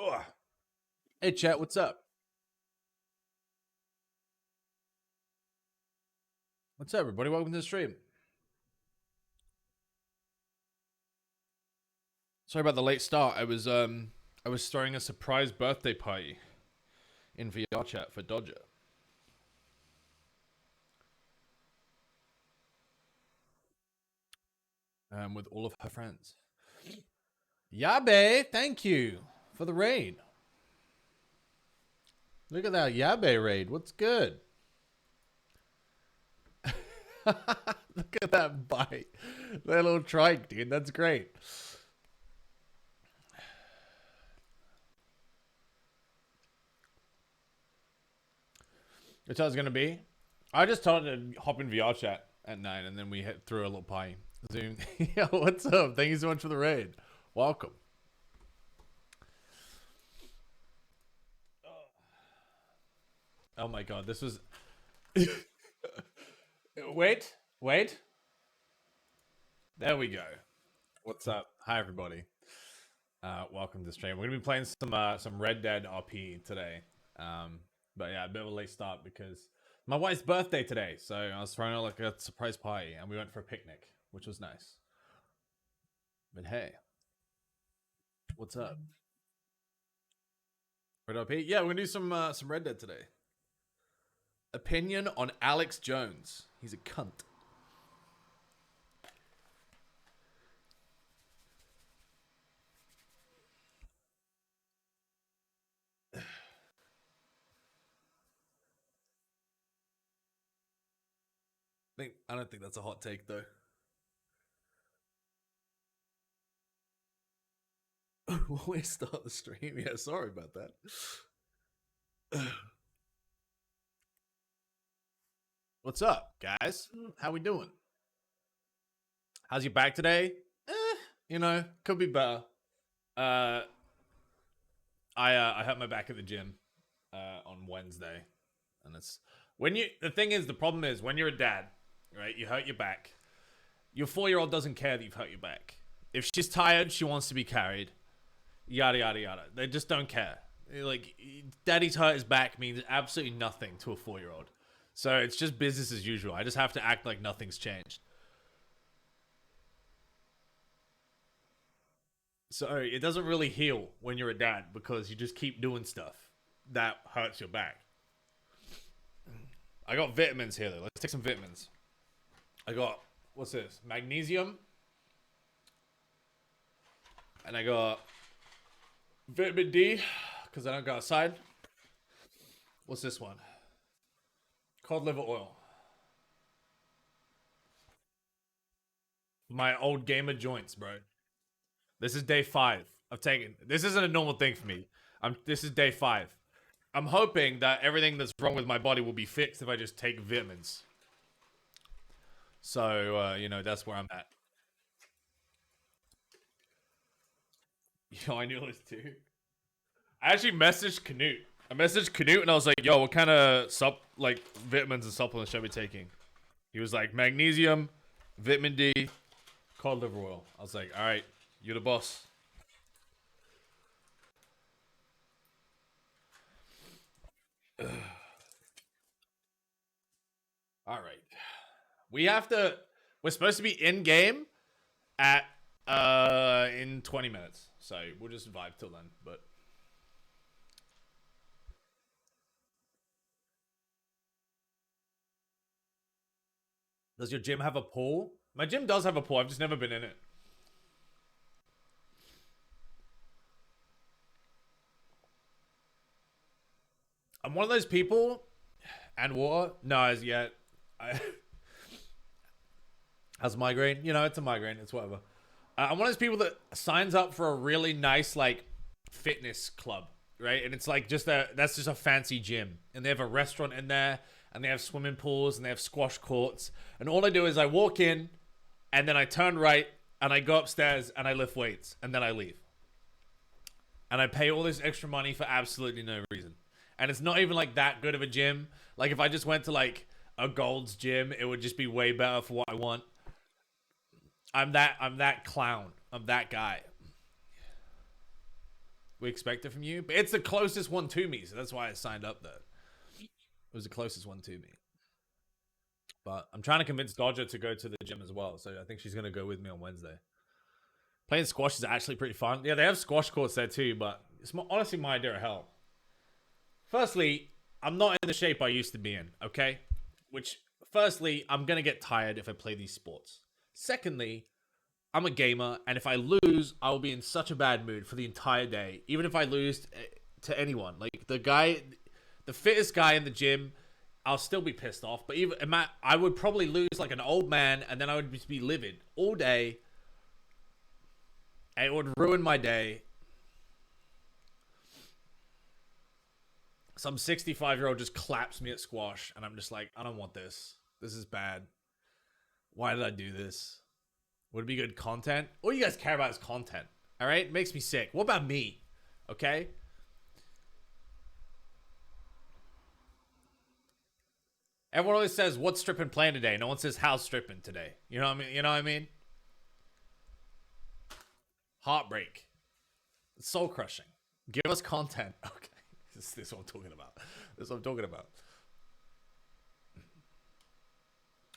Oh. Hey, chat, what's up? What's up, everybody? Welcome to the stream. Sorry about the late start. I was throwing a surprise birthday party in VR chat for Dodger. With all of her friends. Yabe, thank you for the raid. Look at that Yabe raid. What's good? Look at that bite. That little trike, dude. That's great. That's how it's gonna be. I just told her to hop in VR chat at 9, and then we hit through a little party. Zoom. Yo, what's up? Thank you so much for the raid. Welcome. Oh my god, this was. Wait. There we go. What's up? Hi, everybody. Welcome to the stream. We're gonna be playing some Red Dead RP today. But yeah, a bit of a late start because my wife's birthday today, so I was throwing her like a surprise party, and we went for a picnic, which was nice. But hey, what's up? Red RP? Yeah, we're gonna do some Red Dead today. Opinion on Alex Jones. He's a cunt. I don't think that's a hot take though. We start the stream. Yeah, sorry about that. What's up, guys? How we doing? How's your back today? Could be better. I hurt my back at the gym on Wednesday, and the problem is when you're a dad, right? You hurt your back. Your 4-year-old doesn't care that you've hurt your back. If she's tired, she wants to be carried. Yada yada yada. They just don't care. Like, daddy's hurt his back means absolutely nothing to a 4-year-old. So it's just business as usual. I just have to act like nothing's changed. So it doesn't really heal when you're a dad because you just keep doing stuff that hurts your back. I got vitamins here though. Let's take some vitamins. I got, what's this? Magnesium. And I got vitamin D because I don't go outside. What's this one? Cod liver oil. My old gamer joints, bro. This is day 5 of taking. This isn't a normal thing for me. This is day 5. I'm hoping that everything that's wrong with my body will be fixed if I just take vitamins. So, that's where I'm at. Yo, I knew this too. I actually messaged Canute. And I was like, yo, what kind of vitamins and supplements should I be taking? He was like, magnesium, vitamin D, cod liver oil. I was like, all right, you're the boss. All right. We're supposed to be in game at in 20 minutes. So we'll just vibe till then, but does your gym have a pool? My gym does have a pool. I've just never been in it. I'm one of those people, and water? No, as yet. Has migraine? It's a migraine. It's whatever. I'm one of those people that signs up for a really nice, fitness club, right? And it's that's just a fancy gym. And they have a restaurant in there, and they have swimming pools, and they have squash courts. And all I do is I walk in, and then I turn right, and I go upstairs, and I lift weights, and then I leave. And I pay all this extra money for absolutely no reason. And it's not even that good of a gym. Like, if I just went to a Gold's gym, it would just be way better for what I want. I'm that clown. I'm that guy. we expected from you. But it's the closest one to me, so that's why I signed up there. It was the closest one to me. But I'm trying to convince Dodger to go to the gym as well, so I think she's going to go with me on Wednesday. Playing squash is actually pretty fun. Yeah, they have squash courts there too, but it's honestly my idea of hell. Firstly, I'm not in the shape I used to be in, okay? Which, firstly, I'm going to get tired if I play these sports. Secondly, I'm a gamer, and if I lose, I will be in such a bad mood for the entire day. Even if I lose to anyone. Like, the fittest guy in the gym, I'll still be pissed off. But even I would probably lose like an old man, and then I would just be livid all day. And it would ruin my day. Some 65-year-old just claps me at squash, and I'm just like, I don't want this. This is bad. Why did I do this? Would it be good content? All you guys care about is content. All right? It makes me sick. What about me? Okay? Everyone always says, what's Strippin playing today? No one says, how's Strippin today? You know what I mean? You know what I mean? Heartbreak. It's soul crushing. Give us content. Okay. This is what I'm talking about. This is what I'm talking about.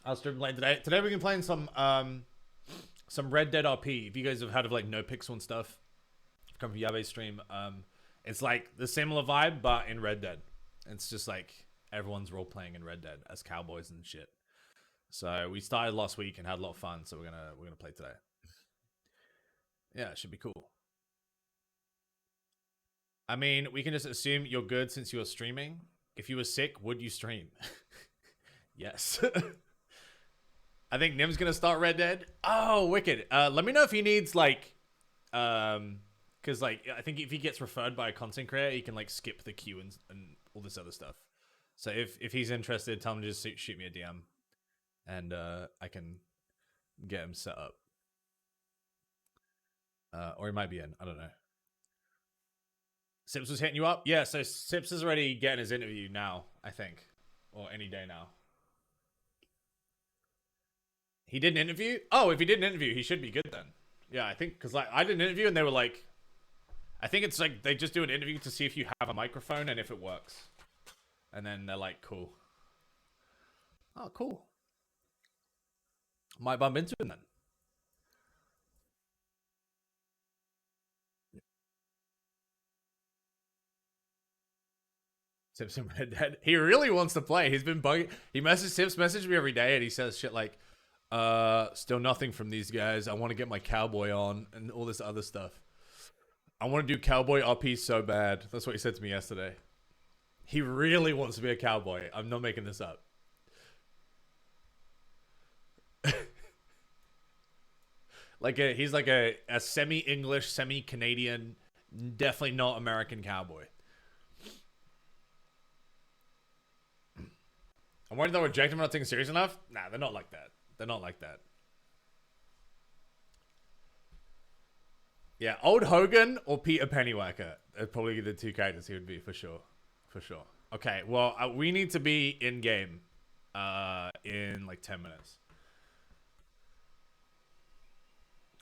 How's Strippin playing today? Today we've been playing some Red Dead RP. If you guys have heard of like No Pixel and stuff, come from Yabe's stream. It's like the similar vibe, but in Red Dead. It's just like everyone's role playing in Red Dead as cowboys and shit. So we started last week and had a lot of fun. So we're gonna play today. Yeah, it should be cool. I mean, we can just assume you're good since you were streaming. If you were sick, would you stream? Yes. I think Nim's gonna start Red Dead. Oh, wicked. Let me know if he needs like, because like I think if he gets referred by a content creator, he can like skip the queue and all this other stuff. So if he's interested, tell him to just shoot me a DM, and I can get him set up. Or he might be in. I don't know. Sips was hitting you up? Yeah, so Sips is already getting his interview now, I think. Or any day now. He did an interview? Oh, if he did an interview, he should be good then. Yeah, I think, because like, I did an interview and they were like, I think it's like, they just do an interview to see if you have a microphone and if it works. And then they're like, cool. Oh, cool. Might bump into him then. Sips in Red Dead. He really wants to play. He's been bugging. Sips messaged me every day and he says shit like, still nothing from these guys. I want to get my cowboy on and all this other stuff. I want to do cowboy RP so bad. That's what he said to me yesterday. He really wants to be a cowboy. I'm not making this up. He's like a semi-English, semi-Canadian, definitely not American cowboy. I'm worried they'll reject him and not taking serious enough. Nah, they're not like that. They're not like that. Yeah, old Hogan or Peter Pennywhacker. They're probably the two characters he would be for sure. For sure. Okay, well, we need to be in game in like 10 minutes.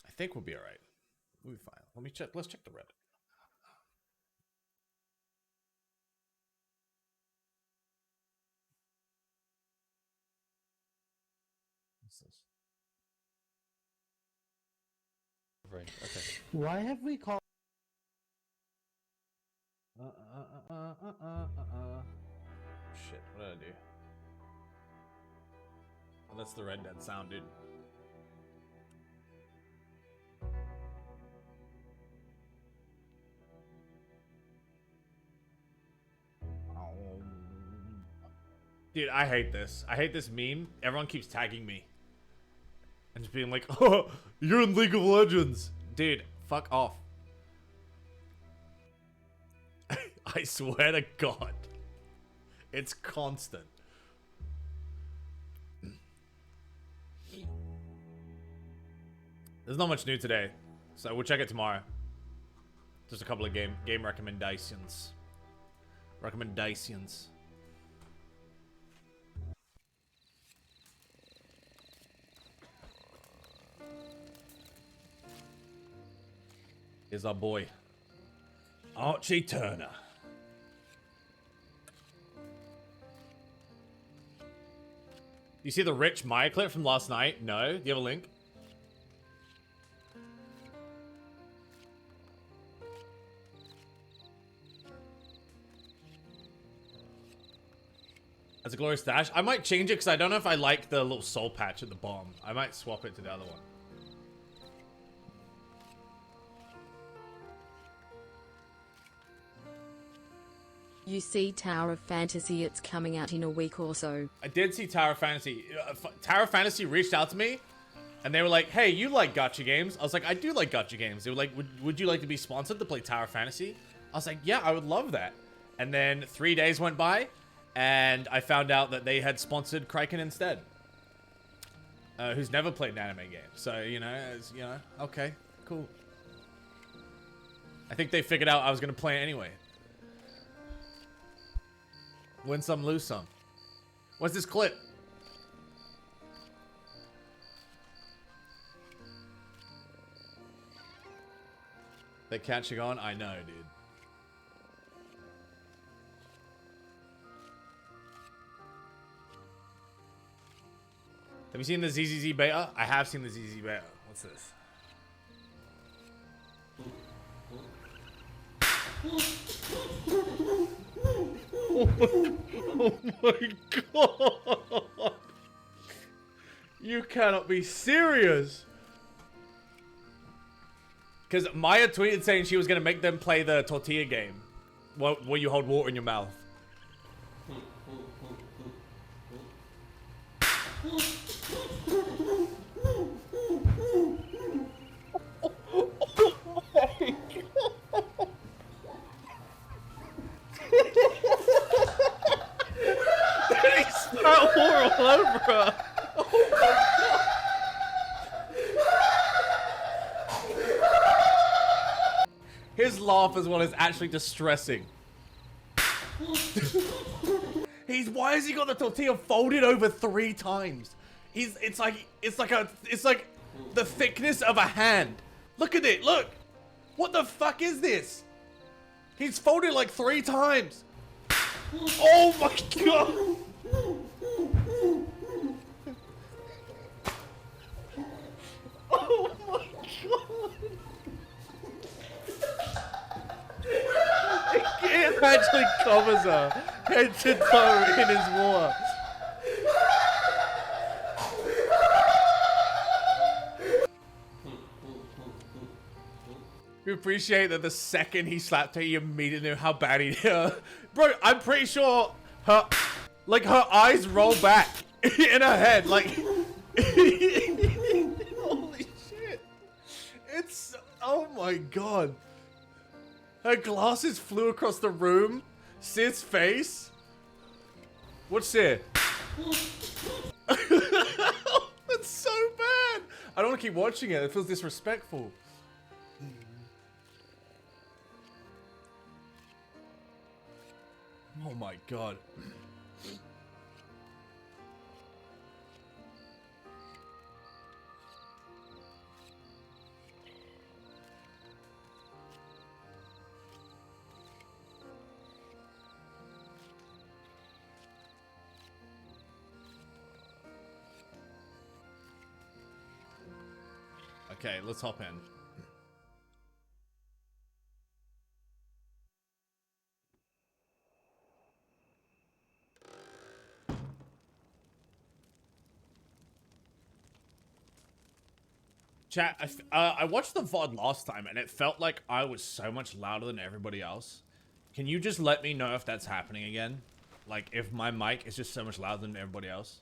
I think we'll be all right. We'll be fine. Let me check. Let's check the Reddit. What's this? Right. Okay. Why have we called? Shit. What did I do? Oh, that's the Red Dead sound, dude. Dude, I hate this. I hate this meme. Everyone keeps tagging me. And just being like, oh, you're in League of Legends. Dude, fuck off. I swear to God. It's constant. There's not much new today. So we'll check it tomorrow. Just a couple of game recommendations. Is our boy. Archie Turner. You see the Rich Maya clip from last night? No? Do you have a link? That's a glorious dash. I might change it because I don't know if I like the little soul patch at the bottom. I might swap it to the other one. You see Tower of Fantasy, it's coming out in a week or so. I did see Tower of Fantasy. Tower of Fantasy reached out to me and they were like, hey, you like gacha games? I was like, I do like gacha games. They were like, would you like to be sponsored to play Tower of Fantasy? I was like, yeah, I would love that. And then 3 days went by and I found out that they had sponsored Kraken instead. Who's never played an anime game. So, okay, cool. I think they figured out I was going to play it anyway. Win some, lose some. What's this clip? They catching on? I know, dude. Have you seen the ZZZ beta? I have seen the ZZZ beta. What's this? Oh my god! You cannot be serious! Because Maya tweeted saying she was going to make them play the tortilla game. Where you hold water in your mouth. He spat water all over her. Oh my god. His laugh as well is actually distressing. Why has he got the tortilla folded over 3 times? It's like the thickness of a hand. Look at it, look. What the fuck is this? He's folded like 3 times. Oh my god. Oh my god. It actually covers her head to toe in his water. We appreciate that the second he slapped her, you immediately knew how bad he did. Bro, I'm pretty sure her eyes roll back in her head, like. Holy shit. It's, oh my god. Her glasses flew across the room. Sid's face. What's Sid? That's so bad. I don't want to keep watching it. It feels disrespectful. Oh my god. Okay, let's hop in. Chat, I watched the VOD last time and it felt like I was so much louder than everybody else. Can you just let me know if that's happening again? Like, if my mic is just so much louder than everybody else?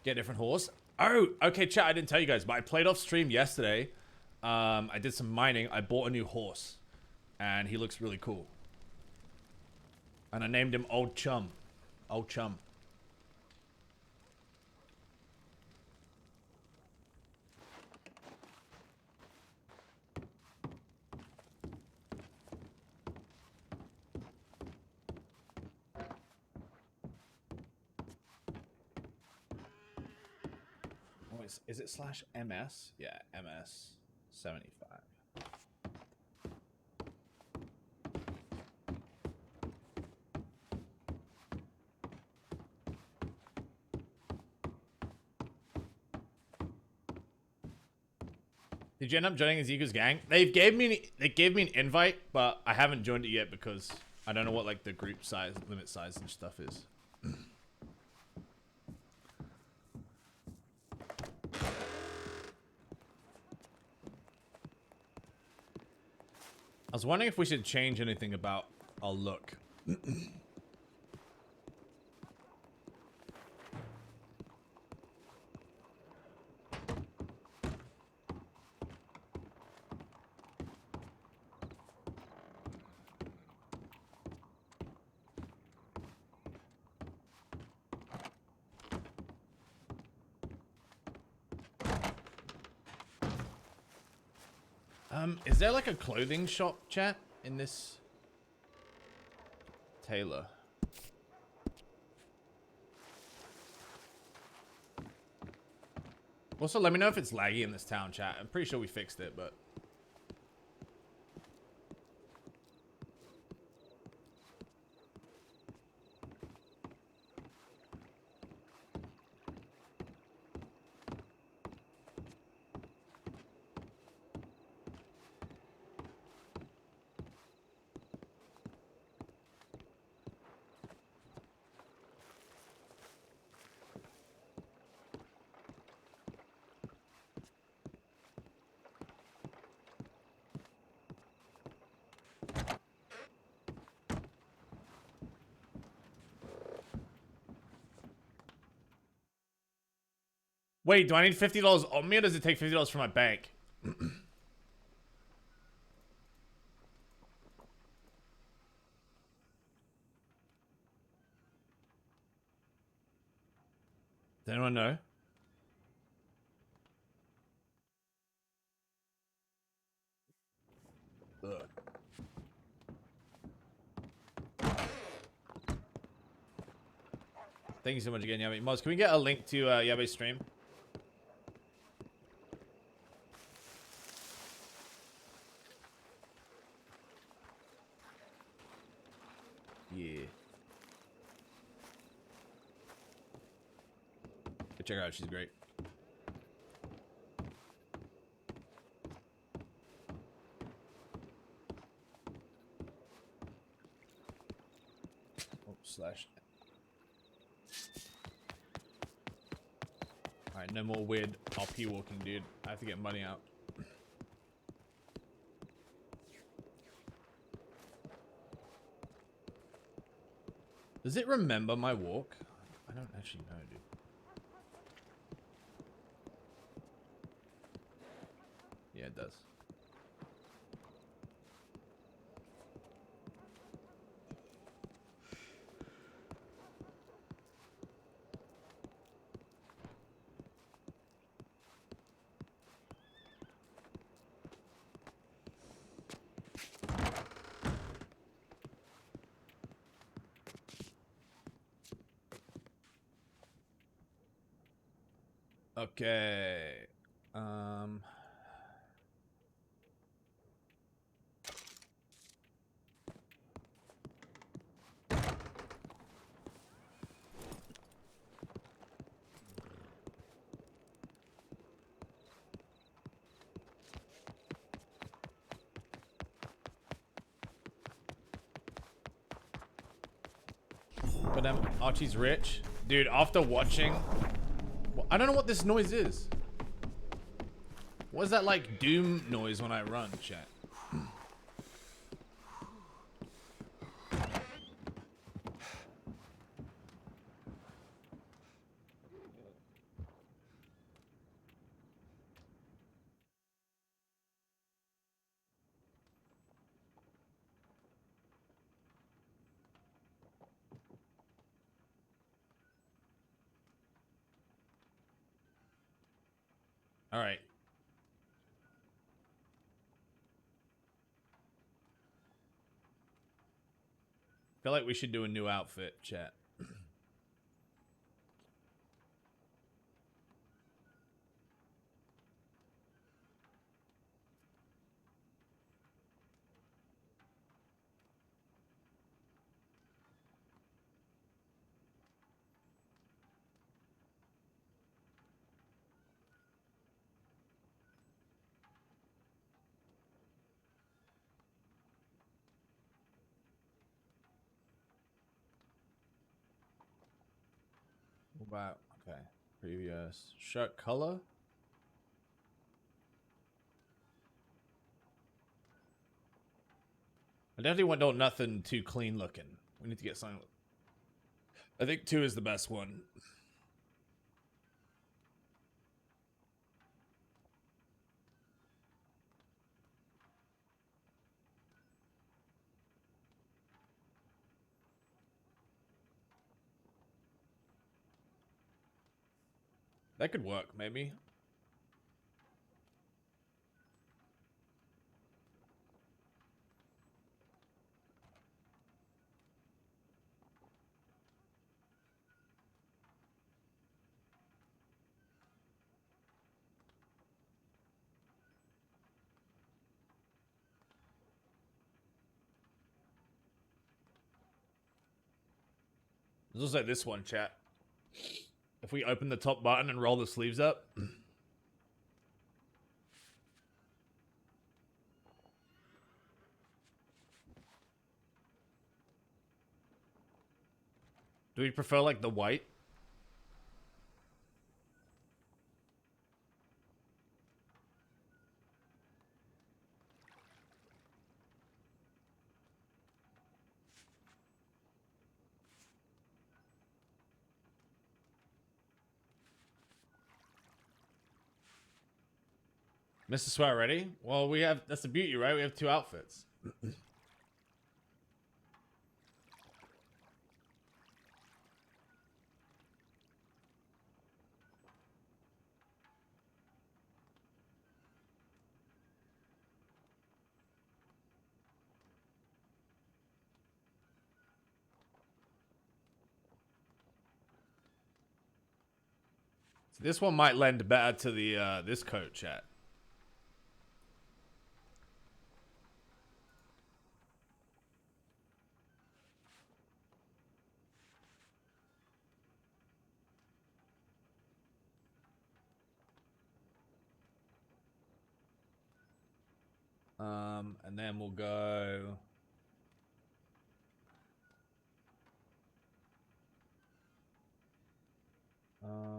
Get a different horse? Oh, okay, chat, I didn't tell you guys, but I played off stream yesterday. I did some mining. I bought a new horse. And he looks really cool. And I named him Old Chum. Old Chum. is it /MS? Yeah, MS 75. Did you end up joining Ezekiel's gang? They gave me an invite, but I haven't joined it yet because I don't know what like the group size, limit size and stuff is. I was wondering if we should change anything about our look. Is there like a clothing shop, chat, in this? Taylor. Also, let me know if it's laggy in this town, chat. I'm pretty sure we fixed it, but... Wait, do I need $50 on me or does it take $50 from my bank? Does anyone know? Ugh. Thank you so much again, Yabe. Moz, can we get a link to Yabe's stream? Yeah. Go check her out, she's great. Oh, slash. Alright, no more weird RP walking, dude. I have to get money out. Does it remember my walk? I don't actually know, dude. Yeah, it does. Okay. But Archie's rich. Dude, after watching... Well, I don't know what this noise is. What is that like doom noise when I run, chat? All right. Feel like we should do a new outfit, chat. What about, okay, previous shirt color. I definitely don't nothing too clean looking. We need to get something. I think 2 is the best one. That could work, maybe. It looks like this one, chat. If we open the top button and roll the sleeves up. Do we prefer like the white? Mr. Sweat ready? Well, we have, that's the beauty, right? We have 2 outfits. So this one might lend better to the this coat, chat. And then we'll go.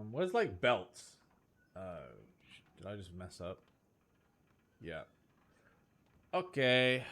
Where's like belts? Did I just mess up? Yeah. Okay.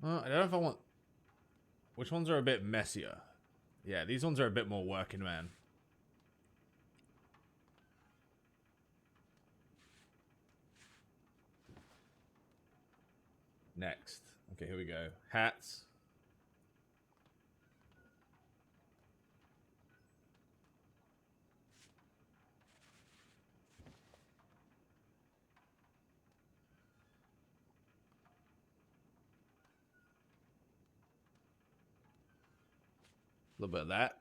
Well, I don't know if I want. Which ones are a bit messier? Yeah, these ones are a bit more working man. Next. Okay, here we go. Hats. A little bit of that.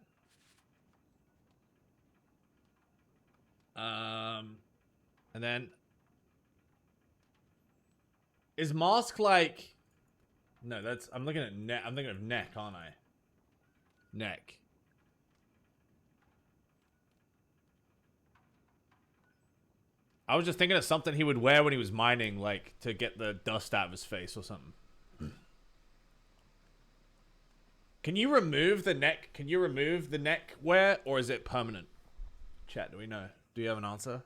And then is mask like? No, that's. I'm looking at neck. I'm thinking of neck, aren't I? Neck. I was just thinking of something he would wear when he was mining, like to get the dust out of his face or something. Can you remove the neck? Can you remove the neck wear, or is it permanent? Chat, do we know? Do you have an answer?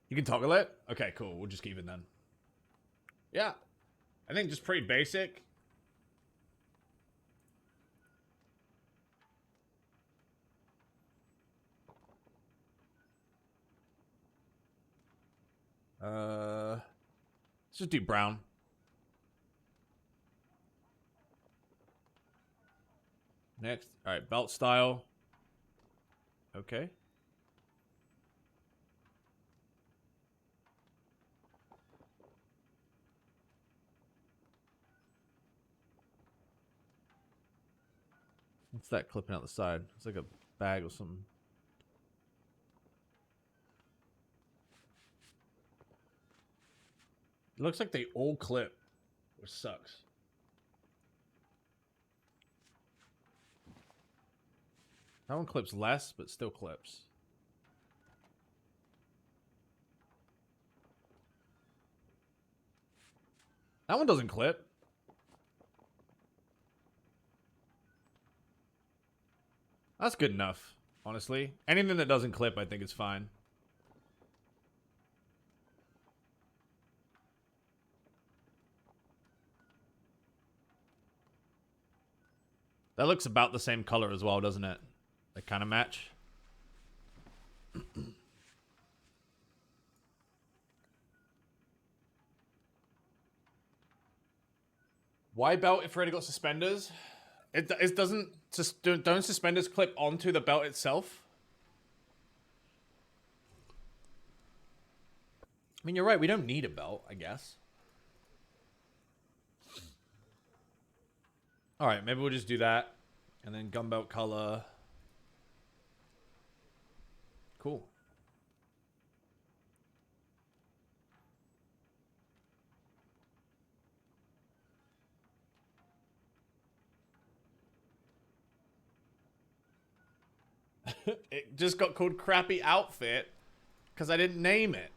You can toggle it? Okay, cool. We'll just keep it then. Yeah. I think just pretty basic. Let's just do brown. Next. Alright, belt style. Okay. What's that clipping out the side? It's like a bag or something. It looks like they all clip, which sucks. That one clips less, but still clips. That one doesn't clip. That's good enough, honestly. Anything that doesn't clip, I think is fine. That looks about the same color as well, doesn't it? They kind of match. Why belt if already got suspenders? It doesn't just don't suspenders clip onto the belt itself? I mean, you're right. We don't need a belt, I guess. All right, maybe we'll just do that, and then gun belt color. Cool. It just got called Crappy Outfit because I didn't name it.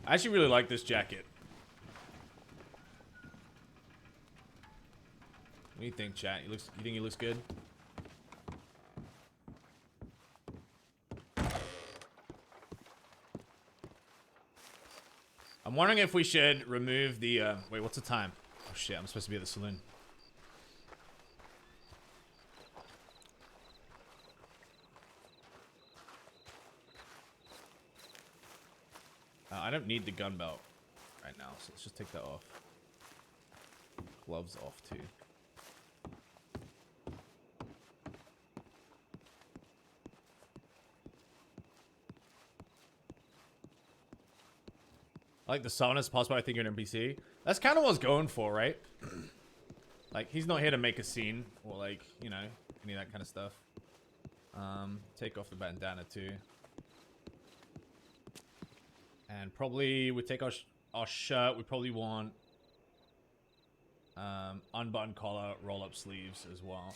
I actually really like this jacket. What do you think, chat? You think he looks good? I'm wondering if we should remove the wait, what's the time? Oh shit, I'm supposed to be at the saloon. I don't need the gun belt right now, so let's just take that off. Gloves off too. I like the softness possible. I think you're an NPC. That's kind of what I was going for, right? Like, he's not here to make a scene or, like, you know, any of that kind of stuff. Take off the bandana too. And probably we take our shirt. We probably want unbuttoned collar, roll up sleeves as well.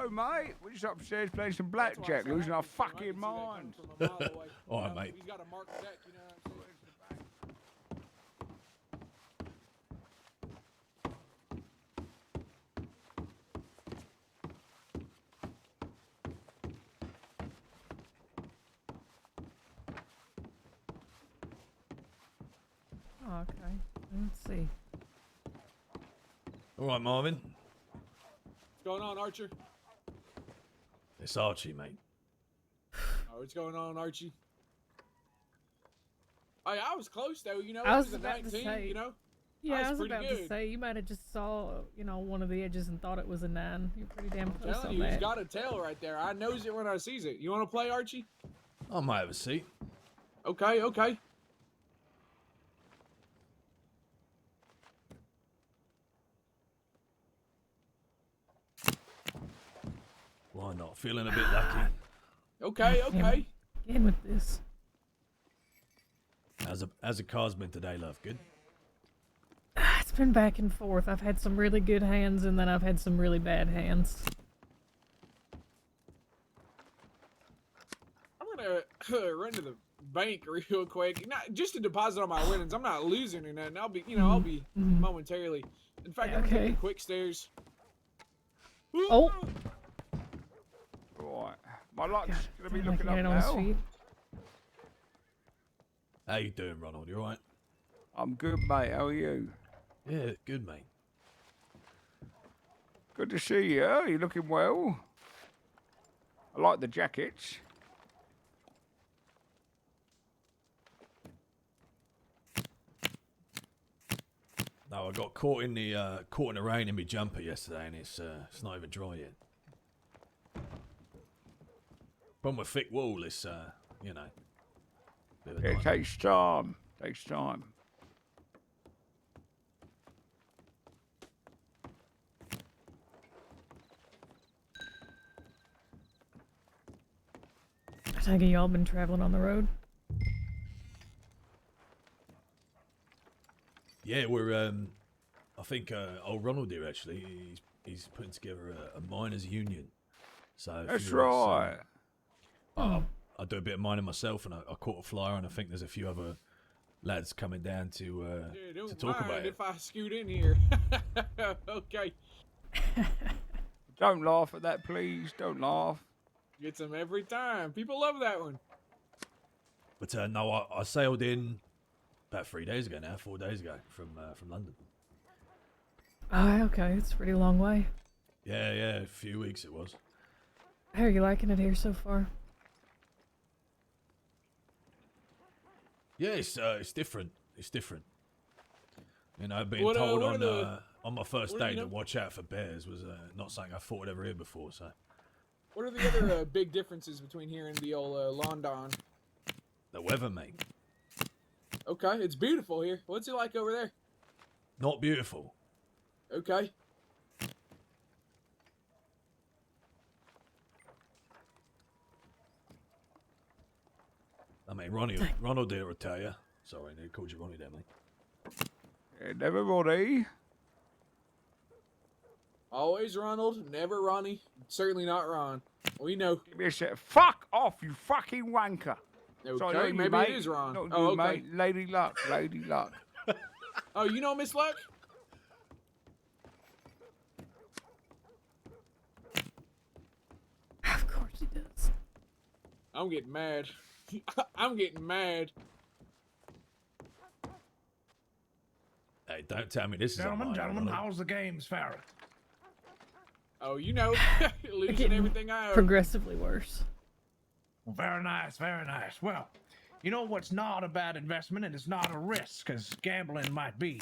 Oh, mate, we're just upstairs playing some blackjack, losing our fucking minds. All right, mate. He's got a marked deck, you know what I'm saying? Oh, okay. Let's see. All right, Marvin. What's going on, Archer? It's Archie, mate. Oh, what's going on, Archie? Oh, yeah, I was close though. You know, I it was was a about to 19. say- You know. Yeah, I was pretty about good. to say, you might have just saw, you know, one of the edges and thought it was a 9. You're pretty damn I'm close telling on you, he's that. got a tail right there. I knows it when I sees it. You want to play, Archie? I might have a seat. Okay, okay. Why not? Feeling a bit lucky. Okay, okay. Again with this. How's a car's been today, love? Good? It's been back and forth. I've had some really good hands, and then I've had some really bad hands. I'm gonna run to the bank real quick. Not just to deposit all my winnings. I'm not losing or nothing. I'll be, I'll be momentarily. In fact, I'm gonna take the quick stairs. Oh. Right. My luck's gonna be Like looking up getting on his now. feet. How you doing, Ronald? You alright? I'm good, mate. How are you? Yeah, good, mate. Good to see you. You're looking well. I like the jackets. No, I got caught in the rain in my jumper yesterday, and it's not even dry yet. Problem with thick wool is, you know. Bit of a It nightmare. takes time. Takes time. I take it y'all been traveling on the road. Yeah, we're I think old Ronald here actually. He's putting together a miners' union. So That's few of us, right. I do a bit of mining myself, and I caught a flyer, and I think there's a few other lads coming down to Yeah, don't talk mind about it. if I scoot in here. Okay. Don't laugh at that, please. Don't laugh. Gets them every time. People love that one. But no, I sailed in about 4 days ago, from London. Ah, okay. It's a pretty long way. Yeah, a few weeks it was. How are you liking it here so far? Yeah, it's different. It's different. You know, being What, told what are on my first what day you to know- watch out for bears was not something I thought I'd ever hear before. So What are the other big differences between here and the old London? the weather, mate, Okay, it's beautiful here. What's it like over there? not beautiful. Okay. I mean, Ronald did will tell you. Sorry, they called you Ronnie there, mate. Yeah, never Roddy. Always Ronald, never Ronnie. Certainly not Ron. We know. Give me a sec. Fuck off, you fucking wanker. Okay, Sorry, not you, maybe mate. it is Ron. Not Oh, you, okay. mate. Lady Luck. Lady Luck. Oh, you know Miss Luck? Of course he does. I'm getting mad. I'm getting mad. Hey, don't tell me this is Gentlemen, Ronald. how's the games faring? Oh, you know, losing Getting everything I own. progressively worse. Well, very nice, very nice. Well, you know what's not a bad investment and it's not a risk, as gambling might be.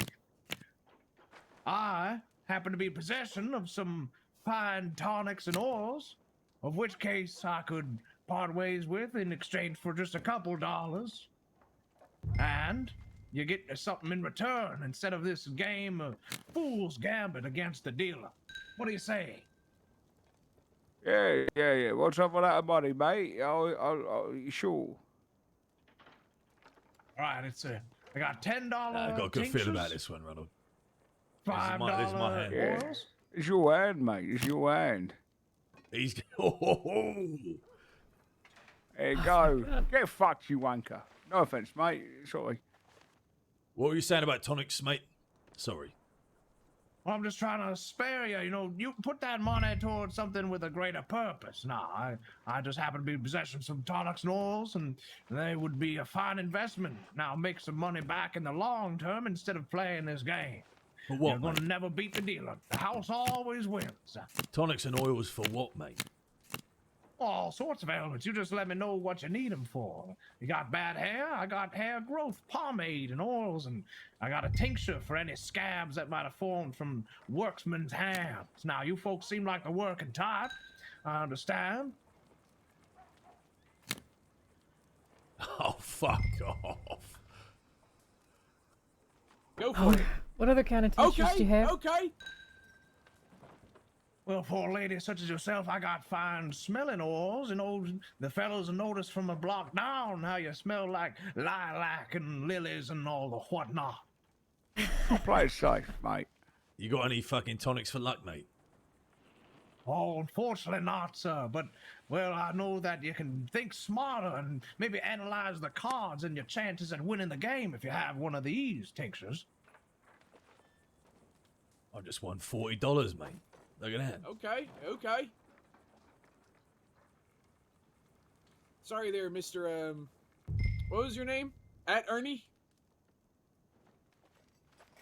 I happen to be in possession of some fine tonics and oils, of which case I could part ways with in exchange for just a couple dollars. And you get something in return instead of this game of fool's gambit against the dealer. What do you say? Yeah. What's up with that money, mate? Sure. All right, I got $10. I got a good feel about this one, Ronald. $5 this is my hand. Yeah. oils. It's your hand, mate. It's your hand. He's There you go. Get fucked, you wanker. No offense, mate. Sorry. What were you saying about tonics, mate? Sorry. Well, I'm just trying to spare you. You know, you put that money towards something with a greater purpose. Now, I just happen to be in possession of some tonics and oils, and they would be a fine investment. Now, make some money back in the long term instead of playing this game. For what, You're going to mate? never beat the dealer. The house always wins. Tonics and oils for what, mate? All sorts of ailments. You just let me know what you need them for. You got bad hair? I got hair growth pomade and oils, and I got a tincture for any scabs that might have formed from workman's hands. Now, you folks seem like the working type. I understand. Oh, fuck off. Go for it. What other kind of tinctures do you Okay, have? okay. Well, for a lady such as yourself, I got fine smelling oils. You know, the fellas will notice from a block down how you smell like lilac and lilies and all the whatnot. I'll play it safe, mate. You got any fucking tonics for luck, mate? Oh, unfortunately not, sir. But, well, I know that you can think smarter and maybe analyze the cards and your chances at winning the game if you have one of these tinctures. I just won $40, mate. Look at that. Okay, okay. Sorry there, Mr. What was your name? At Ernie?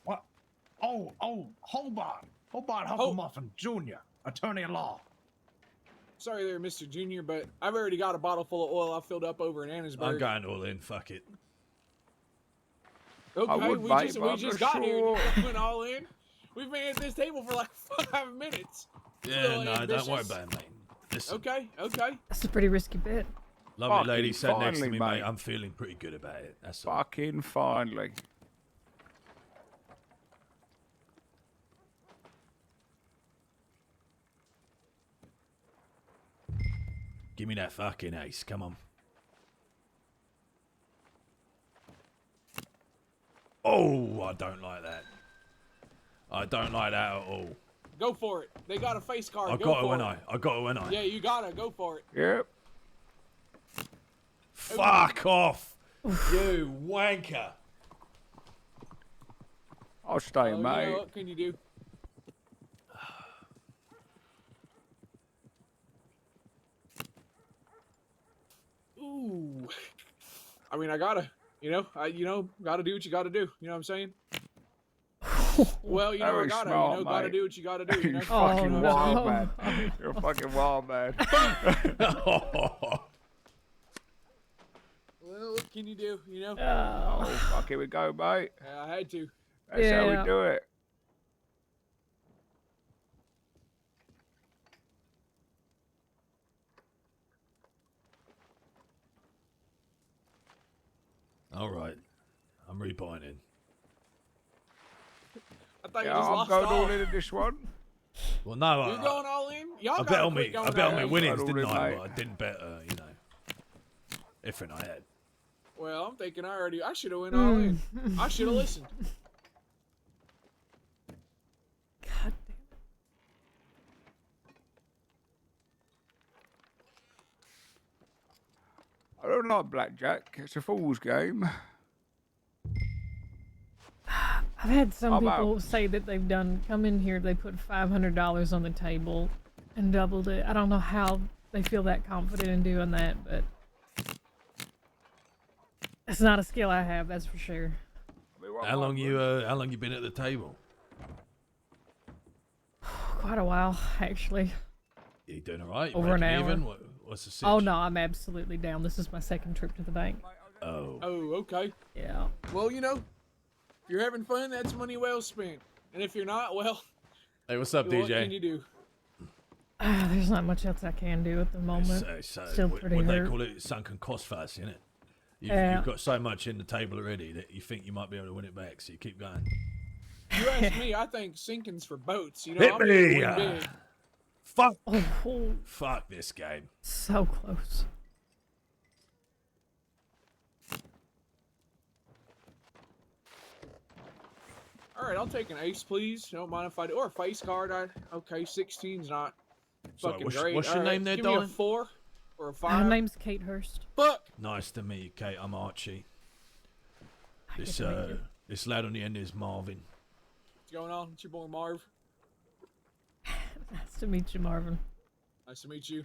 What? Oh, Hobart. Hobart Hucklemuffin Jr., attorney at law. Sorry there, Mr. Junior, but I've already got a bottle full of oil I filled up over in Annisburg. I'm going all in. Fuck it. Okay, would, we mate, just but I'm got not here sure. and you went all in. We've been at this table for like 5 minutes. It's a Yeah, little no, don't worry ambitious. about it, mate. Listen, Okay, okay. That's a pretty risky bet. lovely Fucking lady sat next to finally, me, mate. mate. I'm feeling pretty good about it. That's all. Fucking finally. Give me that fucking ace. Come on. Oh, I don't like that. I don't like that at all. Go for it. They got a face card. I Go got it for when it. I got it when I. Yeah, you gotta go for it. Yep. Fuck off, you wanker. I'll stay, Oh, mate. you know, what can you do? Ooh. I mean, I gotta, gotta do what you gotta do. You know what I'm saying? Well, you know, Very I gotta, smart, gotta mate. do what you gotta do. You You know? fucking Oh, wild no. man. You're a fucking wild man. Well, what can you do? You know? Oh, fuck, here we go, mate. Yeah, I had to. That's how Yeah. we do it. All right, I'm rebuying in. I thought Yeah, you just I'm lost going all. all in this one. Well, no, You're going all in? Y'all I got bet a on me. quick I going bet on all me in. winnings, All didn't in, I? mate. But I didn't bet, everything I had. Well, I'm thinking I should have went all in. I should have listened. God damn. I don't like blackjack. It's a fool's game. I've had some I'm people out. say that they've come in here, they put $500 on the table and doubled it. I don't know how they feel that confident in doing that, but it's not a skill I have, that's for sure. I mean, what How long might you work. how long you been at the table? Quite a while, actually. You doing all right? Over an Breaking hour. even? What's the Oh situation? no, I'm absolutely down. This is my second trip to the bank. Oh. Oh, okay. Yeah. Well, you know, if you're having fun, that's money well spent. And if you're not, well, Hey, what's up, what can DJ? you do? There's not much else I can do at the moment. Still what pretty they hurt. call it, sunken cost fallacy, isn't it? Yeah. You've got so much in the table already that you think you might be able to win it back, so you keep going. You ask me, I think sinking's for boats. You know, Hit I'm here me! to win big. Fuck! Oh, Fuck this game. so close. All right, I'll take an ace, please. Don't mind if I do. Or a face card. Okay, 16's not Sorry, fucking what's, great. what's your All right, name there, give me a darling? 4 or a Her 5. name's Kate Hurst. Fuck. Nice to meet you, Kate. I'm Archie. I get This to meet you. this lad on the end is Marvin. What's going on? It's your boy Marv. Nice to meet you, Marvin. Nice to meet you.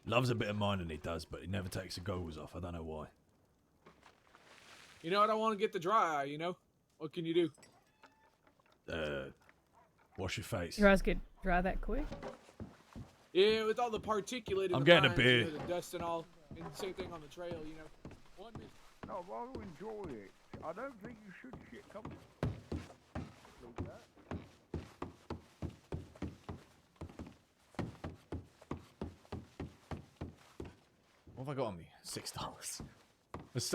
Loves a bit of mine, and he does, but he never takes the goggles off. I don't know why. You know, I don't want to get the dry eye, you know? What can you do? Wash your face. Your eyes get dry that quick? Yeah, with all the particulate in I'm the getting a mines, beer. You know, the dust and all. And same thing on the trail, you know. One miss- No, I will enjoy it. I don't think you should shit come. What have I got on me? $6.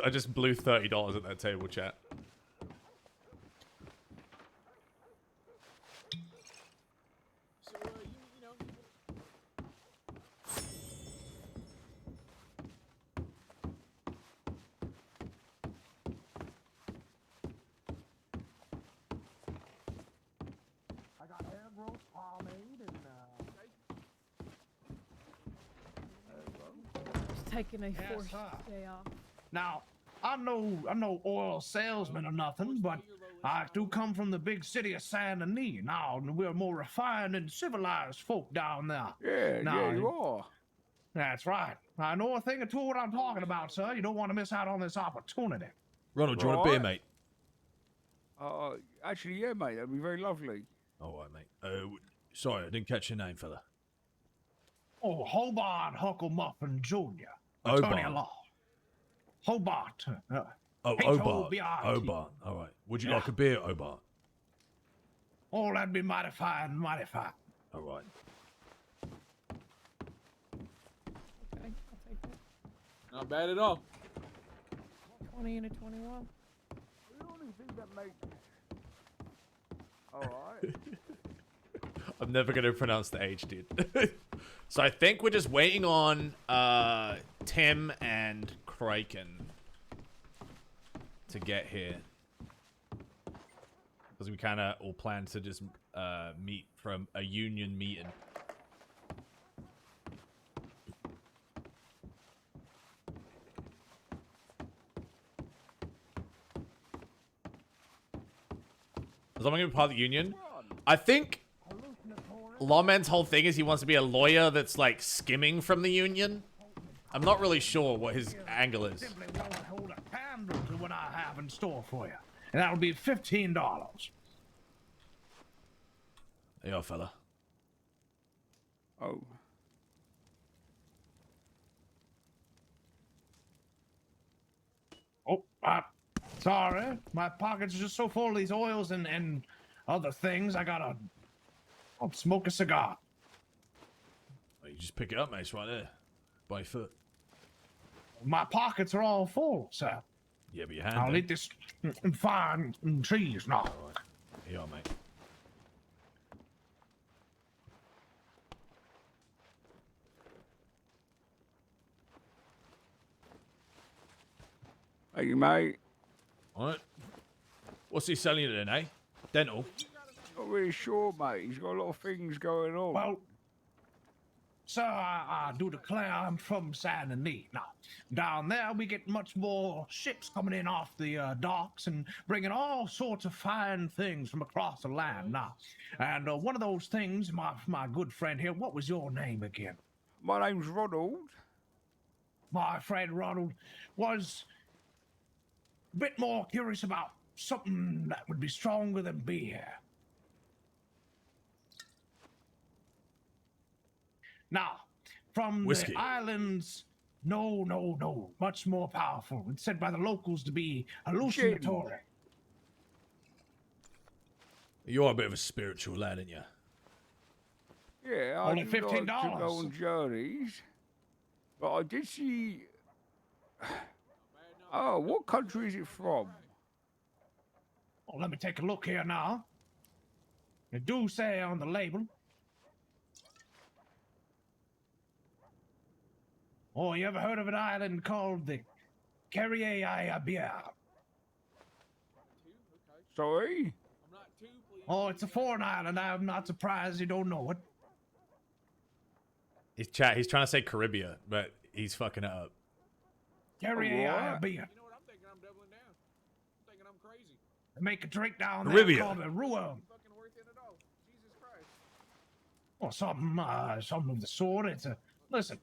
I just blew $30 at that table, chat. So, you know. I got hair growth pomade and taking a Yes, forced sir. day off. Now, I'm no oil salesman or nothing, but I do come from the big city of San Denis. Now, we're more refined and civilized folk down there. Yeah, Now, yeah, you are. That's right. I know a thing or two what I'm talking about, sir. You don't want to miss out on this opportunity. Ronald, do you want a beer, Right. mate? Actually, yeah, mate, that'd be very lovely. All right, mate. Sorry, I didn't catch your name, fella. Oh, Hobart Huckle Muffin Jr., Hobart. attorney at law. Hobart. Oh, Obart. H-O-B-R-T. Obart. All right. Would you Yeah. like a beer, Obart? Oh, that'd be mighty fine, mighty fine. All right. Okay, I'll take that. Not bad at all. 20 and a 21. The only thing that makes. Alright. I'm never going to pronounce the H, dude. So I think we're just waiting on Tim and Kraken to get here. Because we kind of all plan to just meet from a union meeting. Is someone going to be part of the union? I think Lawman's whole thing is he wants to be a lawyer that's like skimming from the union. I'm not really sure what his angle is. Simply won't hold a candle to what I have in store for you. And that'll be $15. There you are, fella. Oh. Oh, sorry. My pockets are just so full of these oils and other things. I gotta smoke a cigar. You just pick it up, mate. It's right there. By your foot. My pockets are all full, sir. Yeah, but your hand. I'll then. eat this fine cheese now. Here you are, mate. Thank you, mate. Alright. What's he selling you then, eh? Dental? Not really sure, mate. He's got a lot of things going on. Well, sir, I do declare I'm from San Denis. Now, down there we get much more ships coming in off the docks and bringing all sorts of fine things from across the land now. And one of those things, my good friend here, what was your name again? My name's Ronald. My friend Ronald was a bit more curious about something that would be stronger than beer. Now, from Whiskey. the islands, no, much more powerful. It's said by the locals to be hallucinatory. You're a bit of a spiritual lad, aren't you? Yeah, I Only do like to go $15. on journeys. But I did see. Oh, what country is it from? Well, let me take a look here now. They do say on the label. Oh, you ever heard of an island called the Carrier? Sorry? Oh, it's a foreign island. I'm not surprised you don't know it. He's trying to say Caribbean, but he's fucking it up. Carrier. You know what I'm thinking? I'm doubling down. I'm thinking I'm crazy. They make a drink down Caribbean. there called a Ruam. Fucking worth it at all. Jesus Christ. Or something of the sort. It's a listen.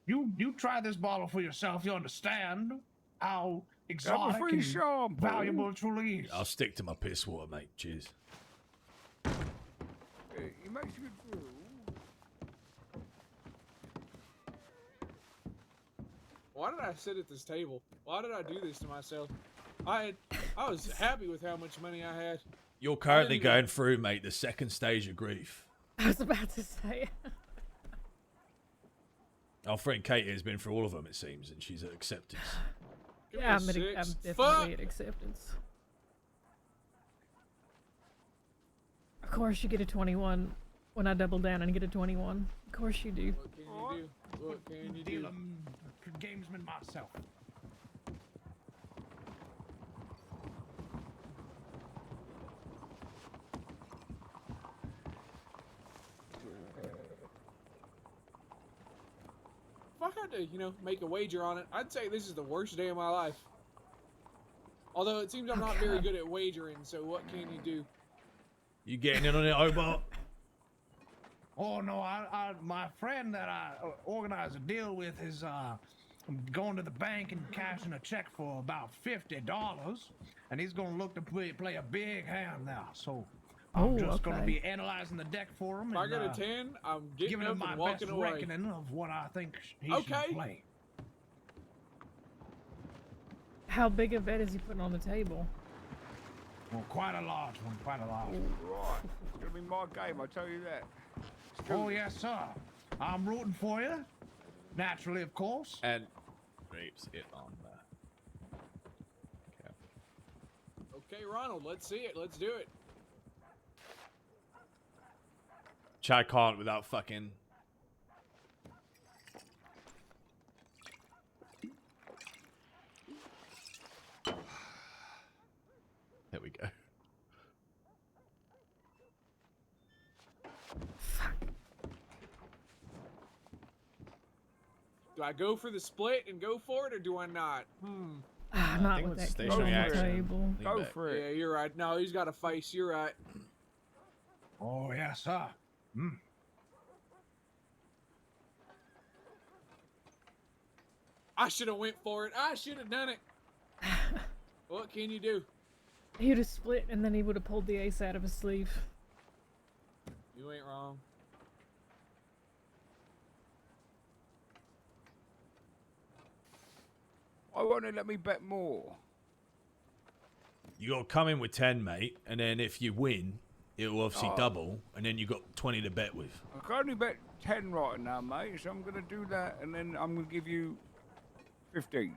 You try this bottle for yourself. You understand how Have a exotic free and sample. valuable it truly is. I'll stick to my piss water, mate. Cheers. Yeah, he makes a good brew. Why did I sit at this table? Why did I do this to myself? I was happy with how much money I had. You're currently even- going through, mate, the second stage of grief. I was about to say. Our friend Katie has been through all of them, it seems, and she's at acceptance. Give me Yeah, a I'm six. definitely Fuck! at acceptance. Of course, you get a 21 when I double down and get a 21. Of course, you do. What can you do? What can you do? Gamesman myself. if I had to, you know, make a wager on it, I'd say this is the worst day of my life. Although it seems I'm not very good at wagering, so what can you do? You getting in on it, Obart? Oh no, my friend that I organized a deal with is going to the bank and cashing a check for about $50, and he's gonna look to play a big hand now. So I'm just gonna be analyzing the deck for him. If I get a 10, I'm getting giving up him my and walking best away. reckoning of what I think he should play. How big a bet is he putting on the table? Well, quite a large one, quite a large one. Right. It's going to be my game, I tell you that. Oh, yes, sir. I'm rooting for you. Naturally, of course. And grapes it on there. Okay, Ronald, let's see it. Let's do it. Chad can't without fucking. There we go. Do I go for the split and go for it, or do I not? Not with that stationary on the action. table. Go for it. Yeah, you're right. No, he's got a face. You're right. Oh, yes, sir. I should have went for it. I should have done it. What can you do? He would have split and then he would have pulled the ace out of his sleeve. You ain't wrong. I won't let me bet more. You got to come in with 10, mate, and then if you win, it'll obviously double, and then you got 20 to bet with. I can only bet 10 right now, mate, so I'm going to do that, and then I'm going to give you 15.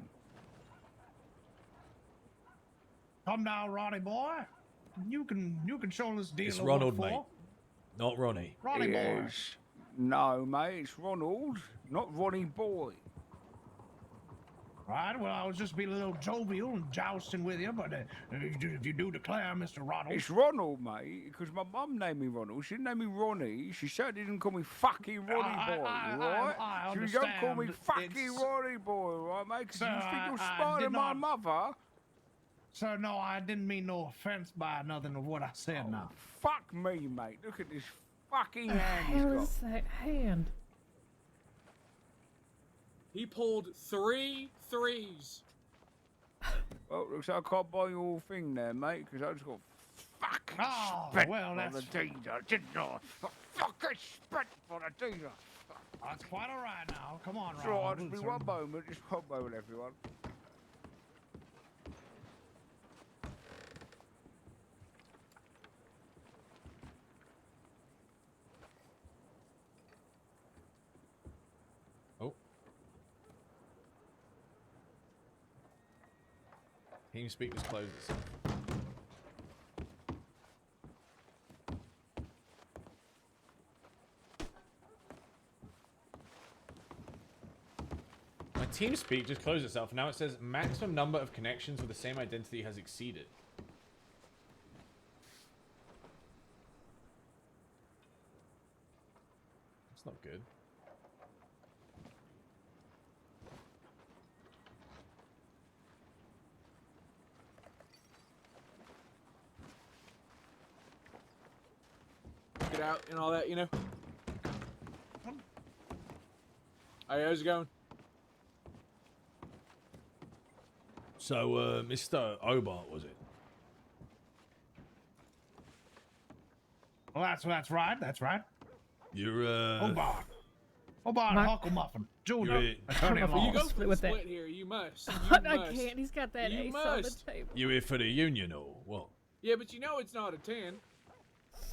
Come now, Ronnie boy. You can show this deal. It's a Ronald, look for. mate, not Ronnie. Ronnie boy. Yes. No, mate, it's Ronald, not Ronnie boy. Right, well, I was just being a little jovial and jousting with you, but if you do declare, Mr. Ronald. It's Ronald, mate, because my mum named me Ronald. She didn't name me Ronnie. She certainly didn't call me fucking Ronnie boy, right? I She don't call me understand. fucking Ronnie boy, right, mate? Because Sir, you think you're I smarter did than my not- mother. Sir, no, I didn't mean no offense by nothing of what I said now. Fuck me, mate. Look at this fucking The hand hell he's got. is that hand? He pulled 3 threes. Well, looks like I can't buy your whole thing there, mate, because I just got fucking Oh, spent well, for that's- the dealer, didn't I? Fucking spent for the dealer. That's quite all right now. Come on, It's all right, Ronald. just be one moment, everyone. Oh. TeamSpeak just closed itself. My TeamSpeak just closed itself. Now it says maximum number of connections with the same identity has exceeded. That's not good. Get out and all that, you know. Hey, how's it going? So, Mr. Obart, was it? Well, that's right. That's right. You're, Hobart. Hobart Mark- Huckle Muffin. Junior. You're- Attorney at You law. You go split for the with that. split here. You must. You I must. can't. He's got that You ace on the must. table. you here for the union or what? Yeah, but you know it's not a 10.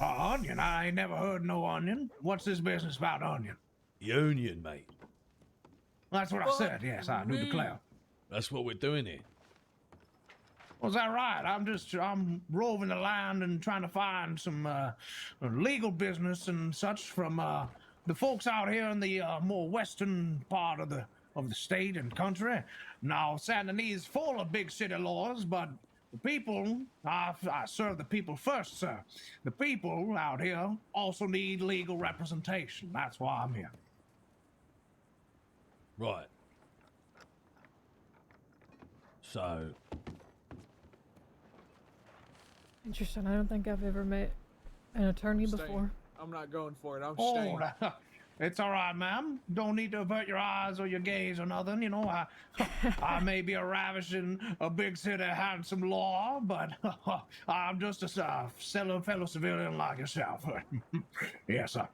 Onion? I ain't never heard no onion. What's this business about onion? Union, mate. That's what I said. Yes, I do me. declare. That's what we're doing here. Was that right? I'm roving the land and trying to find some legal business and such from the folks out here in the more western part of the state and country. Now, Saint Denis is full of big city laws, but the people, I serve the people first, sir. The people out here also need legal representation. That's why I'm here. Right. So, Interesting. I don't think I've ever met an attorney Staying. before. I'm not going for it. I'm Oh, staying. it's all right, ma'am. Don't need to avert your eyes or your gaze or nothing. You know, I may be a ravishing, a big city handsome law, but I'm just a fellow civilian like yourself. Yes, sir.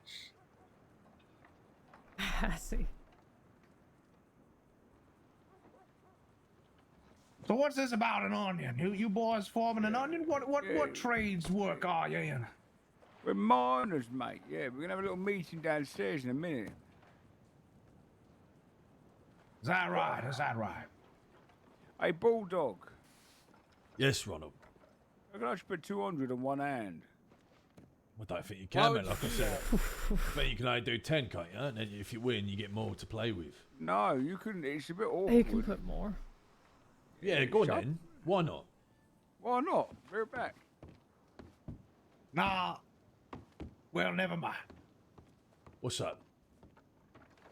I see. So what's this about an onion? You boys forming an onion? What trades work are you in? We're miners, mate. Yeah, we're gonna have a little meeting downstairs in a minute. Is that right? Is that right? Hey, Bulldog. yes, Ronald. I can I spend 200 on one hand. I don't think you can, mate. Like I said, but you can only do 10, can't you? And then if you win, you get more to play with. No, you couldn't. It's a bit awkward. You can put more. Yeah, go on Shut- then. Why not? Why not? Be right back. Nah. Well, never mind. What's up?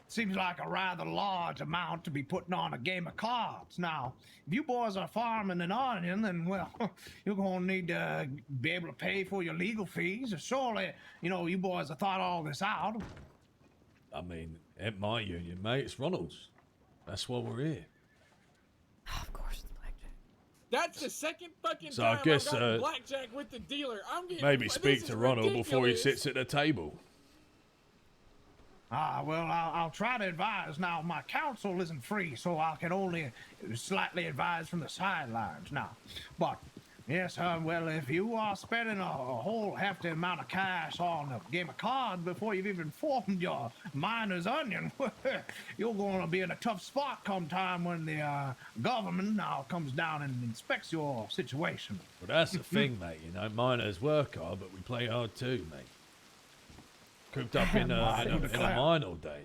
Seems like a rather large amount to be putting on a game of cards. Now, if you boys are farming an onion, then, well, you're going to need to be able to pay for your legal fees. Surely, you boys have thought all this out. I mean, at my union, mate, it's Ronald's. That's why we're here. Of course, it's blackjack. That's the second fucking So I time guess, I've got blackjack with the dealer. I'm getting Maybe this speak is to Ronald before he ridiculous. sits at the table. Well, I'll try to advise. Now, my counsel isn't free, so I can only slightly advise from the sidelines now. But, yes, well, if you are spending a whole hefty amount of cash on a game of cards before you've even formed your miner's onion, you're going to be in a tough spot come time when the government now comes down and inspects your situation. But that's the thing, mate. Miners work hard, but we play hard too, mate. Cooped up in a mine all day.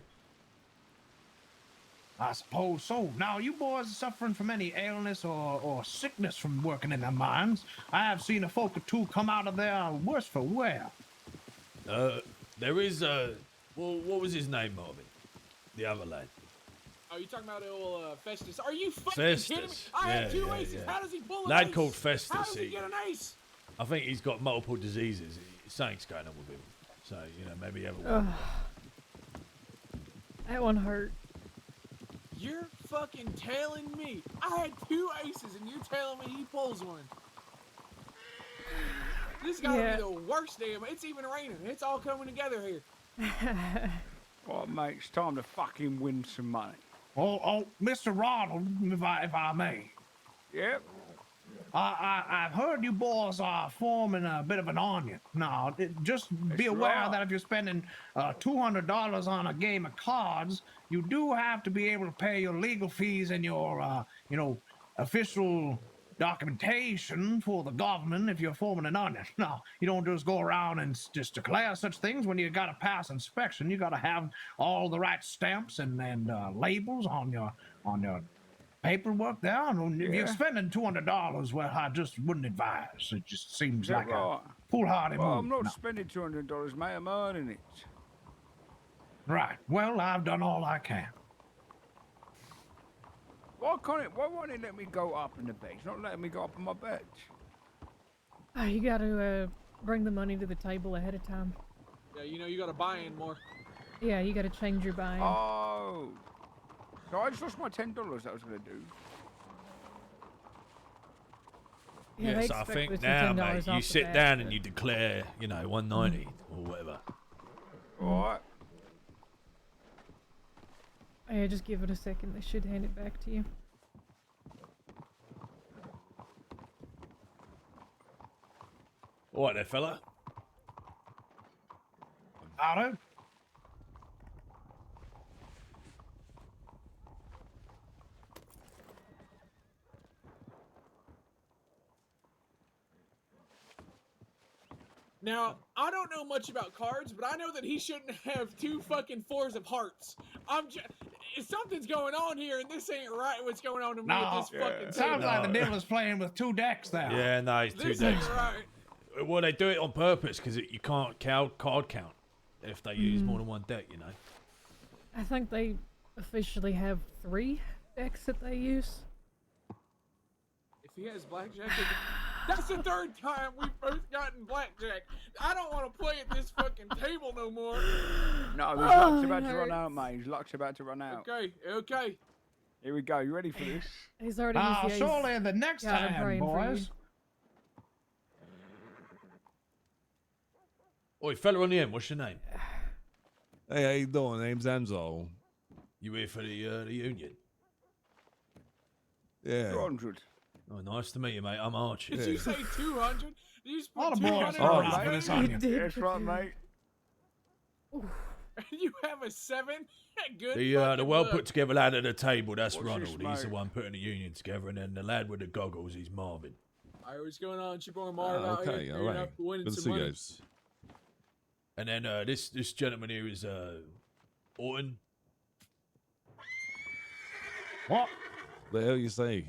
I suppose so. Now, you boys are suffering from any illness or sickness from working in the mines? I have seen a folk or two come out of there worse for wear. There is well, what was his name, Marvin? The other lad. Oh, you talking about old Festus? Are you fucking Festus. kidding me? I had Yeah, two yeah, aces. yeah. How does he pull an Lad ace? called Festus, How does he he- get an ace? I think he's got multiple diseases. Something's going on with him. So, maybe have a That one hurt. You're fucking telling me I had two aces and you're telling me he pulls one. This gotta Yeah. be the worst damn. It's even raining. It's all coming together here. Well, mate, it's time to fucking win some money. Oh, Mr. Ronald, if I may. Yep. I've heard you boys are forming a bit of an onion. Now, just be That's aware right. that if you're spending $200 on a game of cards, you do have to be able to pay your legal fees and your, official documentation for the government if you're forming an onion. Now, you don't just go around and just declare such things. When you got to pass inspection, you got to have all the right stamps and labels on your paperwork there. And if you're Yeah. spending $200, well, I just wouldn't advise. It just seems Is that like right? a foolhardy Well, move. I'm not No. spending $200, mate. I'm earning it. Right. Well, I've done all I can. Why won't it let me go up in the bed? It's not letting me go up on my bed. You got to bring the money to the table ahead of time. Yeah, you gotta buy in more. Yeah, you got to change your buying. Oh. So I just lost my $10 that I was going to do. Yeah, they yes, I expect think with now, $10 mate, off you the sit bat, down and but- you declare, 190 or whatever. All right. Yeah, just give it a second. They should hand it back to you. All right there, fella. Howdy. Now, I don't know much about cards, but I know that he shouldn't have two fucking fours of hearts. Something's going on here, and this ain't right. What's going on to me No, at this fucking Sounds table? like the No. dealer's playing with two decks there. Yeah, no, it's two This decks. ain't right. Well, they do it on purpose because you can't card count if they use more than one deck, I think they officially have 3 decks that they use. If he has blackjack, that's the 3rd time we've both gotten blackjack. I don't want to play at this fucking table no more. No, his luck's about to run out, mate. His luck's about to run out. Okay. Here we go. You ready for this? He's already used the ace. Surely the next Got him time, praying for you. boys. Oi, fella on the end, what's your name? Hey, how you doing? Name's Enzo. You here for the union? Yeah. 200. Oh, nice to meet you, mate. I'm Archie. Did you say 200? Did you just All put the boys 200 are on for me? this onion. That's right, mate. You have a 7? Good. The fucking well luck. put together lad at the table, that's What's Ronald. this, He's the mate? one putting the union together, and then the lad with the goggles, he's Marvin. Alright, what's going on? It's your boy Marv out Okay, here. all You're right. up winning Good to some see you money. guys. And then this gentleman here is Orton. What? The hell you say?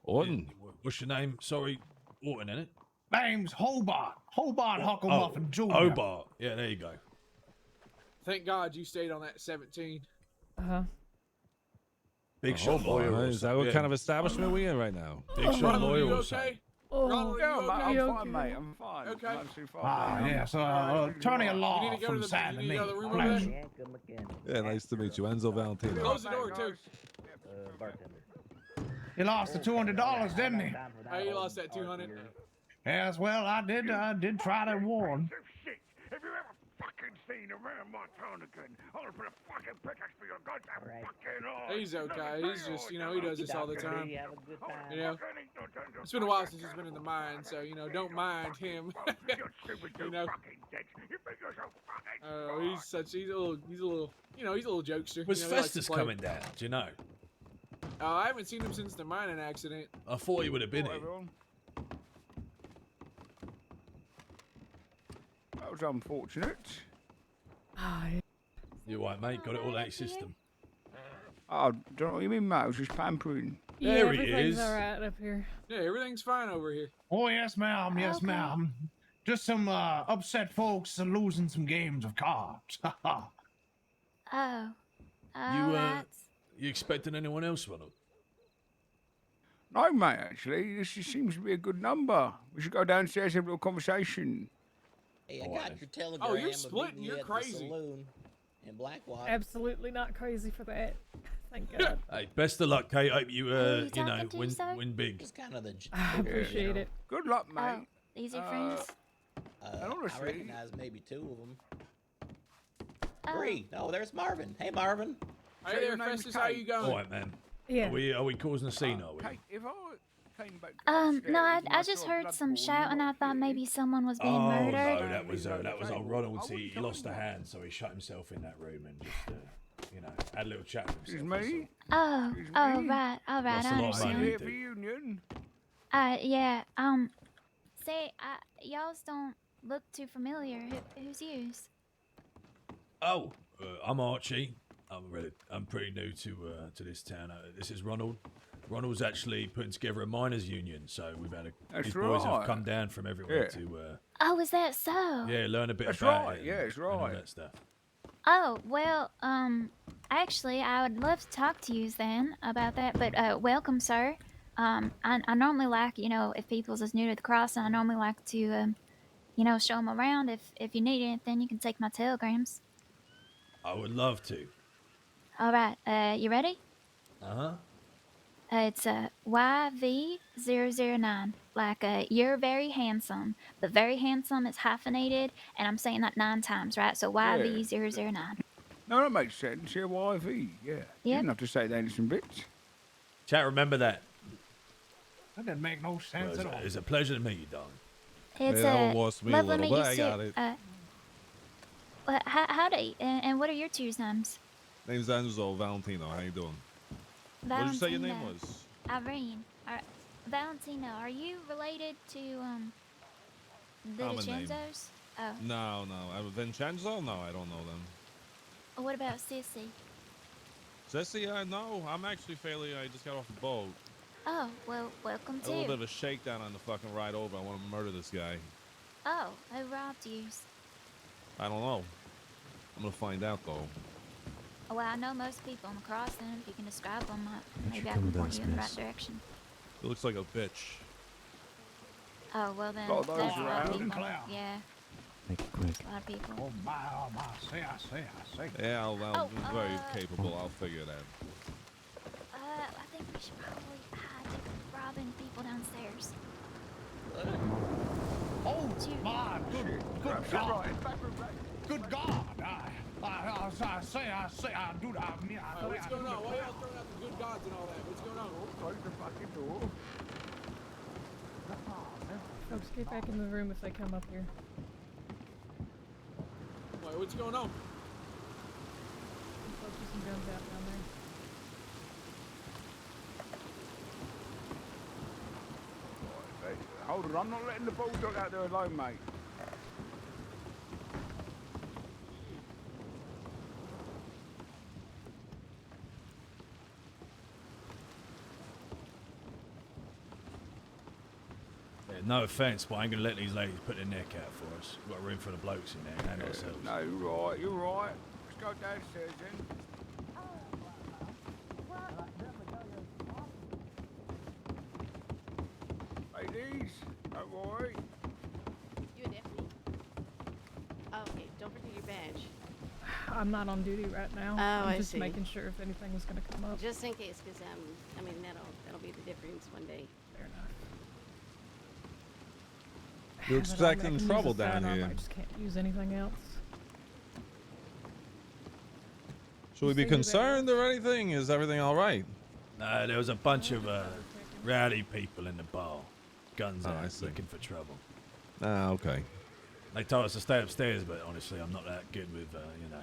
Orton? What's your name? Sorry, Orton, innit? Name's Hobart. Hobart Hucklemuffin Jr. Hobart. Yeah, there you go. Thank God you stayed on that 17. Uh-huh. Big shot Hobart, lawyer. huh? or Is that something, what yeah. kind of establishment we in right now? Big shot Ronald, lawyer you or something. okay? Oh, Ronald, Yeah, you mate, okay? I'm You fine, okay? mate. I'm fine. Okay. I'm absolutely fine. Ah, mate. yes, attorney at You law need to go to from the- San you need to go to the room over Flash. there? Yeah, nice to meet you. Enzo Valentino. Close the door, too. He lost the $200, didn't he? Hey, you lost that 200. Yes, well, I did try to warn. Shit! Have you ever fucking seen a man Montonican? I'll put a fucking pickaxe for your goddamn fucking eye. He's okay. He's just, you know, he does this all the time. You know, it's been a while since he's been in the mine, so, you know, don't mind him. You know, he's a little, you know, he's a little jokester. Was you know, he likes to Festus play. coming down? Do you know? I haven't seen him since the mining accident. I thought he would have been Right, here. everyone. That was unfortunate. Ah, yeah. You right, mate? Got it all out your system. Oh, don't know what you mean, mate. I was just pampering. Yeah, There he everything's is. alright up here. Yeah, everything's fine over here. Oh, yes, ma'am. Yes, Okay. ma'am. Just some upset folks losing some games of cards. Oh. You, That's... You expecting anyone else, Ronald? No, mate, actually. This just seems to be a good number. We should go downstairs and have a little conversation. Hey, I Oh, got I- your telegram. Oh, you're of splitting, meeting you you're at the crazy. Saloon in Blackwater. Absolutely not crazy for that. Thank God. Hey, best of luck, Kate. Hope you, Who are you you know, talking to, win sir? big. Just kind of the. I appreciate it. Good luck, Oh, mate. these are friends? and I honestly- recognize maybe 2 of them. Oh. 3. No, there's Marvin. Hey, Marvin. Hey Say there, your name's Festus, how Kate. you going? All right, man. Yeah. Are we causing a scene, are we? Kate, if I came back No, I upstairs and just saw heard blood some pool, shouting. I not thght here, maybe someone was being Oh murdered. no, that was old Ronald. I He wouldn't lost a tell you. hand, so he shut himself in that room and just, you know, had a little chat with Excuse himself. that's me? Oh, Excuse oh, me? right, all right, Lost a I lot of Are understand. you money. here for union? Yeah, say, y'all's don't look too familiar. Who's yous? all. Oh, I'm Archie. I'm pretty new to this town. This is Ronald. Ronald's actually putting together a miners' union, so we've had That's his boys have right. come down from everywhere Yeah. to Oh, is that so? learn a bit That's about right, it. yeah, and- it's and all right. that stuff. Oh, well, actually, I would love to talk to yous then about that, but, welcome, sir. I normally like, you know, if people's is new to the crossing, I normally like to, you know, show them around. If you need anything, you can take my telegrams. I would love to. All right, you ready? Uh-huh. It's YV009. Like, you're very handsome, but very handsome is hyphenated, and I'm saying that 9 times, right? So YV009. No, that makes sense. Yeah, YV. Yeah. You Yep. didn't have to say the innocent bits. Chat, remember that. That didn't make no Well, sense at all. it's a pleasure to meet you, darling. It's Yeah, that lost me a lovely to little, meet but you, I got too. it. Well, howdy, and what are your two's names? Name's Enzo Valentino. How you doing? What did you say your name Valentino. was? Irene. Valentino, are you related to, the Common name. DiCenzos? Oh. No. Vincenzo? No, I don't know them. What about Sissy? Jesse, no. I'm actually I just got off the boat. Oh, well, welcome Had a little bit too. of a shakedown on the fucking ride over. I want to murder this guy. Oh, who robbed you? I don't know. I'm gonna find out though. Well, I know most people in the crossing. If you can describe them, you maybe I come can with point us, you in the right miss? direction. It looks like a bitch. Oh, well then, Lot of those there's a lot of around. people. Clown. Yeah, Make it quick. a lot of people. Oh my, I say. Yeah, I'm Oh, very capable. I'll figure it out. I think we should probably hide robbing people downstairs. Oh Dude. my, good That's God. right. Back room, right. Good God. I say, dude, What's going on? Why y'all throwing out the good gods and all that? What's going on? Close the fucking door. Folks, get back in the room if they come up here. Wait, what's going on? Folks with some guns out down there. Hey, hold on, I'm not letting the bulldog out there alone, mate. Yeah, no offense, but I ain't gonna let these ladies put their neck out for us. We've got room for the blokes in there and ourselves. No, you're right. Let's go downstairs then. Ladies, don't worry. You a deputy? Oh, okay, don't forget your badge. I'm not on duty right now. Oh, I'm I just see. making sure if anything was going to come up. Just in case, because, I mean, that'll be the difference one day. Fair enough. You're Have it on me. I expecting can use trouble a down sidearm, here. I just can't use anything else. Should we be concerned or anything? Is everything all right? There was a bunch of rowdy people in the bar. Guns Oh, I out, see. looking for trouble. Ah, okay. They told us to stay upstairs, but honestly, I'm not that good with, you know,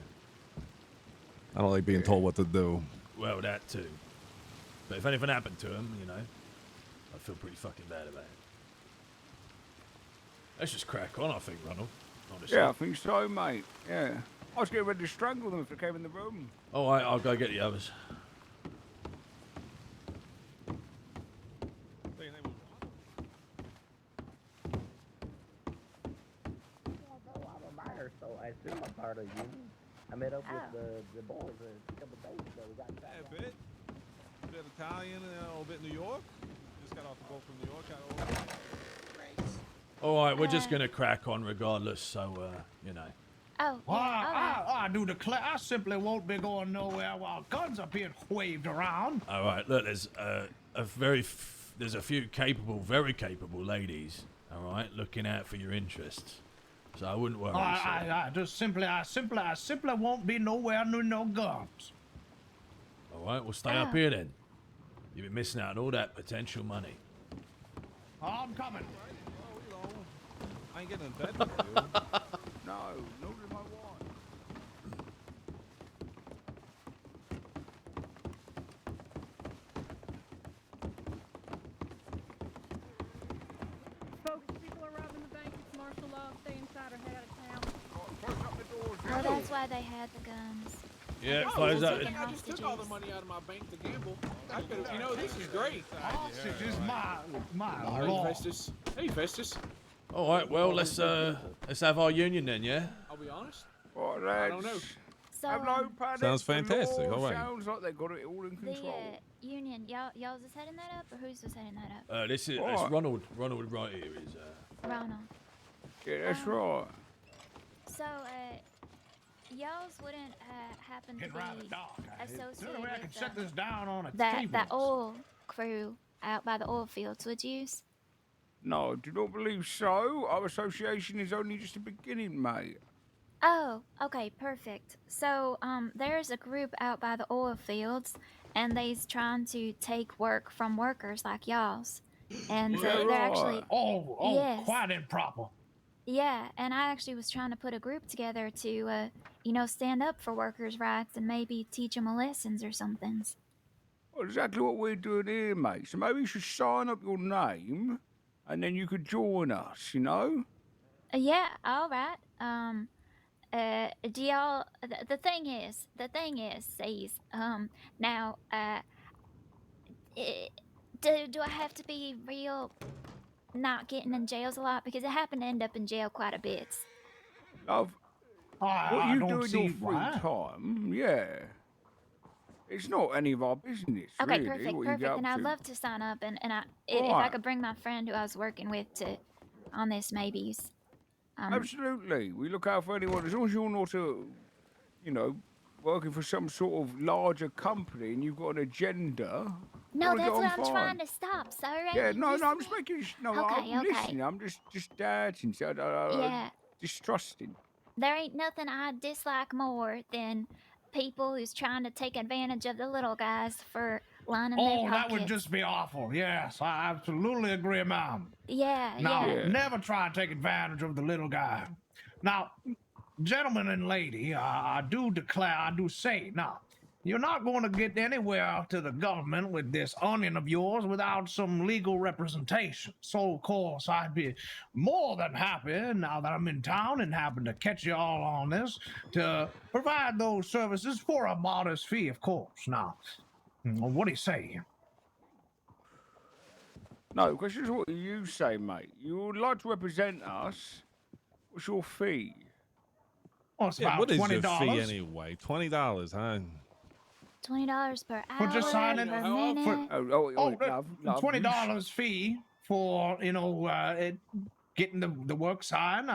I don't like being told what to do. well, that too. But if anything happened to him, you know, I'd feel pretty fucking bad about it. Let's just crack on, I think, Ronald. Honestly. Yeah, I think so, mate. Yeah. I was getting ready to strangle them if they came in the room. All right, I'll go get the others. I'm a minor, so I assume I'm part of you. I met up with the boys a couple days ago. We got Yeah, a bit. A bit Italian, a bit New York. Just got off the boat from New York. Got over. All right, we're just gonna crack on regardless, so, you know. Oh, Well, yeah, all right. I do declare, I simply won't be going nowhere while guns are being waved around. All right, look, there's there's a few capable, very capable ladies, all right, looking out for your interests. So I wouldn't worry. I simply won't be nowhere near no guns. All right, we'll stay up here then. You've been missing out on all that potential money. I'm coming. Well, you know, I ain't getting in bed with you. No, nor did my wife. Folks, people are robbing the bank. It's martial law. Stay inside or head out of town. Close up the doors. Oh, that's why they had the guns. Yeah, guess close they're up. taking I just took all the hostages. money out of my bank to gamble. I could, you know, this is great. Hostage is my Hey, law. Festus. Hey, Festus. All right, well, let's have our union then, yeah. I'll be honest. Right, I lads. don't know. So, Have no panic. Sounds The fantastic, law all right. Sounds like they got it all in the control. union, y'all was heading that up, or who's was heading that up? This is All it's right. Ronald. Ronald right here is. Ronald. Yeah, that's right. So, y'all's wouldn't happen to Getting rather be dark. Is there associated any way I can with set this down on a that table? oil crew out by the oil fields, would you? No, do not believe so. Our association is only just a beginning, mate. Oh, okay, perfect. So, there's a group out by the oil fields, and they's trying to take work from workers like y'all's. And Yeah, they're actually, right. Oh, Yes. quite improper. yeah, and I actually was trying to put a group together to, you know, stand up for workers' rights and maybe teach them a lessons or something. Well, exactly what we're doing here, mate. So maybe you should sign up your name, and then you could join us, you know? Yeah, all right. Do y'all? The thing is, sees. Now, do I have to be real? Not getting in jails a lot because I happen to end up in jail quite a bit. Love, what I you don't do in see your free why. time, yeah. It's not any of our business, Okay, really, perfect, what you perfect. get up And I'd to. love to sign up, and if I Alright. could bring my friend who I was working with to on this, maybe. Absolutely. We look out for anyone as long as you're not you know, working for some sort of larger company and you've got an agenda. No, wanna get that's what on I'm fine. trying to stop, sir. Yeah, You no, I'm listening? just making. No, Okay, I'm okay. listening. I'm just doubting, Yeah. distrusting. There ain't nothing I dislike more than people who's trying to take advantage of the little guys for lining their Oh, pockets. that would just be awful. Yes, I absolutely agree, ma'am. Yeah, Now, yeah. never try to take advantage of the little guy. Now, gentlemen and lady, I do declare, I do say, now, you're not going to get anywhere to the government with this onion of yours without some legal representation. So, of course, I'd be more than happy, now that I'm in town and happen to catch you all on this, to provide those services for a modest fee, of course. Now, what do you say? No, the question is what you say, mate. You would like to represent us. What's your fee? Well, it's Yeah, about what is your $20. fee anyway? $20, huh? $20 per hour. For just signing per how minute. often- love. $20 fee for getting the work signed.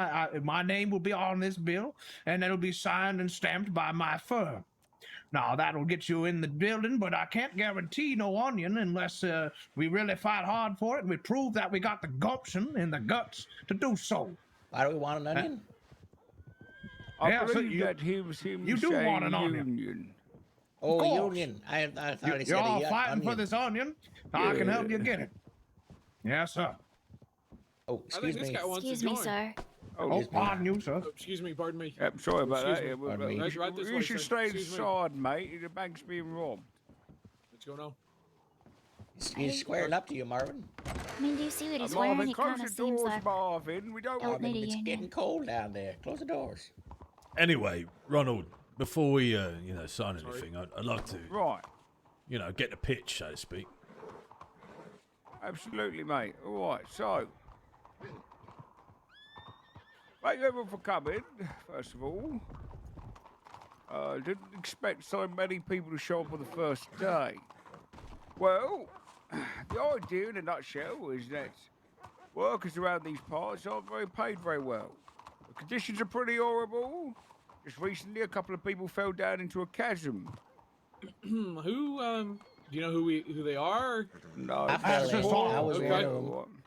My name will be on this bill, and it'll be signed and stamped by my firm. Now that'll get you in the building, but I can't guarantee no onion unless we really fight hard for it and we prove that we got the gumption and the guts to do so. Why do we want an onion? I believe that he was him. You do saying want an onion. union. Oh, course. union. I thought he said You're all a fighting onion. for this onion. I can help you get it. Yes, sir. Oh, I think this guy wants Excuse to me, join. sir. Oh, pardon you, sir. Oh, excuse me, pardon me. I'm sorry about Excuse that. me. Yeah, Pardon me. Right this you way, should sir. stay Excuse me. inside, mate. The bank's being robbed. What's going on? He's squaring up to you, Marvin. I mean, do you see what he's Marvin, wearing? He close kind the of seems doors, like Marvin. We don't Don't want. need a It's union. getting cold down there. Close the doors. Anyway, Ronald, before we sign anything, I'd like to Right. Get the pitch, so to speak. Absolutely, mate. All right, so. Thank you everyone for coming, first of all. Didn't expect so many people to show up on the first day. Well, the idea in a nutshell is that workers around these parts aren't paid very well. The conditions are pretty horrible. Just recently, a couple of people fell down into a chasm. Who, do you know who they are? No, I fell in. I was Okay. one of them.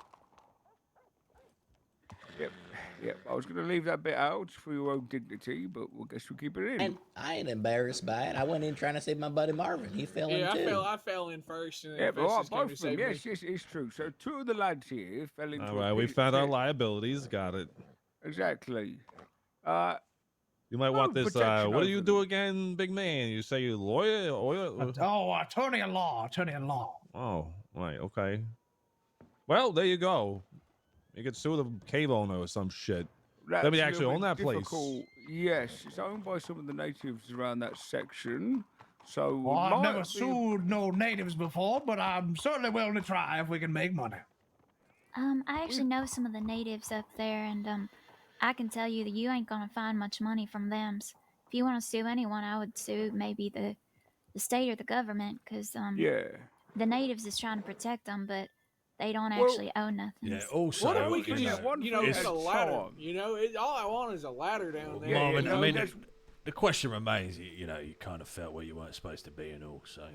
Yep. I was going to leave that bit out for your own dignity, but I guess we'll keep it in. And I ain't embarrassed by it. I went in trying to save my buddy Marvin. He fell in Yeah, too. I fell in first, and Yeah, then but all right, Festus came both to of them. save me. Yes, it's true. So two of the lads here fell into All a right, we pit. found our liabilities. Got it. Exactly. You might want this. protection What do you over do again, big man? You say you lawyer? Oh, attorney at law. Oh, right, okay. Well, there you go. You could sue the cave owner or some shit. That's Let me a actually little own that bit place. difficult. Yes, it's owned by some of the natives around that section. So Well, I've might never be- sued no natives before, but I'm certainly willing to try if we can make money. I actually know some of the natives up there, and I can tell you that you ain't gonna find much money from them. If you want to sue anyone, I would sue maybe the state or the government, because Yeah. the natives is trying to protect them, but they don't Well, actually own nothing. Yeah. Also, What if we could you just, know, one get a thing ladder? at a time. All I want is a ladder down there. Yeah, Marvin, no, I mean, that's- the question remains. You kind of felt where you weren't supposed to be, and all. So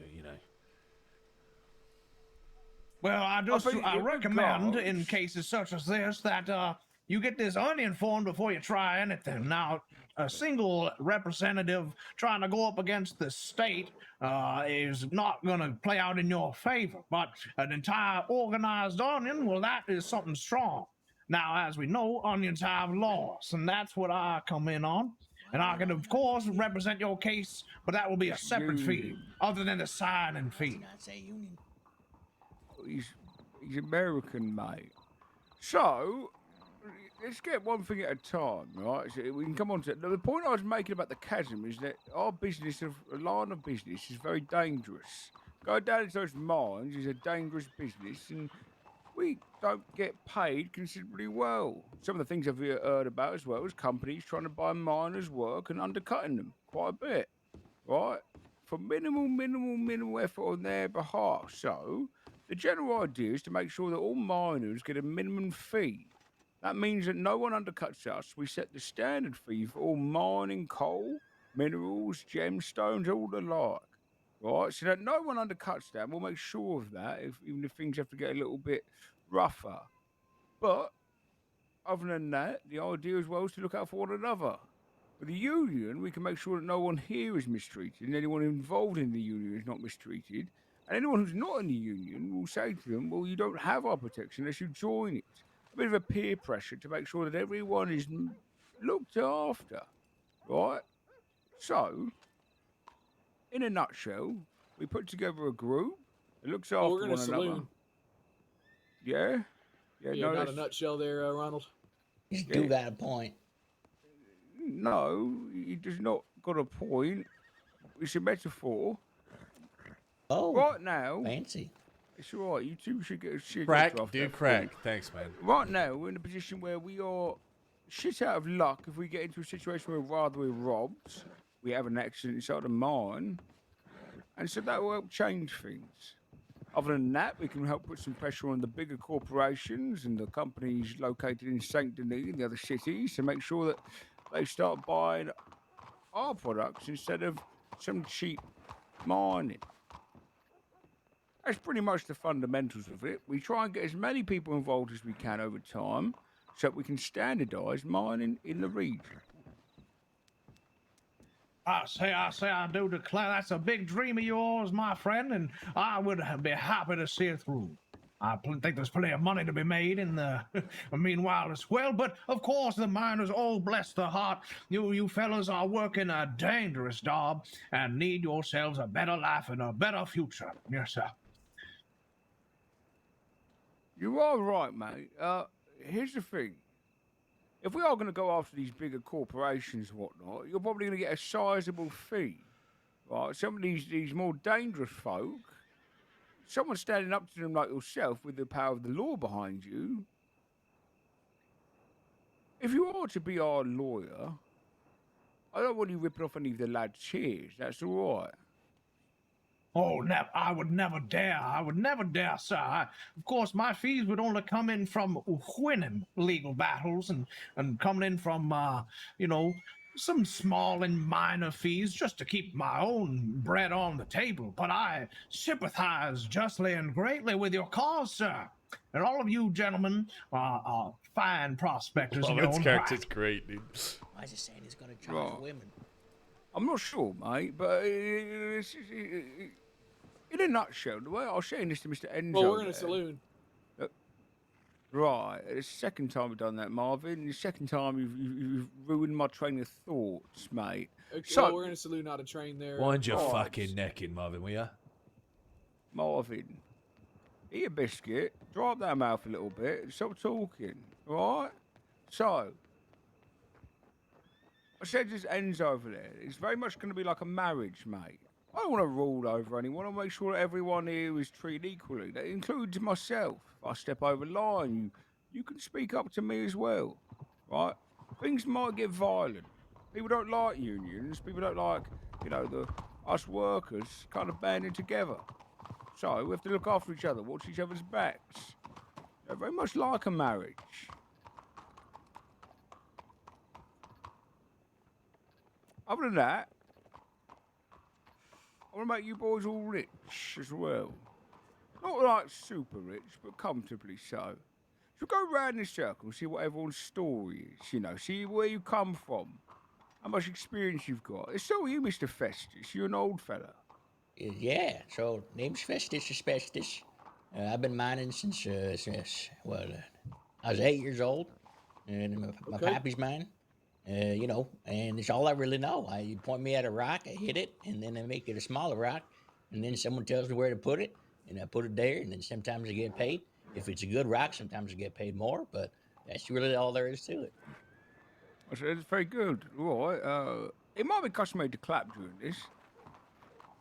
Well, think I in recommend regards- in cases such as this that you get this onion formed before you try anything. Now, a single representative trying to go up against the state is not going to play out in your favor, but an entire organized onion, well, that is something strong. Now, as we know, onions have laws, and that's what I come in on. And I can, of course, represent your case, but that will be a separate fee, other than the signing fee. Not say union. He's American, mate. So let's get one thing at a time, right? So we can come on to it. The point I was making about the chasm is that our business, a line of business, is very dangerous. Going down into those mines is a dangerous business, and we don't get paid considerably well. Some of the things I've heard about as well is companies trying to buy miners' work and undercutting them quite a bit, right? for minimal effort on their behalf. So, the general idea is to make sure that all miners get a minimum fee. That means that no one undercuts us. We set the standard fee for all mining coal, minerals, gemstones, all the like. Right? So that no one undercuts that. We'll make sure of that, even if things have to get a little bit rougher. But other than that, the idea as well is to look out for one another. With the union, we can make sure that no one here is mistreated, and anyone involved in the union is not mistreated. And anyone who's not in the union will say to them, well, you don't have our protection unless you join it. A bit of a peer pressure to make sure that everyone is looked after, right? So, in a nutshell, we put together a group that looks after we're gonna one another. saloon. Yeah? Yeah, no, not a nutshell there, Ronald. You do got a point. No, he does not got a point. It's a metaphor. Oh, right now, fancy. It's all right. You two should get a shit. Crack, dude, crack. Thanks, man. Right now, we're in a position where we are shit out of luck if we get into a situation where rather we're robbed, we have an accident inside a mine, and so that will help change things. Other than that, we can help put some pressure on the bigger corporations and the companies located in Saint Denis and the other cities to make sure that they start buying our products instead of some cheap mining. That's pretty much the fundamentals of it. We try and get as many people involved as we can over time so that we can standardise mining in the region. I do declare that's a big dream of yours, my friend, and I would be happy to see it through. I think there's plenty of money to be made in the meanwhile as well, but of course the miners all bless their heart. You fellas are working a dangerous job and need yourselves a better life and a better future. Yes, sir. You are right, mate. Here's the thing. If we are going to go after these bigger corporations and whatnot, you're probably going to get a sizable fee. Right? Some of these more dangerous folk, someone standing up to them like yourself with the power of the law behind you, if you are to be our lawyer, I don't want you ripping off any of the lads' cheers. That's all right. Oh, I would never dare. I would never dare, sir. Of course, my fees would only come in from winning legal battles and coming in from, some small and minor fees just to keep my own bread on the table. But I sympathize justly and greatly with your cause, sir. And all of you gentlemen are fine prospectors in your own character's right. great, dude. Why is he saying he's going to charge women? I'm not sure, mate, but in a nutshell, the way I was saying this to Mr. Enzo. Well, we're in a saloon. Right, it's the second time we've done that, Marvin. The second time you've ruined my train of thoughts, mate. Okay, So, well, we're in a saloon, not a train there. Wind your fucking neck in, Marvin, will ya? Marvin, eat a biscuit, dry up that mouth a little bit, and stop talking, right? So, I said this ends over there. It's very much going to be like a marriage, mate. I don't want to rule over anyone. I want to make sure that everyone here is treated equally. That includes myself. If I step over the line, you can speak up to me as well, right? Things might get violent. People don't like unions. People don't like, us workers kind of banding together. So we have to look after each other, watch each other's backs. They're very much like a marriage. Other than that, I want to make you boys all rich as well. Not like super rich, but comfortably so. So go round in a circle and see what everyone's story is, see where you come from, how much experience you've got. It's so you, Mr. Festus, you're an old fella. Yeah, so name's Festus Asbestos. I've been mining since I was 8 years old, and my pappy's mine. And it's all I really know. You point me at a rock, I hit it, and then I make it a smaller rock, and then someone tells me where to put it, and I put it there, and then sometimes I get paid. If it's a good rock, sometimes I get paid more, but that's really all there is to it. It's very good. All right. It might be customary to clap during this.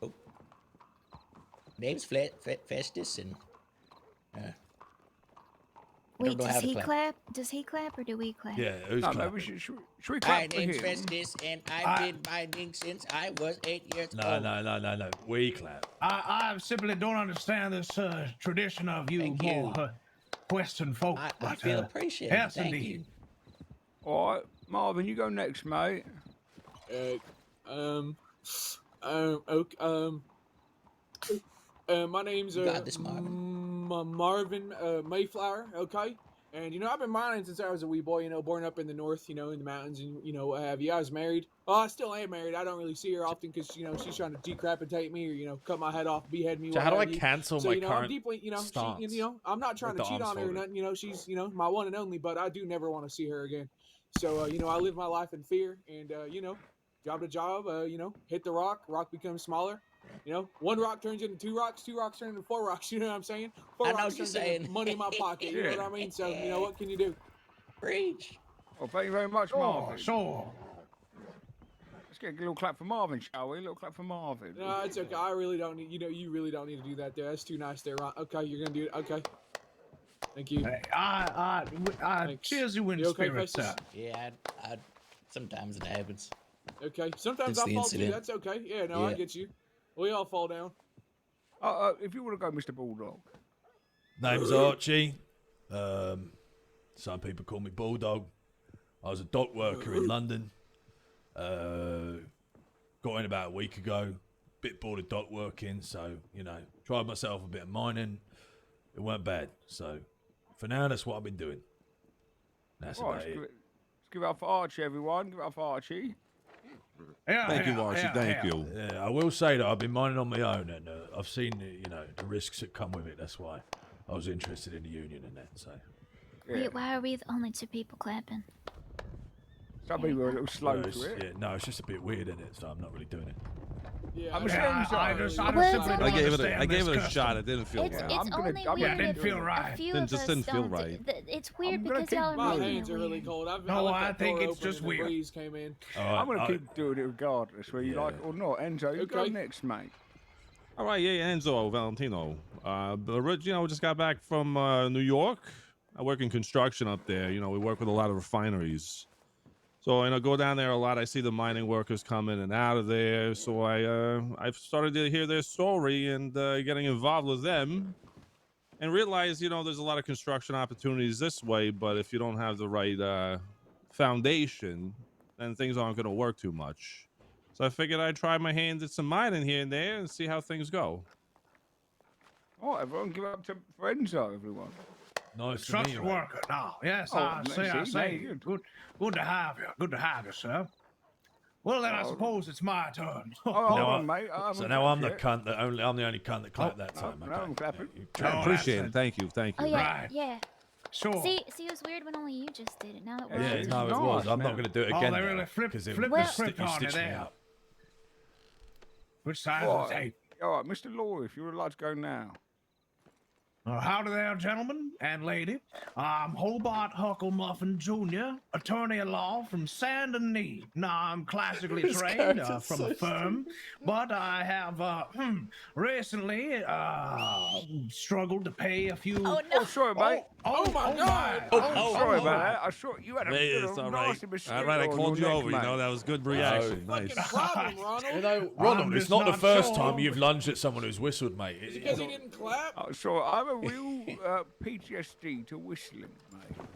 Oh. Name's Festus, and... don't Wait, know how does to he clap. clap? Does he clap or do we clap? Yeah, who's No, clapping? maybe should we My clap for name's him? Festus, and I've been mining since I was 8 years old. No. We clap. I simply don't understand this tradition of you Thank more you. Western folk. I but, feel appreciated. Yes, Thank indeed. you. All right, Marvin, you go next, mate. Okay, my name's You got this, Marvin Mayflower. Okay, and I've been mining since I was a wee boy. Born up in the north, in the mountains, and what have you. I was married. Well, I still am married. I don't really see her often because she's trying to decapitate me or cut my head off, behead me. So what how do I have you. cancel So, my I'm current deeply, stance? she, I'm not trying With to the cheat on arms her or folded. nothing. She's, my one and only, but I do never want to see her again. So, I live my life in fear and, job to job, hit the rock becomes smaller. One rock turns into two rocks turn into four rocks, you know what I'm saying? Four I know rocks what you're turns into saying. money in my pocket, you know what I mean? So, what can you do? Preach. Well, thank you very much, Sure, Marvin. sure. Let's get a little clap for Marvin, shall we? A little clap for Marvin. No, it's okay. I really don't need, you really don't need to do that there. That's too nice there, Ron. Okay, you're going to do it. Okay. Thank you. Hey, I Thanks. cheers you in You okay, spirit, Festus? sir. Yeah, I sometimes it happens. Okay. Sometimes Since I the fall too. incident. That's okay. Yeah, no, I Yeah. get you. We all fall down. If you want to go, Mr. Bulldog. Name's Archie. Some people call me Bulldog. I was a dock worker in London. Got in about a week ago. Bit bored of dock working, so tried myself a bit of mining. It weren't bad. So for now, that's what I've been doing. That's Right, about it. let's give it up for Archie, everyone. Give it up for Archie. Yeah, Thank you, Archie. yeah, Thank yeah. you. Yeah, I will say that I've been mining on my own, and I've seen the risks that come with it. That's why I was interested in the union and that. So Wait, why are we the only two people clapping? Some people are a little slow Well, to it's- it. yeah, no, it's just a bit weird, isn't it? So I'm not really doing it. Yeah, I'm I- ashamed, I sorry. just Well, simply it's don't I gave it understand I gave this it a custom. shot. It didn't feel It's right. I'm it's gonna- only I'm weird gonna Yeah, it didn't if feel a right. few Didn't- of just us didn't feel don't. right. It's weird I'm gonna because keep y'all are My moving. making hands it are really weird. cold. I No, left I that think door it's open just and the weird. breeze came in. All right, I'm going to keep doing it regardless, whether you Yeah. like it or not. Enzo, you go Okay. next, mate. All right, yeah, Enzo Valentino. Just got back from New York. I work in construction up there. We work with a lot of refineries. So go down there a lot. I see the mining workers come in and out of there. So I've started to hear their story and getting involved with them, and realize there's a lot of construction opportunities this way. But if you don't have the right foundation, then things aren't going to work too much. So I figured I'd try my hand at some mining here and there and see how things go. All right, everyone, give it up for Enzo, everyone. Nice to meet you. Construction mate. worker. No, yes, Oh, I nice, say. good. Good to have you. Good to have you, sir. Well, then I Oh. suppose it's my turn. Oh, hold Now on, mate. I So haven't now I'm clapped the yet. cunt I'm the only cunt that clapped that no, time. no, Okay. I'm clapping. Yeah, you Oh, try- Appreciate that's it. Thank you. Thank Oh you. yeah, Right. yeah. Sure. See, it was weird when only you just did it. Now that we're Yeah, all it's no, it nice was. I'm now. not going to do it Oh, again. they now, really flipped 'cause it the would script on stitch you me there. up. Which side of the Right. tape? All right, Mr. Law, if you're allowed to go now. Howdy there, gentlemen and lady. I'm Hobart Huckle Muffin Jr., attorney at law from Saint Denis. Now, I'm classically This trained character's from so a firm, but I have recently struggled to pay a few. Oh Oh, sorry, mate. Oh my God. Oh, sorry about that. I saw you had a Hey, bit it's of all nasty right. mosquito All right, I on called you your neck, over. mate. That was good reaction. Fucking Nice. problem, Ronald. Ronald, I'm it's just not the not first sure. time you've lunged at someone who's whistled, mate. Because he didn't clap. Oh, sorry, I have a real PTSD to whistling, mate.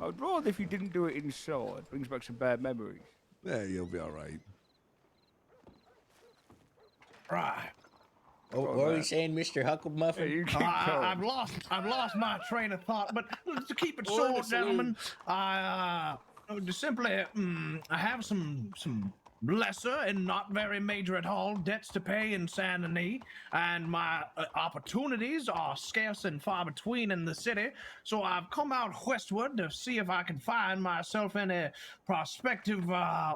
I'd rather if you didn't do it inside. Brings back some bad memories. Yeah, you'll be all right. Right. Oh, what were you saying, Mr. Hucklemuffin? Yeah, you keep I've going. lost my train of thought, but to keep it Or in short, the saloon. gentlemen, I simply I have some lesser and not very major at all debts to pay in Saint Denis, and my opportunities are scarce and far between in the city. So I've come out westward to see if I can find myself any prospective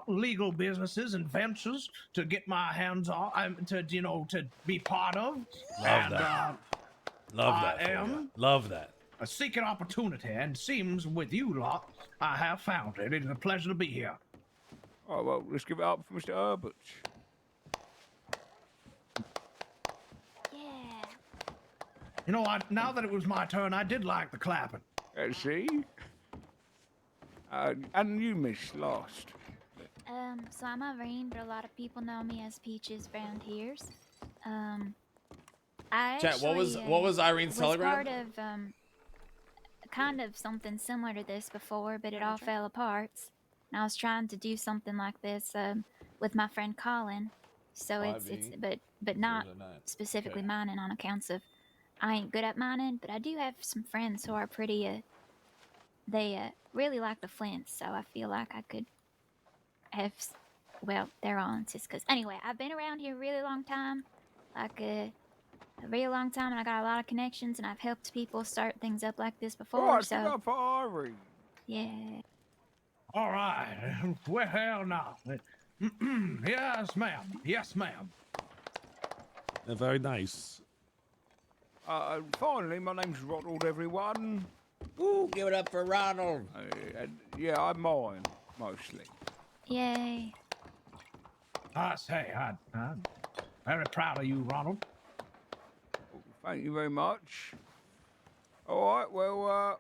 legal businesses and ventures to get my hands on, to be part of. Love that. Love that. I for you. am- Love that. A seeking opportunity, and seems with you lot, I have found it. It is a pleasure to be here. Oh, well, let's give it up for Mr. Herbert. Yeah. You know, now that it was my turn, I did like the clapping. Let's see. And you, Miss Lost. So I'm Irene, but a lot of people know me as Peaches around here. I Chat, what was actually, Irene's was telegram? part of kind of something similar to this before, but it all fell apart. And I was trying to do something like this with my friend Colin. So it's 5E, but not 009. specifically Okay. mining on accounts of I ain't good at mining, but I do have some friends who are pretty they really like the flints, so I feel like I could have well, their answers. Because anyway, I've been around here a really long time, like a really long time, and I got a lot of connections, and I've helped people start things up like this before. All right, so pick up for Irene. yeah. All right. Well, now. Yes, ma'am. Yes, ma'am. Very nice. Finally, my name's Ronald, everyone. Ooh, give it up for Ronald. Yeah, I mine, mostly. Yay. I say, I'm very proud of you, Ronald. Thank you very much. All right, well,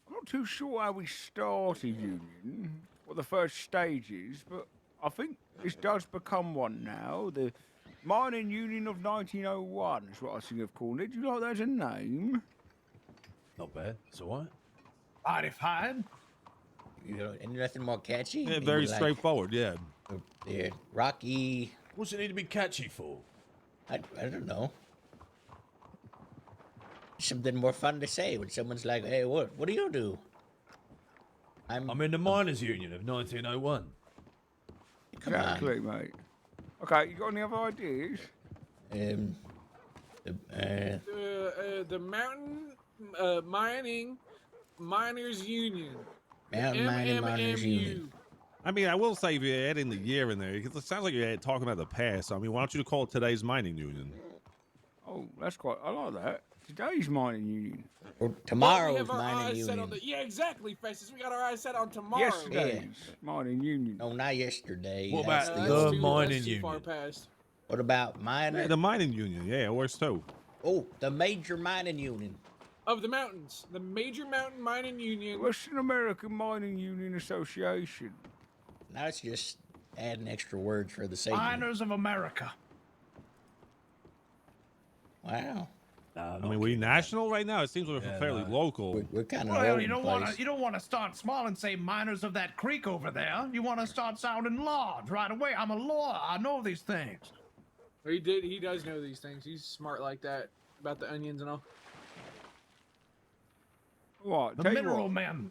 I'm not too sure how we started Union, what the first stage is, but I think this does become one now. The Mining Union of 1901 is what I think of calling it. Do you like that as a name? Not bad. It's alright. Mighty fine. You know, anything more catchy? Yeah, Maybe very like, straightforward. Yeah. Yeah, Rocky. What's it need to be catchy for? I don't know. Something more fun to say when someone's like, "Hey, what do you do?" I'm in the Miners Union of 1901. Come Exactly, mate. Okay, you got any other ideas? The Mountain Mining Miners Union. Mountain Mining Miners Union. I mean, I will say if you're adding the year in there, because it sounds like you're talking about the past. I mean, why don't you call it today's mining union? Oh, that's quite. I like that. Today's mining union. Or We tomorrow's have our mining eyes set union. on the, yeah, exactly, Festus. We got our eyes set on tomorrow. Yesterday's mining union. No, not yesterday. What That's about the the old one. mining that's too far union? past. What about miner? Yeah, the mining union. Yeah, it works too. Oh, the major mining union. Of the mountains, the major mountain mining union. Western American Mining Union Association. Now it's just adding extra words for the sake of it. Miners of America. Wow. I mean, we national right now? It seems we're fairly local. We're kind of Well, you don't want to start small and say miners of that creek over there. You want to start sounding large right away. I'm a lawyer. I know these things. He does know these things. He's smart like that about the onions and all. What? The Tell you mineral what, men.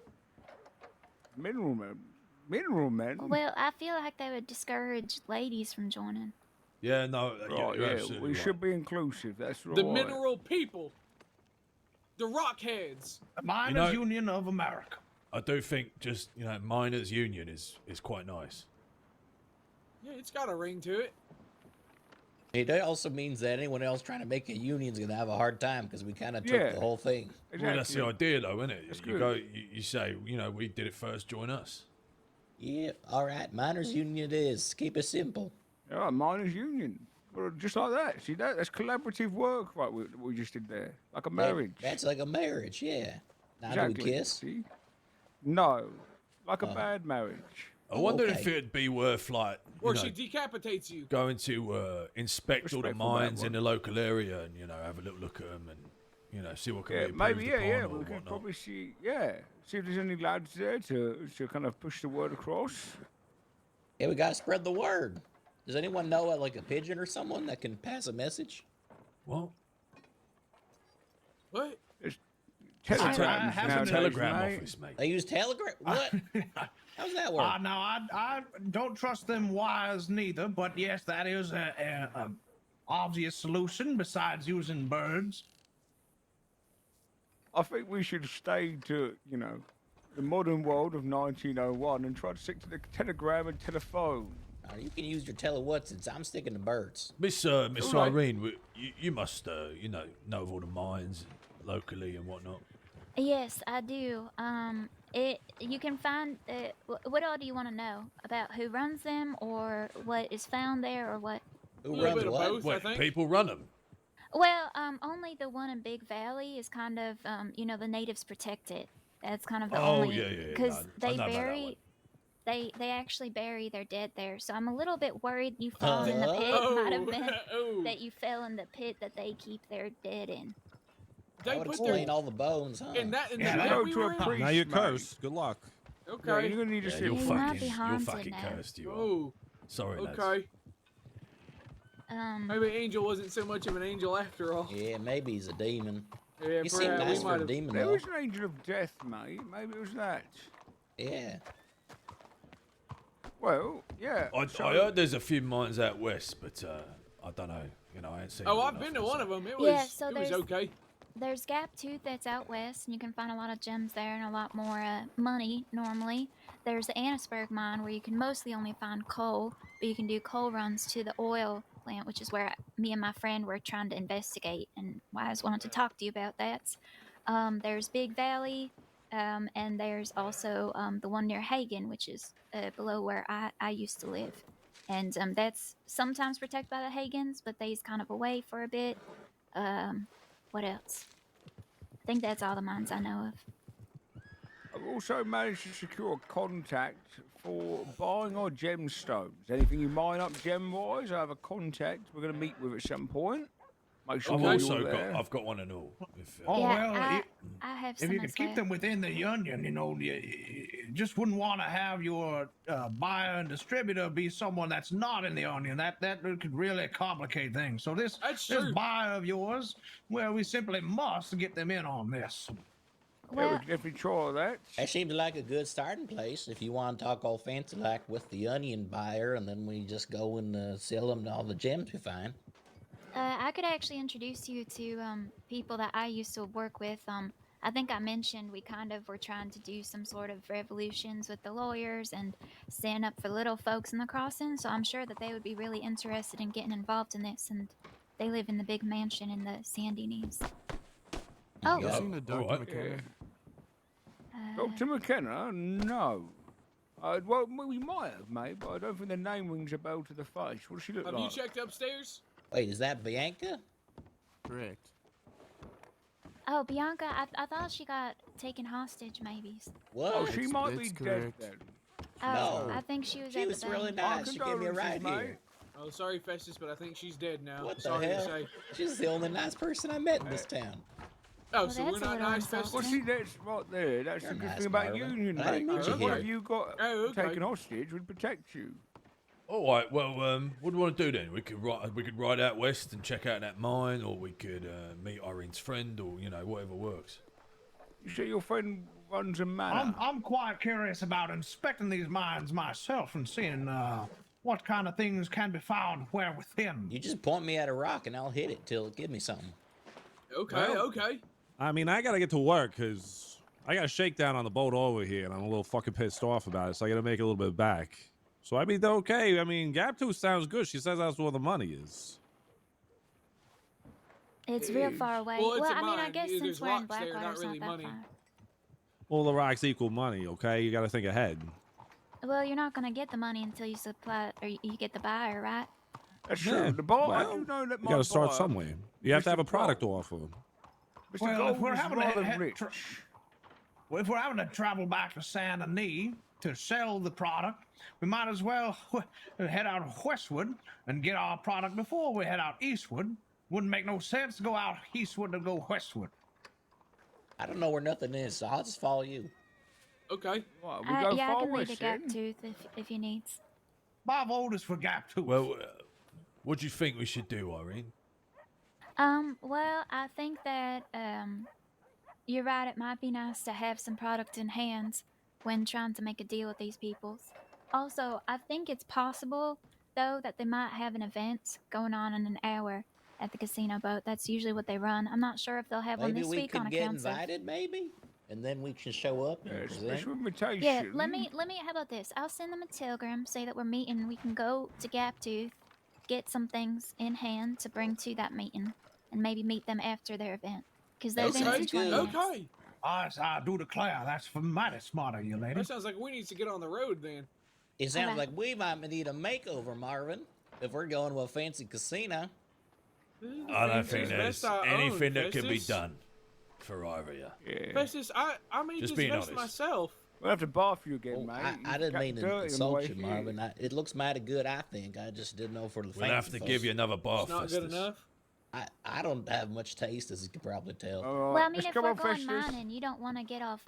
Mineral men. Mineral men. Well, I feel like they would discourage ladies from joining. Yeah, no, Right, you're yeah, absolutely we right. should be inclusive. That's right. The mineral people. The rockheads. The Miners Union of America. I do think just, Miners Union is quite nice. Yeah, it's got a ring to it. It also means that anyone else trying to make a union's gonna have a hard time because we kind of took the whole thing. Exactly. Well, that's the idea, though, isn't it? That's You good. go, you say, we did it first, join us. Yeah, all right, miners union it is. Keep it simple. Yeah, miners union. Well, just like that. See that? That's collaborative work, right? We just did there, like a marriage. That's like a marriage, yeah. Now Exactly. do we kiss? See? No, like a bad marriage. I wondered if it'd be worth, Or she decapitates you. going to inspect all the Respectful, that mines in one. the local area and, have a little look at them and, see what can Yeah, be maybe. improved Yeah, upon or we could whatnot. probably see. Yeah, see if there's any lads there to kind of push the word across. Yeah, we gotta spread the word. Does anyone know like a pigeon or someone that can pass a message? Well, What? Telegrams have a nowadays, telegram mate. office, mate. They use telegram. What? How's that work? Now, I don't trust them wires neither, but yes, that is a obvious solution besides using birds. I think we should stay to, the modern world of 1901 and try to stick to the telegram and telephone. You can use your telewhatsits. I'm sticking to birds. Miss All right. Irene, you must, know of all the mines locally and whatnot. Yes, I do. You can find. What all do you want to know about who runs them, or what is found there, or what? Who little runs bit of what? both. I Wait, think. people run them. Well, only the one in Big Valley is kind of, the natives protect it. That's kind of the Oh only, yeah, yeah, yeah. because No, I know about that one. they actually bury their dead there. So I'm a little bit worried you falling in the pit. Huh? Might have been Oh, that you fell in the pit that they keep their dead in. That they would put their explain all the bones, huh? in that in Yeah, the You that- pit go we to a were in? priest, Now you're mate. cursed. Good luck. Yeah, Okay. you're gonna need to Yeah, see you're a You might fucking, be you're haunted fucking now. cursed. You are. Oh, Sorry, lads. okay. Um, Maybe Angel wasn't so much of an angel after all. Yeah, maybe he's a demon. Yeah, You seem perhaps nice we for might a have. demon, There though. was an angel of death, mate. Maybe it was that. Yeah. Well, yeah. I so- heard there's a few mines out west, but I don't know. You know, I ain't seen. Oh, them I've enough been to to one say. of them. It Yeah, was so it was there's- okay. There's Gap Tooth that's out west, and you can find a lot of gems there and a lot more money normally. There's the Annisburg mine where you can mostly only find coal, but you can do coal runs to the oil plant, which is where me and my friend were trying to investigate, and why I just wanted to talk to you about that. There's Big Valley, and there's also the one near Hagen, which is below where I used to live. And that's sometimes protected by the Hagens, but they's kind of away for a bit. What else? I think that's all the mines I know of. I've also managed to secure a contact for buying our gemstones. Anything you mine up gem-wise, I have a contact we're going to meet with at some point. Make sure I've you're also there. I've got one and all. If, Oh, Yeah, well, I have if some you could as keep well. them within the union, you just wouldn't want to have your buyer and distributor be someone that's not in the union. That could really complicate things. So this true. buyer of yours, well, we simply must get them in on this. Yeah, we Well, can definitely try that. That seems like a good starting place if you want to talk all fancy like with the onion buyer, and then we just go and sell them all the gems we find. I could actually introduce you to people that I used to work with. I think I mentioned we kind of were trying to do some sort of revolutions with the lawyers and stand up for little folks in the crossing. So I'm sure that they would be really interested in getting involved in this. And they live in the big mansion in the Sandy Knees. Oh, Yeah. Seen a Dr. Alright. McKenna? Dr. McKenna? No. Well, we might have, mate, but I don't think the name rings a bell to the face. What does she look Have like? you checked upstairs? Wait, is that Bianca? Correct. oh, Bianca, I thought she got taken hostage, maybe. What? Oh, she might be That's dead correct. then. Oh, No. I think she was She at was the really bank. nice. She gave me a ride condolences, here. Oh, sorry, Festus, but I think she's dead now. What the sorry hell? to say. She's the only nice person I met in this town. Oh, Well, so that's we're a not little nice, insulting. Festus? Well, see, that's right there. That's You're the good nice, thing about Marvin. union, But I didn't mate. meet you What here. have you got Oh, okay. taken hostage would protect you. All right. Well, what do you want to do then? We could ride out west and check out that mine, or we could meet Irene's friend, or whatever works. You say your friend runs a manor. I'm quite curious about inspecting these mines myself and seeing what kind of things can be found where within. You just point me at a rock and I'll hit it till it gives me something. Okay, Well- okay. I mean, I gotta get to work because I got a shakedown on the boat over here, and I'm a little fucking pissed off about it. So I gotta make a little bit back. So I mean, okay. I mean, Gaptooth sounds good. She says that's where the money is. It's It real is. far away. Well, it's a I mean, I mine. guess There's since we're in rocks there, Blackwater, not it's really not that money. far. Well, the rocks equal money, okay? You gotta think ahead. Well, you're not gonna get the money until you supply or you get the buyer, right? That's Yeah, true. The bar, I well, do know that You my gotta start buyer, somewhere. You have to Mr. have a product to Gold. offer. Mr. Well, Gold if we're is having rather to rich. Well, if we're having to travel back to Saint Denis to sell the product, we might as well head out westward and get our product before we head out eastward. Wouldn't make no sense to go out eastward to go westward. I don't know where nothing is, so I'll just follow you. Okay. Right, we go Yeah, I far can lead a west gap then. tooth if you need. My vote is for Gap Tooth. Well, what do you think we should do, Irene? Well, I think that you're right. It might be nice to have some product in hand when trying to make a deal with these peoples. Also, I think it's possible though that they might have an event going on in an hour at the casino boat. That's usually what they run. I'm not sure if they'll have one Maybe this we week on could get account of. invited, maybe? And then we can show up and Yeah, present. special invitation. Yeah, let me. How about this? I'll send them a telegram, say that we're meeting. We can go to Gaptooth, get some things in hand to bring to that meeting, and maybe meet them after their event. Because their Okay, event's in 20 good. minutes. Okay. I do declare, that's mighty smart of you, lady. That sounds like we need to get on the road then. It sounds Okay. like we might need a makeover, Marvin, if we're going to a fancy casino. This is the I don't think fanciest there's vest I own, anything that can be Festus. done for either of you. Yeah. Festus, I made Just this being vest honest. myself. We'll have to bath you again, Oh, mate. I didn't mean to insult you, Marvin. It looks mighty good, I think. I just didn't know for the We'll have to give you another bath. It's not good enough. I don't have much taste, as you can probably tell. All Well, I right, mean, just if come we're on, going Festus. mining, you don't want to get all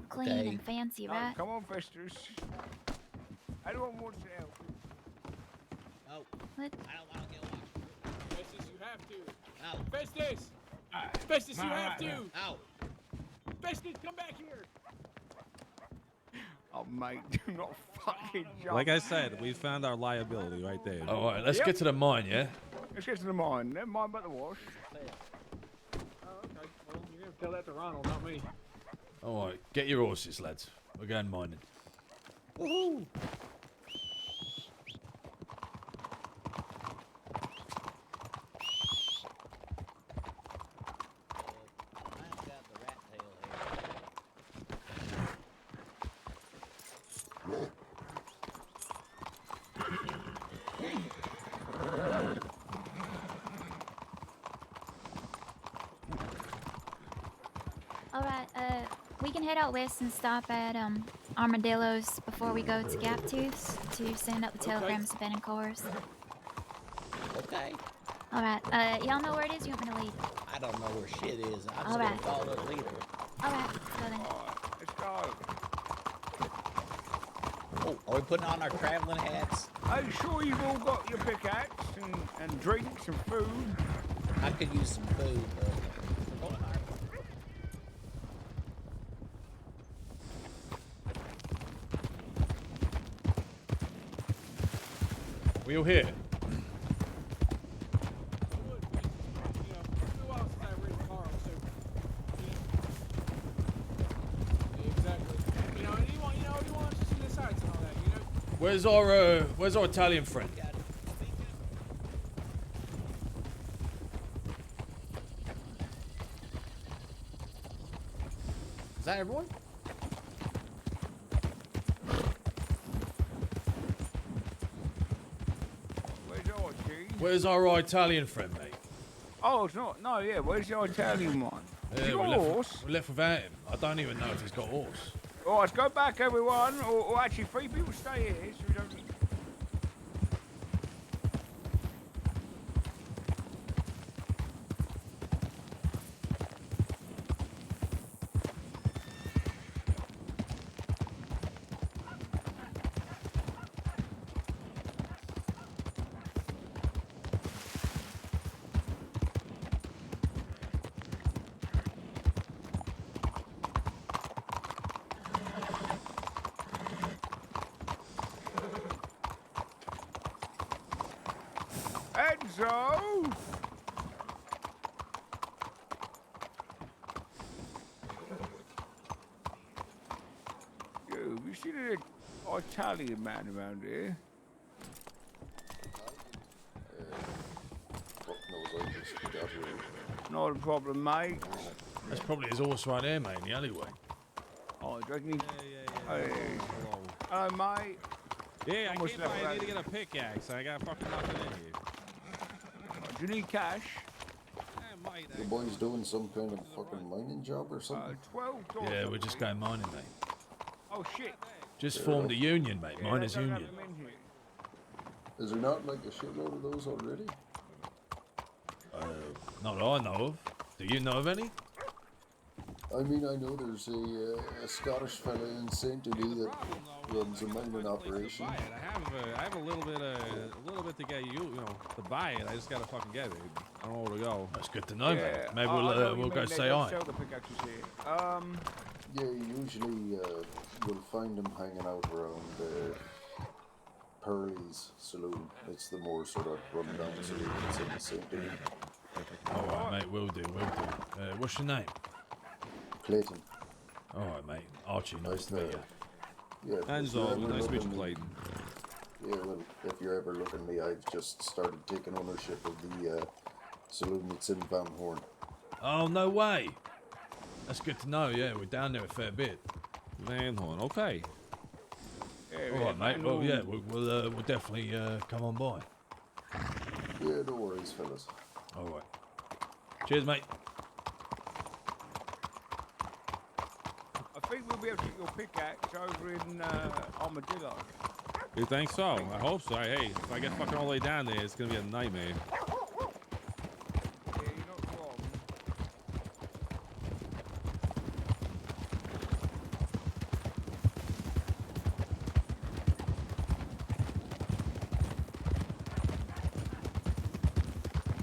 clean Okay. and fancy, No, right? come on, Festus. Anyone wants to help? No, What? I don't want to get washed. Festus, you have to. No, Festus! Festus, you have to! no. Festus, come back here! Oh, mate, do not fucking jump. Like I said, we found our liability right there. All right, let's Yep. get to the mine, yeah? Let's get to the mine. Never mind about the wash. Oh, okay. Well, you're gonna tell that to Ronald, not me. All right, get your horses, lads. We're going mining. Woohoo! Mine's got the rat tail here. All right, we can head out west and stop at Armadillo's before we go to Gaptooth to send up the telegrams to Ben and Cores. Okay. All right, y'all know where it is? You want me to lead? I don't know where shit is. I'm All just right. gonna follow the leader. All right, let's go then. Let's go. Oh, are we putting on our traveling hats? Are you sure you've all got your pickaxe and drinks and food? I could use some food, but... We all here? Where's our Italian friend? Is that everyone? Where's Archie? Where's our Italian friend, mate? Oh, it's not. No, yeah. Where's your Italian one? Yeah, you we're got a left, horse? we're left without him. I don't even know if he's got a horse. All right, let's go back, everyone. Or actually, 3 people stay here, so we don't. Enzo! You seen an Italian man around here? Not a problem, mate. That's probably his horse right there, mate, in the alleyway. Oh, do you reckon he... Hey. Hello. Hello, mate. Yeah, I Almost came by. left I that. need to get a pickaxe. I got fucking nothing in here. Do you need cash? The boys doing some kind of fucking mining job or something? $12. Yeah, we're just going mining, mate. Oh, shit. Just formed a union, mate. Yeah, Miners' they don't have union. them in here. Is there not like a shitload of those already? Not that I know of. Do you know of any? I mean, I know there's a Scottish fella in St. Denis that runs a mining operation. Buy it. I have a little bit to get you know, to buy it. I just gotta fucking get it. I don't know where to go. That's good to know, mate. Maybe I know what you we'll go mean, they say don't hi. sell the pickaxes here. Yeah, usually you'll find them hanging out around Pearlie's saloon. It's the more sort of run-down saloon that's in the St. Denis. All right, mate. Will do. What's your name? Clayton. All right, mate. Archie. Nice to meet you. Yeah, if Enzo, you're ever nice to meet you, looking- Clayton. Yeah, well, if you're ever looking at me, I've just started taking ownership of the saloon that's in Van Horn. Oh, no way. That's good to know. Yeah, we're down there a fair bit. Van Horn. Okay. All right, mate. Well, yeah, we'll definitely come on by. Yeah, no worries, fellas. All right. Cheers, mate. I think we'll be able to get your pickaxe over in Armadillo. You think so? I hope so. Hey, if I get fucking all the way down there, it's gonna be a nightmare. Yeah, you're not wrong.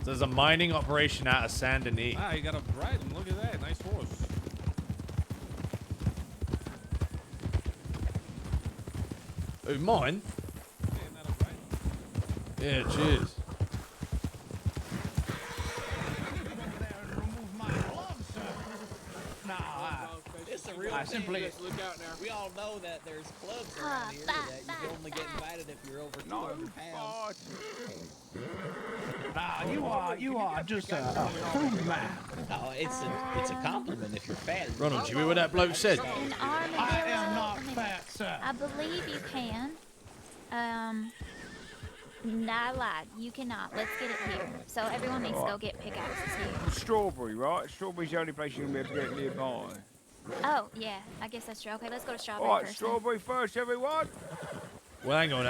So there's a mining operation out of Saint Denis. Ah, you got a bright one. Look at that. Nice horse. Oh, mine? Yeah, cheers. It's a real Look out now. We all know that there's clubs around here that you can only get invited if you're over 200 pounds. You are just a crude man. No, it's a compliment if you're fat. Ronald, did you hear what that bloke said? In Armadillo, I am not fat, sir. I believe you can. No, I lied. You cannot. Let's get it here. So everyone needs to go get pickaxes here. Strawberry, right? Strawberry's the only place you're going to be able to get nearby. Oh, yeah. I guess that's true. Okay, let's go to Strawberry All right, first. then. strawberry first, everyone. Well, hang on.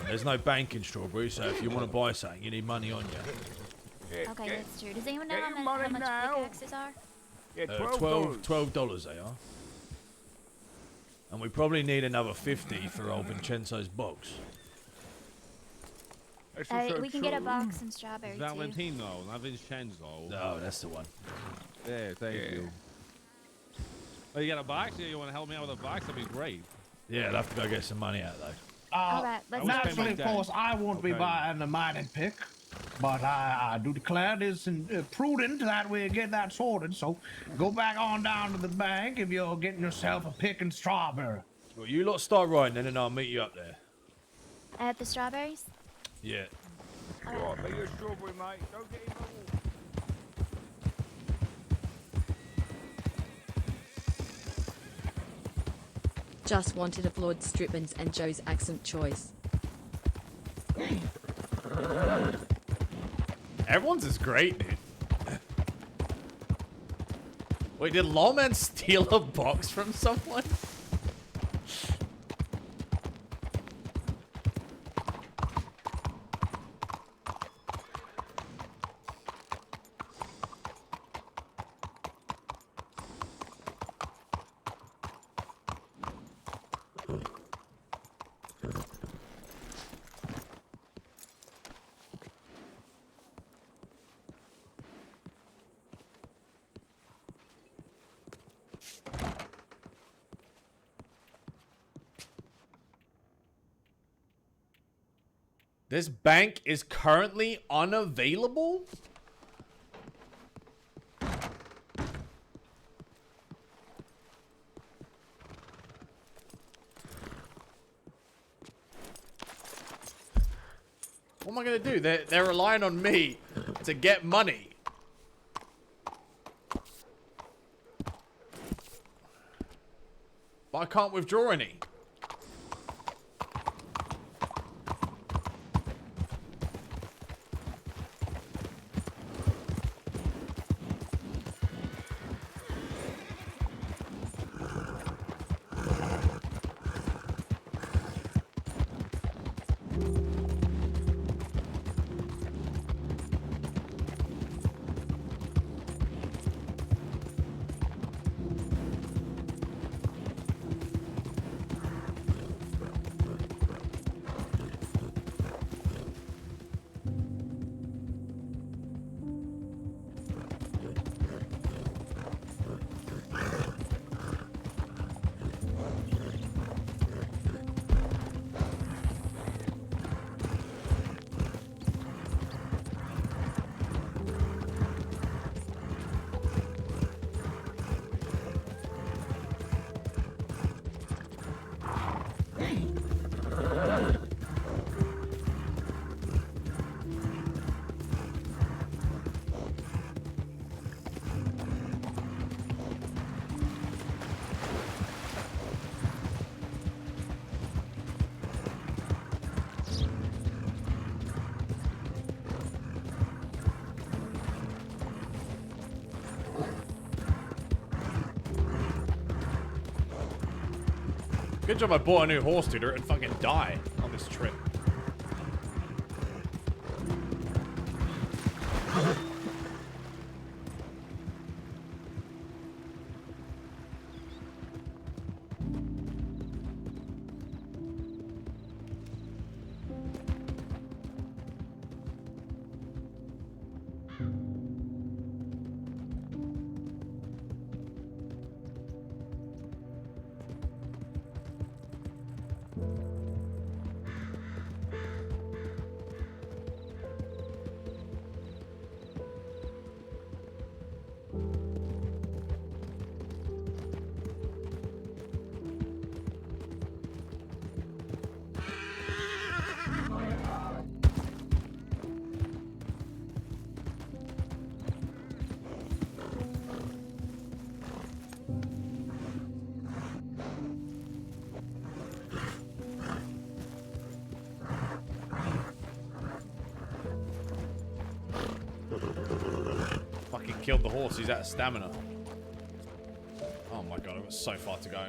There's no bank in Strawberry, so if you want to buy something, you need money on you. Yeah, Okay, get- that's true. Does anyone know get how your much, money now. pickaxes are? Yeah, $12 they are. And we probably need another 50 for old Vincenzo's box. We can get a box in Strawberry, It's too. Valentino, not Vincenzo. Oh, that's the one. Yeah, thank you. Oh, you got a box? Yeah, you want to help me out with a box? That'd be great. Yeah, I'll have to go get some money out, though. All right, let's go. Naturally, of course, I won't be Okay. buying the mining pick, but I do declare it is prudent that we get that sorted. So go back on down to the bank if you're getting yourself a pick and strawberry. Well, you lot start riding then, and I'll meet you up there. At the strawberries? Yeah. All right, be a strawberry, mate. Don't get in the water. Just wanted of Lord Strippin's and Joe's accent choice. Everyone's is great, dude. Wait, did Lawman steal a box from someone? This bank is currently unavailable? What am I going to do? They're relying on me to get money. But I can't withdraw any. Good job I bought a new horse, dude, or it'd fucking die on this trip. Fucking killed the horse. He's out of stamina. Oh my god, it was so far to go.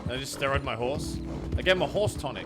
I just steroid my horse. I gave him a horse tonic.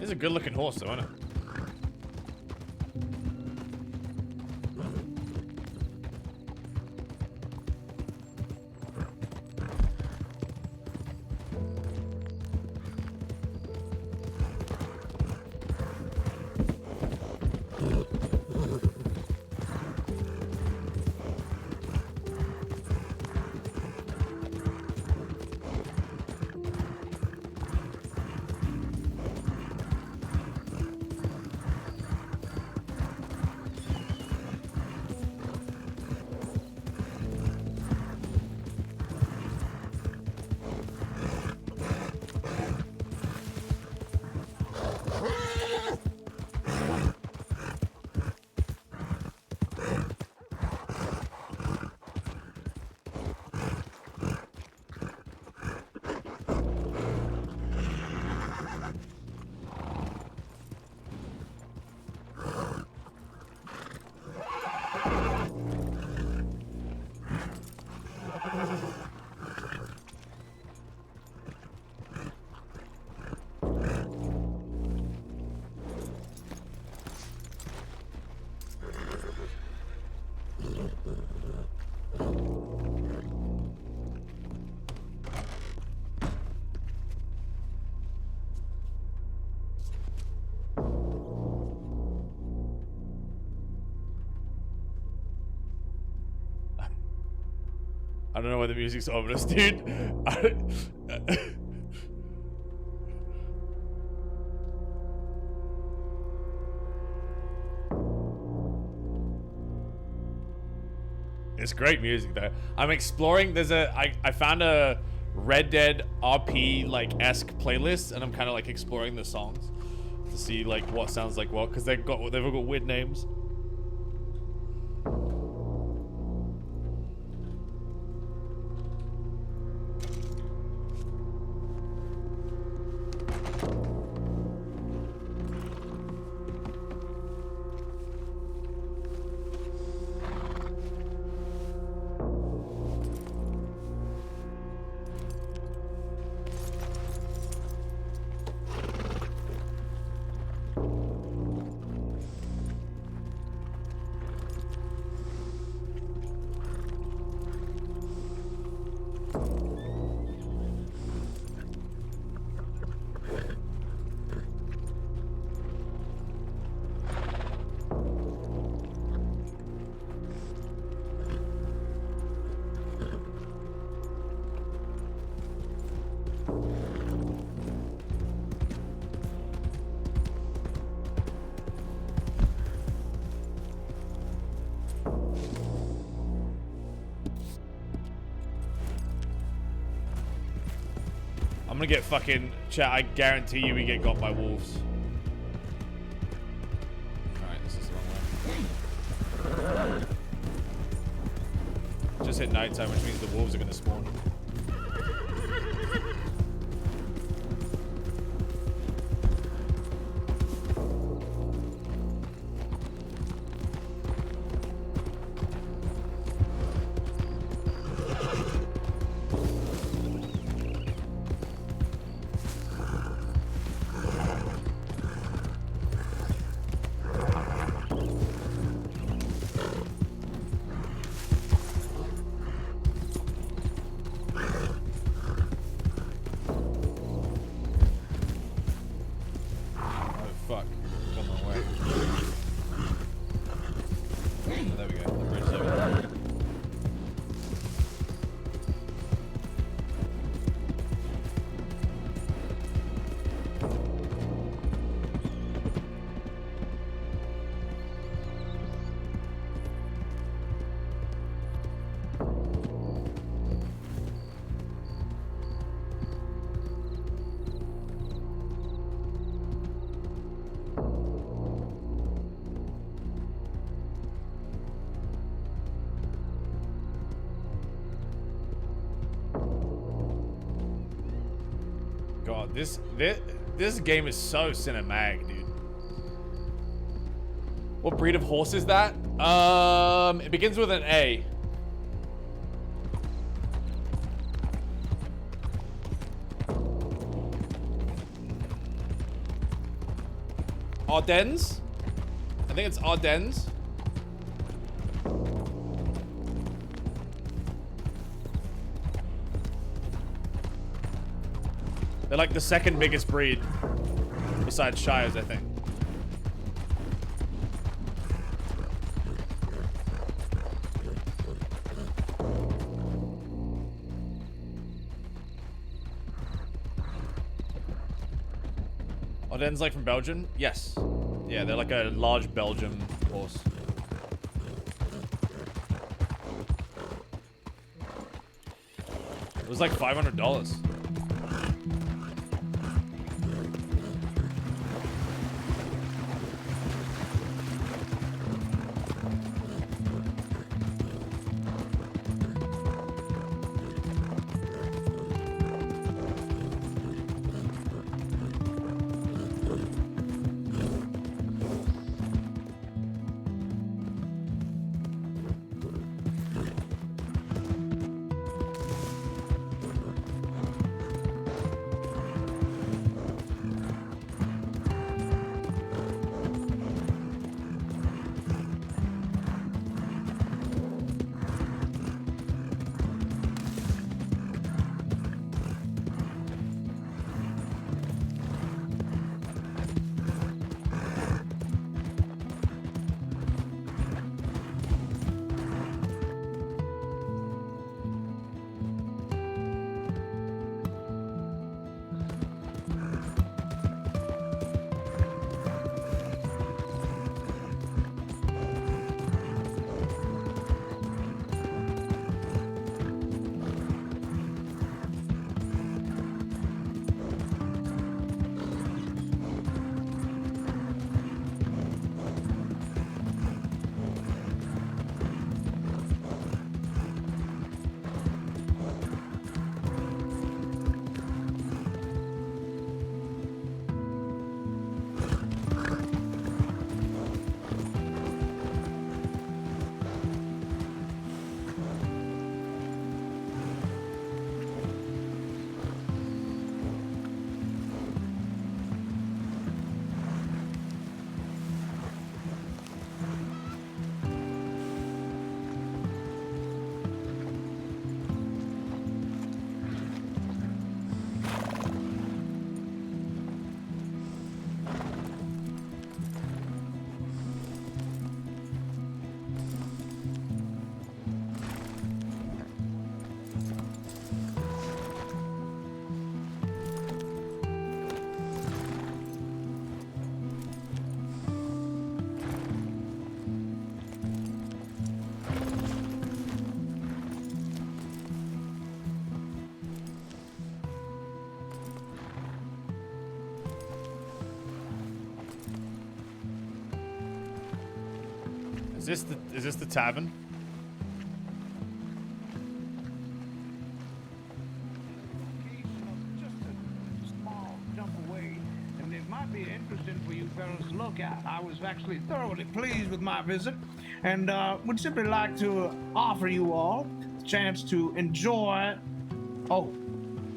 He's a good looking horse though, isn't it? I don't know why the music's ominous, dude. It's great music though. I'm exploring. I found a Red Dead RP like esque playlist, and I'm kind of like exploring the songs to see like what sounds like what, because they've all got weird names. I'm gonna get fucking chat. I guarantee you we get got by wolves. Alright, this is the wrong way. Just hit nighttime, which means the wolves are gonna spawn. God, this game is so cinematic, dude. What breed of horse is that? It begins with an A. Ardennes? I think it's Ardennes. They're like the second biggest breed besides Shires, I think. Ardennes like from Belgium? Yes. Yeah, they're like a large Belgian horse. It was like $500. Is this the tavern? Just a small jump away, and it might be interesting for you fellas to look at. I was actually thoroughly pleased with my visit, and would simply like to offer you all the chance to enjoy. Oh,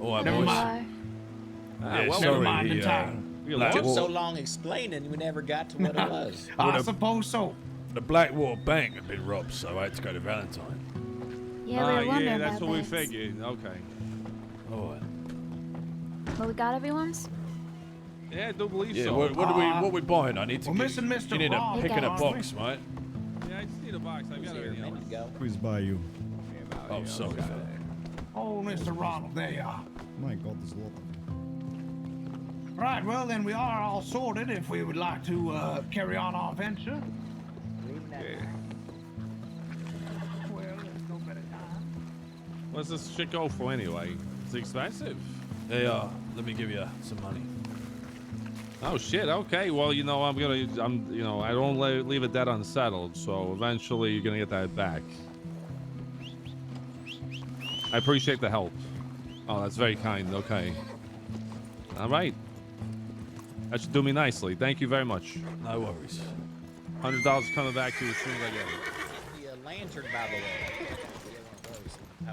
never mind. Never mind entirely. You took so long explaining, we never got to what it was. I suppose so. The Blackwater Bank had been robbed, so I had to go to Valentine. Yeah, we were wondering yeah, that's about what we that. figured. Okay. All right. Well, we got everyone's? Yeah, I do believe Yeah, so. what we buying? I need to. We're missing Mr. You need a Rob. pick in a Aren't box, we? mate. Yeah, I just need a box. I've got everything else. Please buy you. Oh, sorry. Oh, Mr. Ronald, there you are. My God, there's a lot of them. Right, well then we are all sorted if we would like to carry on our venture. Well, there's no better time. What's this shit go for anyway? It's expensive. Hey, let me give you some money. Oh shit. Okay. Well, you know, I don't leave a debt unsettled. So eventually, you're gonna get that back. I appreciate the help. Oh, that's very kind. Okay. All right. That should do me nicely. Thank you very much. No worries. $100 coming back to you as soon as I get it. The lantern, by the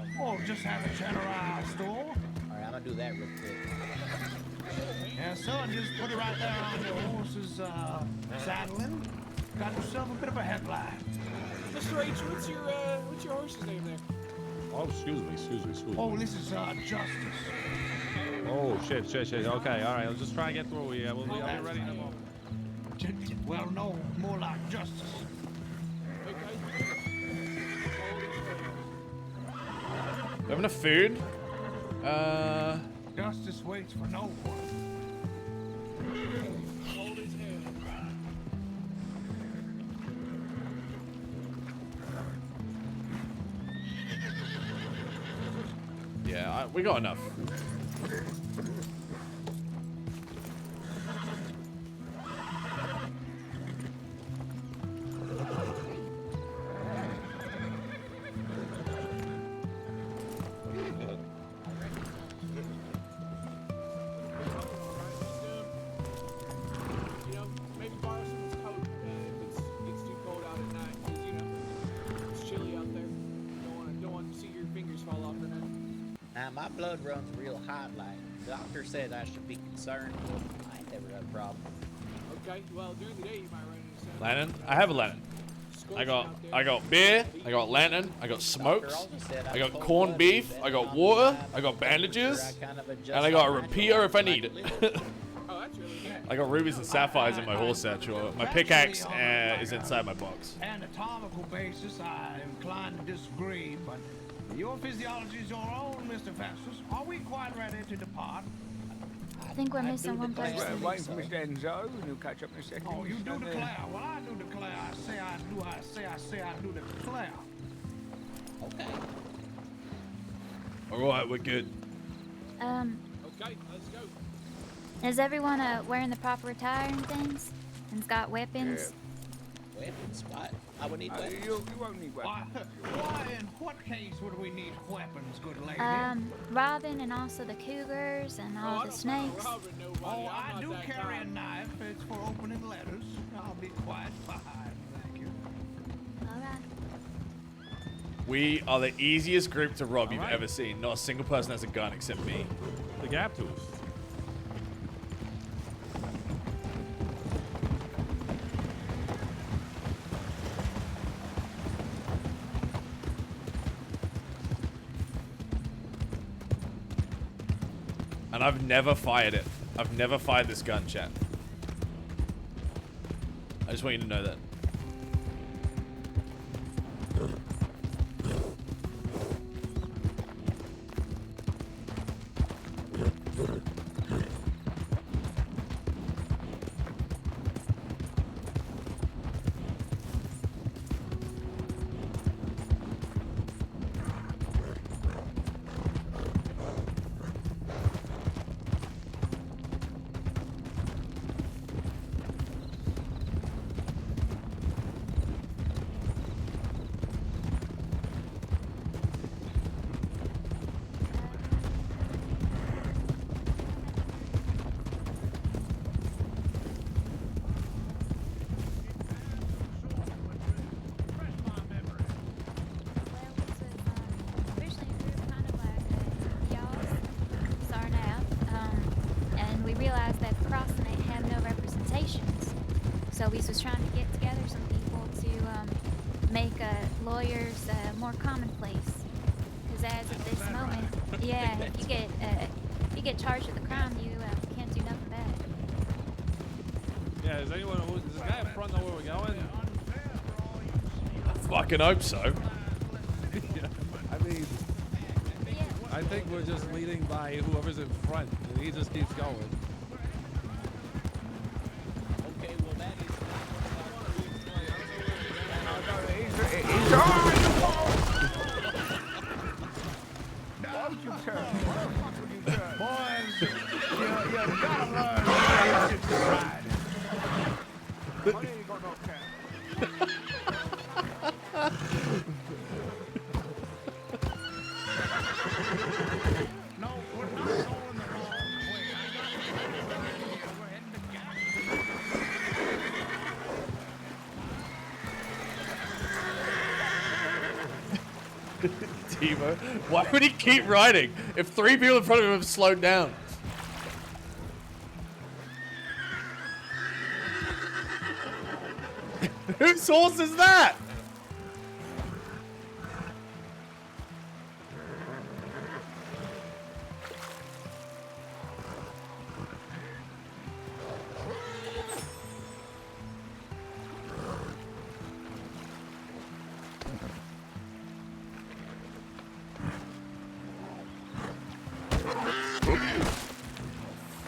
way. Oh, just have a general store. All right, I'm gonna do that real quick. Yeah, son, just put it right there on your horse's saddling. Got yourself a bit of a headline. Mr. H, what's your horse's name there? Oh, excuse me. Oh, this is Justice. Oh, shit. Okay, all right. Let's just try and get through here. I'll be ready in a moment. Well, no, more like Justice. You have enough food? Justice waits for no one. Hold his head. Yeah, we got enough. Now, my blood runs real hot, like. The doctor said I should be concerned, but I ain't never had a problem. Okay, well, during the day you might run into some. Lantern? I have a lantern. I got beer, I got lantern, I got smokes, I got corned beef, I got water, I got bandages, and I got a rapier if I need it. Oh, that's really good. I got rubies and sapphires in my horse satchel. My pickaxe is inside my box. Anatomical basis, I am inclined to disagree, but your physiology is your own, Mr. Festus. Are we quite ready to depart? I think we're missing one person. We're waiting for Mr. Enzo, and he'll catch up in a second. Oh, you do declare. Well, I do declare. I say I do declare. Okay. All right, we're good. Okay, let's go. Is everyone wearing the proper attire and things? And's got weapons? Weapons? What? I would need weapons. You won't need weapons. Why, in what case would we need weapons, good lady? Robin and also the cougars and all the snakes. Oh, I do carry a knife. It's for opening letters. I'll be quite fine, thank you. All right. We are the easiest group to rob you've ever seen. Not a single person has a gun except me. The gap tooth. And I've never fired it. I've never fired this gun, chat. I just want you to know that. realized that the crossing ain't have no representations. So we was trying to get together some people to make lawyers more commonplace. Because as of this moment, yeah, if you get charged with a crime, you can't do nothing about it. Yeah, does this guy up front know where we're going? I fucking hope so. I mean, I think we're just leading by whoever's in front, and he just keeps going. Okay, well that is. What's your turn? Boys, you gotta learn to ride. Money ain't got no cap. No, we're not going the wrong way. We're heading to Timo, why would he keep riding if 3 people in front of him have slowed down? Whose horse is that?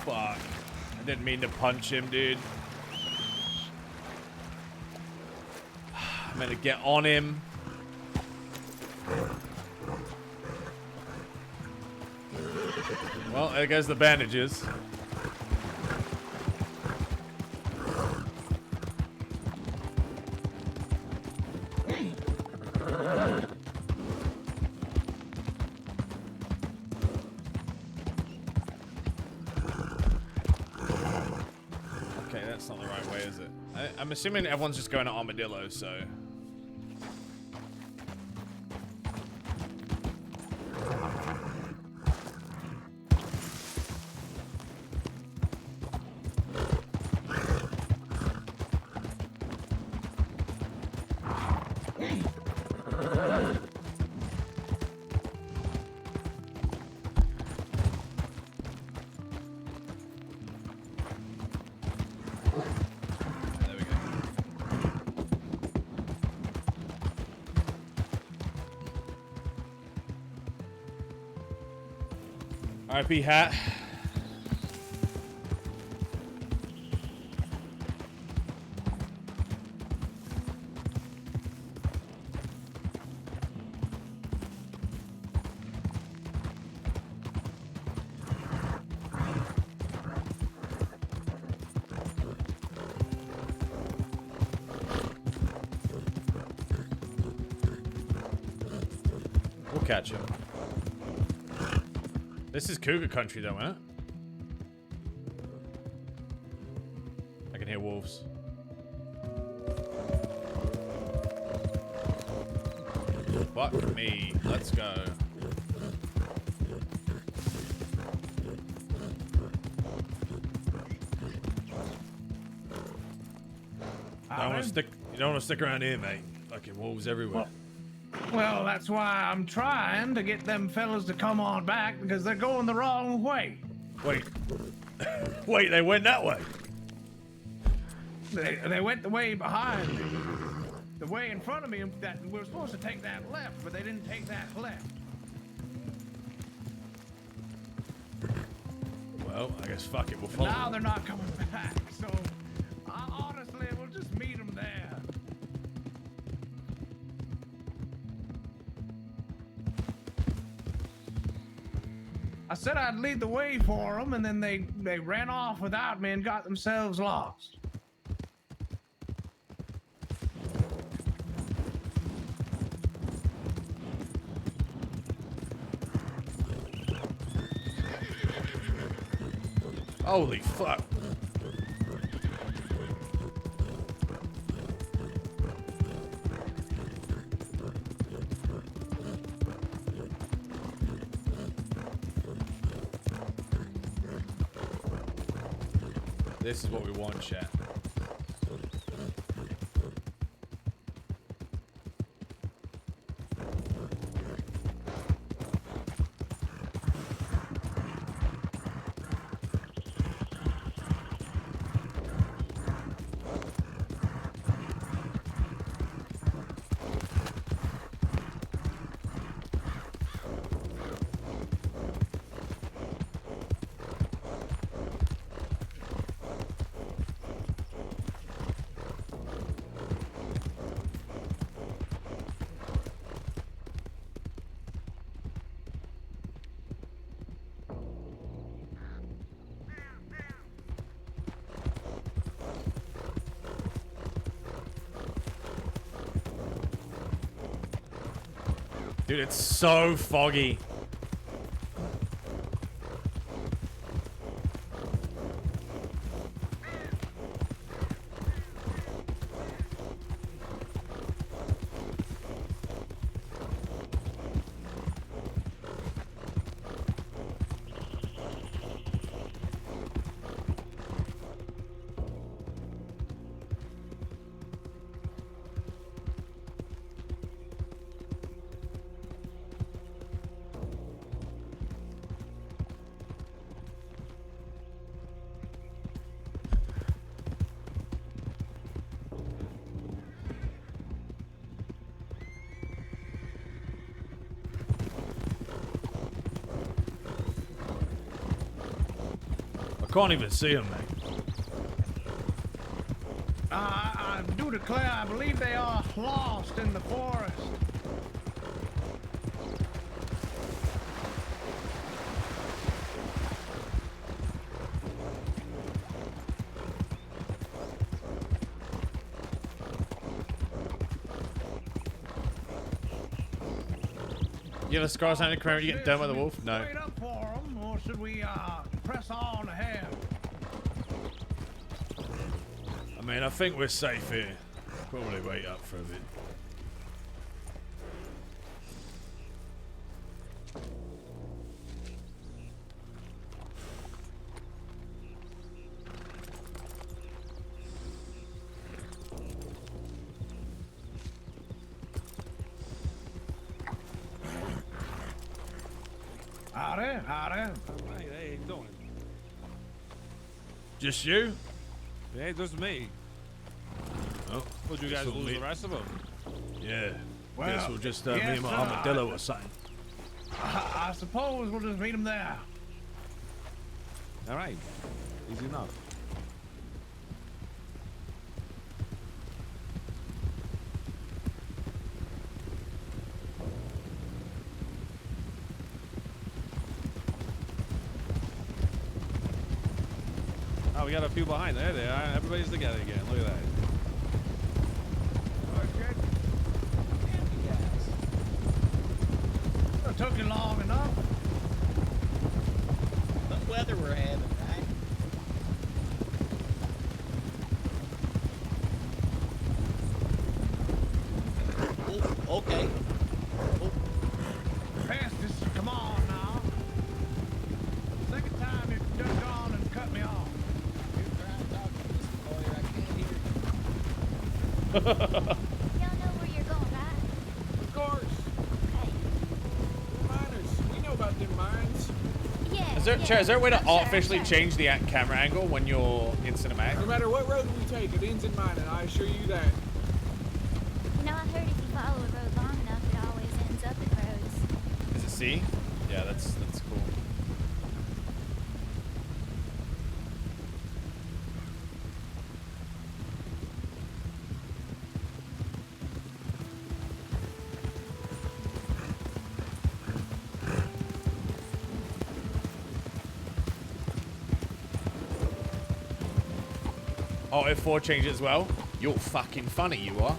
Fuck. I didn't mean to punch him, dude. I'm gonna get on him. Well, there goes the bandages. Okay, that's not the right way, is it? I'm assuming everyone's just going to Armadillo, so... RP hat. We'll catch him. This is cougar country though, huh? I can hear wolves. Fuck me. Let's go. You don't want to stick around here, mate. Fucking wolves everywhere. Well, that's why I'm trying to get them fellas to come on back because they're going the wrong way. Wait. Wait, they went that way. They went the way behind me. The way in front of me, that we were supposed to take that left, but they didn't take that left. Well, I guess fuck it, we'll follow. Now they're not coming back, so honestly, we'll just meet them there. I said I'd lead the way for them, and then they ran off without me and got themselves lost. Holy fuck. This is what we want, chat. Dude, it's so foggy. I can't even see them, mate. I do declare, I believe they are lost in the forest. You have a scar sign to crime, you get done by the wolf? No. Wait up for them, or should we press on ahead? I mean, I think we're safe here. Probably wait up for a bit. Howdy, howdy. Hey, how you doing? Just you? Hey, just me. Oh, Would you guys this'll lose be- the rest of them? Yeah. Well, Guess we'll just me yes, and my sir. armadillo or something. I suppose we'll just meet them there. All right. Easy enough. Oh, we got a few behind. There they are. Everybody's together again. Look at that. It took you long enough. What weather we're having, right? Oh, okay. Festus, come on now. Second time you've done gone and cut me off. Y'all know where you're going, right? Of course. Okay. We're miners. We know about them mines. Yeah. Is there, yeah. Chair, is there a way to I'm sorry, artificially I'm sorry. change the camera angle when you're in cinematic? No matter what road we take, it ends in mining. I assure you that. You know, I heard if you follow a road long enough, it always ends up in roads. Is it C? Yeah, that's cool. Oh, F4 changed as well? You're fucking funny, you are.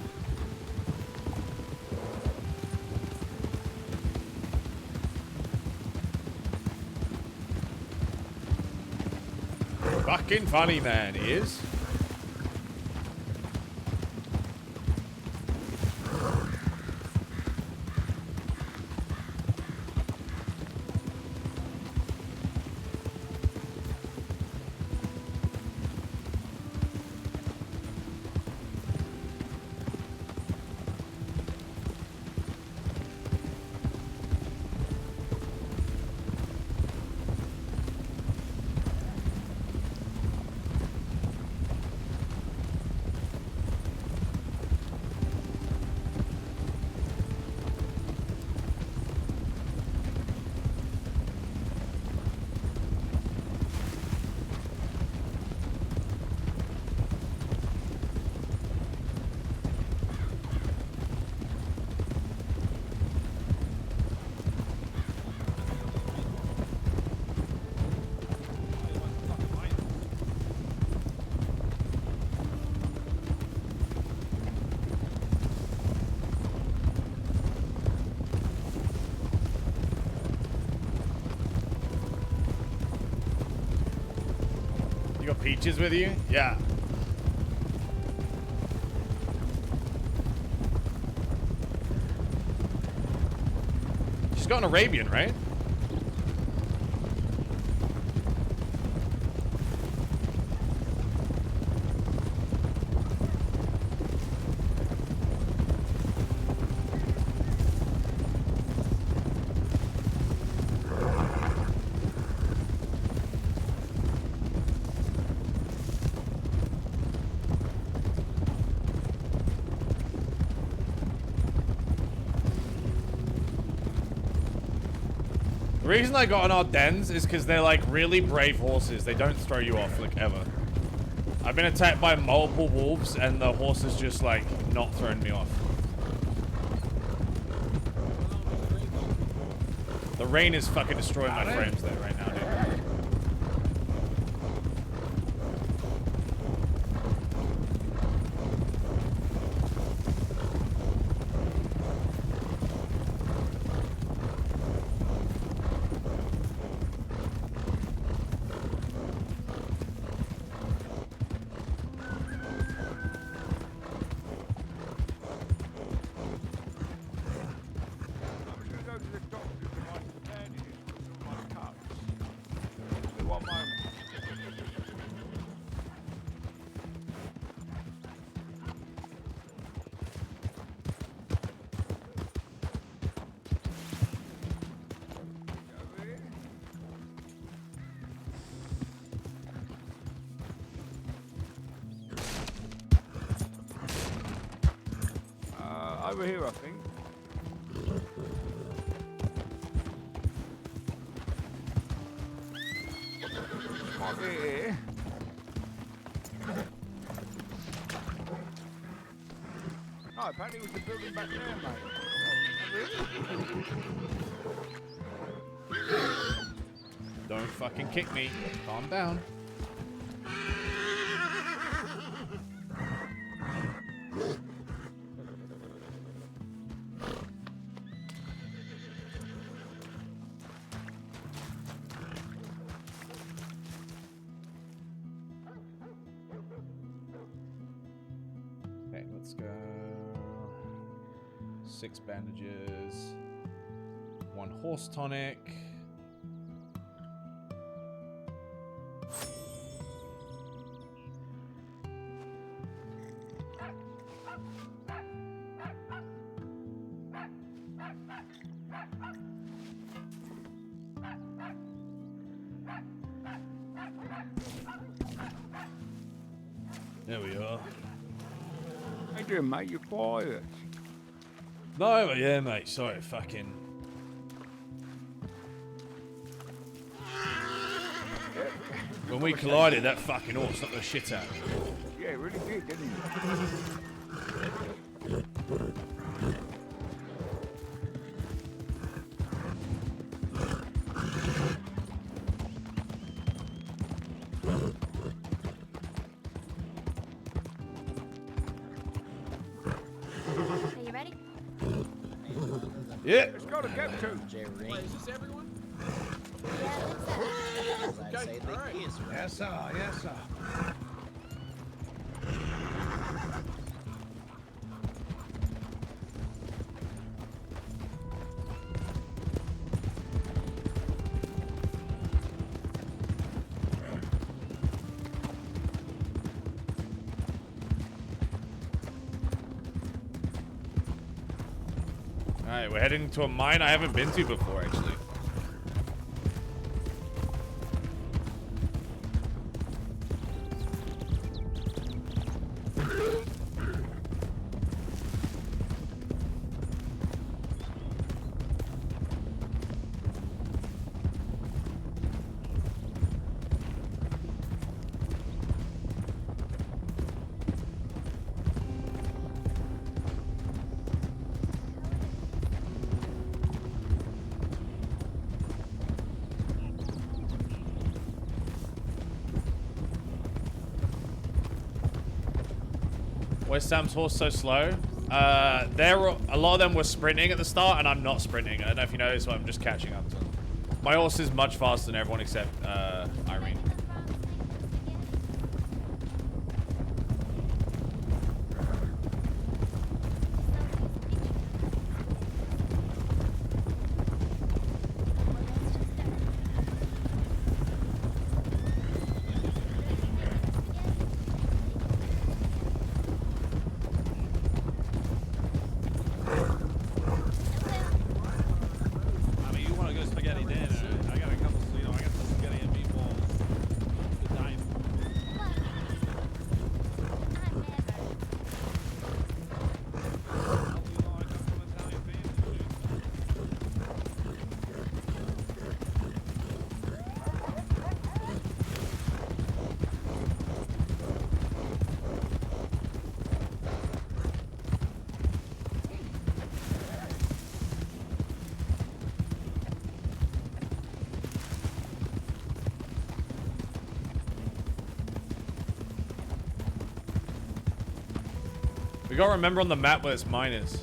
Fucking funny, man, he is. Peaches with you? Yeah. She's got an Arabian, right? The reason I got on our dens is because they're like really brave horses. They don't throw you off like ever. I've been attacked by multiple wolves and the horses just like not throwing me off. The rain is fucking destroying my frames there right now, dude. Over here, I think. Might be here. No, apparently it was the building back there, mate. Don't fucking kick me. Calm down. Okay, let's go. 6 bandages. 1 horse tonic. There we are. How you doing, mate? You're quiet. No, but yeah, mate. Sorry, fucking. When we collided, that fucking horse knocked the shit out of me. Yeah, it really did, didn't it? Are you ready? Yeah. It's got to get to. Wait, is this everyone? Okay, all right. Yes, sir. Yes, sir. Alright, we're heading to a mine I haven't been to before, actually. Why is Sam's horse so slow? A lot of them were sprinting at the start, and I'm not sprinting. I don't know if you noticed, but I'm just catching up to them. My horse is much faster than everyone except Irene. gotta remember on the map where this mine is.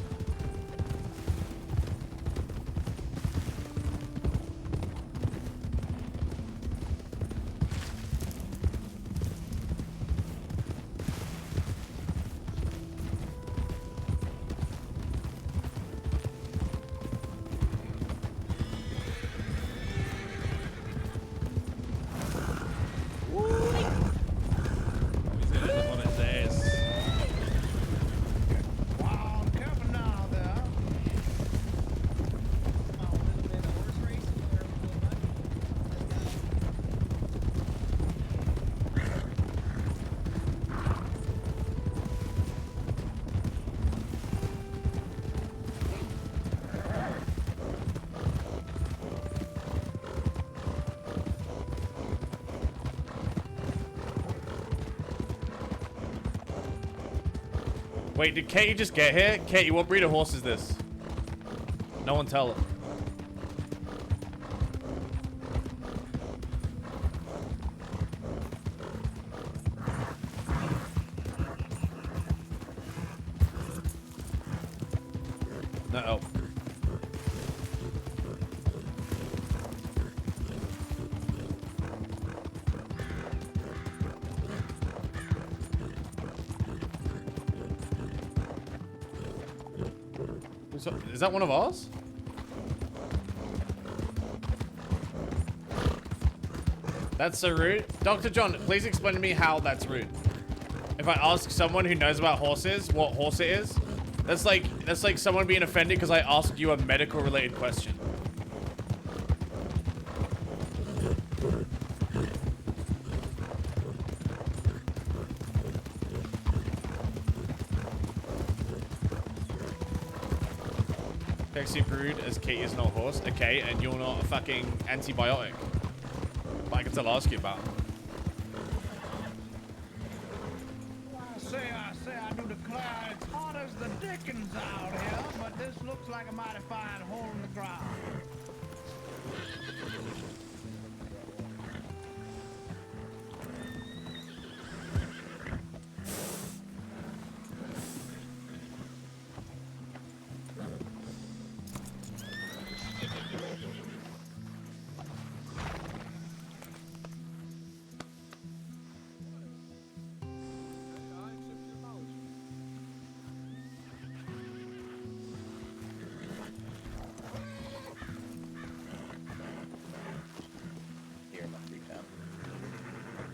Wait, did Katie just get here? Katie, what breed of horse is this? No one tell her. No. Is that one of ours? That's so rude. Dr. John, please explain to me how that's rude. If I ask someone who knows about horses what horse it is, that's like someone being offended because I asked you a medical related question. Super rude as Kate is not a horse, okay, and you're not a fucking antibiotic. But I can still ask you about him. I do declare it's hot as the dickens out here, but this looks like a mighty fine hole in the ground.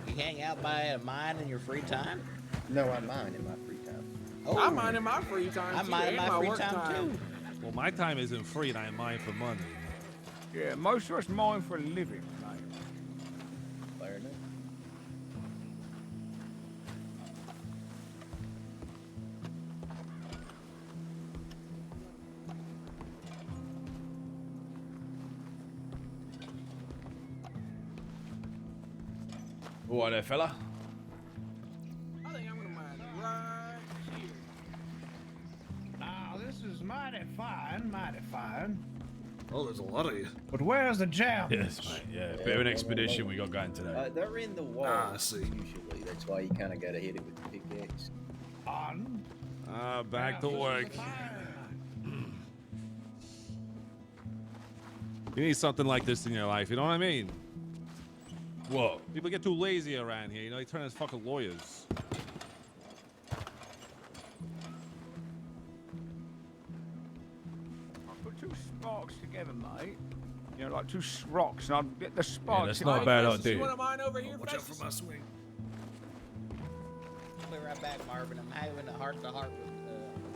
You hang out by a mine in your free time? No, I mine in my free time. Oh, I mine in my free time. I mine in my free time too. Well, my time isn't free, and I mine for money. Yeah, most of us mine for a living, mate. Fair enough. What there, fella? I think I'm gonna mine right here. Now, this is mighty fine, mighty fine. Oh, there's a lot of you. But where's the jam? Yes, mate. Yeah, bit of an expedition we got going today. They're in the wall. Ah, I see. Usually, that's why you kind of gotta hit it with the pickaxe. On. Back to work. You need something like this in your life, you know what I mean? Whoa. People get too lazy around here, you know, they turn into fucking lawyers. I'll put two sparks together, mate. You know, like two rocks, and I'll get the sparks. that's not a bad idea. You want mine over here, Watch out for my swing. I'll be right back, Marvin. I'm having a heart-to-heart with,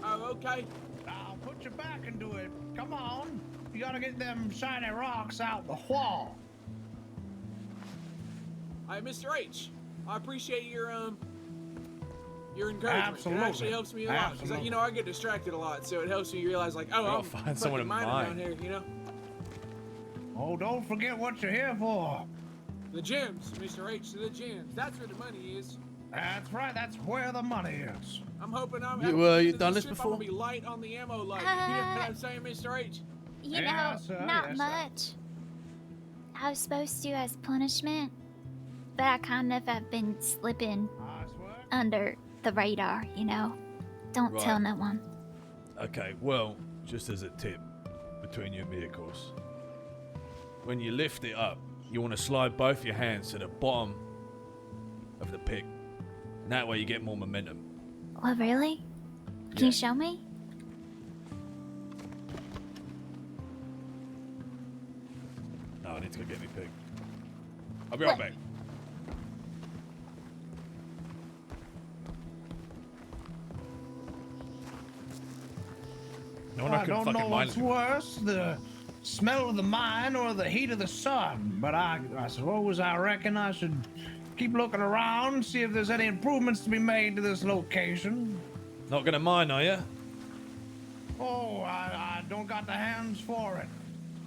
Oh, okay. Now, put your back into it. Come on. You gotta get them shiny rocks out the wall. Hi, Mr. H. I appreciate your encouragement. Absolutely. It actually helps me a lot because you know I get distracted a lot, so it helps me realize like, oh, I'll I'm find someone in mine mine. around here, you know. Oh, don't forget what you're here for. The gyms, Mr. H. The gyms. That's where the money is. That's right. That's where the money is. I'm hoping I'm. You done this before? I'm gonna be light on the ammo light. You know what I'm saying, Mr. H? You Yes, know, sir, not yes, sir. much. I was supposed to as punishment, but I kind of have been slipping I swear. under the radar, you know, Don't tell no one. Okay, well, just as a tip, between you and me, of course. When you lift it up, you want to slide both your hands to the bottom of the pick. And that way you get more momentum. Well, really? Can you show me? No, I need to go get me pick. I'll be right back. No, I don't know what's worse, the smell of the mine or the heat of the sun. But I suppose I reckon I should keep looking around, see if there's any improvements to be made to this location. Not gonna mine, are you? Oh, I don't got the hands for it.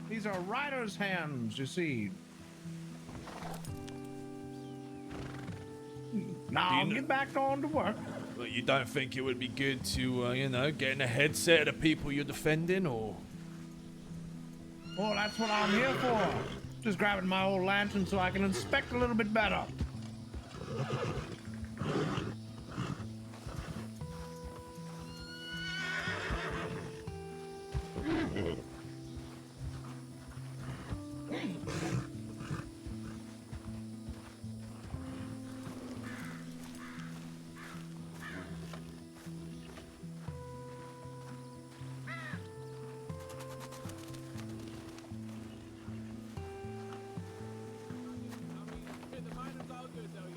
These are writer's hands, you see. Now get back on to work. Well, you don't think it would be good to, you know, get in a headset of the people you're defending, or? Well, that's what I'm here for. Just grabbing my old lantern so I can inspect a little bit better.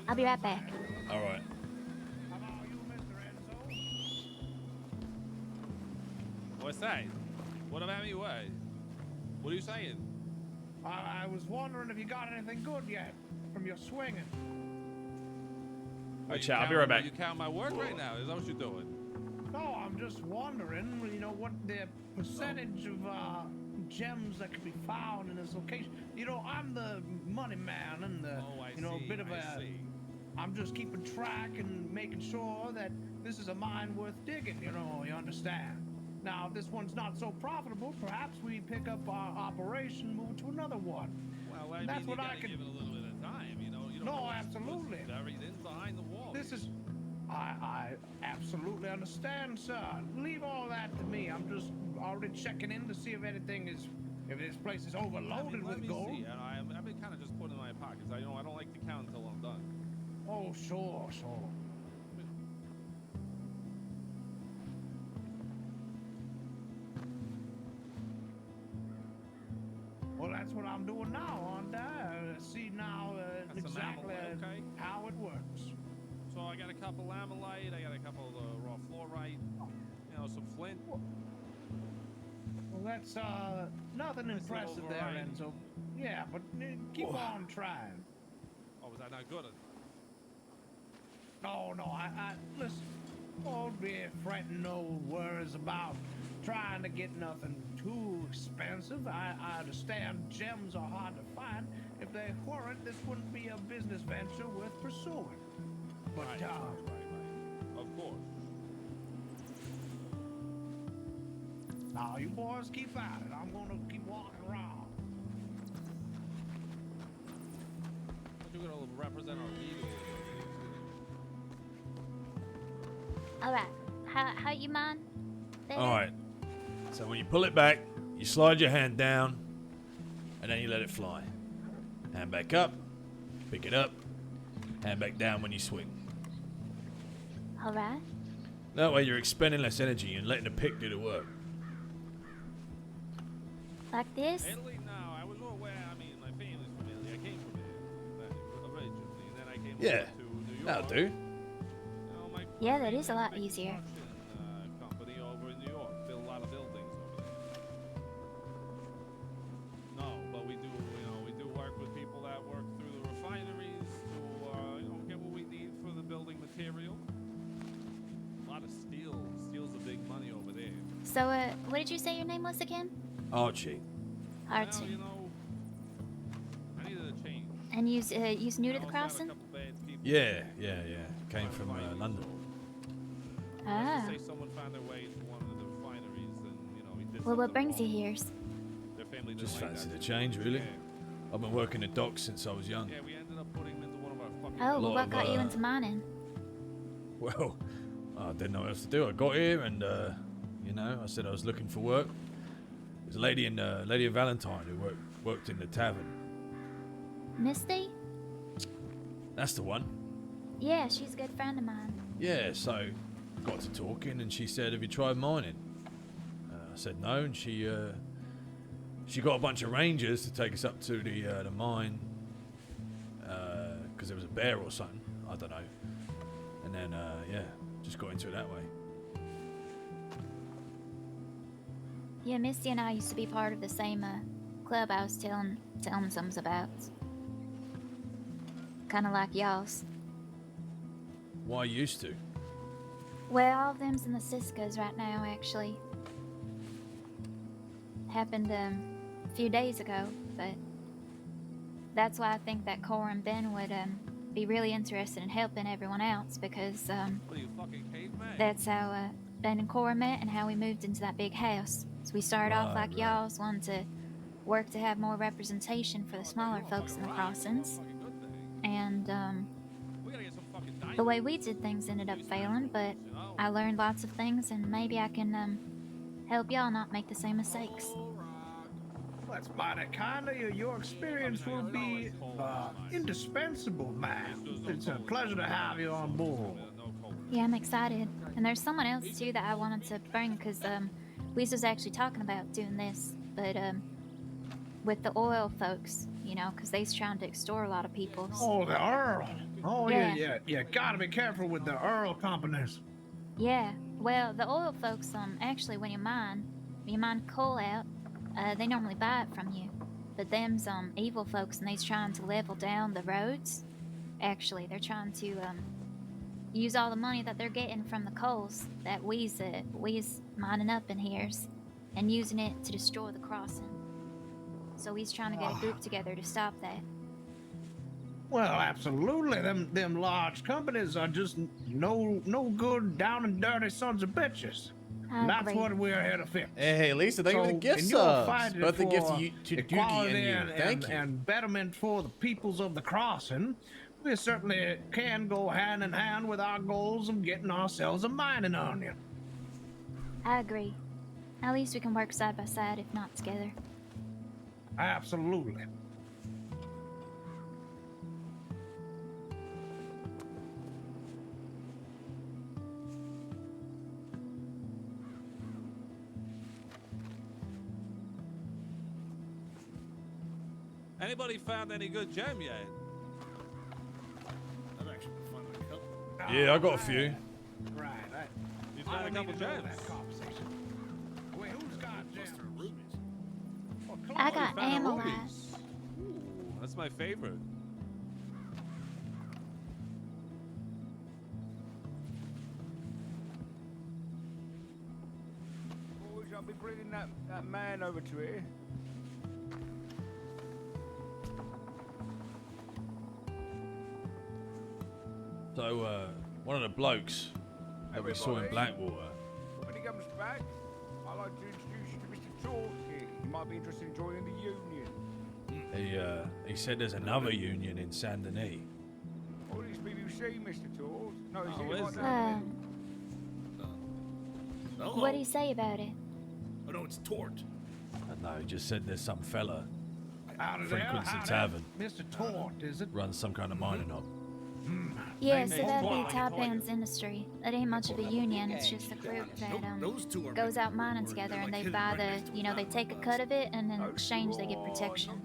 I'll be right back. All right. What's that? What about me? What? What are you saying? I was wondering if you got anything good yet from your swinging. Hey, chat, I'll be right back. You count my work right now? Is that what you're doing? No, I'm just wondering, you know, what the percentage of gems that can be found in this location. You know, I'm the money man and the, bit of I'm just keeping track and making sure that this is a mine worth digging, you understand. Now, if this one's not so profitable, perhaps we pick up our operation and move to another one. Well, That's what I can give it a little bit of time, you know. No, absolutely. Buried in behind the wall. This is, I absolutely understand, sir. Leave all that to me. I'm just already checking in to see if anything is, if this place is overloaded with gold. See. I've been kind of just putting in my pockets. I don't like to count until I'm done. Oh, sure. Well, that's what I'm doing now, aren't I? See now exactly how it works. So I got a couple amylite, I got a couple of raw fluorite, some flint. Well, that's nothing impressive there, Enzo. Yeah, but keep on trying. Oh, was that not good? No, I listen. Don't be fretting no worries about trying to get nothing too expensive. I understand gems are hard to find. If they weren't, this wouldn't be a business venture worth pursuing. But, right. Of course. Now, you boys keep at it. I'm gonna keep walking around. You're gonna represent our legal. Alright. How you mind? Alright. So when you pull it back, you slide your hand down, and then you let it fly. Hand back up, pick it up, hand back down when you swing. Alright. That way you're expending less energy and letting the pick do the work. Like this? Italy? No, I was aware. I mean, my family's from Italy. I came from there originally, and then I came over to New York. That'll do. Yeah, that is a lot easier. Company over in New York, built a lot of buildings over there. No, but we do work with people that work through the refineries to get what we need for the building material. A lot of steel. Steel's a big money over there. So, what did you say your name was again? Archie. Archie. Well, I needed a change. And you's new to the crossing? Yeah. Came from London. Ah. Say someone found their way to one of the refineries, and he did. Well, what brings you here? Their family Just didn't fancy like the that. change, really. I've been working the docks since I was young. Yeah, we ended up putting him into one of our fucking. Oh, well, what got you into mining? Well, I didn't know what else to do. I got here and, you know, I said I was looking for work. There's a lady in Valentine who worked in the tavern. Misty? That's the one. Yeah, she's a good friend of mine. Yeah, so got to talking and she said, have you tried mining? I said no, and she got a bunch of rangers to take us up to the mine because there was a bear or something. I don't know. And then, yeah, just got into it that way. Yeah, Misty and I used to be part of the same club I was telling some about. Kind of like y'all's. Why used to? Well, all of them's in the Ciscos right now, actually. Happened a few days ago, but that's why I think that Cora and Ben would be really interested in helping everyone else, because What are you, fucking caveman? that's how Ben and Cora met and how we moved into that big house. So we started off like y'all's, wanting to work to have more representation for the smaller folks in the crossings. And the way we did things ended up failing, but I learned lots of things, and maybe I can help y'all not make the same mistakes. That's mighty kind of you. Your experience will be indispensable, ma'am. It's a pleasure to have you on board. Yeah, I'm excited. And there's someone else too that I wanted to bring, because we was actually talking about doing this, but with the oil folks, you know, because they's trying to extort a lot of people. Oh, the Earl. Oh, Yeah. yeah. You gotta be careful with the Earl companies. Yeah, well, the oil folks, actually, when you mine coal out, they normally buy it from you. But them's, evil folks, and they's trying to level down the roads. Actually, they're trying to, use all the money that they're getting from the coals that we's mining up in here's, and using it to destroy the crossing. So he's trying to get a group together to stop that. Well, absolutely. Them large companies are just no good, down and dirty sons of bitches. And that's agree. what we're here to fix. Hey, Lisa, thank you for the gift and you're subs. fighting Birthday gift for to Doogie equality and you. Thank you. and betterment for the peoples of the crossing. We certainly can go hand in hand with our goals of getting ourselves a mining onion. I agree. At least we can work side by side, if not together. Absolutely. Anybody found any good gem yet? I've actually been finding a couple. Yeah, I got a few. Right. You found a couple gems. Wait, who's got gems? I got Found a amolite. rubies. Ooh, that's my favorite. Boys, I'll be bringing that man over to here. So, one of the blokes that we saw in Blackwater, When he comes back, I'd like to introduce you to Mr. Torky. He might be interested in joining the union. he said there's another union in Saint Denis. All these people you see, Mr. Tort. No, he's Oh, here is right it? now. Hello. What do you say about it? Oh no, it's Tort. No, he just said there's some fella Howdy there, frequents the howdy. tavern, Mr. Tort, is it? runs some kind of mining up. Yeah, They so make that'd quality be Top Band's industry. That ain't much of a union. It's just a group that Those two are goes out mining together, and they buy the, you know, they take a cut of it, and in exchange they get protection.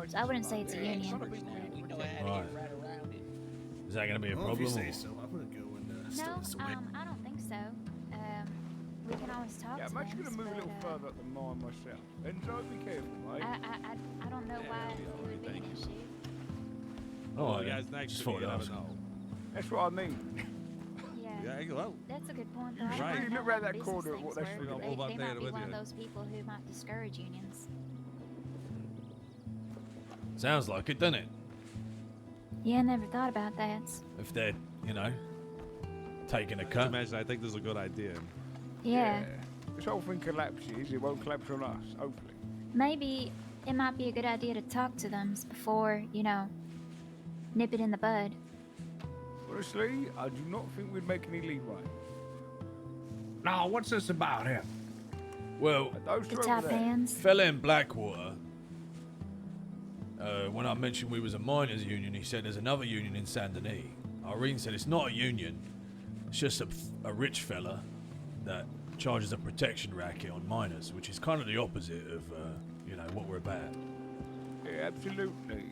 So I wouldn't say it's a union. Right. Is that going to be a Well, if you problem? say so, I'm gonna go and No, stow this away. I don't think so. We can always talk Yeah, to I'm actually them, going to move a little but, further up the mine myself. Enzo, be careful, mate. I don't know why it would be an issue. Oh, you yeah. guys next Just to me, thought you I'd never ask. know. That's what I mean. Yeah. Yeah, well. That's a good point. Though. You I really don't know look around how that business corner at what things they work, should but have. They There might be with one of you. those people who might discourage unions. Sounds like it, doesn't it? Yeah, I never thought about that. If they're, you know, taking a Could you cut. imagine? I think this is a good idea. Yeah. This whole thing collapses, it won't collapse on us, hopefully. Maybe it might be a good idea to talk to them before, you know, nip it in the bud. Honestly, I do not think we'd make any leeway. Now, what's this about here? Well, Those The two over top there. hands. fella in Blackwater, when I mentioned we was a miners' union, he said there's another union in Saint Denis. Irene said it's not a union, it's just a rich fella that charges a protection racket on miners, which is kind of the opposite of, what we're about. Yeah, absolutely.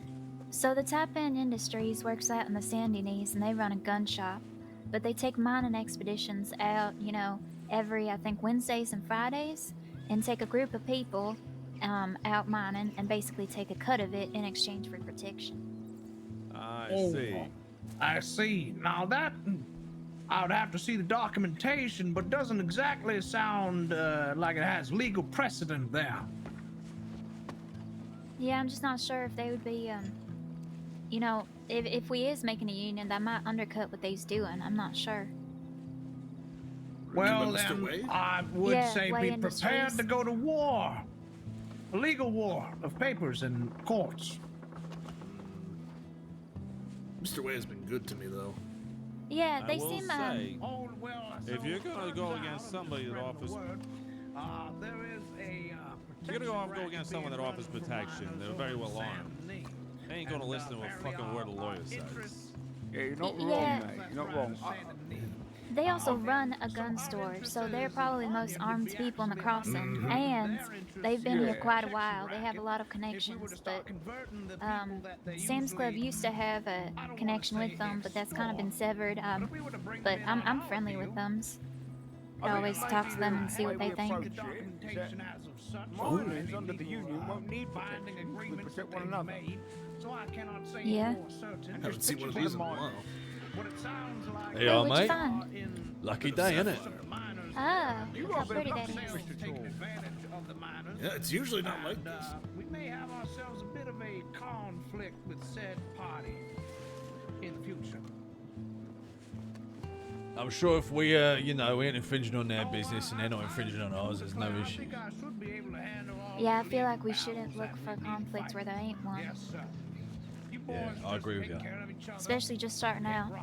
So the Top End Industries works out in the Sandy Knees, and they run a gun shop. But they take mining expeditions out, every, I think, Wednesdays and Fridays, and take a group of people out mining and basically take a cut of it in exchange for protection. I Oh, see. I see. Now that I would have to see the documentation, but doesn't exactly sound like it has legal precedent there. Yeah, I'm just not sure if they would be, if we is making a union, that might undercut what they's doing. I'm not sure. Well, Mr. then, Wade? I would Yeah, say Wade be Industries. prepared to go to war. A legal war of papers and courts. Mr. Way has been good to me, though. Yeah, I they will seem, say, Oh, well, if you're gonna go turns against out, somebody that spread the offers, word, there is a if you're gonna go protection against racket someone that being offers run for protection, miners they're over very in well San armed. Denis. They ain't gonna And, listen to a apparently fucking word a lawyer interests- says. Yeah, you're not wrong, Yeah. mate. You're not wrong. they also run a gun store, so they're probably the most armed people in the crossing, and they've been here Yeah. quite a while. They have a lot of connections, but Sam's Club used to have a connection with them, but that's kind of been severed. But I'm friendly with them. I always talk to them and see what they think. Miners under the union won't need protection. We protect one another. So I cannot say Yeah. for certain. I haven't seen one of these in a while. What it sounds like They are, what'd you mate. find? Lucky day, innit? Ah, You look how are pretty very that lucky, is. Mr. Tall. of the miners. Yeah, it's usually not like this. We may have ourselves a bit of a conflict with said party in the future. I'm sure if we ain't infringing on their business and they're not infringing on ours, there's no I issue. think I should be able to handle all Yeah, I the feel like we legal shouldn't look battles for that we conflicts fight. where there ain't one. Yes, sir. You Yeah, boys I just agree with take you. care of each other. Especially just starting out. Right.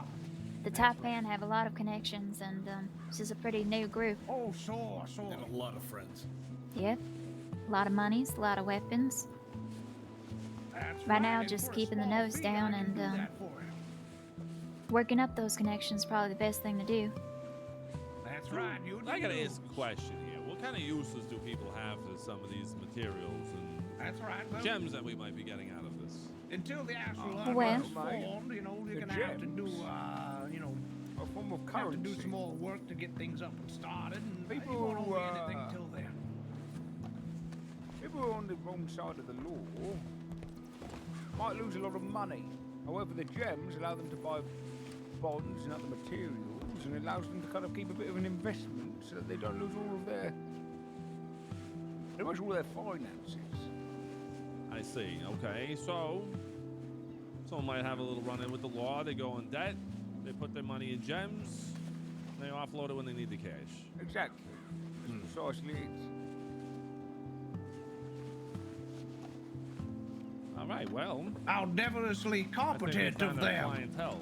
The Top Band have a lot of connections, and this is a pretty new group. Oh, sure. And a lot of friends. Yep. A lot of monies, a lot of weapons. That's Right now, and just for a keeping the small nose fee, down I can and do that for you. working up those connections is probably the best thing to do. That's right. You I gotta do. ask a question here. What kind of uses do people have for some of these materials and That's right. Well, gems that we might be getting out of this? until the actual Well. is formed, you're The gonna have to do, gems. A form of have to do currency. some more work to get things up and started. And People, you won't owe me anything till then. People who are on the wrong side of the law might lose a lot of money. However, the gems allow them to buy bonds and other materials, and it allows them to kind of keep a bit of an investment so that they don't lose all of their, pretty much all their finances. I see. Okay, so someone might have a little run-in with the law. They go in debt. They put their money in gems. They offload it when they need the cash. Exactly. That's precisely it. All right. Well, How devilishly I think we competent found of our them. clientele.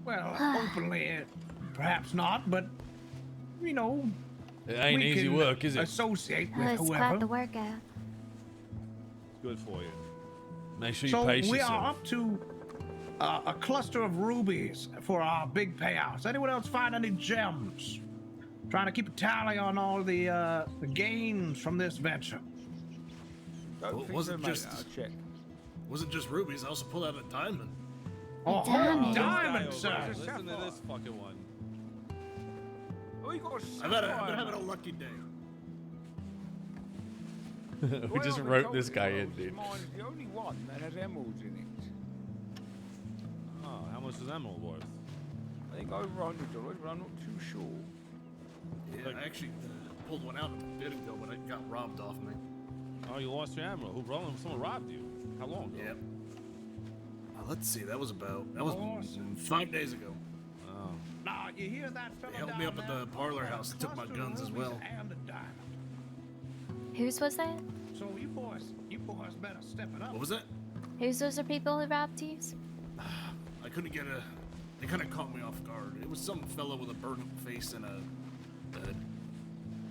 Well, openly, perhaps not, but It ain't we easy can work, is it? associate Oh, with it's quite whoever. the workout. Good for you. Make sure you So pace we yourself. are up to a cluster of rubies for our big payouts. Anyone else find any gems? Trying to keep a tally on all the gains from this venture. Don't Well, think wasn't so, mate. just- I'll check. Wasn't just rubies. I also pulled out a diamond. Oh, diamond. diamond, This sir. guy over there, Listen to this fucking one. Oh, you got a I've been having a lucky day. We just wrote this guy in, dude. Mine's the only one that has emeralds in it. Oh, how much is emerald worth? I think over $100, but I'm not too sure. Yeah, I actually pulled one out a bit ago, but it got robbed off me. Oh, you lost your emerald. Who robbed? Someone robbed you. How long ago? Yep. Let's see. That was 5 days ago. Oh. Now, you hear that fella They held down me up at there? the parlor house and took my Cluster of guns as rubies well. and a diamond. Whose was that? So you boys better step it up. What was that? Whose was the people who robbed you? I couldn't get They kind of caught me off guard. It was some fella with a burnt up face and a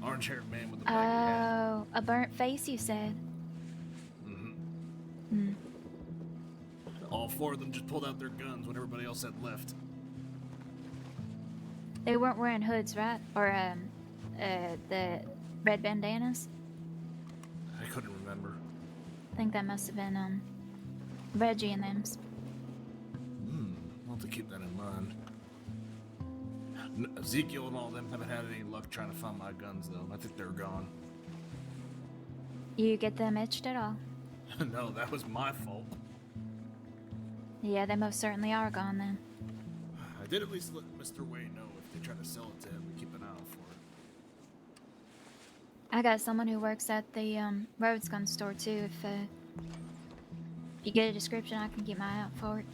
orange-haired man with a baggy hat. Oh, a burnt face, you said. Mm-hmm. All four of them just pulled out their guns when everybody else had left. They weren't wearing hoods, right? Or the red bandanas. I couldn't remember. I think that must have been Reggie and them's. I'll have to keep that in mind. Ezekiel and all of them haven't had any luck trying to find my guns, though. I think they're gone. You get them itched at all? No, that was my fault. Yeah, they most certainly are gone then. I did at least let Mr. Way know if they try to sell it to him, we keep an eye out for it. I got someone who works at the Rhodes gun store too. If you get a description, I can keep my eye out for it.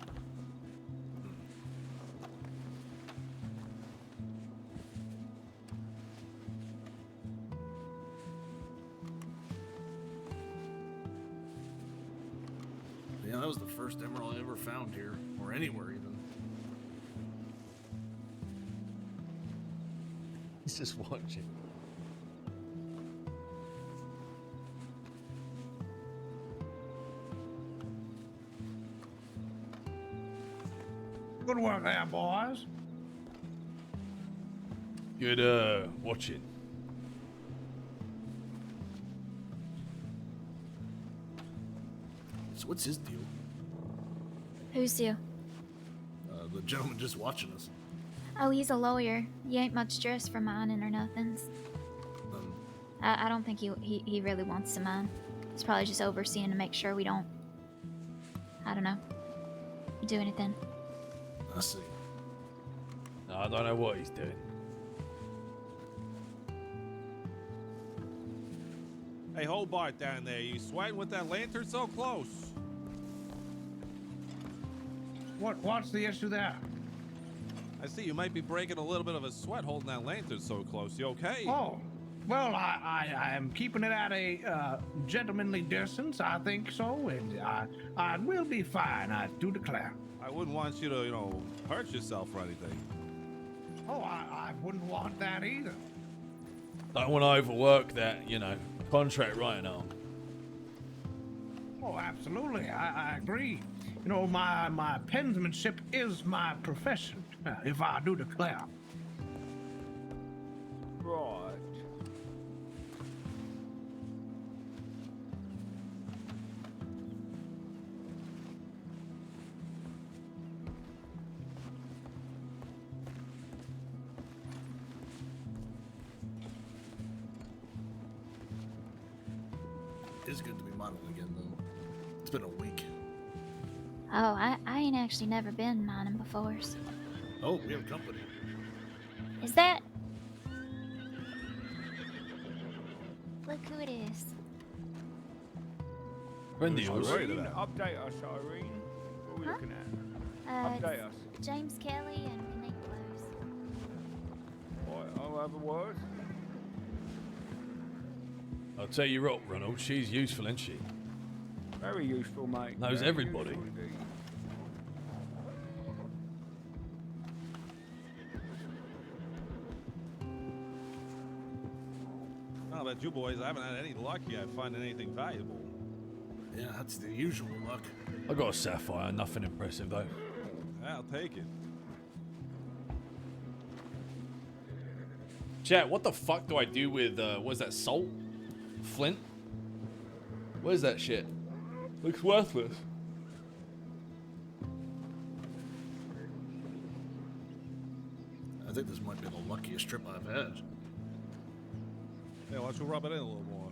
Yeah, that was the first emerald I ever found here, or anywhere even. He's just watching. Good work there, boys. Good watching. So what's his deal? Who's you? The gentleman just watching us. Oh, he's a lawyer. He ain't much dressed for mining or nothings. I don't think he really wants to mine. He's probably just overseeing to make sure we don't, I don't know, do anything. I see. No, I don't know what he's doing. Hey, Hobart down there, you sweating with that lantern so close? What's the issue there? I see you might be breaking a little bit of a sweat holding that lantern so close. You okay? Oh, well, I am keeping it at a gentlemanly distance, I think so, and I will be fine, I do declare. I wouldn't want you to, hurt yourself or anything. Oh, I wouldn't want that either. Don't want to overwork that, contract writing arm. Oh, absolutely, I agree. My penmanship is my profession, if I do declare. Right. It's good to be modeling again, though. It's been a week. Oh, I ain't actually never been mining before. So. Oh, we have company. Is that? Look who it is. Friend of yours. Irene, update us, Irene. What are we looking at? Update us. James Kelly and Nicholas. Right, I'll have a word. I'll tell you what, Ronald, she's useful, isn't she? Very useful, mate. Knows Very everybody. useful indeed. I bet you boys haven't had any luck yet finding anything valuable. Yeah, that's the usual luck. I got a sapphire, nothing impressive though. I'll take it. Chat, what the fuck do I do with, what is that, salt? Flint? What is that shit? Looks worthless. I think this might be the luckiest trip I've had. Yeah, why don't you rub it in a little more?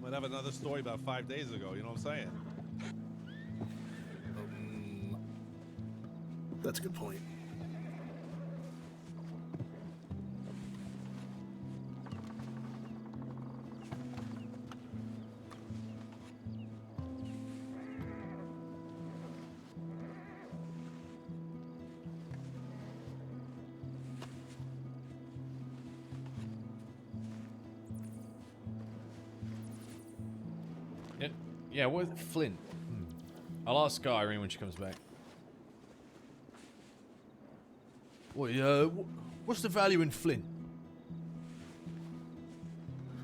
Might have another story about 5 days ago, you know what I'm saying? That's a good point. Yeah, what is it? Flint. I'll ask Irene when she comes back. What's the value in flint?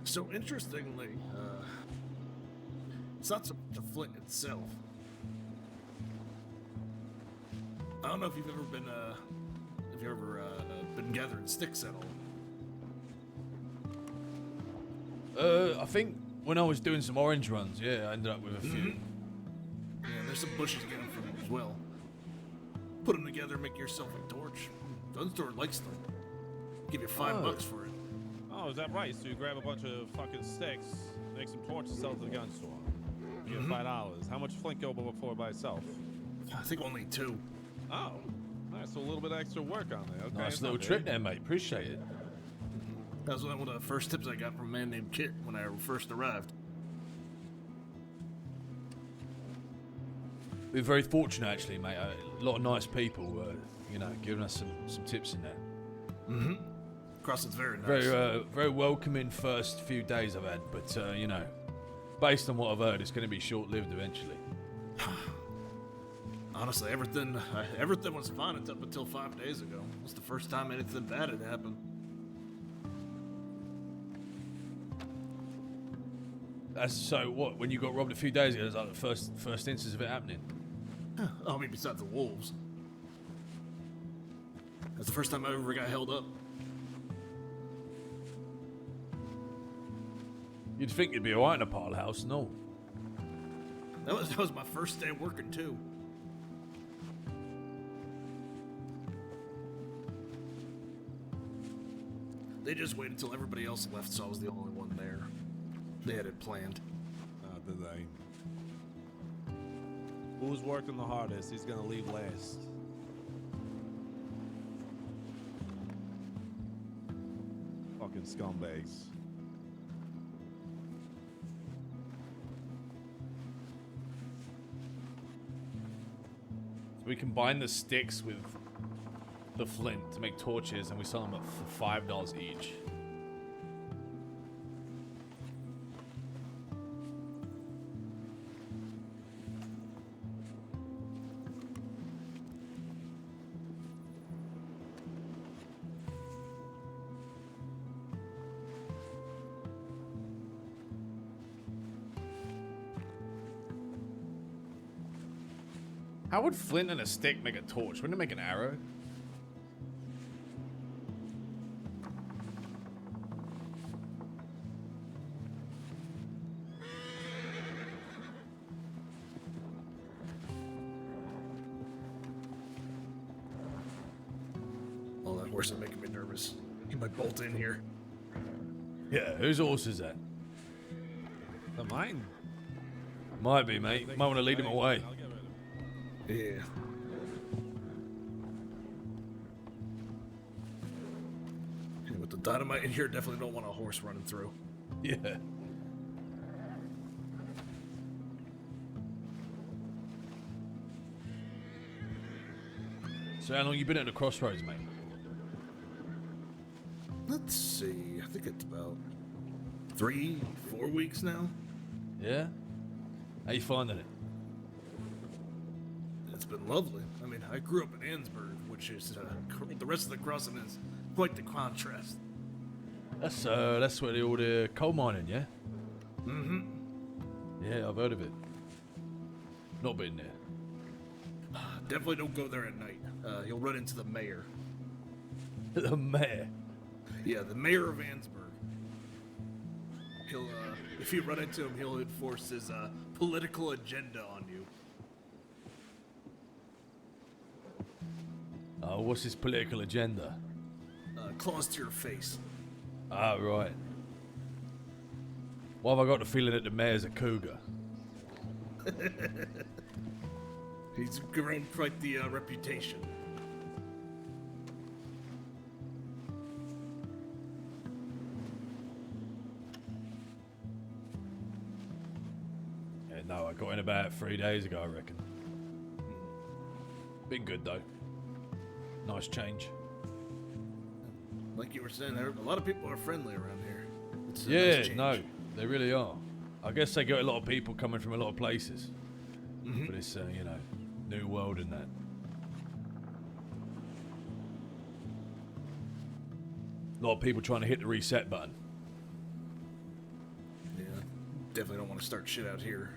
So interestingly, it's not so much the flint itself. I don't know if you've ever been gathering sticks at all. I think when I was doing some orange runs, yeah, I ended up with a few. Yeah, there's some bushes getting from them as well. Put them together, make yourself a torch. Gun store likes them. Give you $5 for it. Oh, is that right? So you grab a bunch of fucking sticks, make some torches, sell to the gun store. You get $5. How much flint go for by itself? I think only 2. Oh, nice. So a little bit extra work on there. Okay, Nice little trip there, mate. Appreciate it. That was one of the first tips I got from a man named Kit when I first arrived. We're very fortunate, actually, mate. A lot of nice people, giving us some tips in there. Crossing's very nice. Very welcoming first few days I've had, but based on what I've heard, it's going to be short-lived eventually. Honestly, everything was fine up until 5 days ago. It was the first time anything bad had happened. So what? When you got robbed a few days ago, it was like the first instance of it happening. I mean, besides the wolves. That's the first time I ever got held up. You'd think you'd be alright in a pile house, no? That was my first day working too. They just waited until everybody else left, so I was the only one there. They had it planned. Did they? Who's working the hardest? He's gonna leave last. Fucking scumbags. So we combine the sticks with the flint to make torches, and we sell them for $5 each. How would flint and a stick make a torch? Wouldn't it make an arrow? All that horse is making me nervous. He might bolt in here. Yeah, whose horse is that? Mine. Might be, mate. Might want to lead him away. Yeah. And with the dynamite in here, definitely don't want a horse running through. Yeah. So how long you been at the crossroads, mate? Let's see. I think it's about 3-4 weeks now. Yeah? How you finding it? It's been lovely. I mean, I grew up in Ansburg, which is the rest of the crossing is quite the contrast. That's where all the coal mining, yeah? Mm-hmm. Yeah, I've heard of it. Not been there. Definitely don't go there at night. You'll run into the mayor. The mayor? Yeah, the mayor of Ansburg. He'll, if you run into him, he'll enforce his political agenda on you. Oh, what's his political agenda? Claws to your face. Ah, right. Why have I got the feeling that the mayor's a cougar? He's grown quite the reputation. Yeah, no, I got in about 3 days ago, I reckon. Been good, though. Nice change. Like you were saying, a lot of people are friendly around here. It's a Yeah, nice change. no, they really are. I guess they get a lot of people coming from a lot of places. for this, you know, new world and that. A lot of people trying to hit the reset button. Yeah, definitely don't want to start shit out here.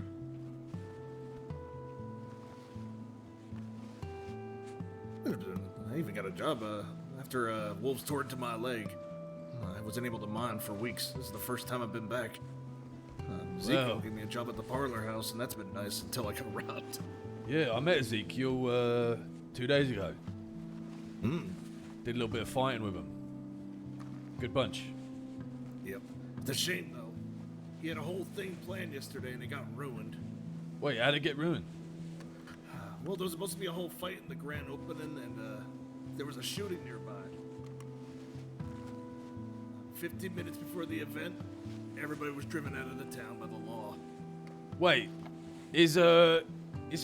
I even got a job after wolves tore into my leg. I wasn't able to mine for weeks. This is the first time I've been back. Ezekiel gave me a job at the parlor house, and that's been nice until I got robbed. Yeah, I met Ezekiel 2 days ago. Did a little bit of fighting with him. Good bunch. Yep. It's a shame, though. He had a whole thing planned yesterday, and it got ruined. Wait, how'd it get ruined? Well, there was supposed to be a whole fight in the grand opening, and there was a shooting nearby. 15 minutes before the event, everybody was driven out of the town by the law. Wait, is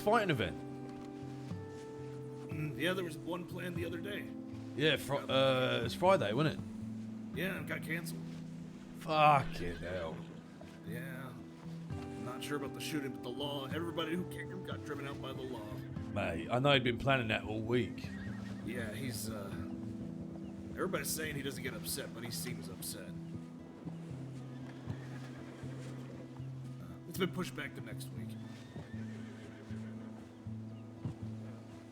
fighting event? Yeah, there was one planned the other day. Yeah, it's Friday, wasn't it? Yeah, it got canceled. Fucking hell. Yeah. Not sure about the shooting, but the law, everybody who got driven out by the law. Mate, I know he'd been planning that all week. Yeah, he's, everybody's saying he doesn't get upset, but he seems upset. It's been pushed back to next week.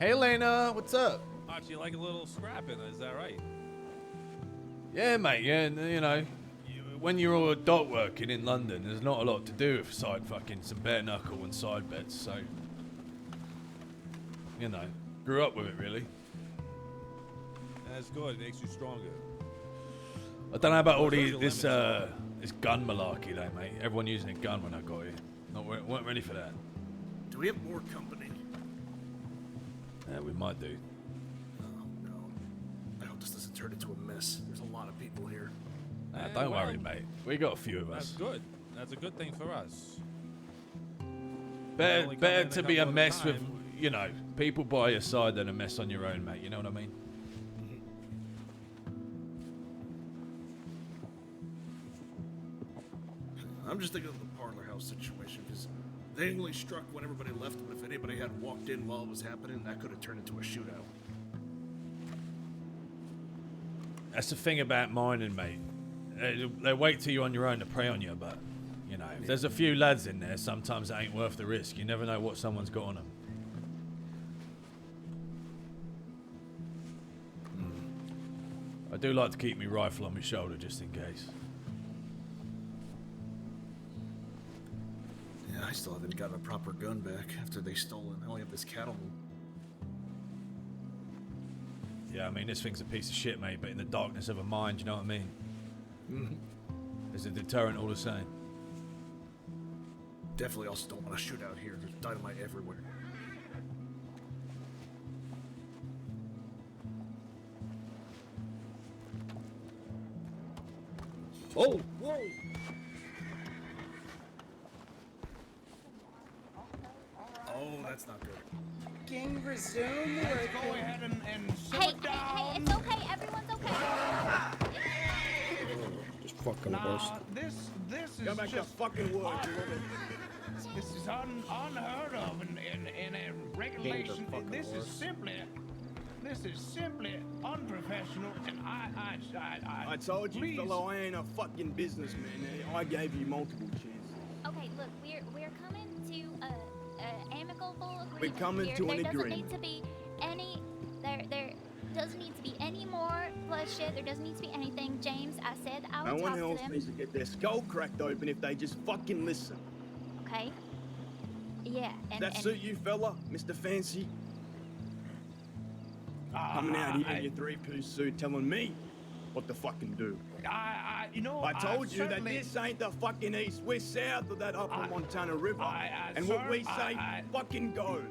Hey, Lena, what's up? Archie, you like a little scrapping, is that right? Yeah, mate, yeah, and, you know, when you're all adult working in London, there's not a lot to do aside fucking some bare knuckle and side bets, so, you know, grew up with it, really. That's good, it makes you stronger. I don't know about all this gun malarkey though, mate. Everyone using a gun when I got here. Weren't ready for that. Do we have more company? Yeah, we might do. Oh, no. I hope this doesn't turn into a mess. There's a lot of people here. Don't worry, mate. We got a few of us. That's good. That's a good thing for us. Better to be a mess with, you know, people by your side than a mess on your own, mate. You know what I mean? I'm just thinking of the parlor house situation, because they only struck when everybody left, but if anybody had walked in while it was happening, that could have turned into a shootout. That's the thing about mining, mate. They wait till you're on your own to prey on you, but, you know, if there's a few lads in there, sometimes it ain't worth the risk. You never know what someone's got on them. I do like to keep my rifle on my shoulder just in case. Yeah, I still haven't gotten a proper gun back after they stole it. I only have this cattleman. Yeah, I mean, this thing's a piece of shit, mate, but in the darkness of a mine, do you know what I mean? There's a deterrent all the same. Definitely also don't want to shoot out here. There's dynamite everywhere. Oh, whoa! Oh, that's not good. King, resume. Let's go ahead and Hey, it's okay. Everyone's okay. Just fucking Nah, this is Go back to just fucking wood, you woman. This is unheard of in a regulation. This is simply unprofessional, and I told you, please. fellow, I ain't a fucking businessman. I gave you multiple chances. Okay, look, we're coming to a amicable agreement. We're coming here. to an There doesn't agreement. need to be any. There doesn't need to be any more bloodshed. There doesn't need to be anything. James, I said I No would one talk else to them. needs to get their skull cracked open if they just fucking listen. Okay. Yeah. Does that suit you, fella, Mr. Fancy? Coming out here in your three-piece suit telling me what to fucking do. I told you that certainly- this ain't the fucking east. We're south of that upper Montana River. And what we say fucking goes.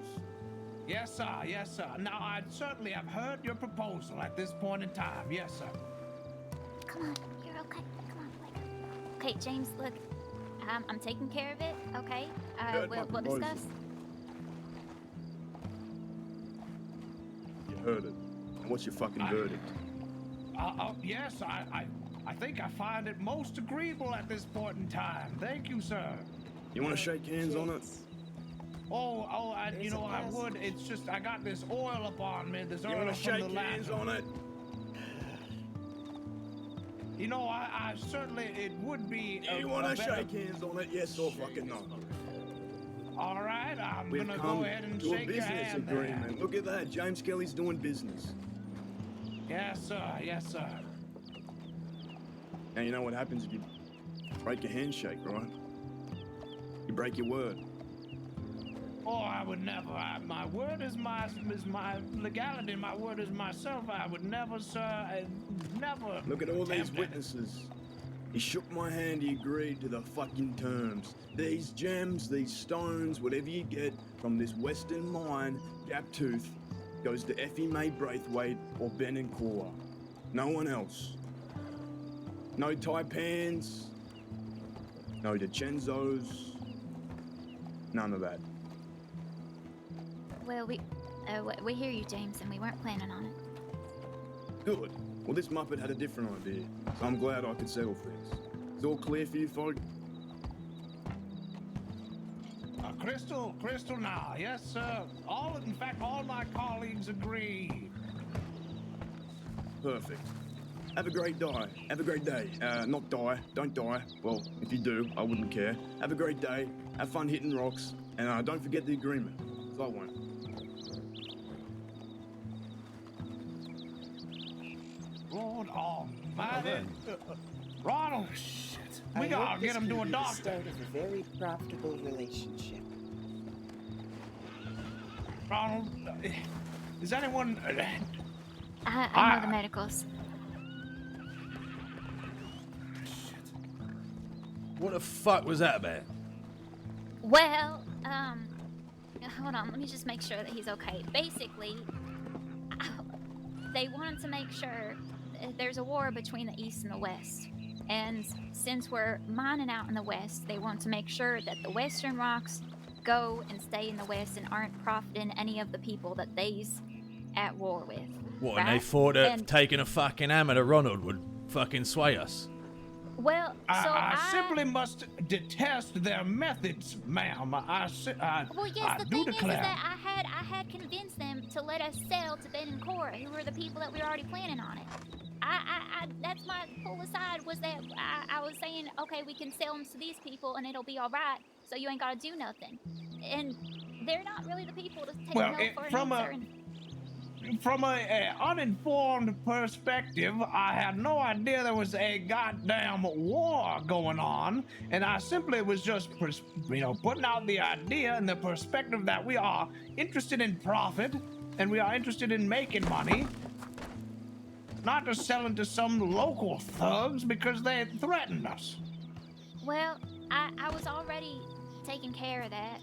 Yes, sir. Yes, sir. Now, I certainly have heard your proposal at this point in time. Yes, sir. Come on, you're okay. Come on, wake up. Okay, James, look, I'm taking care of it. Okay. Heard my We'll proposal. discuss. You heard it. And what's your fucking verdict? Yes, I think I find it most agreeable at this point in time. Thank you, sir. You want to shake hands on it? You know, I would. It's just I got this oil upon me. This You oil wanna from the shake hands lantern. on it? You know, I certainly, it would be. You wanna shake hands on it? Yes or fucking no? All right, I'm We've gonna come go ahead and to a shake your business hand agreement. there. Look at that. James Kelly's doing business. Yes, sir. Yes, sir. Now you know what happens if you break your handshake, right? You break your word. Oh, I would never. My word is my legality. My word is myself. I would never, sir. I never. Look at all these attempt it. witnesses. He shook my hand, he agreed to the fucking terms. These gems, these stones, whatever you get from this western mine, Gap Tooth, goes to Effie Mae Braithwaite or Ben and Cora. No one else. No Taipans, no DiCenzos, none of that. Well, we hear you, James, and we weren't planning on it. Good. Well, this Muppet had a different idea, so I'm glad I could settle things. It's all clear for you, folk? Crystal now. Yes, sir. In fact, all my colleagues agree. Perfect. Have a great day. Have a great day. Not die. Don't die. Well, if you do, I wouldn't care. Have a great day. Have fun hitting rocks. And don't forget the agreement. 'Cause I won't. Lord Almighty. Ronald, shit. We gotta get him to a doctor. Start of a very profitable relationship. Ronald, is anyone? I know the medicals. What the fuck was that about? Well, hold on. Let me just make sure that he's okay. Basically, they wanted to make sure there's a war between the East and the West. And since we're mining out in the West, they want to make sure that the Western rocks go and stay in the West and aren't profiting any of the people that they's at war with. What, right? and they thought that And- taking a fucking hammer to Ronald would fucking sway us? Well, so I simply must detest their methods, ma'am. Well, yes, I the do thing is declare. that I had convinced them to let us sell to Ben and Cora, who were the people that we were already planning on it. That's my pull aside was that I was saying, okay, we can sell them to these people and it'll be all right, so you ain't gotta do nothing. And they're not really the people to take no for an answer. From a uninformed perspective, I had no idea there was a goddamn war going on, and I simply was just, putting out the idea and the perspective that we are interested in profit, and we are interested in making money, not just selling to some local thugs because they threatened us. Well, I was already taking care of that,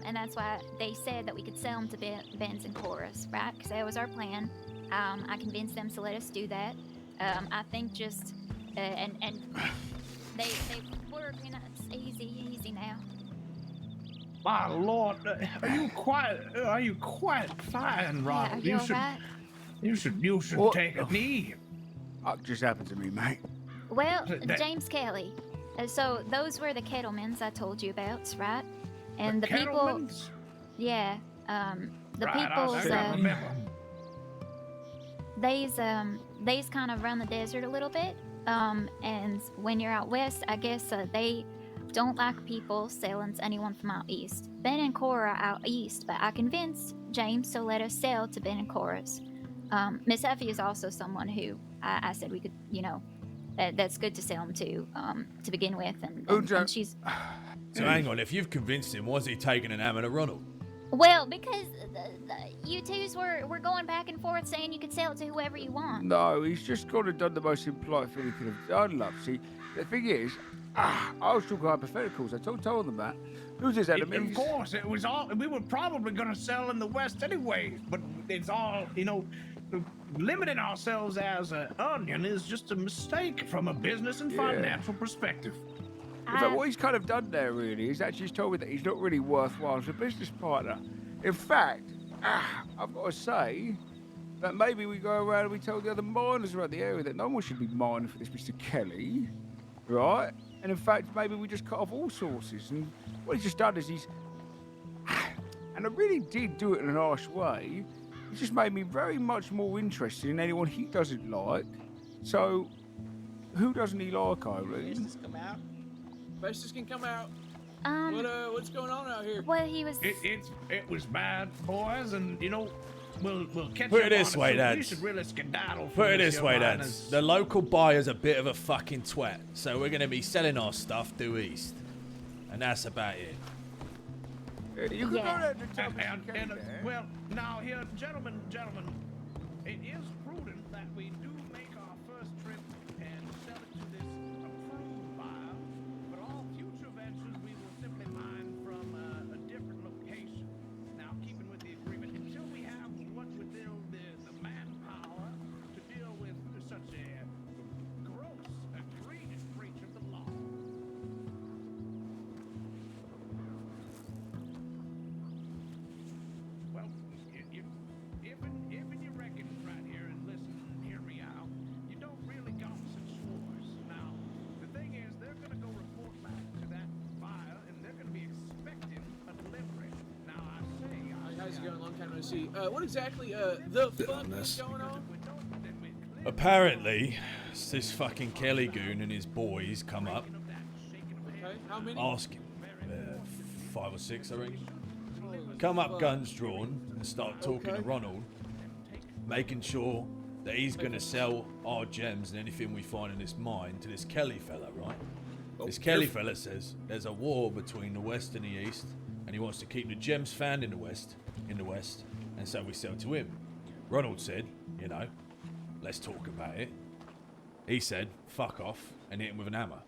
and that's why they said that we could sell them to Ben's and Cora's, right? Because that was our plan. I convinced them to let us do that. I think just, and they work, it's easy now. My lord, are you quite fine, Ronald? Yeah, are you alright? You should What? take a knee. What just happened to me, mate? Well, That- James Kelly. So those were the Kettlemans I told you about, right? And the people, Kettlemans? yeah, the Right, people, I still remember. they's kind of run the desert a little bit. And when you're out west, I guess they don't like people selling to anyone from out east. Ben and Cora are out east, but I convinced James to let us sell to Ben and Cora's. Miss Effie is also someone who I said we could, that's good to sell him to begin with, and she's. So hang on, if you've convinced him, why's he taking an hammer to Ronald? Well, because you twos were going back and forth saying you could sell it to whoever you want. No, he's just gone and done the most impolite thing he could have done, love. See, the thing is, I was talking hypotheticals. I told them that. Who's his enemy? Of course, it was all. We were probably going to sell in the West anyway, but it's all, limiting ourselves as an onion is just a mistake from a business and financial perspective. In fact, what he's kind of done there, really, is actually he's told me that he's not really worthwhile as a business partner. In fact, I've got to say that maybe we go around and we tell the other miners around the area that no one should be mining for this Mr. Kelly, right? And in fact, maybe we just cut off all sources. And what he's just done is he's And I really did do it in a nice way. It just made me very much more interested in anyone he doesn't like. So, who doesn't he like, Irene? Festus can come out. What's going on out here? Well, he was. It was bad, boys, and you know, we'll catch Put up it this on way, soon. We lads. should really skedaddle. Put it from this here, way, man, lads. as- The local buyer's a bit of a fucking twat, so we're gonna be selling our stuff due east, and that's about it. You can go there to tell me well, now here, gentlemen, it is prudent that we do make our first trip and sell it to this approved buyer. But all future ventures we will simply mine from a different location. Now, keeping with the agreement, until we have what would build the manpower to deal with such a gross, egregious breach of the law. Well, if you reckon right here and listen and hear me out, you don't really got such choice. Now, the thing is, they're gonna go report back to that buyer, and they're gonna be expecting a delivery. Now, How's it going? Long time no see. What exactly the fuck is going on? Apparently, this fucking Kelly goon and his boys come up, Okay, how many? asking 5 or 6, I reckon. Come up, guns drawn, and start talking to Ronald, making sure that he's gonna sell our gems and anything we find in this mine to this Kelly fella, right? This Kelly fella says there's a war between the West and the East, and he wants to keep the gems found in the West, and so we sell to him. Ronald said, you know, let's talk about it. He said, fuck off, and hit him with an hammer.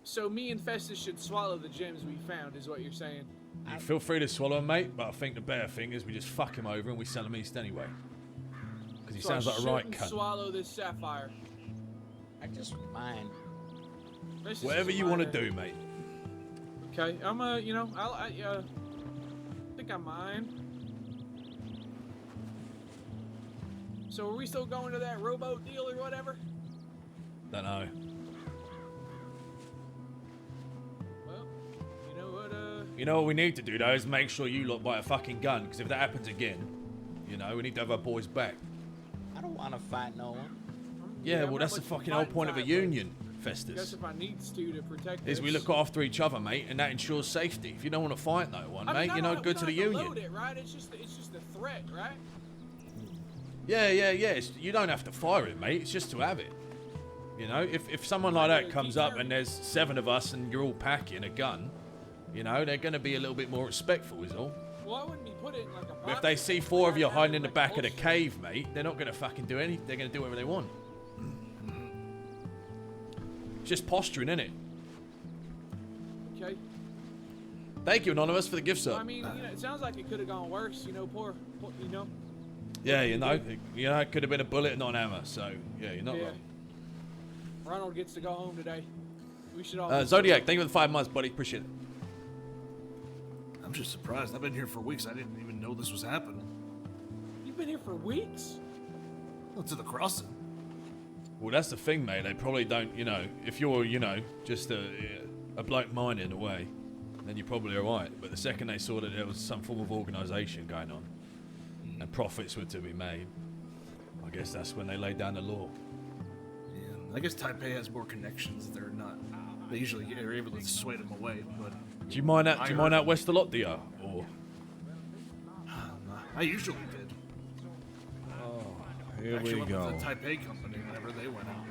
So me and Festus should swallow the gems we found, is what you're saying? You feel free to swallow him, mate, but I think the better thing is we just fuck him over and we sell him east anyway. Because he So sounds I like a right shouldn't cunt. swallow this sapphire. I just mind. Festus Whatever is you want to mine. do, mate. Okay, I'm I think I'm mine. So are we still going to that rowboat deal or whatever? Don't know. Well, you know what, You know what we need to do, though, is make sure you lot buy a fucking gun, because if that happens again, you know, we need to have our boys back. I don't want to fight no one. Yeah, I'm well, not that's the much of a fucking whole fighting point of a type, union, but I guess Festus. if I needs to protect Is we this- look after each other, mate, and that ensures safety. If you don't want to fight no one, I mean, mate, I you're don't- not we good to don't the have union. load it, right? It's just the threat, right? Yeah. You don't have to fire it, mate. It's just to have it. You know, if someone like that comes up and there's 7 of us and you're all packing a gun, you know, they're going to be a little bit more respectful, is all. Well, I wouldn't be put it in like a But box. if they see 4 of you hiding in the back of the cave, mate, they're not going to fucking do anything. They're going to do whatever they want. It's just posturing, innit? Okay. Thank you, Anonymous, for the gift, sir. I mean, it sounds like it could have gone worse. poor, you know. Yeah, you know, it could have been a bullet and not an hammer. So, yeah, you're not Yeah. wrong. Ronald gets to go home today. We should all. Zodiac, thank you for the 5 months, buddy. Appreciate it. I'm just surprised. I've been here for weeks. I didn't even know this was happening. You've been here for weeks. Well, to the crossing. Well, that's the thing, mate. They probably don't, you know, if you're, you know, just a bloke mining away, then you're probably alright. But the second they saw that there was some form of organisation going on and profits were to be made, I guess that's when they laid down the law. Yeah, I guess Taipei has more connections. They're not. They usually are able to sway them away. But Do you mind that? Do you mind that west a lot, do you? Or I usually did. Here Actually we went go. with the Taipei company whenever they went out.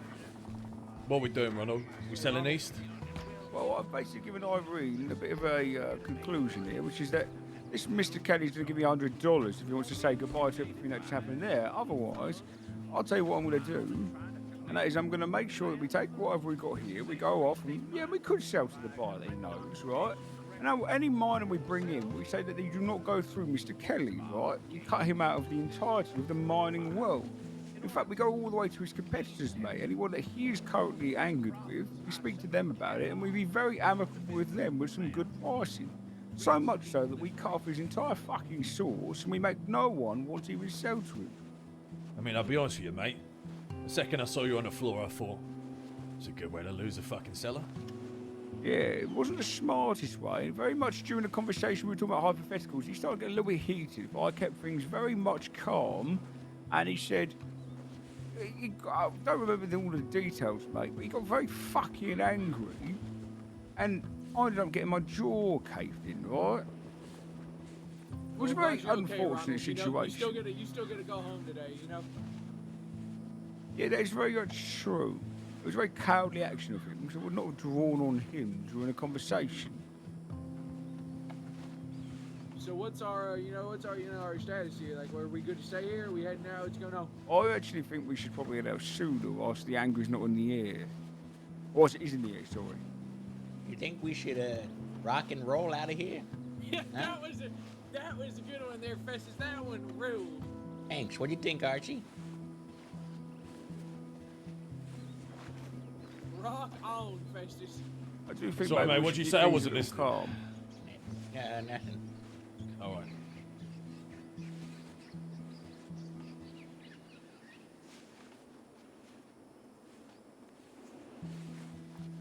what we doing, Ronald? We selling east? Well, I've basically given Irene a bit of a conclusion here, which is that this Mr. Kelly's going to give me $100 if he wants to say goodbye to everything that's happened there. Otherwise, I'll tell you what I'm going to do, and that is I'm going to make sure that we take whatever we got here, we go off, and yeah, we could sell to the buyer that he knows, right? And now, any miner we bring in, we say that they do not go through Mr. Kelly, right? We cut him out of the entirety of the mining world. In fact, we go all the way to his competitors, mate. Anyone that he is currently angered with, we speak to them about it, and we be very amicable with them with some good pricing. So much so that we cut off his entire fucking source, and we make no one want to even sell to him. I mean, I'll be honest with you, mate. The second I saw you on the floor, I thought, it's a good way to lose a fucking seller. Yeah, it wasn't the smartest way. Very much during the conversation we were talking about hypotheticals, he started getting a little bit heated, but I kept things very much calm. And he said, I don't remember all the details, mate, but he got very fucking angry. And I ended up getting my jaw caved in, right? It was a very unfortunate situation. You still gotta go home today, you know? Yeah, that is very much true. It was a very cowardly action of him, because I would not have drawn on him during a conversation. So what's our status here? Like, are we good to stay here? Are we heading out? What's going on? I actually think we should probably head out sooner whilst the anger is not in the air. Whilst it is in the air, sorry. You think we should rock and roll out of here? Yeah, that was a good one there, Festus. That one ruled. Thanks. What do you think, Archie? Rock on, Festus. I do think. Sorry, mate. What'd you say? I wasn't listening. Calm. Nothing. All right.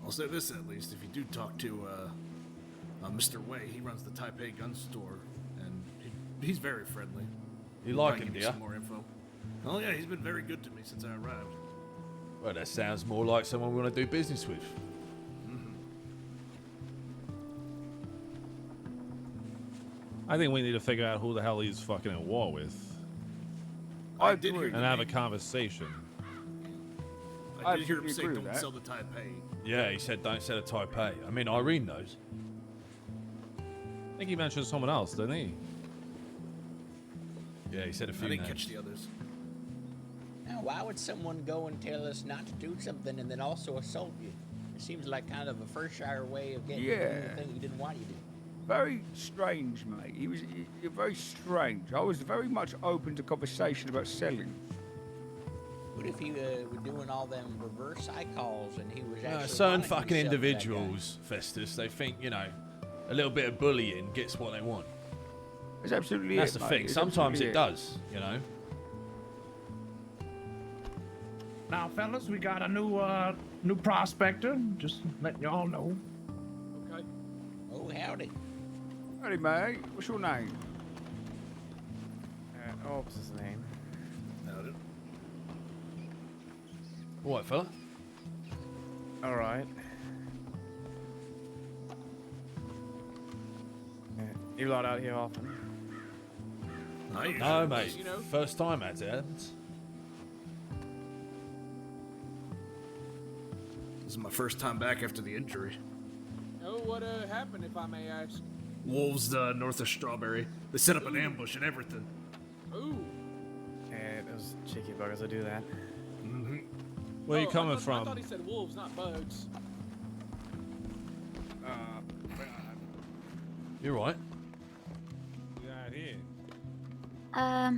I'll say this at least: if you do talk to Mr. Wei, he runs the Taipei gun store, and he's very friendly. You like him, do you? Some more info. Oh yeah, he's been very good to me since I arrived. Well, that sounds more like someone we want to do business with. I think we need to figure out who the hell he's fucking at war with. I did hear and have a conversation. I did hear him say don't sell the Taipei. Yeah, he said don't sell the Taipei. I mean, Irene knows. I think he mentioned someone else, didn't he? Yeah, he said a few I didn't names. catch the others. Now, why would someone go and tell us not to do something and then also assault you? It seems like kind of a first-shire way of getting you to do the thing you didn't want you to do. Very strange, mate. He was very strange. I was very much open to conversation about selling. What if he were doing all them reverse eye calls and he was actually Certain wanting to fucking sell to that guy? individuals, Festus, they think, you know, a little bit of bullying gets what they want. It's absolutely That's it, the mate. thing. It's Sometimes absolutely it does, you know. Now, fellas, we got a new prospector. Just letting y'all know. Okay. Oh, howdy. Howdy, mate. What's your name? What's his name? Howdy. What, fella? All right. You lot out here often? No, mate. First time at it. This is my first time back after the injury. Oh, what happened, if I may ask? Wolves north of Strawberry. They set up an ambush and everything. Ooh. Yeah, those cheeky buggers that do that. Mm-hmm. Where are you coming I from? thought he said wolves, not bugs. You're right. Yeah, here. I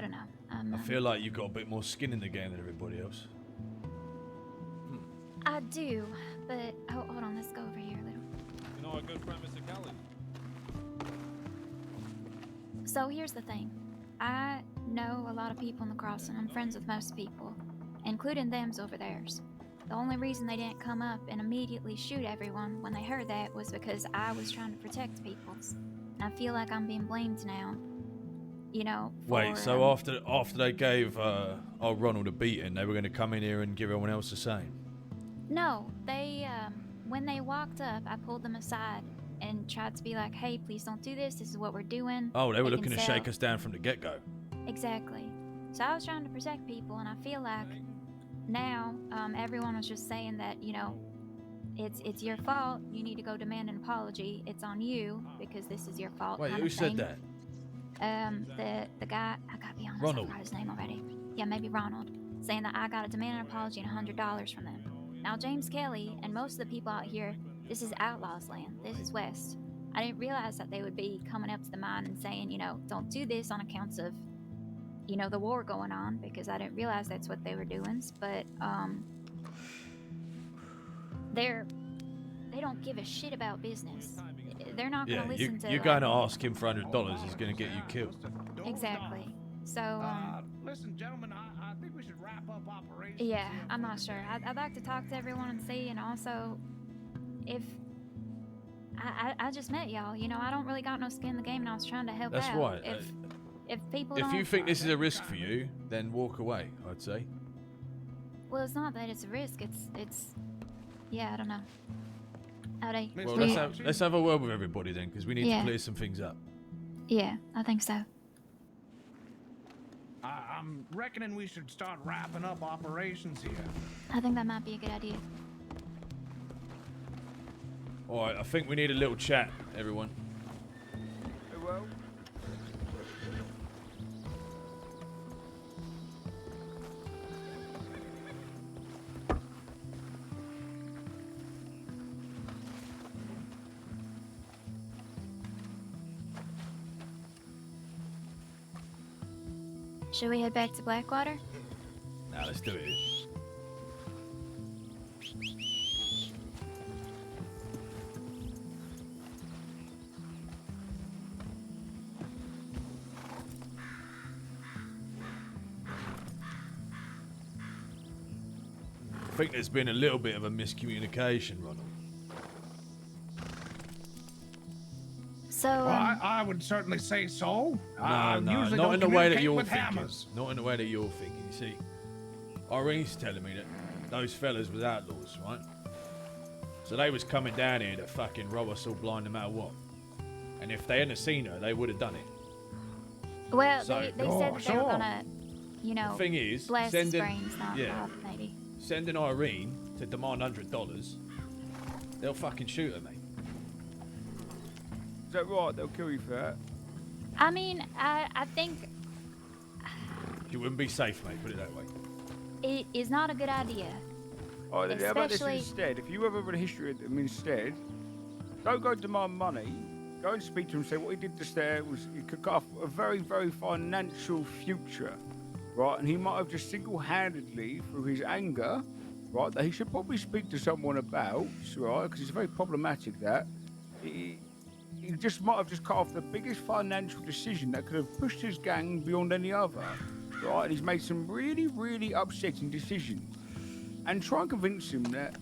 don't know. I feel like you've got a bit more skin in the game than everybody else. I do, but hold on. Let's go over here a little. You know our good friend, Mr. Kelly? So here's the thing. I know a lot of people in the crossing. I'm friends with most people, including them's over theirs. The only reason they didn't come up and immediately shoot everyone when they heard that was because I was trying to protect peoples. And I feel like I'm being blamed now. You know, for, Wait, so after they gave old Ronald a beating, they were going to come in here and give everyone else the same? No, they, when they walked up, I pulled them aside and tried to be like, hey, please don't do this. This is what we're doing. Oh, they were can looking to sell." shake us down from the get-go. Exactly. So I was trying to protect people, and I feel like now everyone was just saying that, you know, it's your fault. You need to go demand an apology. It's on you because this is your fault. Wait, kind who of said thing. that? The guy, I gotta be honest, Ronald. I forgot his name already. Yeah, maybe Ronald, saying that I gotta demand an apology and $100 from them. Now, James Kelly and most of the people out here, this is Outlaws land. This is West. I didn't realize that they would be coming up to the mine and saying, you know, don't do this on accounts of, you know, the war going on, because I didn't realize that's what they were doing. But they don't give a shit about business. They're not gonna listen to. You're going to ask him for $100. He's going to get you killed. Exactly. So Listen, gentlemen, I think we should wrap up operations. yeah, I'm not sure. I'd like to talk to everyone and see, and also, if I just met y'all, you know, I don't really got no skin in the game, and I was trying to help That's out. right. If people If don't, you think this is a risk for you, then walk away, I'd say. well, it's not that it's a risk. It's yeah, I don't know. Howdy. Well, let's have a word with everybody then, because we need to clear some things up. Yeah, I think so. I'm reckoning we should start wrapping up operations here. I think that might be a good idea. All right, I think we need a little chat, everyone. Well. Should we head back to Blackwater? Now let's do it. I think there's been a little bit of a miscommunication, Ronald. So, Well, I would certainly say so. No, usually not don't in the way that communicate you're with thinking. hammers. Not in the way that you're thinking. You see, Irene's telling me that those fellas was outlaws, right? So they was coming down here to fucking rob us all blind no matter what. And if they hadn't seen her, they would have done it. well, So- they said that they were gonna, you know, The thing is, blast his brains, not yeah, off, maybe. sending Irene to demand $100, they'll fucking shoot her, mate. Is that right? They'll kill you for that. I mean, I think You wouldn't be safe, mate. Put it that way. it is not a good idea. Oh, how about this Especially- instead? If you ever read a history of them instead, don't go demand money. Go and speak to him and say what he did just there was he could cut off a very, very financial future, right? And he might have just single-handedly, through his anger, right, that he should probably speak to someone about, right? Because it's very problematic that he just might have just cut off the biggest financial decision that could have pushed his gang beyond any other, right? And he's made some really, really upsetting decisions. And try and convince him that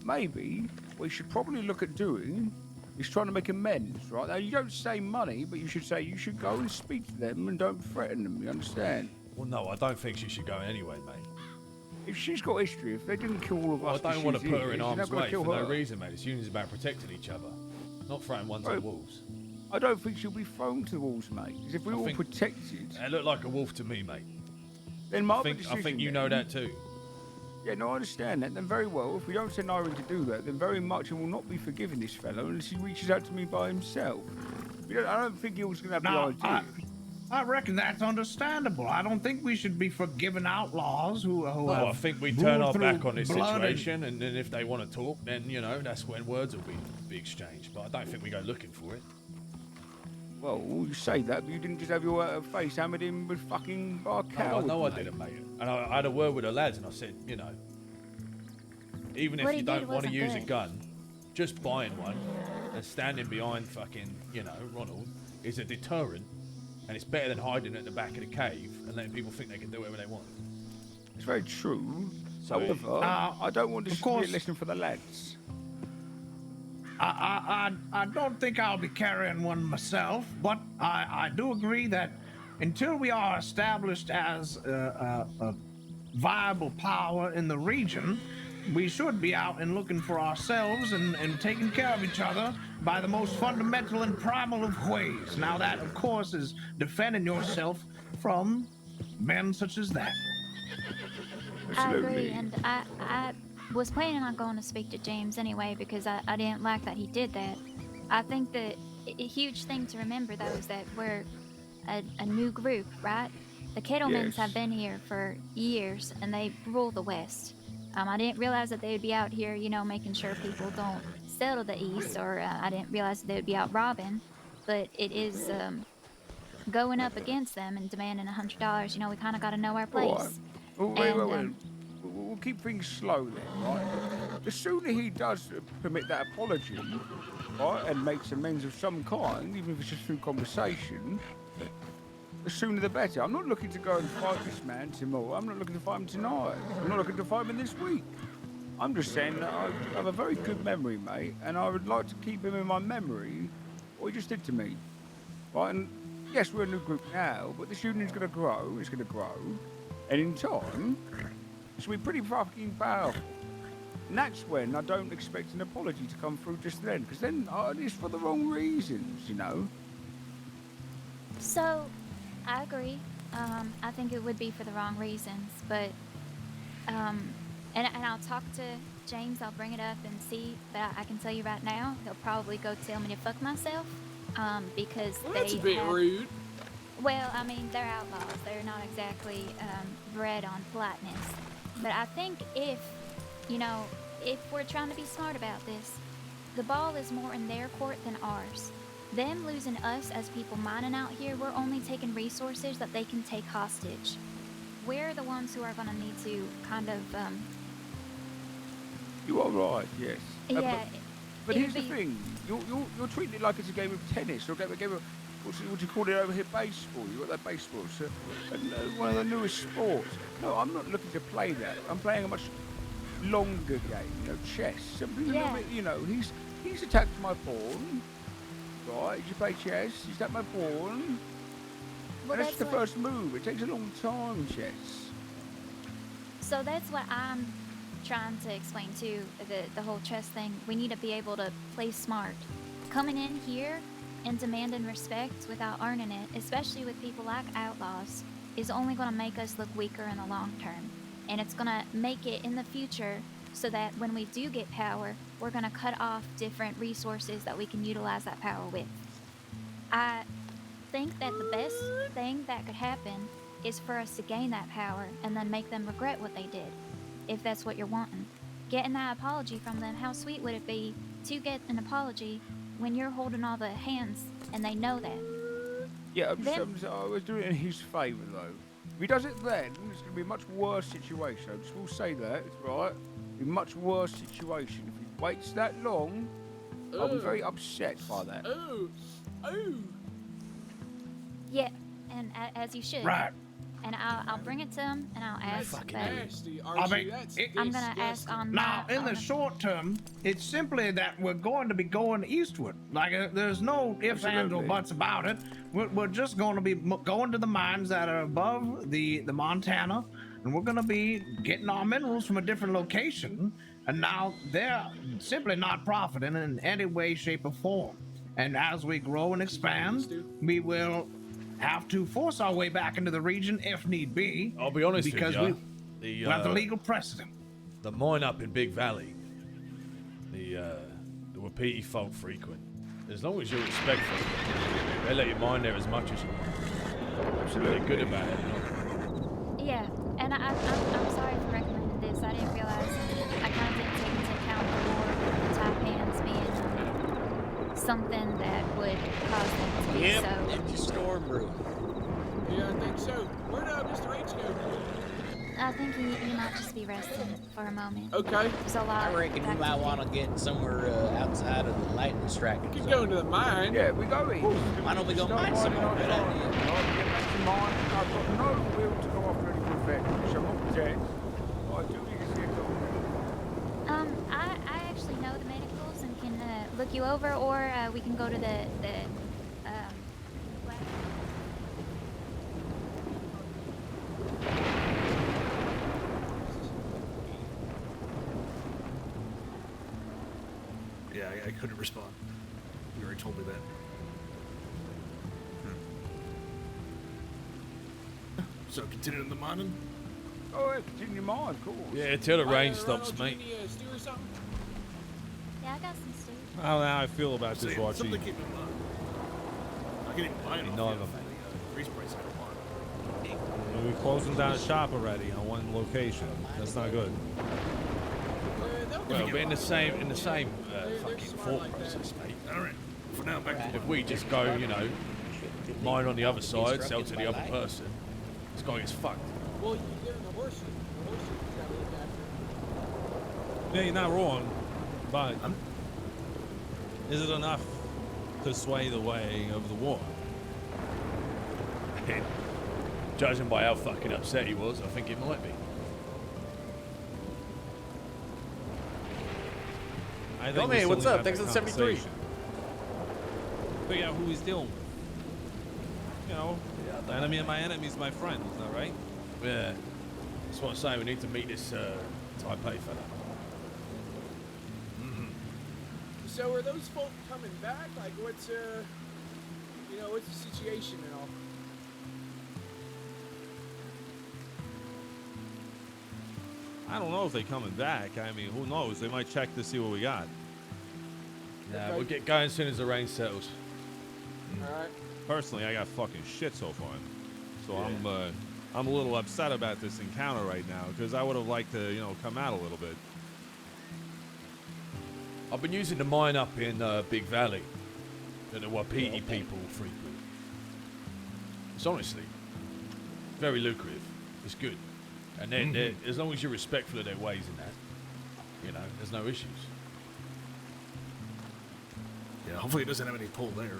maybe what he should probably look at doing is trying to make amends, right? Now, you don't say money, but you should say you should go and speak to them and don't threaten them, you understand? Well, no, I don't think she should go anyway, mate. If she's got history, if they didn't kill all of us, I don't want to put her in you're harm's not gonna way kill for no her. reason, mate. This union's about protecting each other, not throwing one to the Right. wolves. I don't think she'll be thrown to the wolves, mate. 'Cause if we're I all think- protected, They look like a wolf to me, mate. then my I think you know that too. Yeah, no, I understand that. Then very well, if we don't send Irene to do that, then very much I will not be forgiving this fellow unless he reaches out to me by himself. I don't think he was going to have Now, the idea. I reckon that's understandable. I don't think we should be forgiving outlaws who Well, have I think we turn ruled our through back on this blood situation, and then if they want to talk, then, you know, that's when words will be exchanged. But I don't think we go looking for it. Well, you say that, but you didn't just have your face hammered in with fucking by a No, I coward, know I mate. didn't, mate. And I had a word with the lads, and I said, you know, even if What you he don't did want to wasn't use a good. gun, just buying one and standing behind fucking, you know, Ronald is a deterrent, and it's better than hiding at the back of the cave and letting people think they can do whatever they want. It's very true. So, However, I don't want this of to be a course- lesson for the lads. I don't think I'll be carrying one myself, but I do agree that until we are established as a viable power in the region, we should be out and looking for ourselves and taking care of each other by the most fundamental and primal of ways. Now that, of course, is defending yourself from men such as that. I agree, and I was planning on going to speak to James anyway because I didn't like that he did that. I think that a huge thing to remember though is that we're a new group, right? The Kettlemans Yes. have been here for years and they rule the West. I didn't realize that they would be out here, you know, making sure people don't sell to the east, or I didn't realize that they would be out robbing. But it is going up against them and demanding $100. You know, we kind of got to know our place. All right. Well, wait. And, We'll keep things slow then, right? The sooner he does permit that apology, right, and makes amends of some kind, even if it's just through conversation, the sooner the better. I'm not looking to go and fight this man tomorrow. I'm not looking to fight him tonight. I'm not looking to fight him this week. I'm just saying that I have a very good memory, mate, and I would like to keep him in my memory. What he just did to me, right? And yes, we're a new group now, but this union's going to grow. It's going to grow, and in time, it's going to be pretty fucking powerful. And that's when I don't expect an apology to come through just then, because then it's for the wrong reasons, you know. So, I agree. I think it would be for the wrong reasons, but and I'll talk to James. I'll bring it up and see. But I can tell you right now, he'll probably go tell me to fuck myself, because Well, that's they a bit have, rude. Well, I mean, they're outlaws. They're not exactly bred on politeness. But I think if we're trying to be smart about this, the ball is more in their court than ours. Them losing us as people mining out here, we're only taking resources that they can take hostage. We're the ones who are going to need to kind of, You are right, yes. yeah. But it here's would the be- thing: you're treating it like it's a game of tennis or a game of what do you call it over here? Baseball. You got that baseball? It's one of the newest sports. No, I'm not looking to play that. I'm playing a much longer game. Chess. Something a little bit. He's attacked my pawn. Right? Did you play chess? He's attacked my pawn. Well, And that's the that's what- first move. It takes a long time, chess. So that's what I'm trying to explain too, the whole chess thing. We need to be able to play smart. Coming in here and demanding respect without earning it, especially with people like outlaws, is only going to make us look weaker in the long term. And it's going to make it in the future so that when we do get power, we're going to cut off different resources that we can utilize that power with. I think that the best thing that could happen is for us to gain that power and then make them regret what they did, if that's what you're wanting. Getting that apology from them, how sweet would it be to get an apology when you're holding all the hands and they know that? Yeah, I Then- was doing it in his favour though. If he does it then, it's going to be a much worse situation. I just will say that, it's right. Be a much worse situation. If he waits that long, I'll be very upset by that. Oh. Yeah, and as you should. Right. And I'll bring it to him and I'll ask. Fucking but nasty, I Archie. mean, That's I'm gonna ask on Now, my. in the short term, it's simply that we're going to be going eastward. Like, there's no ifs, ands, or buts about it. We're just going to be going to the mines that are above the Montana, and we're going to be getting our minerals from a different location. And now they're simply not profiting in any way, shape, or form. And as we grow and expand, we will have to force our way back into the region if need be. I'll be honest because with we you. have the legal precedent. The mine up in Big Valley, the Wapiti folk frequent. As long as you're respectful, they let you mine there as much as you want. Absolutely good about it. Yeah, and I'm sorry for recommending this. I didn't realize. I kind of didn't take into account the war with Taipans being something that would cause them to be so. Ninja Storm Brew. Yeah, I think so. Where'd Mr. H go? I think he might just be resting for a moment. Okay. There's a lot. I reckon you might want to get somewhere outside of the lightning strike. We could go into the mine. Yeah, we go east. Why don't we go mine some more? Good idea. Get back to mine. I've got no will to go after any profession, so I'm not dead. I do need to get going. I actually know the medicals and can look you over, or we can go to the Yeah, I couldn't respond. You already told me that. So continuing the mining? Oh, yeah, continue mine, of course. Yeah, till the rain stops, mate. Stew or something? Yeah, I got some stew. I don't know how I feel about this, Archie. Something to keep in mind. I can even buy it off Neither. the grease price I want. We're closing down shop already on one location. That's not good. Well, we're in the same fucking thought process, mate. All right. For now, back to If we just go, mine on the other side, sell to the other person, this guy gets fucked. Well, you get in the horse. The horse you gotta look after. Yeah, you're not wrong, but is it enough to sway the way of the war? Judging by how fucking upset he was, I think it might be. I think Tommy, we what's still up? have Thanks that for the 73. conversation. Figure out who he's dealing with. You know, the enemy of my enemy is my friend. Isn't that right? Yeah. That's what I'm saying. We need to meet this Taipei fella. So are those folk coming back? Like, what's what's the situation and all? I don't know if they're coming back. I mean, who knows? They might check to see what we got. Yeah, we'll get going as soon as the rain settles. All right. Personally, I got fucking shit so far, so I'm a little upset about this encounter right now because I would have liked to, come out a little bit. I've been using the mine up in Big Valley that the Wapiti people frequent. It's honestly very lucrative. It's good. And then as long as you're respectful of their ways and that, there's no issues. Yeah, hopefully it doesn't have any pull there.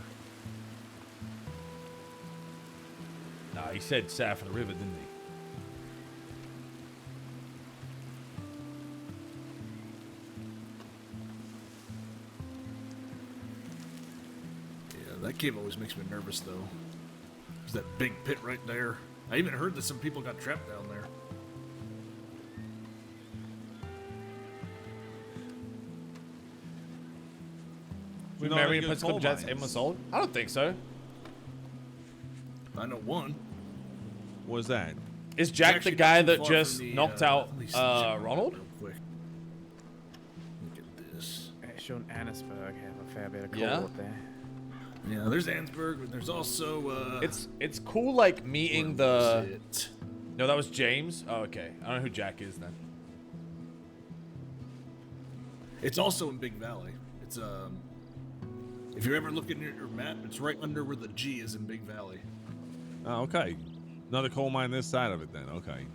No, he said south of the river, didn't he? Yeah, that cave always makes me nervous, though. There's that big pit right there. I even heard that some people got trapped down there. We married a place called Jets 8 months old? I don't think so. I know one. What's that? Is Jack the guy that just knocked out Ronald? Quick. Look at this. Showing Annisburg have a fair bit of coal Yeah? up there. Yeah, there's Ansburg, but there's also It's cool like meeting the No, that was James? Oh, okay. I don't know who Jack is then. It's also in Big Valley. It's if you're ever looking at your map, it's right under where the G is in Big Valley. Oh, okay. Another coal mine this side of it then. Okay.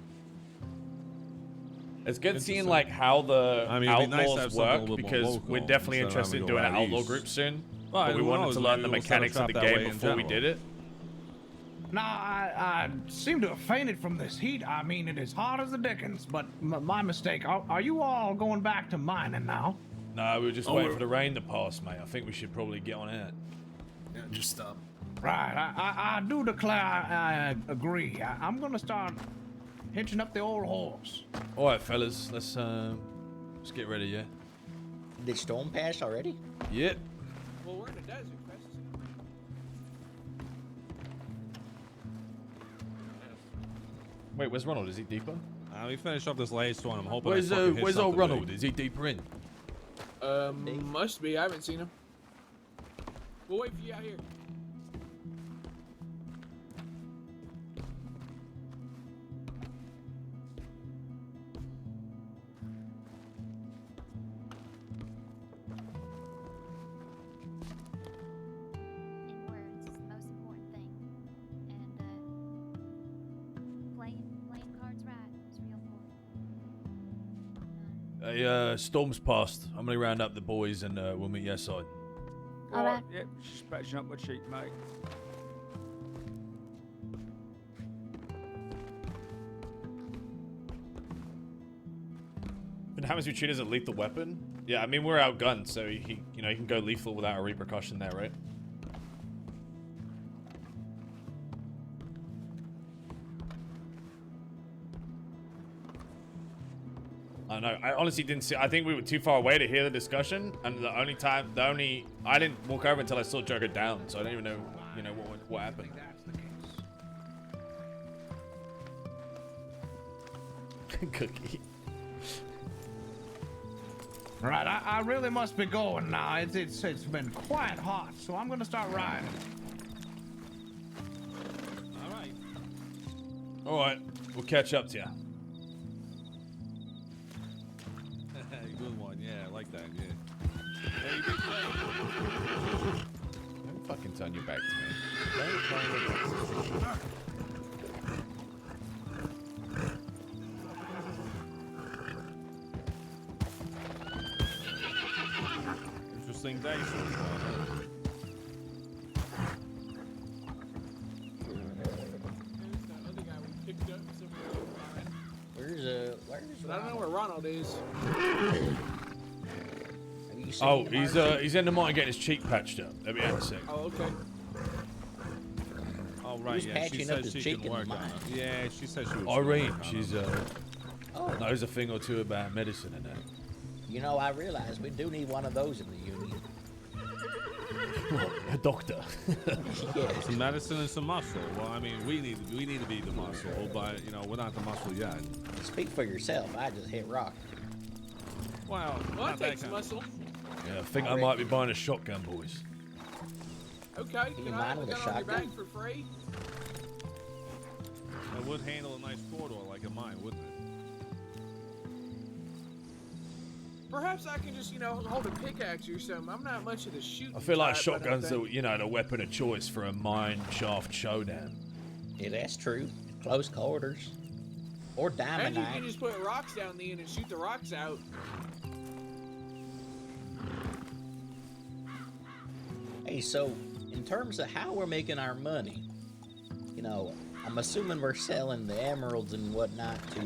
It's good seeing like how the I mean, it'd be nice to outlaws have something a work little bit more because local we're definitely instead of interested in having to doing go an out outlaw east. group soon. Well, But we who wanted knows? to learn Maybe the we'll set mechanics up of the shop that way game in before we general. did it. Now, I seem to have fainted from this heat. I mean, it is hot as the dickens, but my mistake. Are you all going back to mining now? No, we were just waiting for the rain to pass, mate. I think we should probably get on it. Yeah, just stop. Right, I do declare I agree. I'm gonna start hitching up the old horse. All right, fellas, let's get ready, yeah? Did storm pass already? Yep. Well, we're in the desert, Chris. Wait, where's Ronald? Is he deeper? We finish up this last one. I'm hoping. Where's I fucking hit old something Ronald? big. Is he deeper in? Must be. I haven't seen him. We'll wait for you out here. In words is the most important thing. And playing cards right is real important. Hey, storm's passed. I'm gonna round up the boys and we'll meet you outside. All right. Yep, just patching up my cheek, mate. And how much you treat as a lethal weapon? Yeah, I mean we're outgunned, so he can go lethal without a repercussion there, right? I know. I honestly didn't see. I think we were too far away to hear the discussion, and I didn't walk over until I saw Joker down, so I don't even know, what happened. Cookie. Right, I really must be going now. It's been quite hot, so I'm gonna start riding. All right, we'll catch up to you. Good one. Yeah, I like that. Yeah. Don't fucking turn your back to me. Interesting day so far. Where's I don't know where Ronald is. Have you Medicine. Oh, he's in the mine getting his cheek patched up. Let me have a sec. Oh, okay. Oh, right, Who's yeah. She patching up says the she cheek can in the work on mine? it. Yeah, she says she was. Irene, she's Oh. knows a thing or two about medicine and that. You know, I realize we do need one of those in the union. A doctor. Yeah. Some medicine and some muscle. Well, I mean, we need to be the muscle, but you know, we're not the muscle yet. Speak for yourself. I just hit rock. Well, Well, not that that takes kind. muscle. Yeah, I think I might be buying a shotgun, boys. Okay, you can I mind have a with a gun on your shotgun? back for free? It would handle a nice corridor like a mine, wouldn't it? Perhaps I can just, hold a pickaxe or something. I'm not much of the shooting. I feel like type, I don't shotguns think. are, the weapon of choice for a mine shaft showdown. Yeah, that's true. Close quarters. Or And you can dynamite. just put rocks down the end and shoot the rocks out. Hey, so in terms of how we're making our money, I'm assuming we're selling the emeralds and whatnot to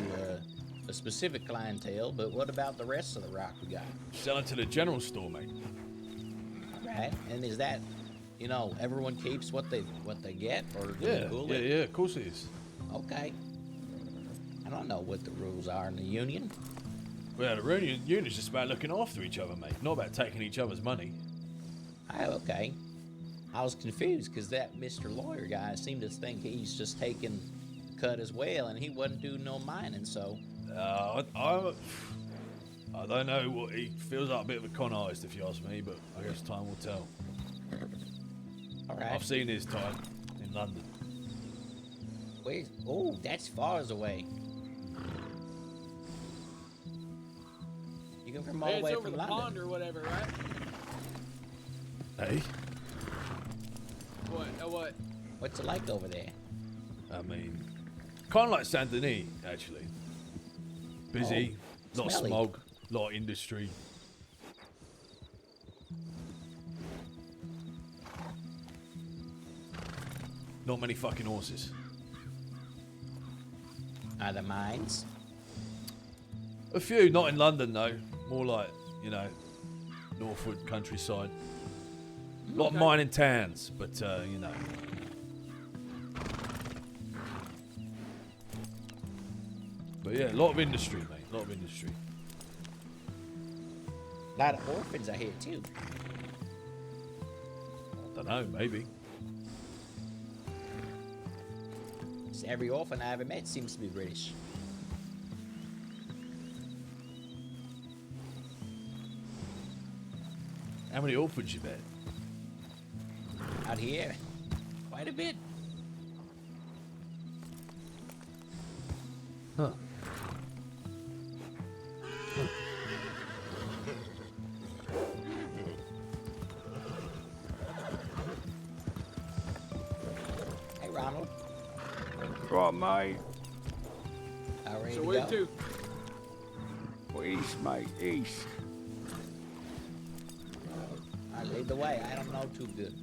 a specific clientele, but what about the rest of the rock we got? Selling to the general store, mate. Right? And is that, everyone keeps what they get, or do we Yeah, pool yeah, it? yeah, of course it is. Okay. I don't know what the rules are in the union. Well, the union's just about looking after each other, mate. Not about taking each other's money. Oh, okay. I was confused because that Mr. Lawyer guy seemed to think he's just taking cut as well, and he wasn't doing no mining, so. I don't know what he feels like, a bit of a con artist, if you ask me, but I guess time will tell. All right. I've seen his time in London. Wait, oh, that's far away. You come from all Hey, the it's way over from the London. pond or whatever, right? Hey? What? What? What's it like over there? I mean, kind of like Saint Denis, actually. Busy, lot of smelly. smog, lot of industry. Not many fucking horses. Are the mines? A few, not in London though. More like, Northwood countryside. A lot of mining towns, but But yeah, a lot of industry, mate. A lot of industry. A lot of orphans are here too. Don't know, maybe. Every orphan I ever met seems to be British. How many orphans you met? Out here, quite a bit. Huh. Hey, Ronald. Right, mate. How ready So to where go? to? Well, east, mate, east. I lead the way. I don't know too good.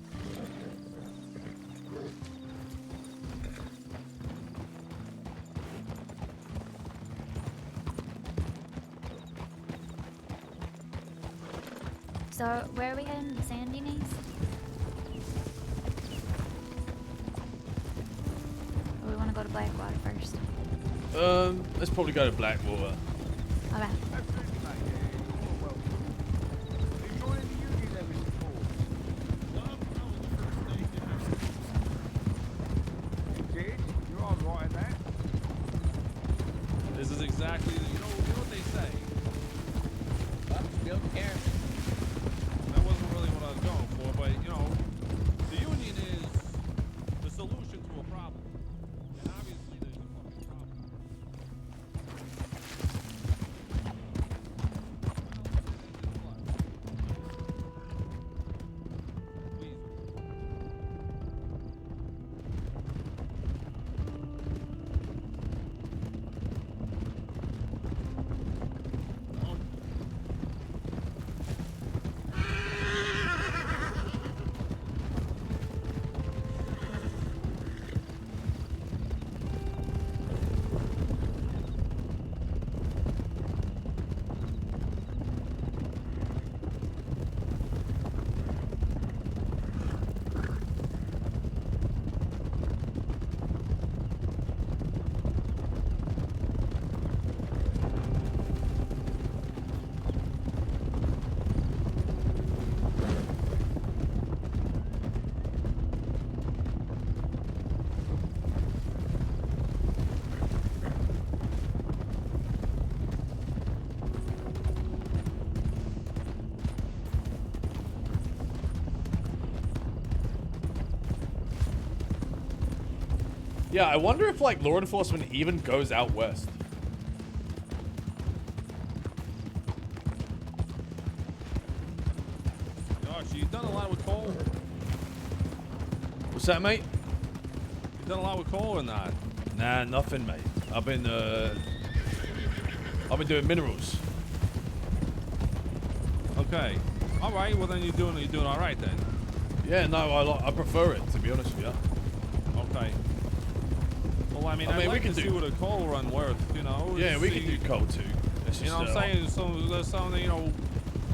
So where are we heading? Sandy Knees? Or we want to go to Blackwater first? Let's probably go to Blackwater. Okay. Absolutely, mate. Yeah, you're more welcome. You joining the union then, Mr. Ford? You did? You are right in that. This is exactly, you know what they say. Build character. That wasn't really what I was going for, but the union is the solution to a problem. And obviously there's a fucking problem. Yeah, I wonder if like law enforcement even goes out west. Gosh, you've done a lot with coal. What's that, mate? You've done a lot with coal or not? Nah, nothing, mate. I've been doing minerals. Okay. All right. Well, then you're doing all right then. Yeah, no, I prefer it, to be honest with you. Okay. Well, I mean, I'd we like can to see what a coal run worth, you know. Yeah, we can do coal too. It's You know just, what I'm saying? So there's something, you know,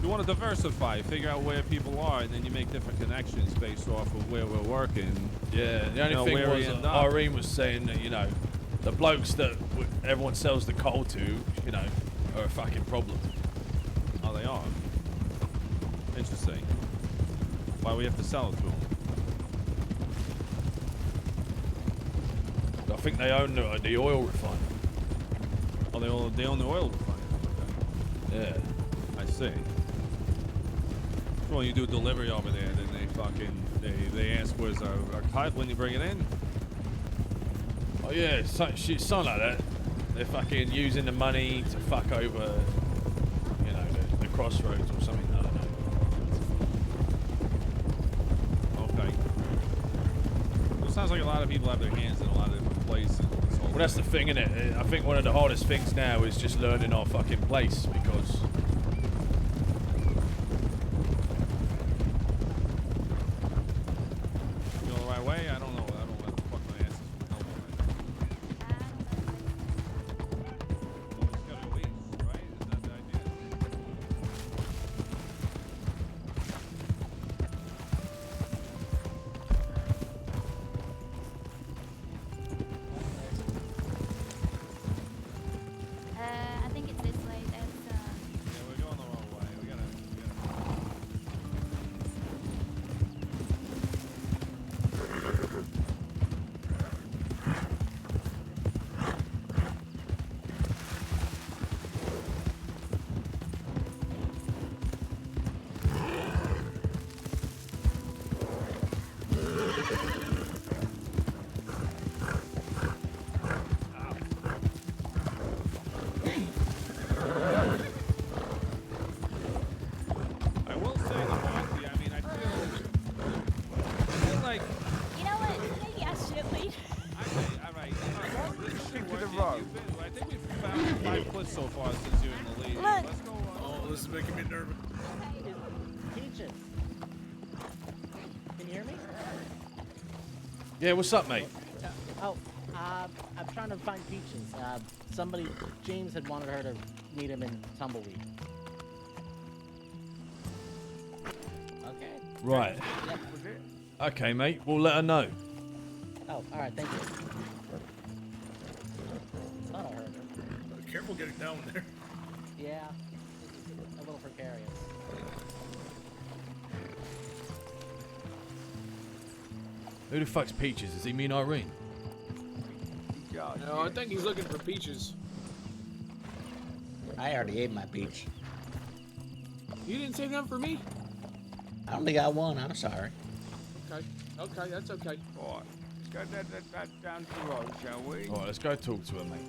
you want to diversify, figure out where people are, and then you make different connections based off of where we're working. Yeah, the only thing was Irene was saying that, you know, the blokes that everyone sells the coal to, you know, are a fucking problem. Oh, they are? Interesting. Why we have to sell it to them? I think they own the oil refinery. Oh, they own the oil refinery. Okay. Yeah. I see. Well, you do delivery over there, then they ask where's our cut when you bring it in. Oh yeah, something like that. They're fucking using the money to fuck over, you know, the crossroads or something. I don't know. Okay. Well, it sounds like a lot of people have their hands in a lot of different places. Well, that's the thing, isn't it? I think one of the hardest things now is just learning our fucking place because. You know the right way? I don't know. I don't know what the fuck my ass is. I think it's this way. That's Yeah, we're going the wrong way. We gotta. I will say the Monty, I mean, I feel like. You know what? Maybe I should leave. Alright. Stick to the road. I think we've found 5 clips so far since you're in the lead. Look. Let's go. Oh, this is making me nervous. Peaches. Can you hear me? Yeah, what's up, mate? I'm trying to find Peaches. James had wanted her to meet him in Tumbleweed. Okay. Right. Yep. Okay, mate. We'll let her know. Oh, all right. Thank you. Thought I heard her. Careful getting down there. Yeah. It's a little precarious. Who the fuck's Peaches? Does he mean Irene? No, I think he's looking for peaches. I already ate my peach. You didn't save none for me? I only got one. I'm sorry. Okay, that's okay. All right, let's go down the road, shall we? All right, let's go talk to her, mate.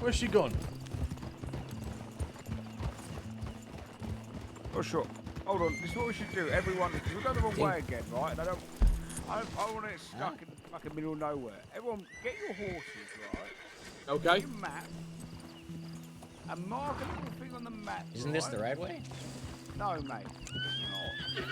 Where's she gone? Oh, sure. Hold on. This is what we should do. Everyone, because we're going the wrong way again, right? And I I want it stuck in the fucking middle of nowhere. Everyone, get your horses, right? Okay. Get your map. And mark a little thing on the map. Isn't this the right way? No, mate. It's not.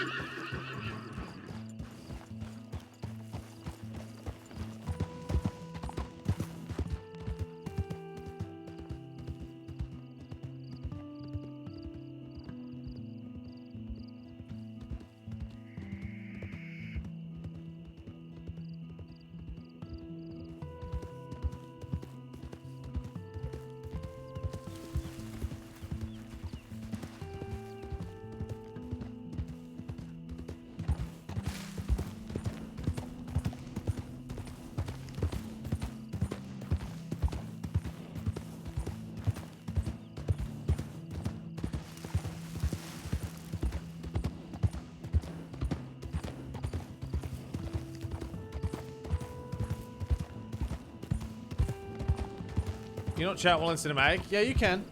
You not chat while in cinematic? Yeah, you can.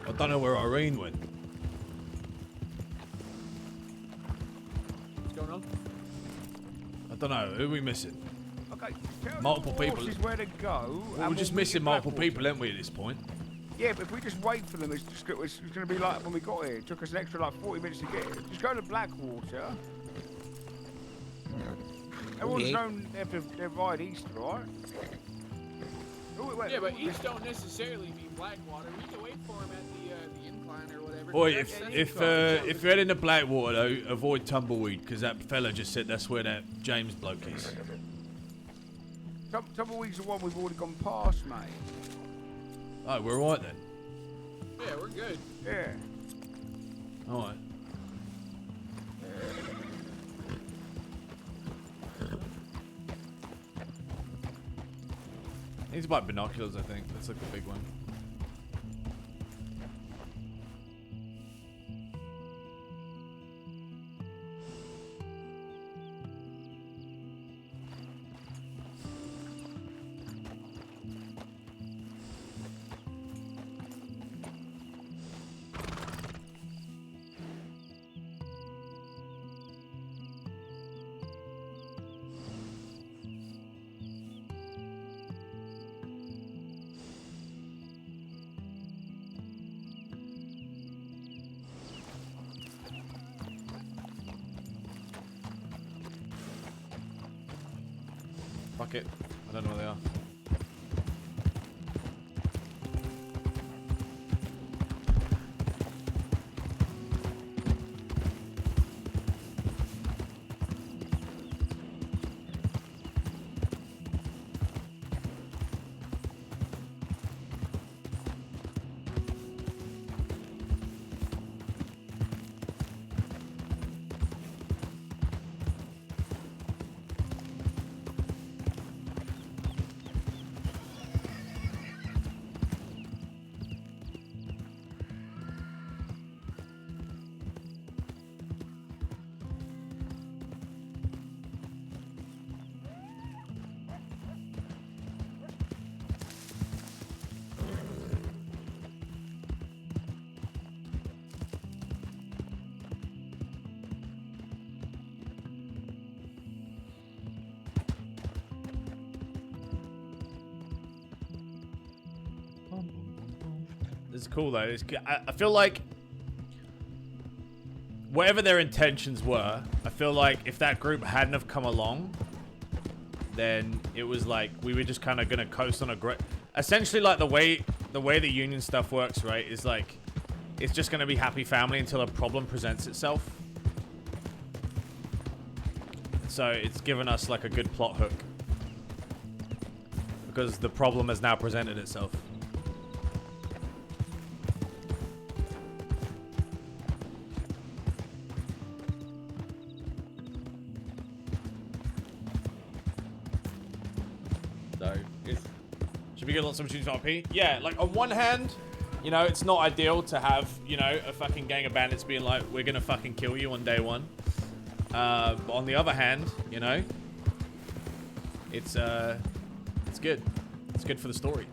I don't know where Irene went. What's going on? I don't know. Who are we missing? Okay, tell Multiple the people. horses where to go. Well, we're just missing multiple people, aren't we, at this point? Yeah, but if we just wait for them, it's going to be like when we got here. It took us an extra like 40 minutes to get here. Just go to Blackwater. Everyone's known they have to divide east, right? Yeah, but east don't necessarily mean Blackwater. We can wait for him at the incline or whatever. Boy, if you're heading to Blackwater, though, avoid Tumbleweed, because that fella just said that's where that James bloke is. Tumbleweed's the one we've already gone past, mate. Oh, we're all right then. Yeah, we're good. Yeah. All right. Needs to buy binoculars, I think. That's like the big one. Fuck it. I don't know where they are. This is cool though. I feel like whatever their intentions were, I feel like if that group hadn't have come along, then it was like we were just kind of gonna coast on a great. Essentially, like the way the union stuff works, right? Is like it's just gonna be happy family until a problem presents itself. So it's given us like a good plot hook because the problem has now presented itself. Should we get lots of opportunities for RP? Yeah, like on one hand, you know, it's not ideal to have, you know, a fucking gang of bandits being like, we're gonna fucking kill you on day one. But on the other hand, you know, it's good. It's good for the story.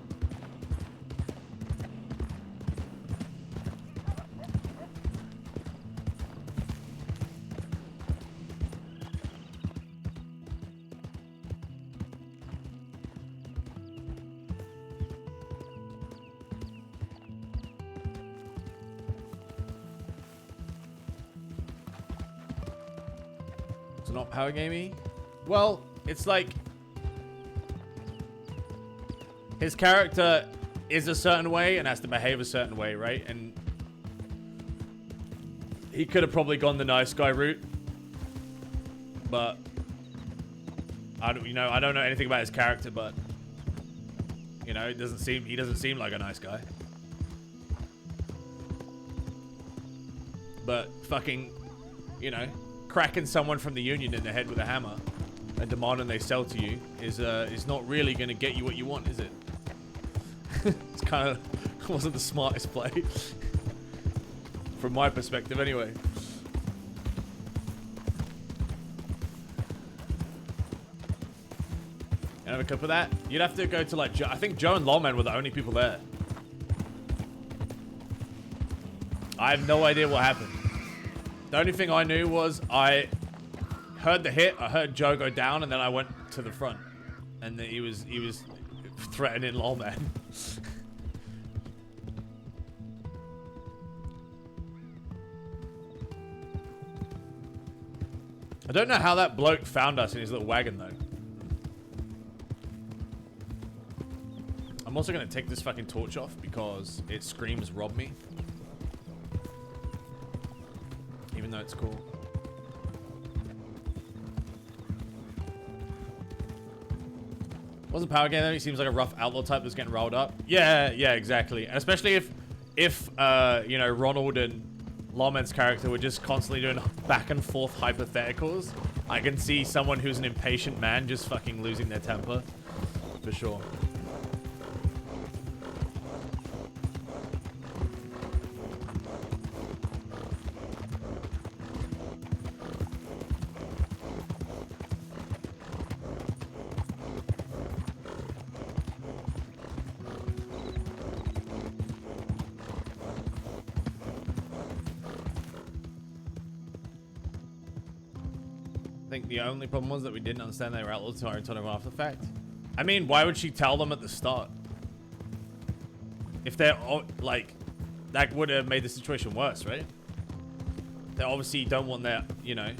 It's not power gamey. Well, it's like his character is a certain way and has to behave a certain way, right? And he could have probably gone the nice guy route, but I don't know anything about his character, but you know, he doesn't seem like a nice guy. But fucking, you know, cracking someone from the Union in the head with a hammer and demanding they sell to you is not really going to get you what you want, is it? It's kind of wasn't the smartest play from my perspective, anyway. You have a clip of that? You'd have to go to like I think Joe and Lawman were the only people there. I have no idea what happened. The only thing I knew was I heard the hit, I heard Joe go down, and then I went to the front, and he was threatening Lawman. I don't know how that bloke found us in his little wagon though. I'm also gonna take this fucking torch off because it screams rob me. Even though it's cool. Wasn't power game though. He seems like a rough outlaw type that's getting rolled up. Yeah, exactly. And especially if you know, Ronald and Lawman's character were just constantly doing back and forth hypotheticals, I can see someone who's an impatient man just fucking losing their temper. For sure. I think the only problem was that we didn't understand they were outlaws until I told them after the fact. I mean, why would she tell them at the start? If they're, like, that would have made the situation worse, right? They obviously don't want that, you know.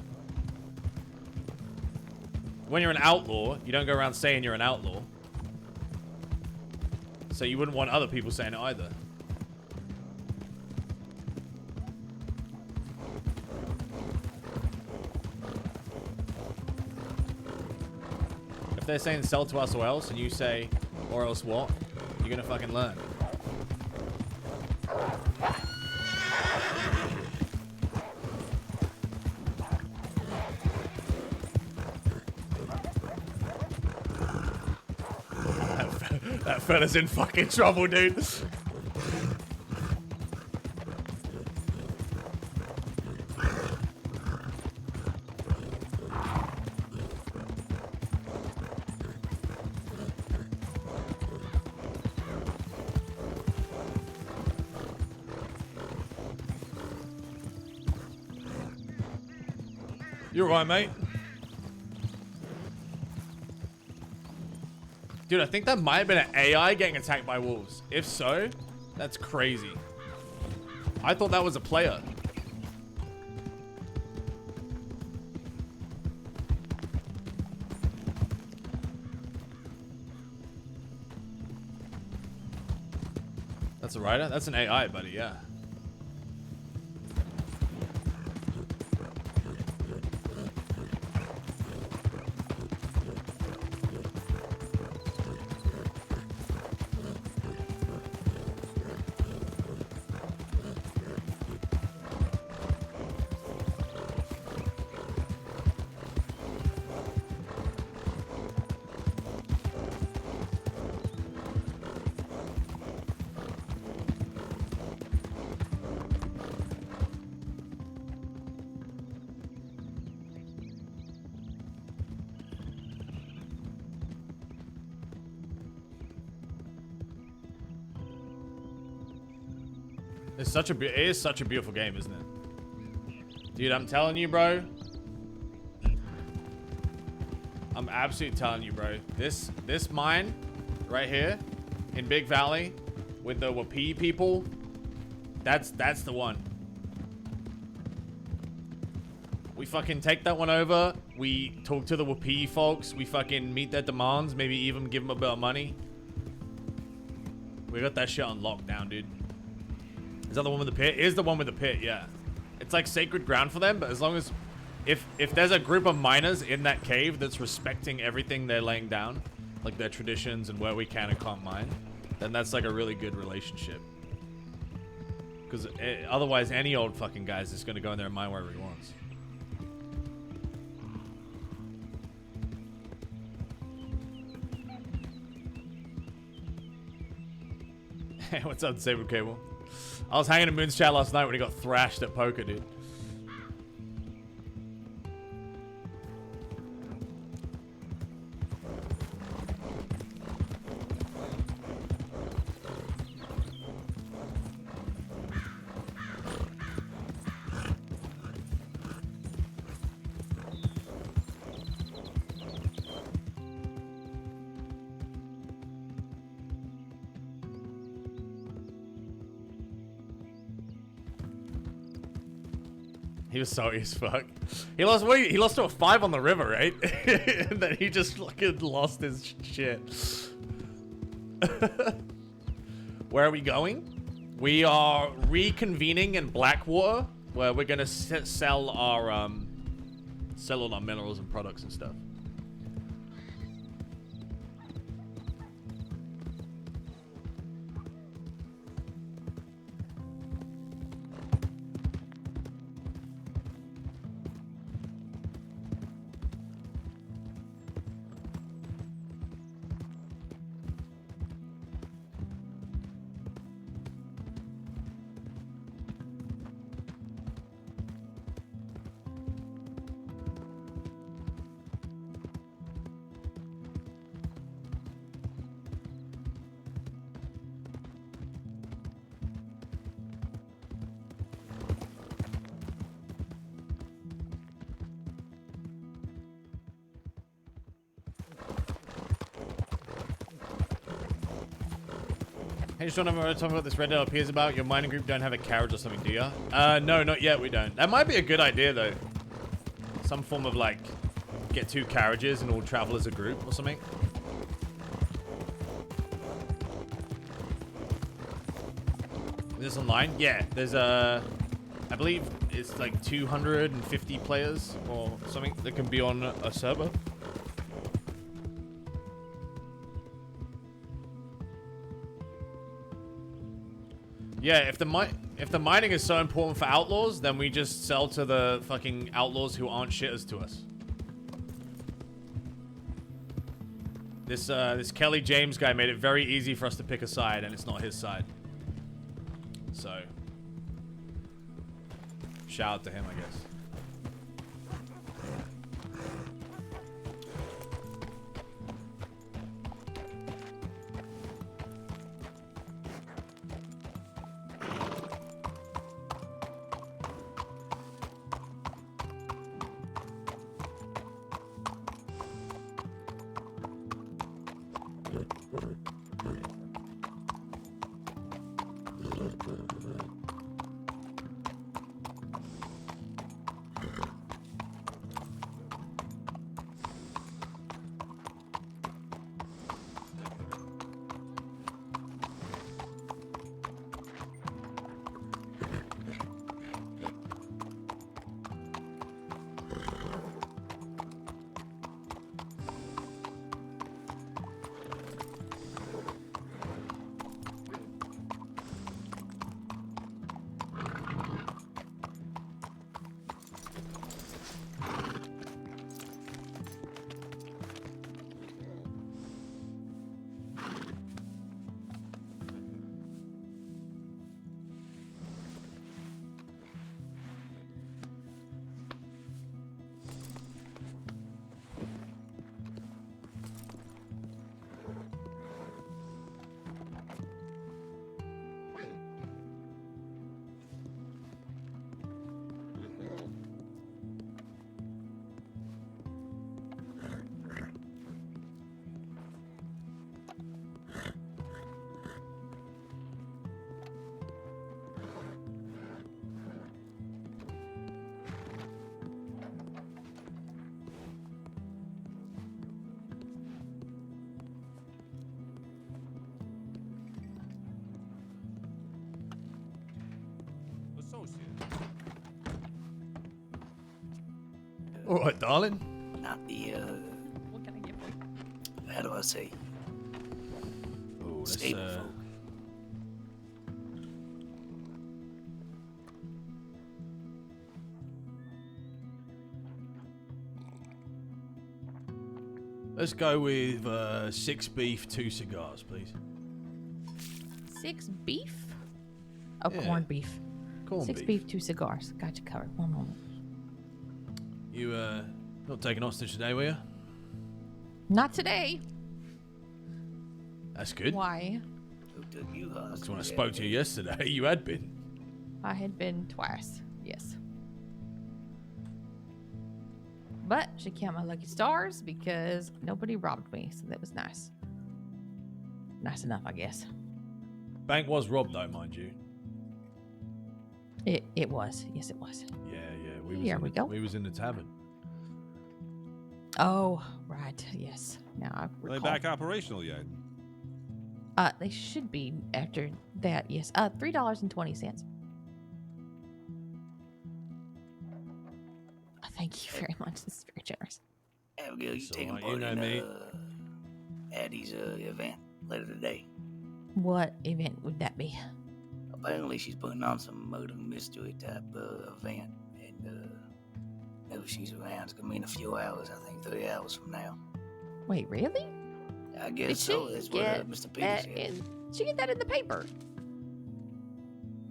When you're an outlaw, you don't go around saying you're an outlaw. So you wouldn't want other people saying it either. If they're saying sell to us or else, and you say, or else what, you're gonna fucking learn. That fella's in fucking trouble, dude. You're right, mate. Dude, I think that might have been an AI getting attacked by wolves. If so, that's crazy. I thought that was a player. That's a rider? That's an AI, buddy, yeah. It is such a beautiful game, isn't it? Dude, I'm telling you, bro. I'm absolutely telling you, bro. This mine right here in Big Valley with the Wapee people, that's the one. We fucking take that one over. We talk to the Wapee folks. We fucking meet their demands. Maybe even give them a bit of money. We got that shit on lockdown, dude. Is that the one with the pit? It is the one with the pit, yeah. It's like sacred ground for them, but as long as... If there's a group of miners in that cave that's respecting everything they're laying down, like their traditions and where we can and can't mine, then that's like a really good relationship. Because otherwise, any old fucking guy is just going to go in there and mine wherever he wants. Hey, what's up, Disabled Cable? I was hanging in Moon's chat last night when he got thrashed at poker, dude. He was sorry as fuck. He lost. What? He lost to a 5 on the river, right? And then he just fucking lost his shit. Where are we going? We are reconvening in Blackwater, where we're gonna sell all our minerals and products and stuff. Hey, Sean, I'm talking about this Red LP is about. Your mining group don't have a carriage or something, do ya? No, not yet, we don't. That might be a good idea, though. Some form of, like, get 2 carriages and all travel as a group or something. Is this online? Yeah, there's I believe it's like 250 players or something that can be on a server. Yeah, if the mining is so important for outlaws, then we just sell to the fucking outlaws who aren't shitters to us. This Kelly James guy made it very easy for us to pick a side, and it's not his side. So, shout out to him, I guess. All right, darling. Not the, What can I get for you? how do I say? Oh, let's, Stable folk. let's go with 6 beef, 2 cigars, please. 6 beef? Oh, Yeah. corned beef. Corned 6 beef. beef, 2 cigars. Got you covered. One moment. You not taking hostage today, were you? Not today. That's good. Why? Who took you hostage? Because when I spoke to you yesterday, you had been. I had been twice. Yes. But should count my lucky stars because nobody robbed me, so that was nice. Nice enough, I guess. Bank was robbed, though, mind you. It was. Yes, it was. Yeah. Here we go. We was in the tavern. Oh, right. Yes. Now I Are they recall. back operational yet? They should be after that. Yes. $3.20. Thank you very much. This is very generous. Abigail, you So, taking you part know in me. Addie's event later today. What event would that be? Apparently, she's putting on some murder mystery type event, and if she's around, it's gonna be in a few hours. I think 3 hours from now. Wait, really? I guess Did so. she That's get what Mr. Peters said. Did she get that in the paper?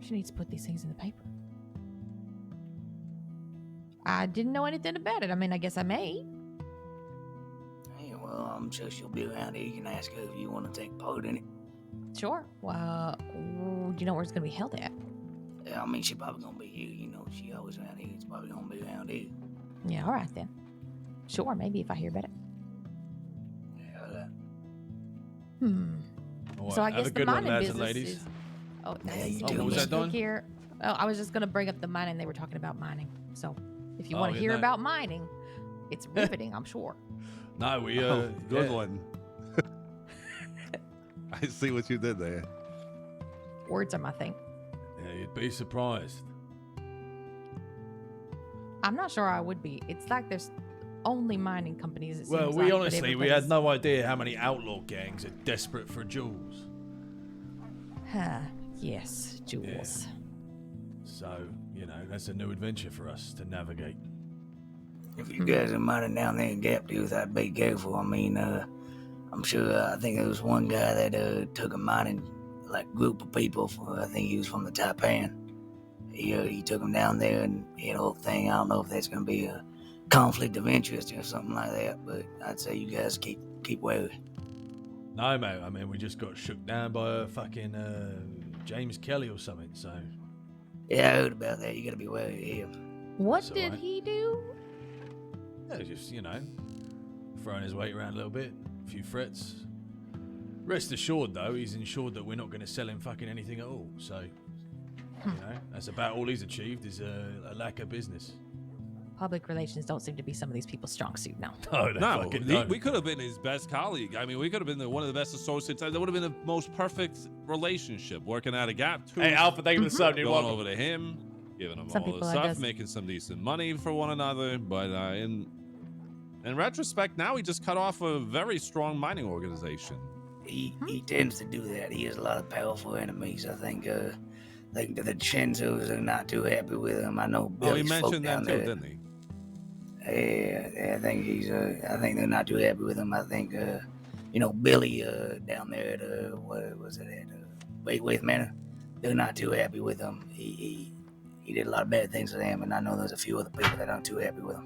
She needs to put these things in the paper. I didn't know anything about it. I mean, I guess I may. Hey, well, I'm sure she'll be around here. You can ask her if you want to take part in it. Sure. Well, do you know where it's going to be held at? Yeah, I mean, she probably gonna be here. You know, she always around here. It's probably gonna be around here. Yeah, all right then. Sure, maybe if I hear about it. Yeah, All So I right, have guess a the good one, mining lads and business ladies. is. Oh, Yeah, nice. you Oh, too. what was that, Dawn? Here. Oh, I was just going to bring up the mining. They were talking about mining. So if you want to yeah, hear no. about mining, it's riveting, I'm sure. No, we Good yeah. one. I see what you did there. Words are my thing. Yeah, you'd be surprised. I'm not sure I would be. It's like there's only mining companies. It Well, seems we like, but honestly, we had everybody's- no idea how many outlaw gangs are desperate for jewels. Yes, jewels. So, you know, that's a new adventure for us to navigate. If you guys are mining down there in Gap Tooth, I'd be careful. I mean, I'm sure. I think there was one guy that took a mining group of people. I think he was from the Taipan. He took them down there and the whole thing. I don't know if that's gonna be a conflict of interest or something like that, but I'd say you guys keep wary. No, mate. I mean, we just got shook down by a fucking James Kelly or something. So Yeah, I heard about that. You gotta be wary of him. What That's did alright. he do? yeah, just throwing his weight around a little bit, a few threats. Rest assured, though, he's ensured that we're not going to sell him fucking anything at all. So, that's about all he's achieved is a lack of business. Public relations don't seem to be some of these people's strong suit now. No, they No, fucking don't. we could have been his best colleague. I mean, we could have been one of the best associates. That would have been the most perfect relationship, working out a Gap too. Hey, Alpha, thank you for the sub, dude. Going Welcome. over to him, giving him Some all the people, I stuff, guess. making some decent money for one another. But in retrospect, now he just cut off a very strong mining organization. He tends to do that. He has a lot of powerful enemies. I think the Chinzos are not too happy with him. I know Oh, he Billy's folk mentioned that down too, there. didn't he? Yeah, I think I think they're not too happy with him. I think Billy down there at what was it at Waitwaith Manor, they're not too happy with him. He did a lot of bad things to them, and I know there's a few other people that aren't too happy with him.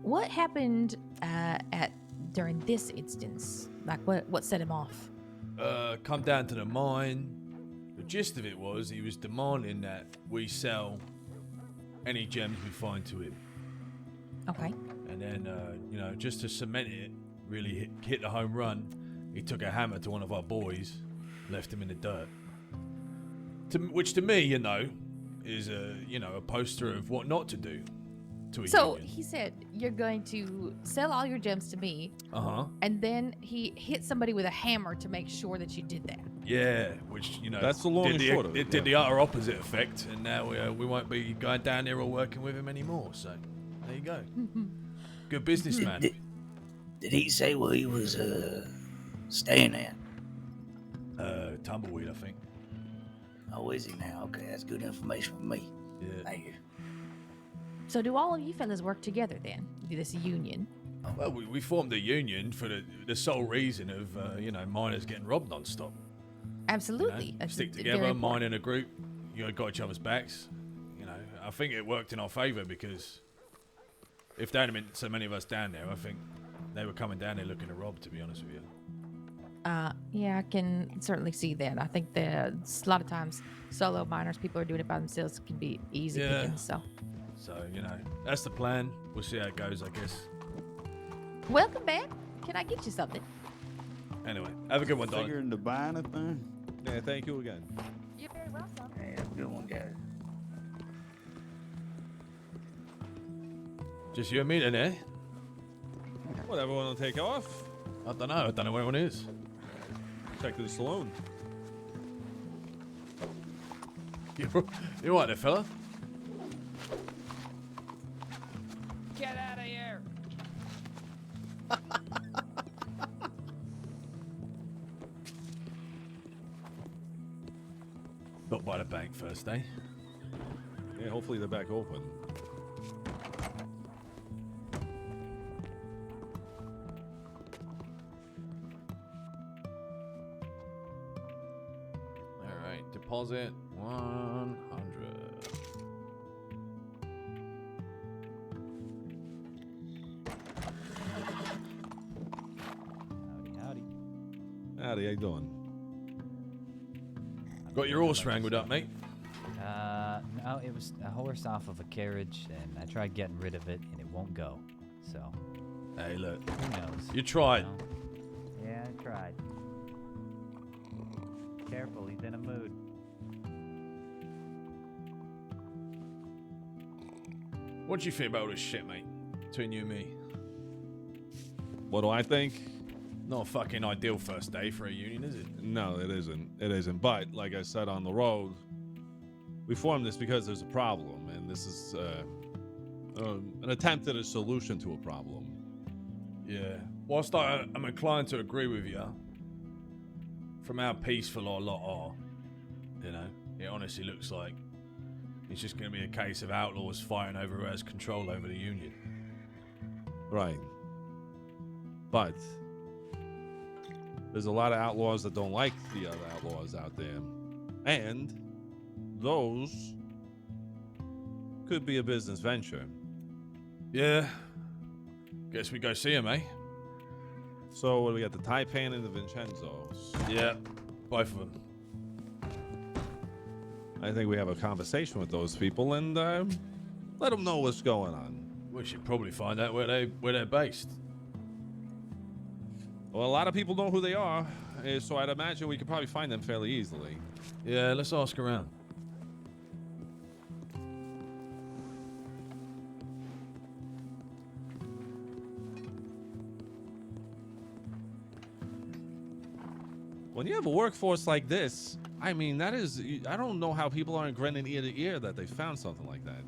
What happened during this instance? Like, what set him off? Come down to the mine. The gist of it was he was demanding that we sell any gems we find to him. Okay. And then, just to cement it, really hit the home run, he took a hammer to one of our boys, left him in the dirt. Which to me, is a poster of what not to do to a So union. he said, "You're going to sell all your gems to me," Uh-huh. and then he hit somebody with a hammer to make sure that you did that. Yeah, which, That's the long did and the, short of it, it did the utter opposite effect, and now we won't be going down there or working with him anymore, so there you go. Good businessman. Did he say where he was staying at? Tumbleweed, I think. Oh, is he now? Okay, that's good information for me. Yeah. Thank you. So do all of you fellas work together then? This union? Well, we formed a union for the sole reason of, miners getting robbed non-stop. Absolutely. You know, That's stick very together, important. mine in a group. Got each other's backs. I think it worked in our favour because if there hadn't been so many of us down there, I think they were coming down there looking to rob, to be honest with you. Yeah, I can certainly see that. I think that a lot of times solo miners, people are doing it by themselves, can be easy pickings. So that's the plan. We'll see how it goes, I guess. welcome back. Can I get you something? Anyway, have a good one, Don. Figuring to buy anything? Yeah, thank you again. You're very welcome. Hey, have a good one, guys. Just you and me then, eh? Well, everyone will take off. I don't know where everyone is. Check to the saloon. You're right there, fella. Get out of here. Not by the bank first, eh? Yeah, hopefully they're back open. All right, deposit 100. Howdy. Howdy, how you doing? Got your horse wrangled up, mate? No, it was a horse off of a carriage, and I tried getting rid of it, and it won't go. So. Hey, look. Who knows? You tried. know? Yeah, I tried. Careful, he's in a mood. What do you think about all this shit, mate? Between you and me. What do I think? Not a fucking ideal first day for a union, is it? No, it isn't. It isn't. But like I said on the road, we formed this because there's a problem, and this is an attempt at a solution to a problem. Yeah. Whilst I'm inclined to agree with you, from how peaceful our lot are, it honestly looks like it's just going to be a case of outlaws fighting over who has control over the union. Right. But there's a lot of outlaws that don't like the other outlaws out there. And those could be a business venture. Yeah. Guess we go see him, eh? So what do we got? The Taipan and the Vincenzo's. Yeah, both of them. I think we have a conversation with those people and let them know what's going on. We should probably find out where they're based. Well, a lot of people know who they are, so I'd imagine we could probably find them fairly easily. Yeah, let's ask around. When you have a workforce like this, I mean, that is, I don't know how people aren't grinning ear to ear that they found something like that.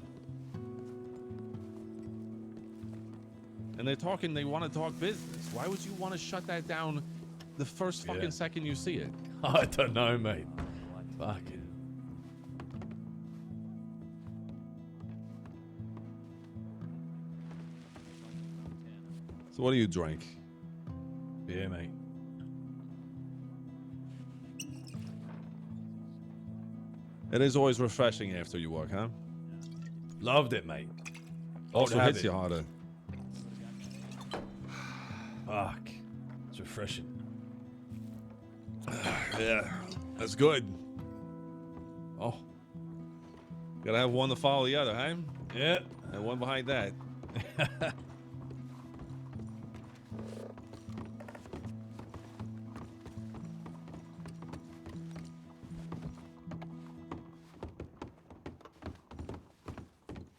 And they want to talk business. Why would you want to shut that down the first fucking second you see it? I don't know, mate. Fuck it. So what do you drink? Beer, mate. It is always refreshing after you work, huh? Loved it, mate. Also hits you harder. Fuck. It's refreshing. Yeah, that's good. Oh. Gotta have one to follow the other, huh? Yeah. And one behind that. I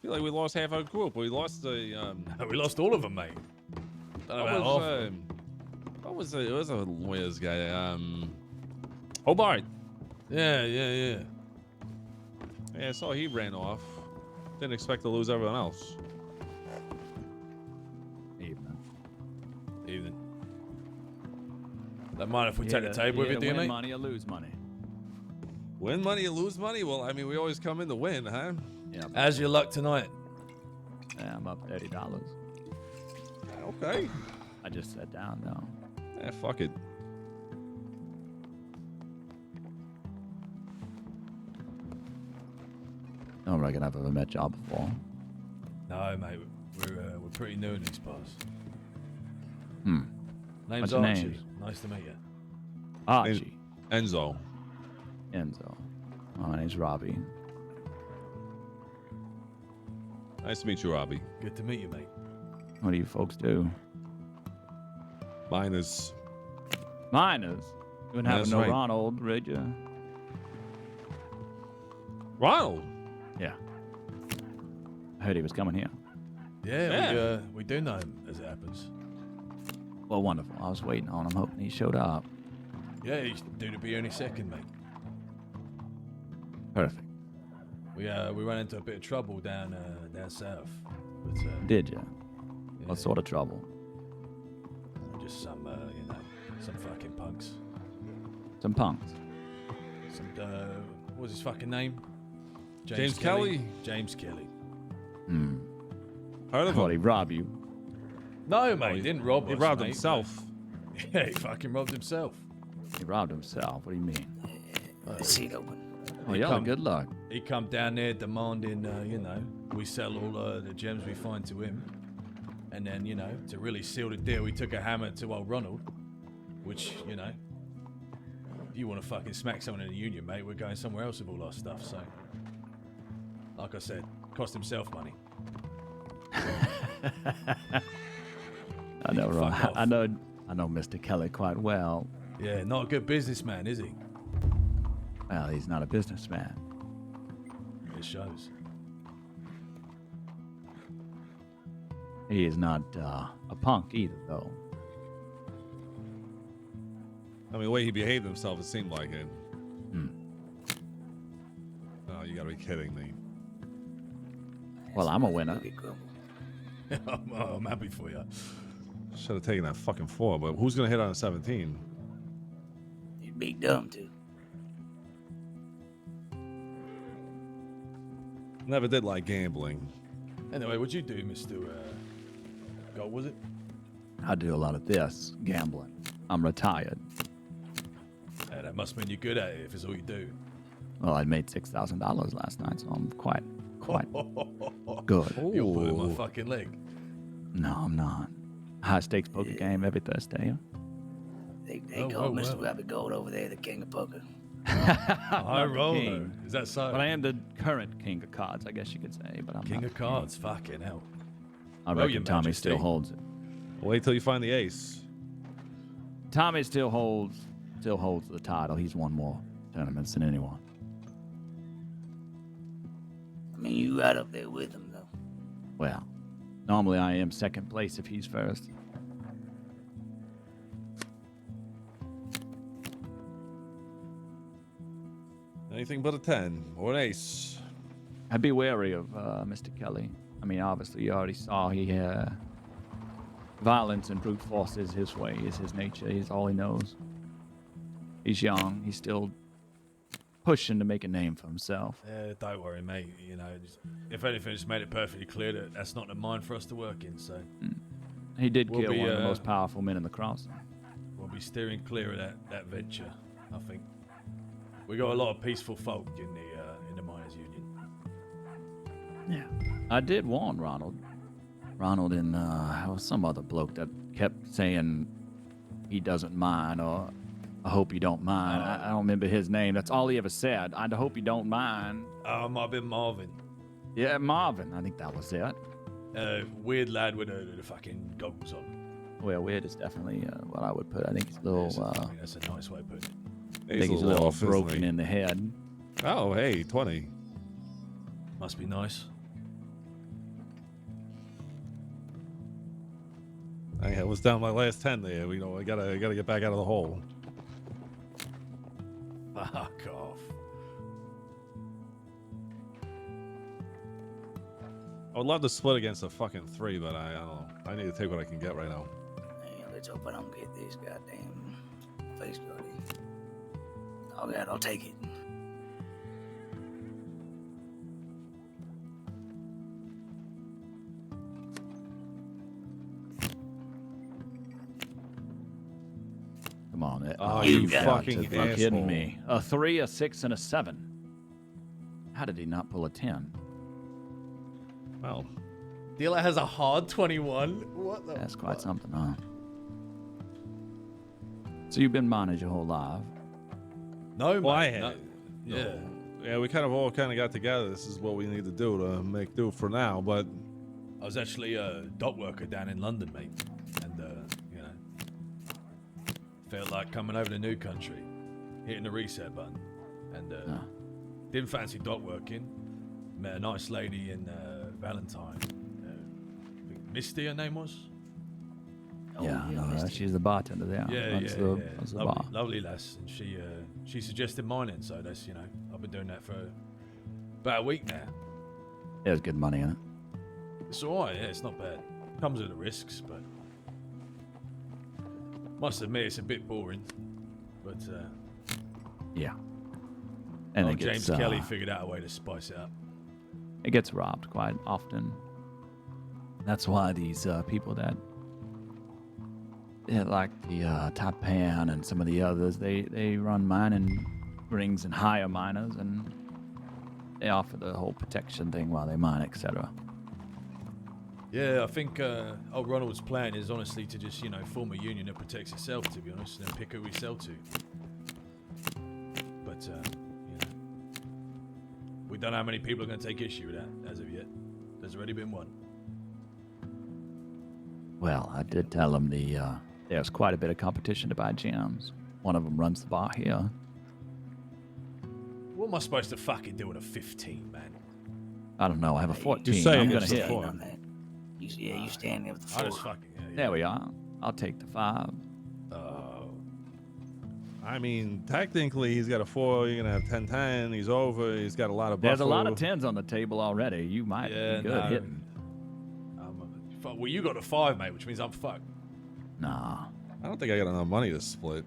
feel like we lost half our group. We lost the we lost all of them, mate. What was it? It was a lawyer's guy. Hobart. Yeah. Yeah, I saw he ran off. Didn't expect to lose everyone else. Don't mind if we take the table with you, do you, win mate? money or lose money. Win money or lose money? Well, I mean, we always come in to win, huh? Yeah. How's your luck tonight? Yeah, I'm up $30. Okay. I just sat down though. Yeah, fuck it. I don't reckon I've ever met y'all before. No, mate. We're pretty new in these parts. Hmm. Name's What's your Archie. names? Nice to meet you. Archie. Enzo. Enzo. My name's Robbie. Nice to meet you, Robbie. Good to meet you, mate. What do you folks do? Miners. Miners? You wouldn't have That's no right. Ronald, would you? Ronald? Yeah. I heard he was coming here. Yeah. We do know him, as it happens. Well, wonderful. I was waiting on him, hoping he showed up. Yeah, he's due to be any second, mate. Perfect. We ran into a bit of trouble down south. But, Did you? What sort of trouble? Just some some fucking punks. Some punks. Some what was his fucking name? James Kelly? James Kelly. Hmm. Heard of What, him? he rob you? No, mate, he didn't rob us. He robbed mate, himself. but- Yeah, he fucking robbed himself. He robbed himself. What do you mean? The seat open. Oh, y'all are good luck. He come down there demanding, we sell all the gems we find to him. And then, to really seal the deal, we took a hammer to old Ronald. Which, if you want to fucking smack someone in the union, mate, we're going somewhere else with all our stuff. So, like I said, cost himself money. I know, fuck I know Mr. Kelly quite well. Yeah, not a good businessman, is he? Well, he's not a businessman. It shows. He is not a punk either, though. I mean, the way he behaved himself, it seemed like it. Hmm. No, you gotta be kidding me. Well, I'm a winner. I'm happy for you. Should have taken that fucking 4, but who's gonna hit on a 17? You'd be dumb to. Never did like gambling. Anyway, what'd you do, Mr. Gold, was it? I do a lot of this, gambling. I'm retired. Yeah, that must mean you're good at it if it's all you do. Well, I made $6,000 last night, so I'm quite good. You're pulling my fucking leg. No, I'm not. High stakes poker game every Thursday. They call Mr. Robbie Gold over there the king of poker. High Not the roller. king. Is that so? But I am the current king of cards, I guess you could say. But I'm King not of cards, fucking hell. I Well, reckon Your Tommy Majesty. still holds it. Wait till you find the ace. Tommy still holds the title. He's won more tournaments than anyone. I mean, you right up there with him, though. Well, normally I am second place if he's first. Anything but a 10 or an ace. I'd be wary of Mr. Kelly. I mean, obviously, you already saw violence and brute force is his way, is his nature. He's all he knows. He's young. He's still pushing to make a name for himself. Yeah, don't worry, mate. If anything, just made it perfectly clear that that's not the mind for us to work in. So He did We'll kill be, one of the most powerful men in the crossing. we'll be steering clear of that venture. I think we got a lot of peaceful folk in the miners' union. Yeah. I did warn Ronald. Ronald and some other bloke that kept saying he doesn't mind, or I hope you don't mind. I don't remember his name. That's all he ever said. I hope you don't mind. Might have been Marvin. Yeah, Marvin. I think that was it. Weird lad with the fucking goggles on. Well, weird is definitely what I would put. I think he's a little. I think that's a nice way of putting it. I think he's a little off, isn't broken he? in the head. Oh, hey, 20. Must be nice. I was down my last 10 there. I gotta get back out of the hole. Fuck off. I would love to split against a fucking 3, but I don't know. I need to take what I can get right now. Man, let's hope I don't get this goddamn Thanks, Scotty. Oh, God, I'll take it. Come on. Oh, you you got fucking to be kidding asshole. me. A 3, a 6, and a 7. How did he not pull a 10? Well, Dealer has a hard 21. What the? That's quite something, huh? So you've been managed your whole life? No, well, I mate. had. No. Yeah. Yeah, we kind of all got together. This is what we need to do to make do for now, but... I was actually a dock worker down in London, mate. And, felt like coming over to new country, hitting the reset button. And, didn't fancy dock working. Met a nice lady in Valentine. I think Misty, her name was? Yeah, I know her. She's the bartender there. That's the lovely, bar. lovely lass. And she suggested mining, so that's, I've been doing that for about a week now. There's good money in it. It's alright, yeah, it's not bad. Comes with the risks, but must admit it's a bit boring. But Yeah. And it gets, James Kelly figured out a way to spice it up. It gets robbed quite often. That's why these people that like the Taipan and some of the others, they run mining rings and hire miners, and they offer the whole protection thing while they mine, etc. Yeah, I think old Ronald's plan is honestly to just, form a union that protects itself, to be honest, and then pick who we sell to. But, we don't know how many people are going to take issue with that as of yet. There's already been one. Well, I did tell them there's quite a bit of competition to buy gems. One of them runs the bar here. What am I supposed to fucking do with a 15, man? I don't know. I have a 14. Just say I'm it going to gets hit. the 4. You stand there with the I 4. just fucking... There we are. I'll take the 5. I mean, technically, he's got a 4. You're going to have 10-10. He's over. He's got a lot of buffer. There's a lot of 10s on the table already. You might be good hitting. Well, you got a 5, mate, which means I'm fucked. Nah. I don't think I got enough money to split.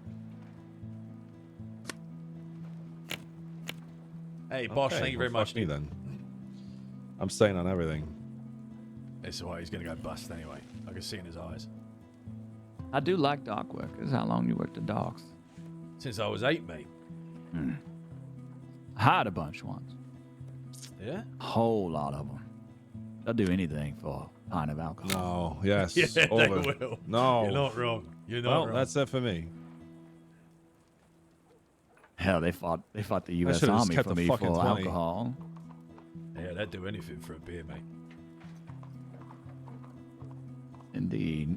Hey, Bosch, Okay, thank you very well, much. fuck me then. I'm staying on everything. It's alright, he's gonna go bust anyway. I can see in his eyes. I do like dock workers. How long you worked the docks? Since I was 8, mate. I hired a bunch once. Yeah? A whole lot of them. They'll do anything for a pint of alcohol. No, yes, Yeah, over. they will. No. You're not wrong. You're not well, wrong. that's it for me. Hell, they fought the I U.S. should've just Army kept for the me fucking for 20. alcohol. Yeah, they'd do anything for a beer, mate. Indeed.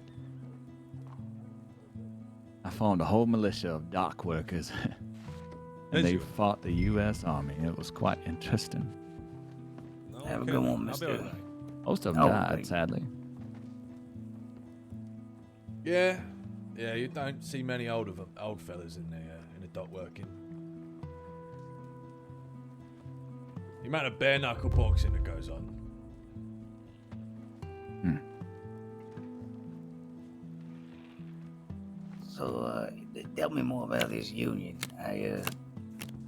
I formed a whole militia of dock workers. And they fought the U.S. Army. It was quite interesting. Have a good one, mister. Most of them died, sadly. Yeah. Yeah, you don't see many old fellas in the dock working. The amount of bare knuckle boxing that goes on. So, tell me more about this union. I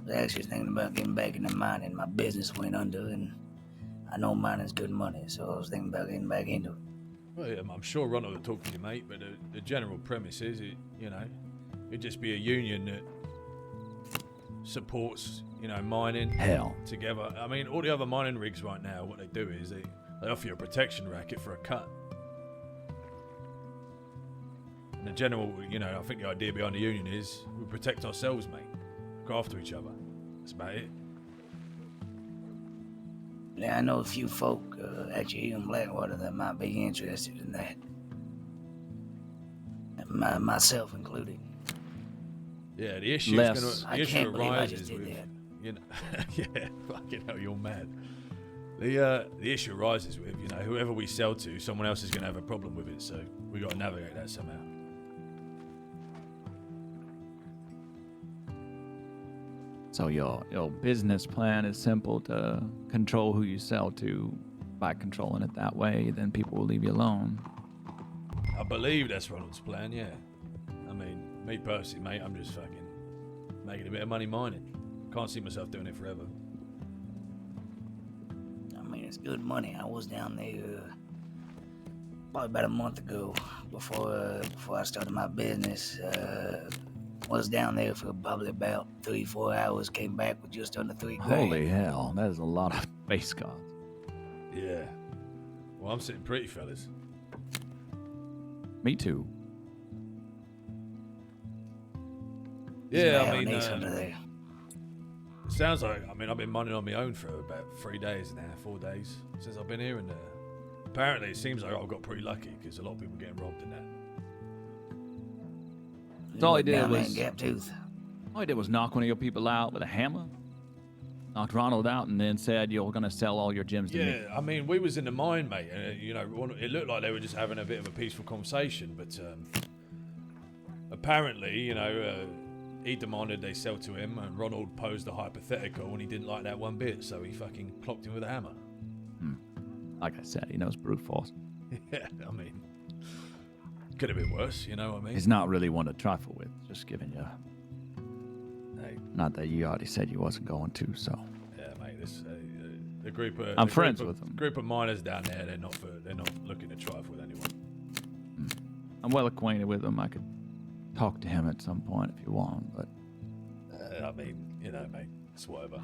was actually thinking about getting back into mining. My business went under, and I know mining's good money, so I was thinking about getting back into it. Well, yeah, I'm sure Ronald will talk to you, mate, but the general premise is, it'd just be a union that supports, mining together. I mean, all the other mining rigs right now, what they do is they offer you a protection racket for a cut. And the general, I think the idea behind the union is we protect ourselves, mate. Look after each other. That's about it. Yeah, I know a few folk, actually here in Blackwater, that might be interested in that. Myself included. Yeah, the issue arises with, yeah, fucking hell, you're mad. The issue arises with, whoever we sell to, someone else is going to have a problem with it, so we got to navigate that somehow. So your business plan is simple to control who you sell to. By controlling it that way, then people will leave you alone. I believe that's Ronald's plan, yeah. I mean, Me personally, mate, I'm just fucking making a bit of money mining. Can't see myself doing it forever. I mean, it's good money. I was down there probably about a month ago before I started my business. Was down there for probably about 3-4 hours. Came back with just under $3 grand. Holy hell, that is a lot of base cards. Yeah. Well, I'm sitting pretty, fellas. Me too. Yeah, I mean, it sounds like, I mean, I've been mining on my own for about 3 days now, 4 days since I've been here, and apparently it seems like I've got pretty lucky because a lot of people getting robbed in that. All he did was knock one of your people out with a hammer, knocked Ronald out, and then said you're going to sell all your gems to me. Yeah, I mean, we was in the mine, mate, and you know, it looked like they were just having a bit of a peaceful conversation, but apparently, you know, he demanded they sell to him, and Ronald posed a hypothetical, and he didn't like that one bit, so he fucking clocked him with a hammer. Like I said, he knows brute force. Yeah, I mean, could have been worse, you know what I mean? He's not really one to trifle with, just giving you. Hey. Not that you already said you wasn't going to, so. Yeah, mate, this the group of I'm friends with them. Group of miners down there, they're not looking to trifle with anyone. I'm well acquainted with him. I could talk to him at some point if you want, but. I mean, you know, mate, it's whatever.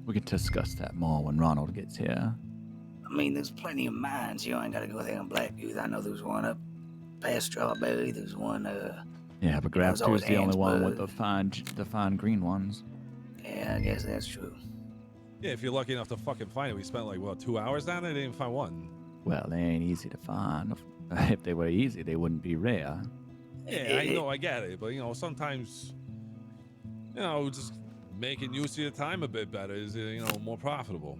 We could discuss that more when Ronald gets here. I mean, there's plenty of mines. You ain't got to go there in Blacktooth. I know there's one up past Strawberry. There's one, Yeah, but Grab 2's the only one with the fine green ones. Yeah, I guess that's true. Yeah, if you're lucky enough to fucking find it, we spent like, what, 2 hours down there? They didn't find one. Well, they ain't easy to find. If they were easy, they wouldn't be rare. Yeah, I know, I get it, but you know, sometimes, you know, just making use of your time a bit better is, you know, more profitable.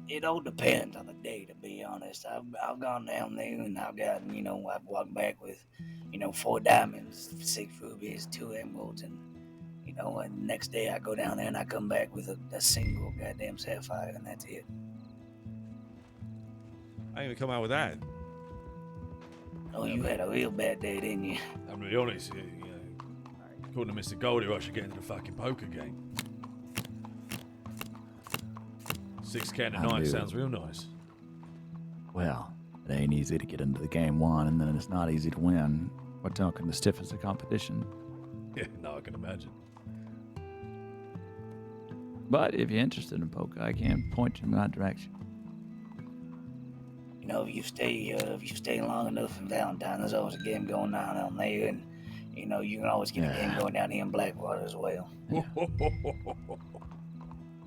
It all depends on the day, to be honest. I've gone down there and I've gotten, you know, I've walked back with, you know, 4 diamonds, 6 rubies, 2 emeralds, and, you know, and the next day I go down there and I come back with a single goddamn sapphire, and that's it. I didn't even come out with that. Oh, you had a real bad day, didn't you? I'm gonna be honest, you know, according to Mr. Goldie, I should get into the fucking poker game. 6 can a night sounds real nice. Well, it ain't easy to get into the game one, and then it's not easy to win. We're talking the stiffest of competition. Yeah, no, I can imagine. But if you're interested in poker, I can point you in that direction. You know, if you stay long enough in Valentine, there's always a game going on there, and you know you can always get a game going down here in Blackwater as well. Yeah.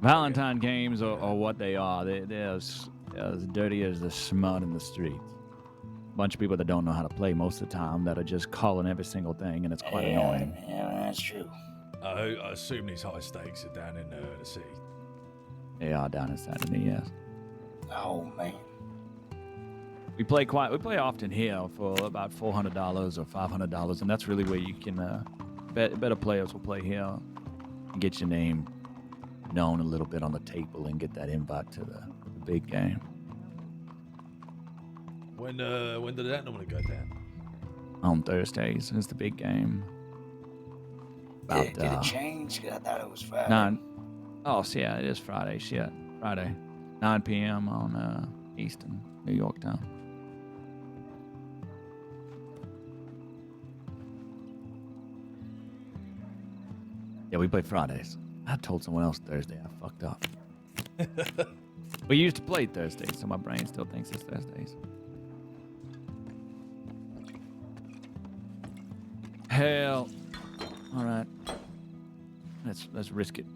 Valentine games are what they are. They're as dirty as the smut in the streets. Bunch of people that don't know how to play most of the time that are just calling every single thing, and it's quite annoying. Yeah, that's true. I assume these high stakes are down in the city. They are down in Saint Denis, yes. Oh man. We play often here for about $400 or $500, and that's really where you can better players will play here and get your name known a little bit on the table and get that invite to the big game. When did that normally go down? On Thursdays is the big game. Did it change? I thought it was Friday. Yeah, it is Friday. Shit, Friday, 9 p.m. on Eastern New York time. Yeah, we play Fridays. I told someone else Thursday. I fucked up. We used to play Thursdays, so my brain still thinks it's Thursdays. Hell. All right. Let's risk it.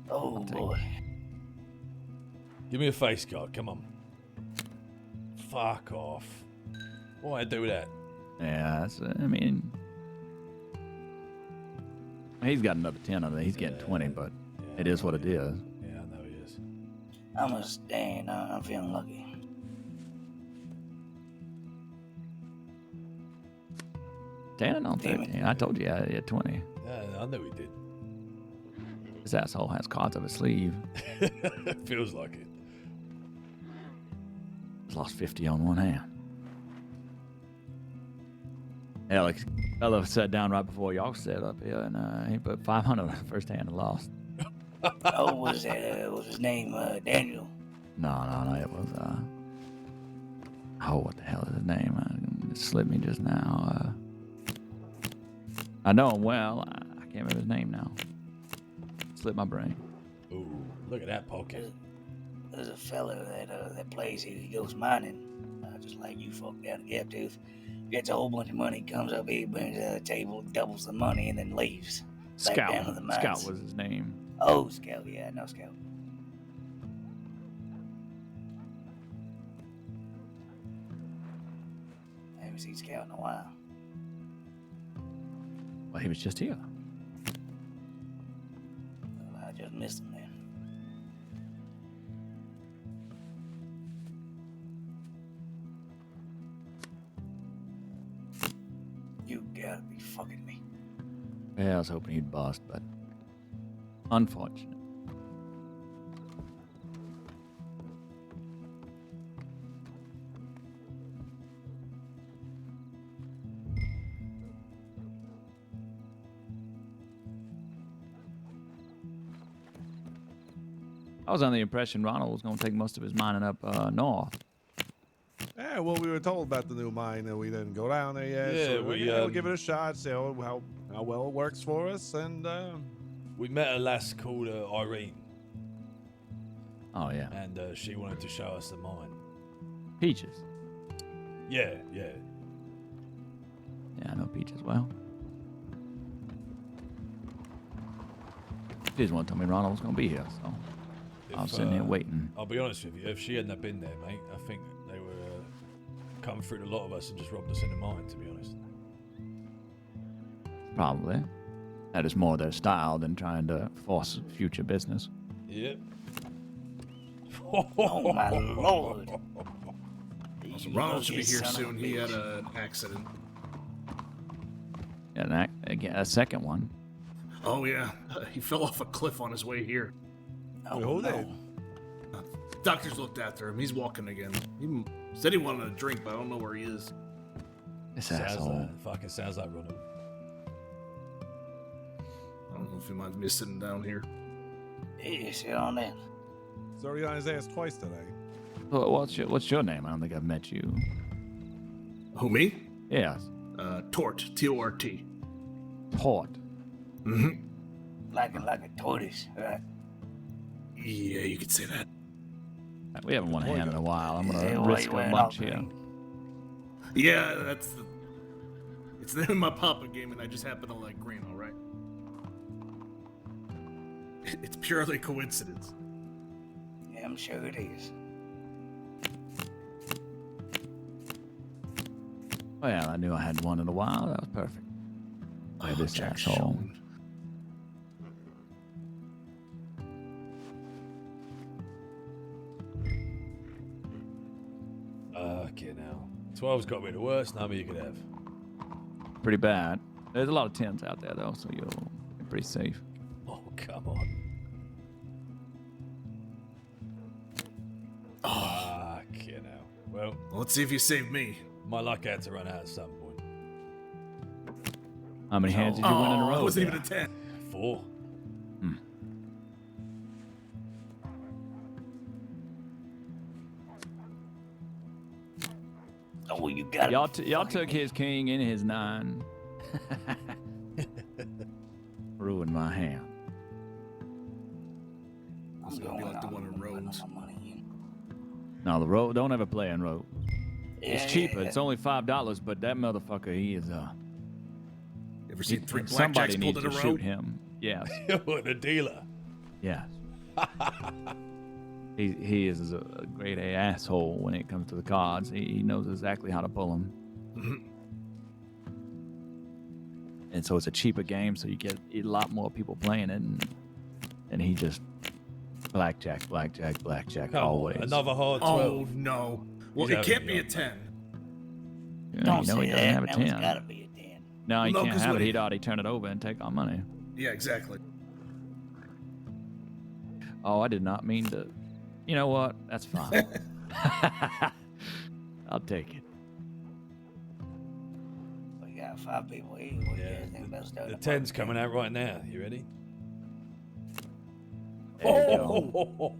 Oh boy. Give me a face card. Come on. Fuck off. Why I do that? Yeah, I mean, he's got another 10 on it. He's getting 20, but it is what it is. Yeah, I know he is. I'm a stand. I'm feeling lucky. Dan on 13. I told you I had 20. Yeah, I know he did. This asshole has cards up his sleeve. Feels like it. Just lost 50 on one hand. Alex, fellow sat down right before y'all sat up here, and he put 500 on the first hand and lost. Oh, was his name Daniel? No, it was, oh, what the hell is his name? It slipped me just now. I know him well. I can't remember his name now. Slipped my brain. Ooh, look at that pocket. There's a fella that plays here. He goes mining, just like you folk down in Gaptooth. Gets a whole bunch of money, comes up here, brings it to the table, doubles the money, and then leaves. Back down to the mines. Scout was his name. Oh, Scout, yeah, no Scout. I haven't seen Scout in a while. Well, he was just here. Well, I just missed him then. You gotta be fucking me. Yeah, I was hoping he'd bust, but unfortunate. I was under the impression Ronald was going to take most of his mining up north. Yeah, well, we were told about the new mine, and we didn't go down there yet. Yeah, so we'll give it a shot, see how well it works for us, and we met a lass called Irene. Oh yeah. And she wanted to show us the mine. Peaches. Yeah. Yeah, I know Peaches well. She just told me Ronald was going to be here, so I was sitting here waiting. I'll be honest with you, if she hadn't have been there, mate, I think they would come through a lot of us and just robbed us in the mine, to be honest. Probably. That is more their style than trying to force future business. Yep. Oh, my lord. So Ronald should be here soon. He had an accident. Yeah, a second one. Oh, yeah. He fell off a cliff on his way here. Oh, no. Doctors looked after him. He's walking again. He said he wanted a drink, but I don't know where he is. This asshole. Fucking sounds like Ronald. I don't know if he minds me sitting down here. Yeah, sit on that. He's already on his ass twice today. What's your name? I don't think I've met you. Who, me? Yes. Tort. T-O-R-T. Tort. Mm-hmm. Like a tortoise, right? Yeah, you could say that. We haven't won a hand in a while. I'm gonna risk a bunch here. Yeah, it's the name of my Papa game, and I just happen to like green, all right? It's purely coincidence. Yeah, I'm sure it is. Well, I knew I hadn't won in a while. That was perfect. This asshole. Okay, now 12's got to be the worst number you could have. Pretty bad. There's a lot of 10s out there though, so you're pretty safe. Oh, come on. Okay, now. Well, let's see if you save me. My luck had to run out at some point. How many hands did you win in a row? It wasn't even a 10. 4. Oh, you got y'all took his king and his 9. Ruined my hand. It's gonna be like the one in Rhodes. No, the road. Don't ever play in road. Yeah, It's cheaper. yeah. It's only $5, but that motherfucker, he is Ever seen 3 somebody blackjacks needs pulled in to a shoot row? him. Yes. The dealer. Yes. He is a grade A asshole when it comes to the cards. He knows exactly how to pull them. Mm-hmm. And so it's a cheaper game, so you get a lot more people playing it, and he just blackjack, always. Another hard 12. Oh, no. Well, He's it can't having be a a 10. Yeah, you know he doesn't have a 10. It's gotta be a 10. No, he No, can't 'cause have what it. he- He'd already turn it over and take our money. Yeah, exactly. Oh, I did not mean to. You know what? That's fine. I'll take it. We got 5 people here. What do you guys think about starting The a 10's barbecue? coming out right now. You ready? There you go.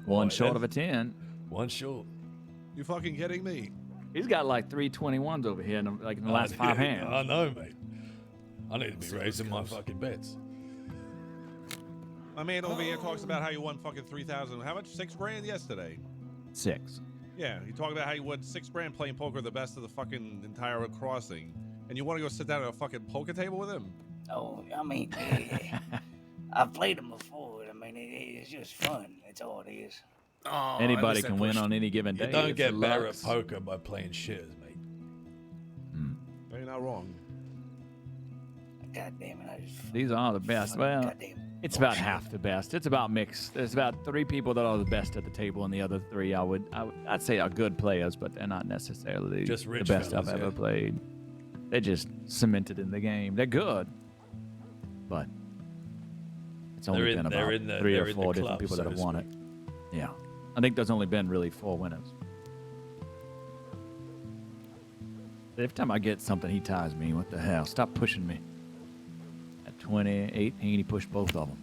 One Right, short of a 10. One short. You fucking kidding me? He's got like 321s over here in the last 5 hands. I know, mate. I need to be raising my fucking bets. My man over here talks about how you won fucking 3,000. How much? 6 grand yesterday. 6. Yeah, he talked about how you won 6 grand playing poker, the best of the fucking entire crossing. And you want to go sit down at a fucking poker table with him? Oh, I mean, I've played them before. I mean, it's just fun. That's all it is. Oh, Anybody can win on any given day. You don't It's get better luck. at poker by playing shitters, mate. You're not wrong. God damn it! I just These are the best. Well, it's about half the best. It's about mixed. There's about 3 people that are the best at the table, and the other 3 I'd say are good players, but they're not necessarily Just the rich best fellas, I've ever yeah. played. They're just cemented in the game. They're good, but it's only They're in- been about they're in the- 3 they're or in the 4 different club, people so that have to won it. Yeah, I think there's only been really 4 winners. Every time I get something, he ties me. What the hell? Stop pushing me. At 2018, he pushed both of them.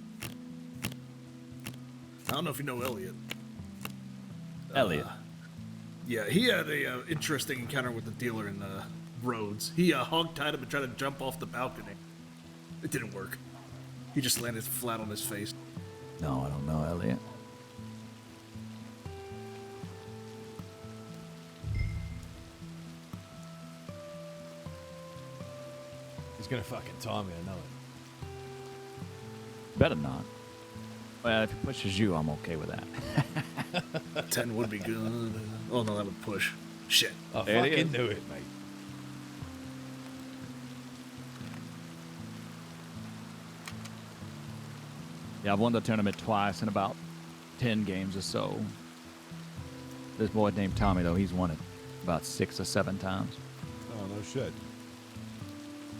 I don't know if you know Elliot. Elliot. Yeah, he had a interesting encounter with the dealer in Rhodes. He hog-tied him and tried to jump off the balcony. It didn't work. He just landed flat on his face. No, I don't know, Elliot. He's gonna fucking time me, I know it. Better not. Well, if he pushes you, I'm okay with that. 10 would be good. Oh, no, that would push. Shit. I There it fucking is. knew it, mate. Yeah, I've won the tournament twice in about 10 games or so. This boy named Tommy, though, he's won it about 6 or 7 times. Oh, no shit.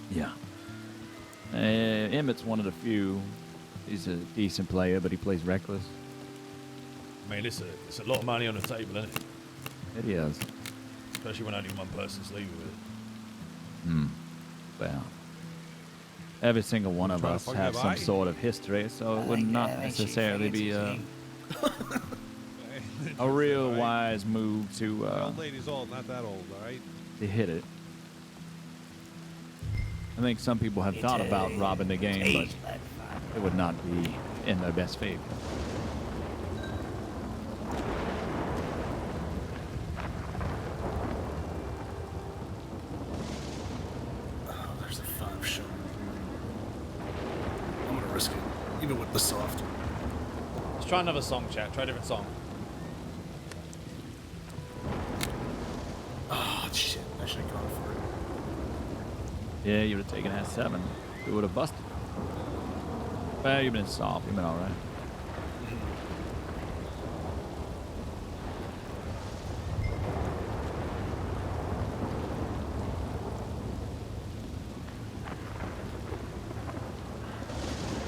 Yeah. Emmett's one of the few. He's a decent player, but he plays reckless. I mean, it's a lot of money on the table, isn't it? It is. Especially when only one person's legal with it. Well, every single one of Trying to us fucking have get some by? sort of history, so it would not necessarily be a real wise move to Old lady's old, not that old, all right? hit it. I think some people have thought about robbing the game, but it would not be in their best favor. Oh, there's a 5 shot. I'm gonna risk it, even with the soft. Let's try another song, chat. Try a different song. Oh, shit. I should have gone for it. Yeah, you would have taken that 7. We would have busted. Well, you've been soft. You've been all right.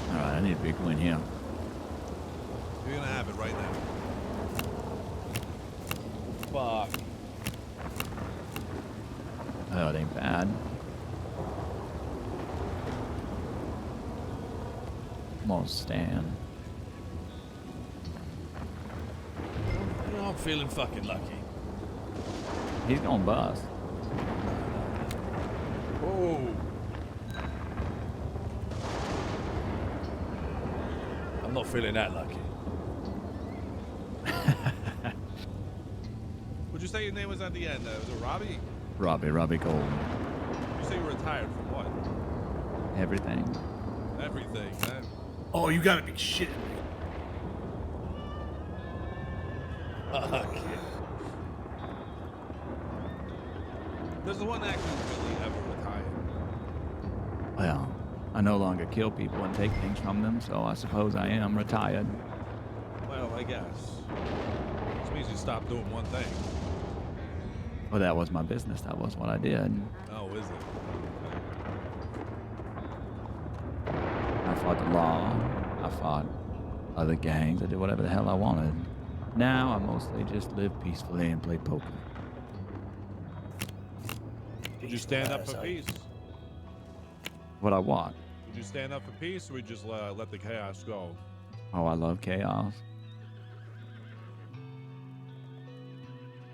All right, I need a big win here. You're gonna have it right now. Fuck. Oh, it ain't bad. Come on, Stan. You know, I'm feeling fucking lucky. He's gonna bust. Oh. I'm not feeling that lucky. Would you say your name was at the end? Was it Robbie? Robbie Gold. You say you were retired from what? Everything. Everything, man. Oh, you gotta be shitting me. Okay. There's the one actor who really ever retired. Well, I no longer kill people and take things from them, so I suppose I am retired. Well, I guess. Which means you stopped doing one thing. Well, that was my business. That was what I did. Oh, is it? I fought the law. I fought other gangs. I did whatever the hell I wanted. Now I mostly just live peacefully and play poker. Would you stand up for peace? What I want. Would you stand up for peace, or would you just let the chaos go? Oh, I love chaos.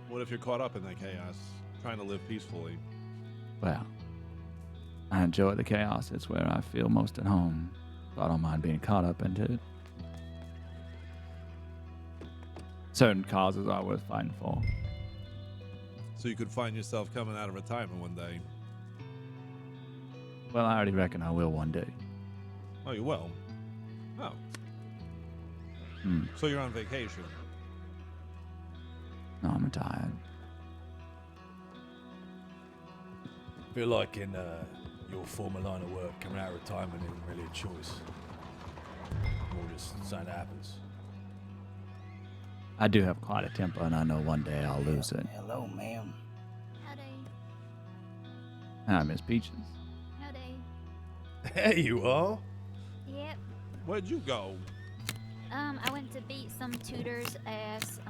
What if you're caught up in that chaos, trying to live peacefully? Well, I enjoy the chaos. It's where I feel most at home. So I don't mind being caught up into it. Certain causes are worth fighting for. So you could find yourself coming out of retirement one day. Well, I already reckon I will one day. Oh, you will? Oh. So you're on vacation? No, I'm retired. I feel like in your former line of work, coming out of retirement isn't really a choice. More just something that happens. I do have quite a temper, and I know one day I'll lose it. Hello, ma'am. Hi, Miss Peaches. There you are. Yep. Where'd you go? I went to beat some tutor's ass.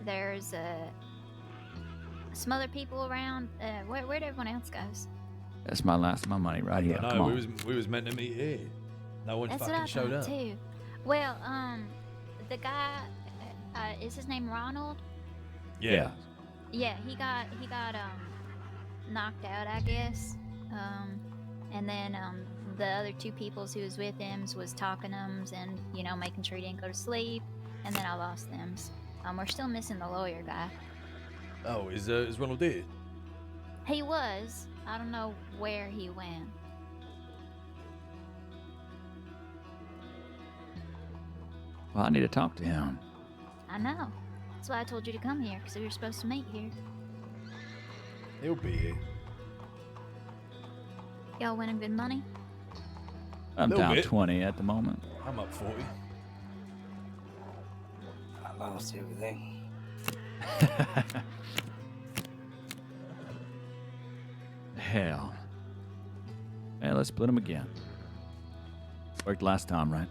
There's some other people around. Where'd everyone else goes? That's my last of my money right here. Come No, on. we was meant to meet here. No one That's what fucking I showed thought up. too. Well, the guy, is his name Ronald? Yeah. Yeah, he got knocked out, I guess. And then the other two peoples who was with him was talking them and making sure he didn't go to sleep. And then I lost them. We're still missing the lawyer guy. Oh, is Ronald dead? He was. I don't know where he went. Well, I need to talk to him. I know. That's why I told you to come here, because we were supposed to meet here. He'll be here. Y'all winning good money? I'm Little down bit. 20 at the moment. I'm up 40. I lost everything. Hell. Hey, let's split them again. Worked last time, right?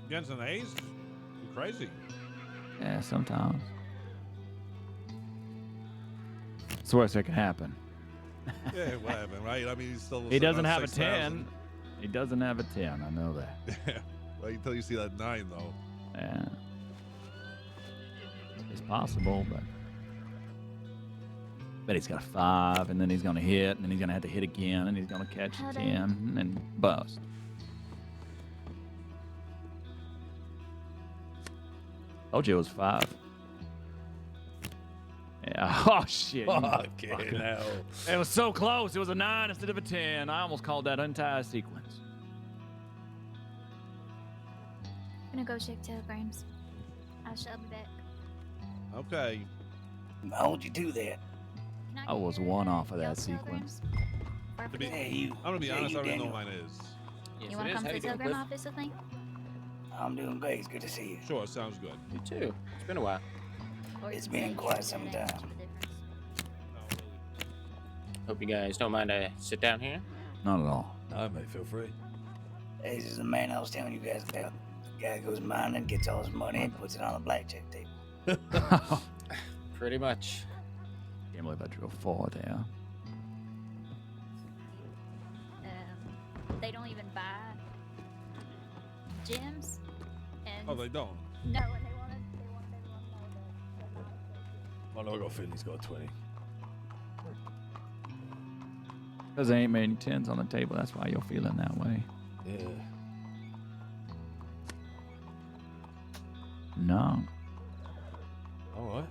Against an ace? You crazy? Yeah, sometimes. It's the worst that can happen. Yeah, whatever, right? I mean, he's still. He doesn't about have a 6,000. 10. He doesn't have a 10. I know that. Yeah. Well, until you see that 9, though. Yeah. It's possible, but. But he's got a 5, and then he's going to hit, and then he's going to have to hit again, and he's going to catch a 10, and then bust. Told you it was 5. Yeah. Oh, shit. Fucking hell. It was so close. It was a 9 instead of a 10. I almost called that entire sequence. I'm gonna go check telegrams. I shall be back. Okay. Hold you to that. I was 1 off of that sequence. To be, Hey, I'm gonna be honest, I don't even know Daniel. mine is. You wanna come to the telegram office with me? I'm doing great. It's good to see you. Sure, sounds good. You too. It's been a while. It's been quite some time. Hope you guys don't mind I sit down here. Not at all. No, mate, feel free. This is the man I was telling you guys about. The guy goes mining, gets all his money, and puts it on a blackjack table. Pretty much. Can't believe I drew a 4 there. They don't even buy gyms. And Oh, they don't? no, and they want to I know I got a feeling he's got a 20. Because there ain't many 10s on the table. That's why you're feeling that way. Yeah. No. All right.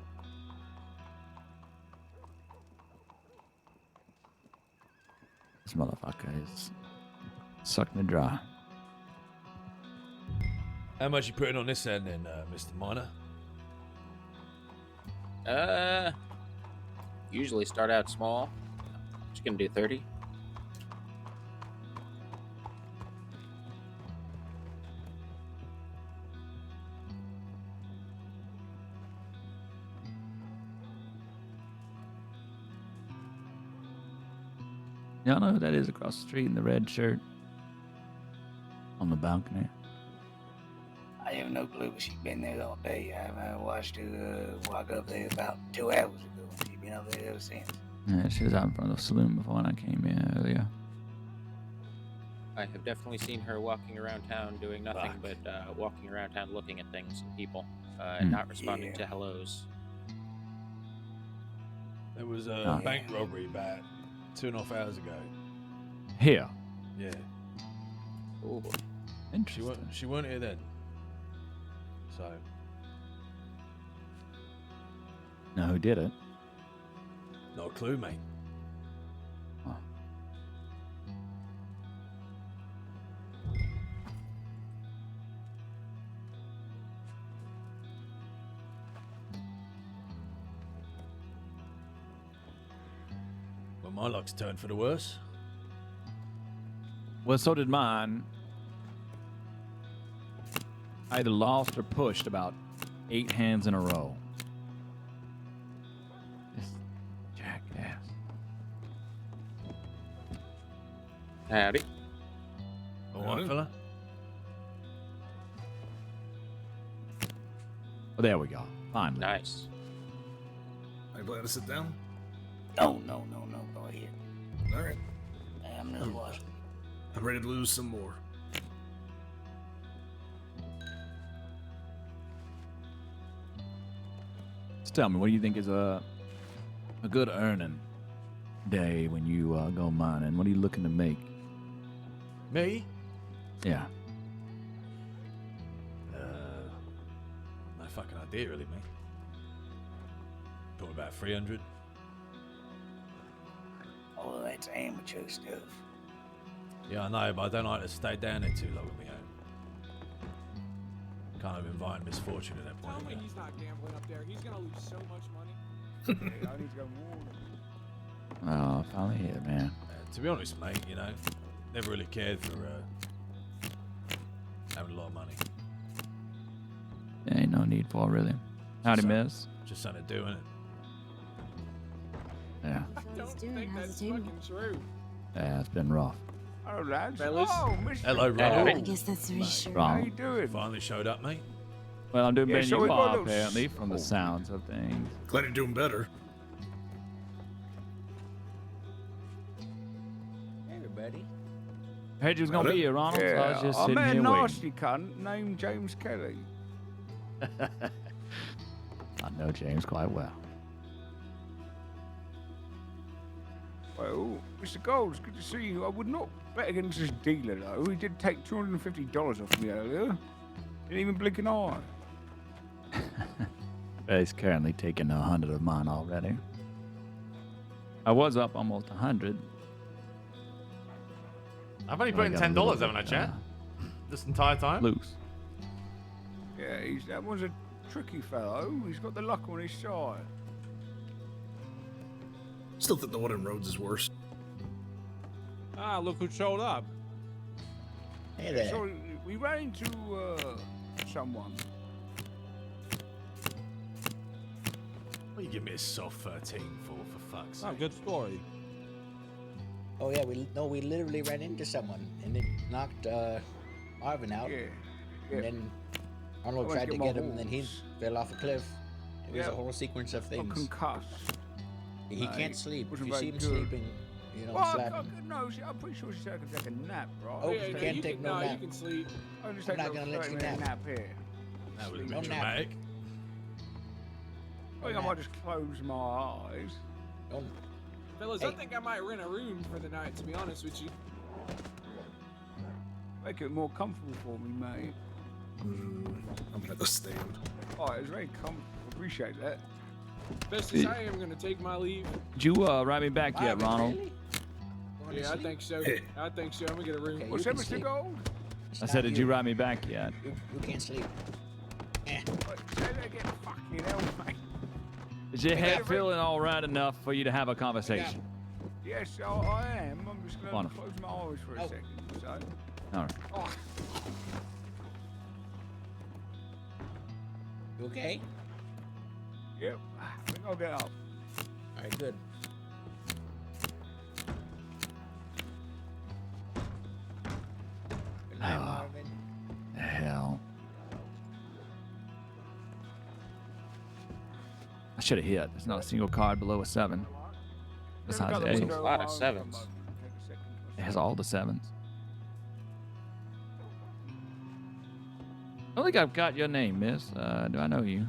This motherfucker is sucking it dry. How much you putting on this end then, Mr. Miner? Usually start out small. Just gonna do 30. Y'all know who that is across the street in the red shirt? On the balcony. I have no clue, but she's been there all day. I watched her walk up there about 2 hours ago. She's been up there ever since. Yeah, she was out in front of the saloon before when I came in earlier. I have definitely seen her walking around town doing nothing but walking around town looking at things and people and not responding to hellos. There was a bank robbery about 2.5 hours ago. Here. Yeah. Oh, interesting. She weren't here then. So. Know who did it? Not a clue, mate. Well, my luck's turned for the worse. Well, so did mine. I either lost or pushed about 8 hands in a row. This jackass. Howdy. All right, fella. Oh, there we go. Finally. Nice. Are you glad to sit down? No. Go ahead. All right. I'm not watching. I'm ready to lose some more. Just tell me, what do you think is a good earning day when you go mining? What are you looking to make? Me? Yeah. No fucking idea, really, mate. Probably about 300. Oh, that's amateur stuff. Yeah, I know, but I don't like to stay down there too long with me own. Kind of invite misfortune at that point. Tell me he's not gambling up there. He's gonna lose so much money. Yeah, I need to go warn him. Oh, finally here, man. To be honest, mate, you know, never really cared for having a lot of money. There ain't no need for it, really. Howdy, miss. Just something to do, innit? Yeah. I don't think that's fucking true. Yeah, it's been rough. Hello, lads. Fellas. Oh, Mr. Hello, Ronald. I guess that's reassuring. How you doing? Finally showed up, mate. Well, I'm doing Yeah, better so than we you got a are, little apparently, from the sounds of things. Glad you're doing better. Hey, everybody. Heard you was gonna be here, Ronald. So I was just I sitting met a here waiting. nasty cunt named James Kelly. I know James quite well. Well, Mr. Gold, it's good to see you. I would not bet against this dealer, though. He did take $250 off me earlier. Didn't even blink an eye. He's currently taking 100 of mine already. I was up almost 100. I've only I put in got a $10, little haven't I, bit, chat? This entire time? Loose. Yeah, that one's a tricky fellow. He's got the luck on his side. Still think the one in Rhodes is worse. Ah, look who showed up. Hey there. So we ran into someone. What you give me a soft 13 for fuck's sake? Oh, good story. Oh yeah, we literally ran into someone and it knocked Marvin out. Yeah. And then Arnold I tried to my get him, and then he horse. fell off a cliff. It was Yeah. a whole sequence of Got things. concussed. He Mate, can't sleep. If wasn't you very see him good. sleeping, you know, Well, slap him. no, I'm pretty sure she said I could take a nap, right? Oh, Yeah, you no, can't you take can, no You nap. can sleep. I'll just I'm take not a gonna let you 30-minute nap. here. That would have No been nap. dramatic. I think I might just close my eyes. Don't. Fellas, Hey. I think I might rent a room for the night, to be honest with you. Make it more comfortable for me, mate. I'm gonna have to stand. Oh, it's very comfortable. Appreciate that. Best as I am gonna take my leave. Did you write me back yet, Marvin, Ronald? really? Going to Yeah, I sleep? think so. I think so. I'm gonna get a room. Okay, What's you that, can Mr. sleep. Gold? It's I not said, did you you. write me back yet? You can't sleep. Eh. Wait, say that again. Fucking hell, mate. Is your head feeling all right enough for you to have a conversation? Yes, I am. I'm just going to Wonderful. close my eyes for a Oh. second. So. All right. Oh, You okay? yep. I think I'll get up. All right, good. Good night, Ah. Marvin. Hell. I should have hit. There's not a single card below a 7. Besides There's A's. a lot of 7s. It has all the 7s. I don't think I've got your name, miss. Do I know you?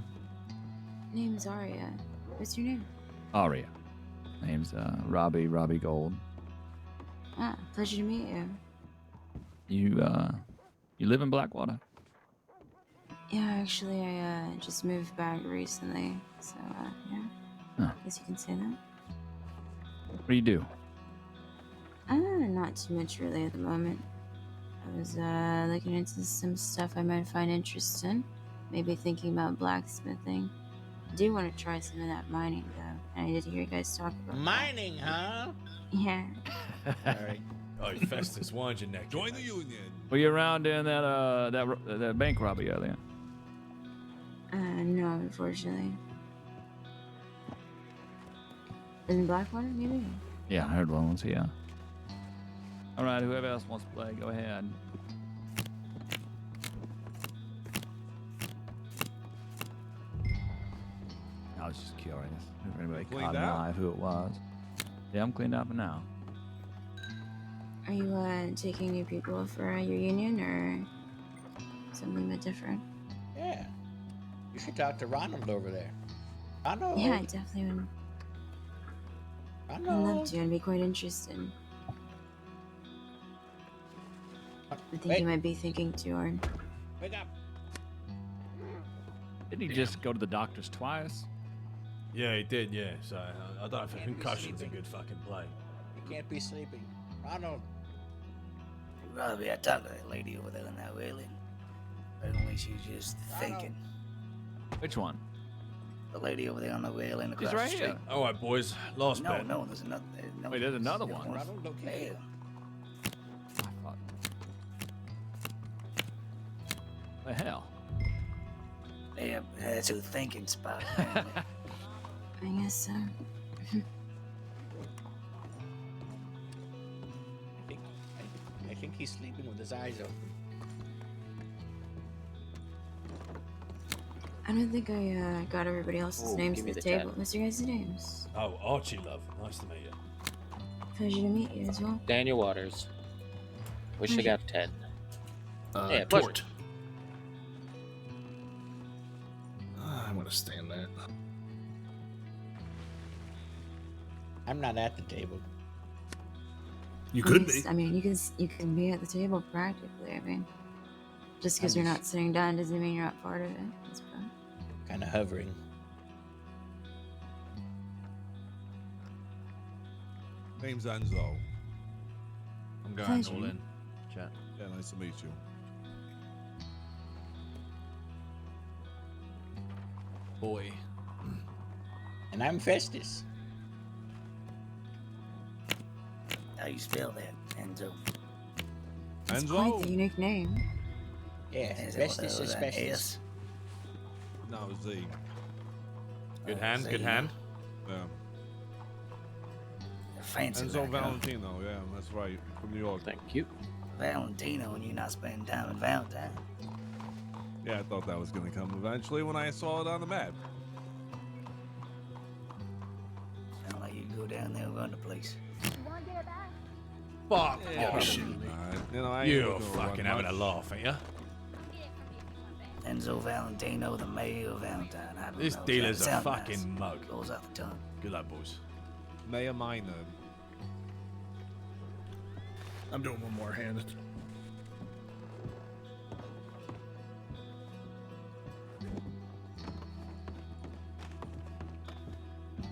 Name's Aria. What's your name? Aria. Name's Robbie Gold. Ah, pleasure to meet you. You live in Blackwater? Yeah, actually, I just moved back recently, so yeah. Huh. Guess you can say that. What do you do? Not too much really at the moment. I was looking into some stuff I might find interesting. Maybe thinking about blacksmithing. I do want to try some of that mining though. And I did hear you guys talk about Mining, huh? Yeah. Sorry. Oh, Festus, wind your neck. Join the union. Were you around during that bank robbery earlier? No, unfortunately. In Blackwater, maybe? Yeah, I heard one was here. All right, whoever else wants to play, go ahead. I was just curious if anybody caught an eye who it was. Yeah, I'm cleaned up now. Are you taking new people for your union or something a bit different? Yeah. You should talk to Ronald over there. Ronald. Yeah, I definitely would. I'd love to. I'd be quite interested. I think you might be thinking too hard. Wake up. Didn't he just go to the doctors twice? Yeah, he did, yeah. So I don't know if a concussion's a good fucking play. You can't be sleeping. Ronald. Robbie, I talked to that lady over there in that railing. Apparently she's just thinking. Which one? The lady over there on the railing across right the street. here. All right, boys. Last bet. No, there's another. No, Wait, there's another one. Ronald, okay. The hell? Yeah, that's her thinking spot. I guess so. I think he's sleeping with his eyes open. I don't think I got everybody else's Ooh, names give at me the the table. 10. What's your guys' names? Oh, Archie, love. Nice to meet you. Pleasure to meet you as well. Daniel Waters. Wish I got 10. Yeah, pleasure. Tort. I want to stand that. I'm not at the table. You could be. I mean, you can be at the table practically. I mean, just because you're not sitting down doesn't mean you're not part of it. That's fine. Kind of hovering. Name's Enzo. I'm going Pleasure. all in. Chat. Yeah, nice to meet you. Boy. And I'm Festus. How you spell that, Enzo? It's quite the unique name. Yeah, Is it Festus with is an Festus. S? No, Z. Good hand, good hand. Yeah. Fancy. Enzo like, huh? Valentino, yeah, that's right. From New York. Thank you. Valentino, and you're not spending time with Valentine. Yeah, I thought that was going to come eventually when I saw it on the map. Sound like you go down there and run the place. Fuck. Yeah, Oh, shit. You know, I ain't You're looking to fucking run having a much. laugh, ain't you? Enzo Valentino, the mayor of Valentine. I don't This know. dealer's a Sound fucking nice. mug. Rolls off the tongue. Good luck, boys. Mayor Minor. I'm doing one more hand.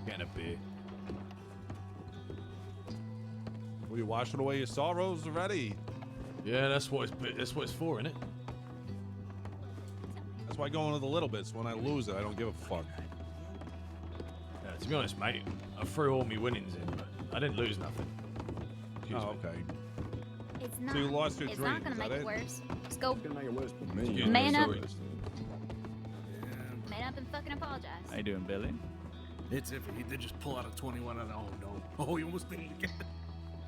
Getting a beer. Were you washing away your sorrows already? Yeah, that's what it's for, isn't it? That's why going to the little bits. When I lose it, I don't give a fuck. Yeah, to be honest, mate, I threw all my winnings in, but I didn't lose nothing. Excuse me. Okay. It's So you lost your it's dream, not gonna is make that it it? worse. Just go. Gonna make it worse for me. Excuse me, Man up. sorry. Man up and fucking apologize. How you doing, Billy? It's iffy. He did just pull out a 21 and oh no. Oh, he almost did it again.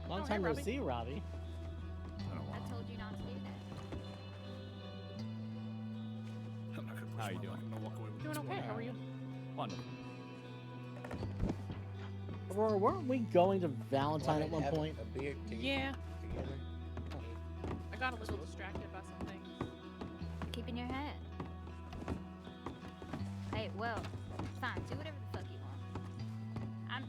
Long Oh, time hey, no Robbie. see, Robbie. I told you not to do that. I'm not gonna push How you my doing? luck. I'm gonna walk away with Doing this okay. one. How are you? Wonderful. Aurora, weren't we going to Valentine at one point? A beer Yeah. together? I got a little distracted by some things. Keeping your hat. Hey, well, fine. Do whatever the fuck you want. I'm.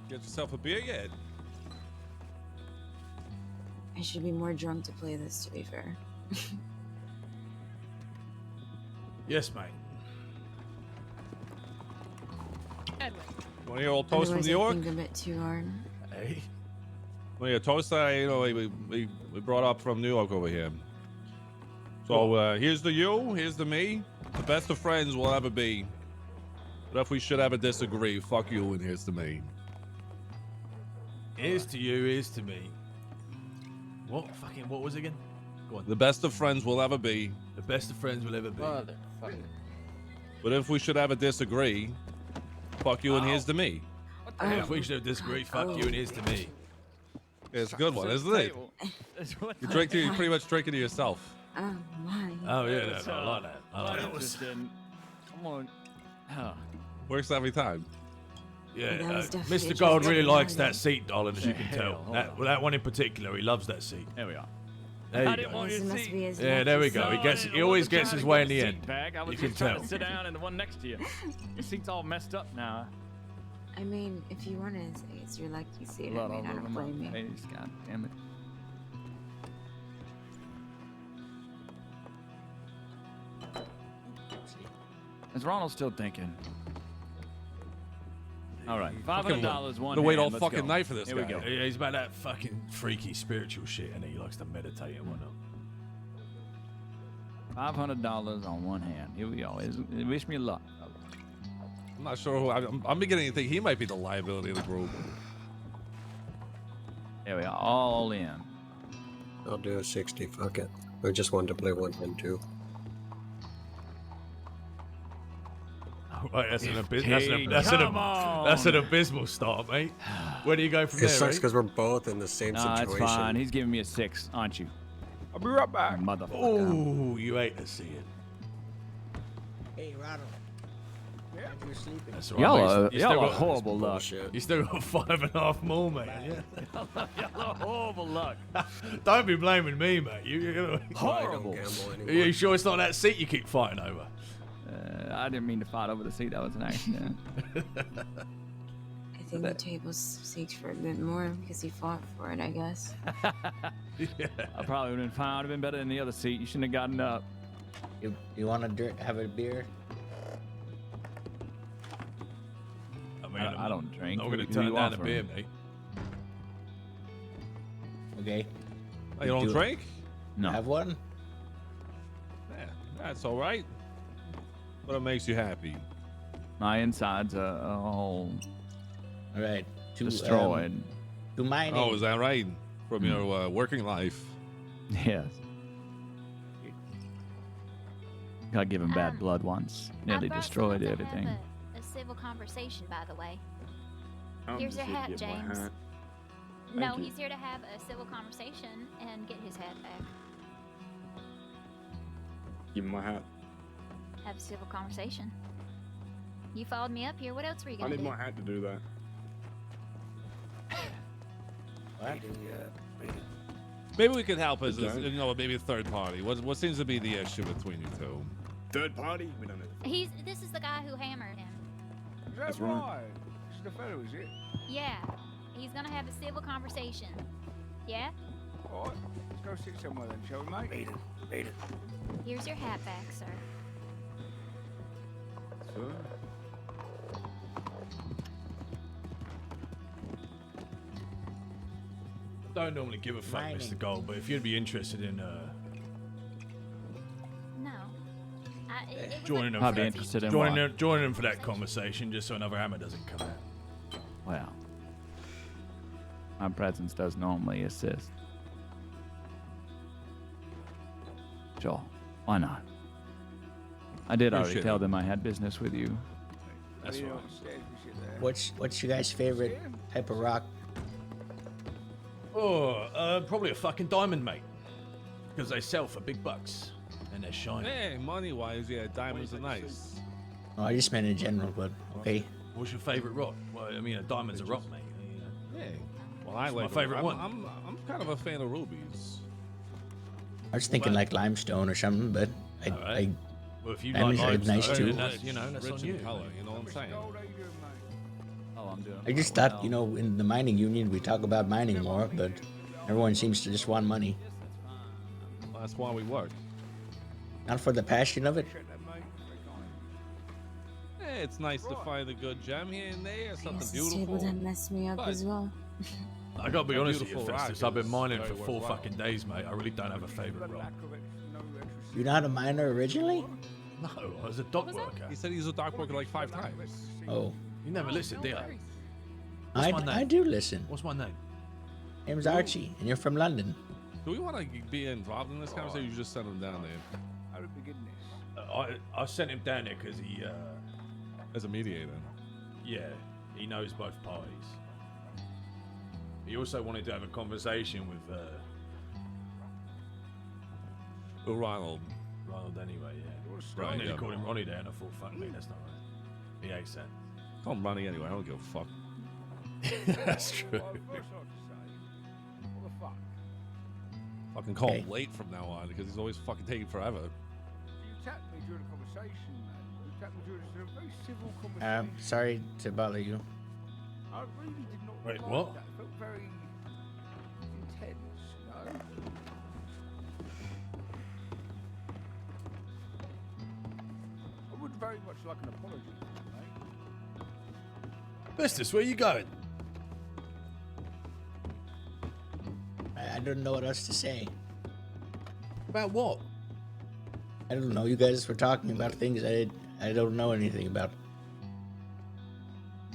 Get yourself a beer yet? I should be more drunk to play this, to be fair. Yes, mate. Edwin. Want to hear old toast from Otherwise, New York? I think a bit too hard. Hey. Well, yeah, toast that we brought up from New York over here. So here's the you, here's the me. The best of friends we'll ever be. But if we should ever disagree, fuck you and here's to me. Here's to you, here's to me. What was it again? Go on. The best of friends we'll ever be. The best of friends we'll ever be. Motherfucker. But if we should ever disagree, fuck you and here's to me. If we should disagree, fuck you and here's to me. It's a good one, isn't it? You pretty much drinking to yourself. Oh my. Oh yeah, no, I like that. I like that. Interesting. Come on. Oh. Works every time. Yeah, That was definitely Mr. just Gold really getting likes started. that seat, darling, as you can tell. That one in particular, he loves that seat. There we are. There I you didn't go. want This you to must see. be his Yeah, there we lucky go. seat. He always gets his way in the end. Back. I was You just can trying tell. to sit down in the one next to you. Your seat's all messed up now. I mean, if you want to say it's your lucky seat, I Blood mean, all I over don't my blame you. face. God damn it. Is Ronald still thinking? All right, $500 one. To wait hand, all let's fucking go. night for this Here guy. we go. Yeah, he's about that fucking freaky spiritual shit, and he likes to meditate and whatnot. $500 on one hand. Here we go. Wish me luck. I'm not sure who. I'm beginning to think he might be the liability of the group. There we are, all in. I'll do a 60. Fuck it. I just wanted to play one hand too. Right, that's an abysmal start, mate. Where do you go from It there? sucks Right? because we're both in the same Nah, situation. it's fine. He's giving me a 6, aren't you? I'll be right back. Motherfucker. Oh, you hate to see it. Hey, Ronald. Yeah. You're sleeping. That's right. Y'all mate. are, You y'all still are got- horrible luck. Bullshit. You still got 5.5 more, mate. Yeah. Y'all are horrible luck. Don't be blaming me, mate. Horrible. Gamble Are anymore. you sure it's not that seat you keep fighting over? I didn't mean to fight over the seat. That was an accident. I think the table seeks for a bit more because he fought for it, I guess. Yeah. I probably would have been fine. Would have been better than the other seat. You shouldn't have gotten up. You want to have a beer? I mean, I don't drink. I'm going to What do turn you down a offer? beer, mate. Okay. Oh, you don't Do it. drink? No. Have one? Yeah, that's all right. But it makes you happy. My insides are all All right. destroyed. To my Oh, name. is that right? From your working life. Yes. Got given bad blood once. Nearly I brought destroyed someone to everything. Have a civil conversation, by the way. I'm Here's your just here to hat, get my James. hat. No, Thank you. he's here to have a civil conversation and get his hat back. Give me my hat. Have a civil conversation. You followed me up here. What else were you I gonna need do? my hat to do that. What? Maybe we could help as Okay. you know, maybe a third party. What seems to be the issue between you two? Third party? We don't know. This is the guy who hammered him. That's right. This is the fellow, is it? Yeah. He's gonna have a civil conversation. Yeah? All right. Let's go sit somewhere then, shall we, mate? Beat it. Here's your hat back, sir. Sure. I don't normally give a fuck, Mining. Mr. Gold, but if you'd be interested in No. It was joining them, I'd for be that, interested in joining what? them, joining them for that conversation, just so another hammer doesn't come out. Well, my presence does normally assist. Sure. Why not? I did already Appreciate tell it. them I had business with you. That's right. What's your guys' favorite type of rock? Oh, probably a fucking diamond, mate. Because they sell for big bucks and they're shiny. Hey, money-wise, yeah, diamonds are nice. Oh, I just meant in general, but okay. What's your favorite rock? Well, I mean, a diamond's a rock, mate. Yeah. Well, I It's like my favorite I'm, one. I'm kind of a fan of rubies. I was thinking like limestone or something, but I Well, if you diamonds like are nice limestone, too. then that's, you know, that's Rich on in you. color, you know what I'm saying? Oh, I'm doing. I just thought, you know, in the mining union we talk about mining more, but everyone seems to just want money. Well, that's why we work. Not for the passion of it. Yeah, it's nice to find a good gem here and there, something This table beautiful. done messed me up But- as well. I gotta be That honest with you, beautiful Festus. rock I've been is mining very for 4 worthwhile. fucking days, mate. I really don't have a favorite rock. You're not a miner originally? No, I was a dock worker. He said he's a dock worker like 5 times. Oh. You never listened, do you? What's my name? I do listen. What's my name? Name's Archie, and you're from London. Do we want to be involved in this conversation? Or you just send him down there How did we begin this? I sent him down there because he, as a mediator? yeah, he knows both parties. He also wanted to have a conversation with Ronald. Ronald anyway, yeah. Right, I nearly yeah. called him Ronnie there, and I thought, fuck me, that's not right. He hates that. Call him Ronnie anyway. I don't give a fuck. That's true. Well, first I'd say, what the fuck? Fucking call Okay. him late from now on because he's always fucking taking forever. You tapped me during the conversation, man. You tapped me during a very civil conversation. Sorry to bother you. I really did not Wait, like what? that. It felt very intense, you know? I would very much like an apology, mate. Festus, where you going? I don't know what else to say. About what? I don't know. You guys were talking about things I don't know anything about.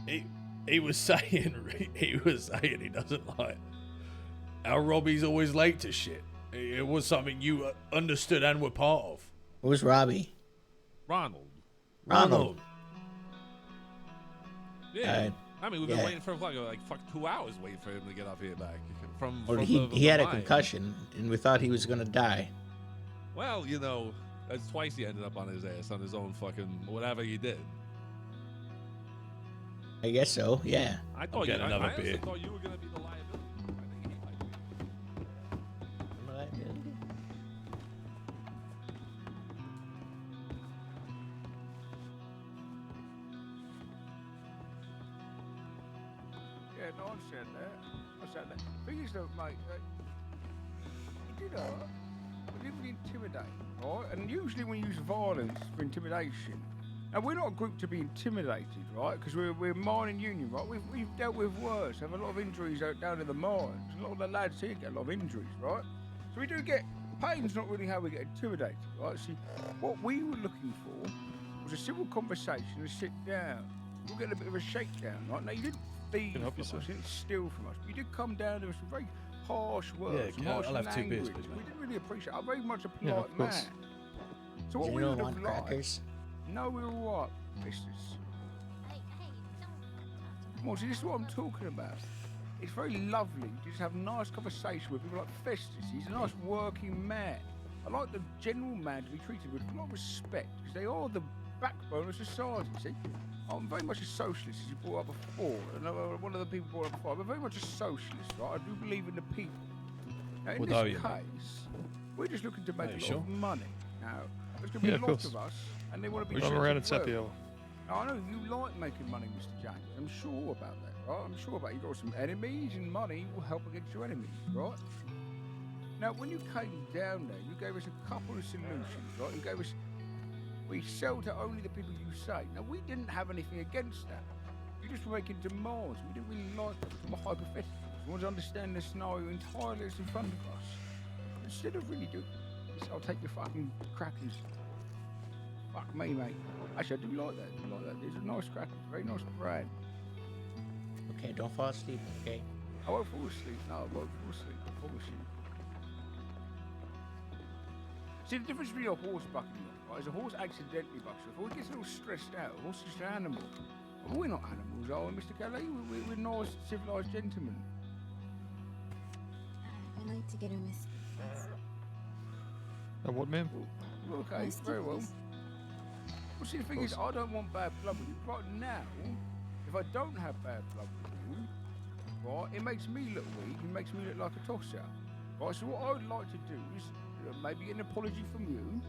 He was saying he doesn't like how Robbie's always late to shit. It was something you understood and were part of. Who's Robbie? Ronald. Ronald. Yeah. I mean, we've been yeah. waiting for like 2 hours waiting for him to get up here back. Well, from he had a mine. concussion, and we thought he was gonna die. Well, you know, that's twice he ended up on his ass on his own fucking whatever he did. I guess so. Yeah. I thought get another I honestly beer. thought you were gonna be the liability. I think he might be. Liability? Yeah, no, I said that. I said that. Thing is, though, mate, he did really intimidate, right? And usually when you use violence for intimidation, and we're not a group to be intimidated, right? Because we're a mining union, right? We've dealt with worse. Have a lot of injuries out down in the mines. A lot of the lads here get a lot of injuries, right? So we do get pain's not really how we get intimidated, right? See, what we were looking for was a civil conversation and sit down. We'll get a bit of a shakedown, right? Now you didn't thieve Can help from us, yourself. you didn't steal from us. But you did come down to us with very harsh words, Yeah, harsh I'll have 2 language. beers, please, mate. We didn't really appreciate. I'm very much a Yeah, polite of course. man. So what You we don't would want have liked. crackers? No, we're all right, Festus. Come on, see, this is what I'm talking about. It's very lovely to just have nice conversation with people like Festus. He's a nice working man. I like the general man to be treated with a lot of respect because they are the backbone of society, see? I'm very much a socialist, as you brought up before. And one of the people brought up before. I'm very much a socialist, right? I do believe in the people. Now, in What this are you? case, we're just looking to make Are a you lot sure? of money. Now, there's going to be Yeah, a of lot course. of us, and they want to be I'm treated around at well. Sepio. Now, I know you like making money, Mr. James. I'm sure about that, right? I'm sure about it. You've got some enemies, and money will help against your enemies, right? Now, when you came down there, you gave us a couple of solutions, right? You gave us, we sell to only the people you say. Now, we didn't have anything against that. You just were making demands. We didn't really like that. It was more hypothetical. We wanted to understand the scenario entirely that's in front of us. Instead of really doing this, I'll take your fucking crackers. Fuck me, mate. Actually, I do like that. I do like that. There's a nice cracker. Very nice brand. Okay, don't fall asleep. Okay. I won't fall asleep. No, I won't fall asleep. I promise you. See, the difference between a horse bucking you off, right, is a horse accidentally bucks you off. Or he gets a little stressed out. A horse is just an animal. But we're not animals, are we, Mr. Kelly? We're nice, civilised gentlemen. I'd like to get a whiskey, please. What, ma'am? Okay, Whiskey, very well. please. Well, see, the thing is, I don't want bad blood with you. Right now, if I don't have bad blood with you, right, it makes me look weak. It makes me look like a tosser. Right, so what I would like to do is maybe get an apology from you,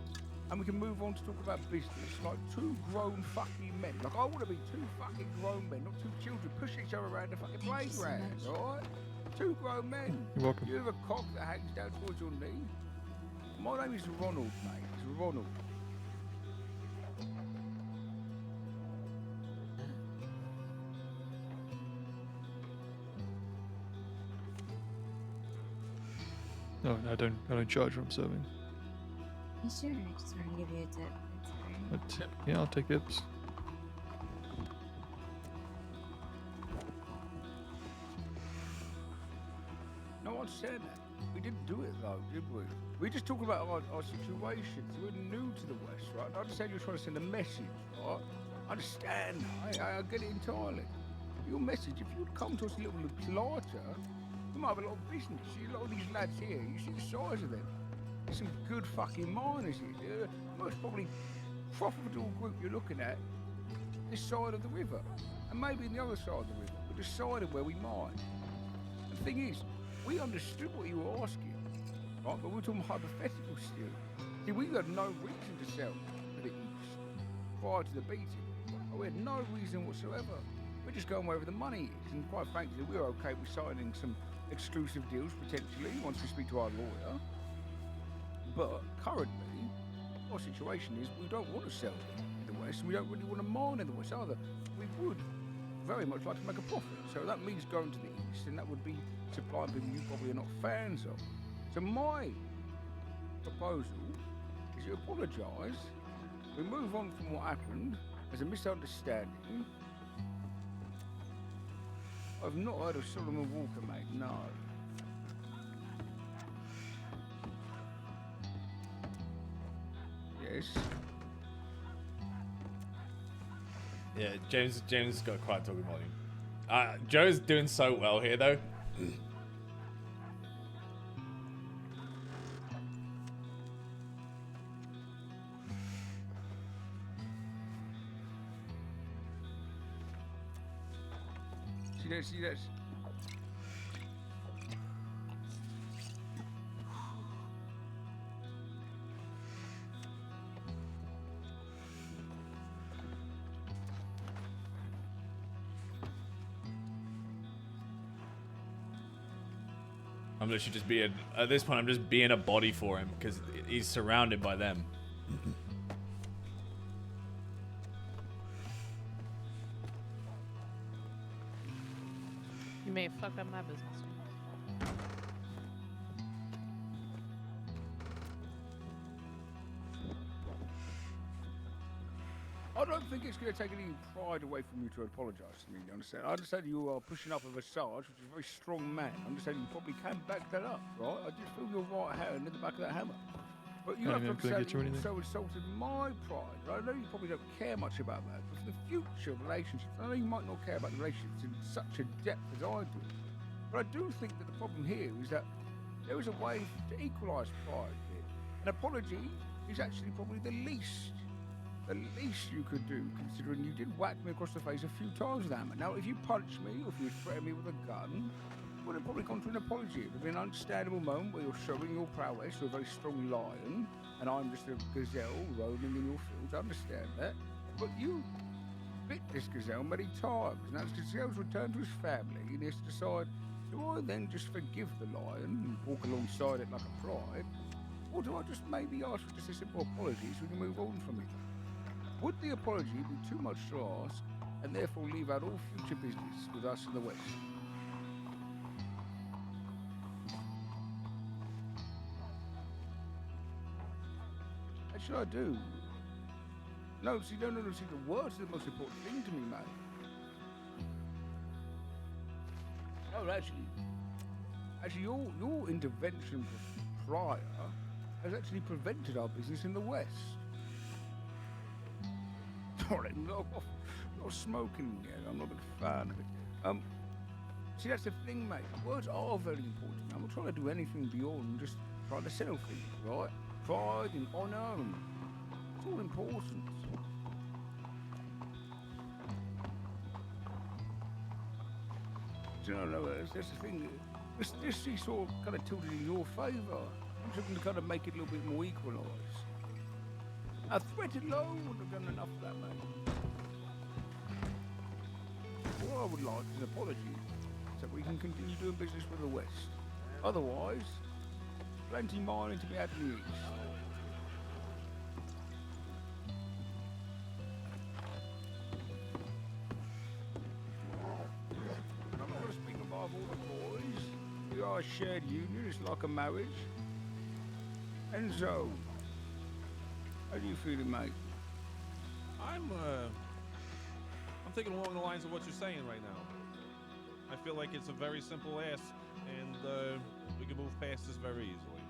and we can move on to talk about business, like two grown fucking men. Like, I want to be two fucking grown men, not two children pushing each other around the fucking playground, alright? Two grown men. You're welcome. You have a cock that hangs down towards your knee. My name is Ronald, mate. It's Ronald. No, I don't charge when I'm serving. You sure? I just wanted to give you a tip. It's alright. A tip? Yeah, I'll take tips. No, I understand that. We didn't do it though, did we? We just talked about our situations. We're new to the West, right? I understand you're trying to send a message, right? I understand. I get it entirely. Your message, if you'd come to us a little later, we might have a lot of business. See, a lot of these lads here, you see the size of them. There's some good fucking miners here. They're the most probably profitable group you're looking at this side of the river. And maybe in the other side of the river, but decided where we mine. The thing is, we understood what you were asking, right? But we're talking hypothetical still. See, we had no reason to sell to the east prior to the beating. Right? We had no reason whatsoever. We're just going wherever the money is. And quite frankly, we're okay with signing some exclusive deals potentially once we speak to our lawyer. But currently, our situation is we don't want to sell in the West. We don't really want to mine in the West either. We would very much like to make a profit. So that means going to the east, and that would be supplying people you probably are not fans of. So my proposal is you apologise, we move on from what happened as a misunderstanding. I've not heard of Solomon Walker, mate, no. Yes. Yeah, James has got quite talking volume. Joe's doing so well here, though. See that? I'm literally just being, at this point, I'm just being a body for him because he's surrounded by them. You may fuck up my business. I don't think it's going to take any pride away from you to apologise to me, you understand? I understand you are pushing up a visage, which is a very strong man. I understand you probably can back that up, right? I just feel your right hand in the back of that hammer. But you have to understand you also insulted my pride. I know you probably don't care much about that, but for the future of relationships, I know you might not care about the relationships in such a depth as I do. But I do think that the problem here is that there is a way to equalise pride here. An apology is actually probably the least you could do, considering you did whack me across the face a few times with the hammer. Now, if you punched me or if you threatened me with a gun, it would have probably gone to an apology. It would be an understandable moment where you're showing your prowess. You're a very strong lion, and I'm just a gazelle roaming in your fields. I understand that. But you bit this gazelle many times. Now, this gazelle's returned to his family, and he has to decide, do I then just forgive the lion and walk alongside it like a pride? Or do I just maybe ask for just a simple apology so we can move on from it? Would the apology be too much to ask, and therefore leave out all future business with us in the West? What should I do? No, see, no, see, the words are the most important thing to me, mate. No, actually, your intervention prior has actually prevented our business in the West. Sorry, no, not smoking yet. I'm not a big fan of it. See, that's the thing, mate. Words are very important. I'm not trying to do anything beyond just trying to sell things, right? Pride and honour, and it's all important. You know, that's the thing. This is sort of kind of tilted in your favour. I'm just going to kind of make it a little bit more equalised. A threat alone would have done enough of that, mate. What I would like is an apology, so we can continue doing business with the West. Otherwise, plenty mining to be had in the East. I'm not going to speak above all the boys. We are a shared union, it's like a marriage. Enzo, how do you feeling, mate? I'm thinking along the lines of what you're saying right now. I feel like it's a very simple ask, and we can move past this very easily.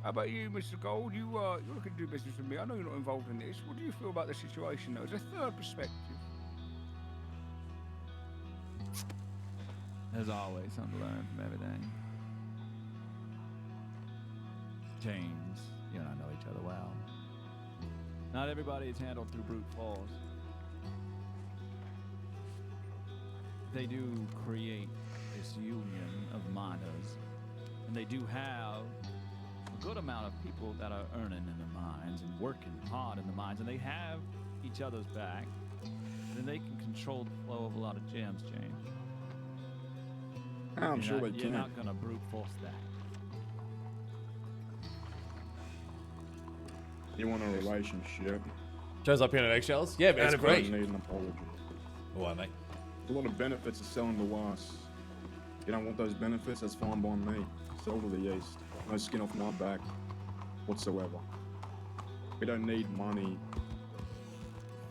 How about you, Mr. Gold? You're looking to do business with me. I know you're not involved in this. What do you feel about the situation, though? As a third perspective. There's always something to learn from everything. James, you and I know each other well. Not everybody is handled through brute force. They do create this union of miners, and they do have a good amount of people that are earning in the mines and working hard in the mines, and they have each other's back, then they can control the flow of a lot of gems, James. I'm sure they You're can. not gonna brute force that. You want a relationship? Shows up here in eggshells? Yeah, but it's And great. I need an apology. Why, mate? There's a lot of benefits of selling to us. You don't want those benefits? That's fine by me. Sell to the East. No skin off my back whatsoever. We don't need money to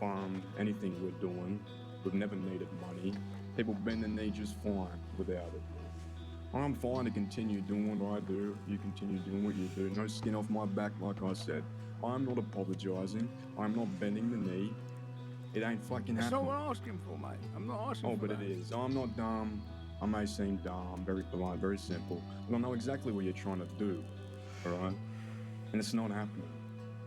fund anything we're doing. We've never needed money. People bend the knee just fine without it. I'm fine to continue doing what I do. You continue doing what you do. No skin off my back, like I said. I'm not apologizing. I'm not bending the knee. It ain't fucking That's happening. not what I'm asking for, mate. I'm not asking Oh, for but that. it is. I'm not dumb. I may seem dumb. I'm very polite, very simple. But I know exactly what you're trying to do. Alright? And it's not happening.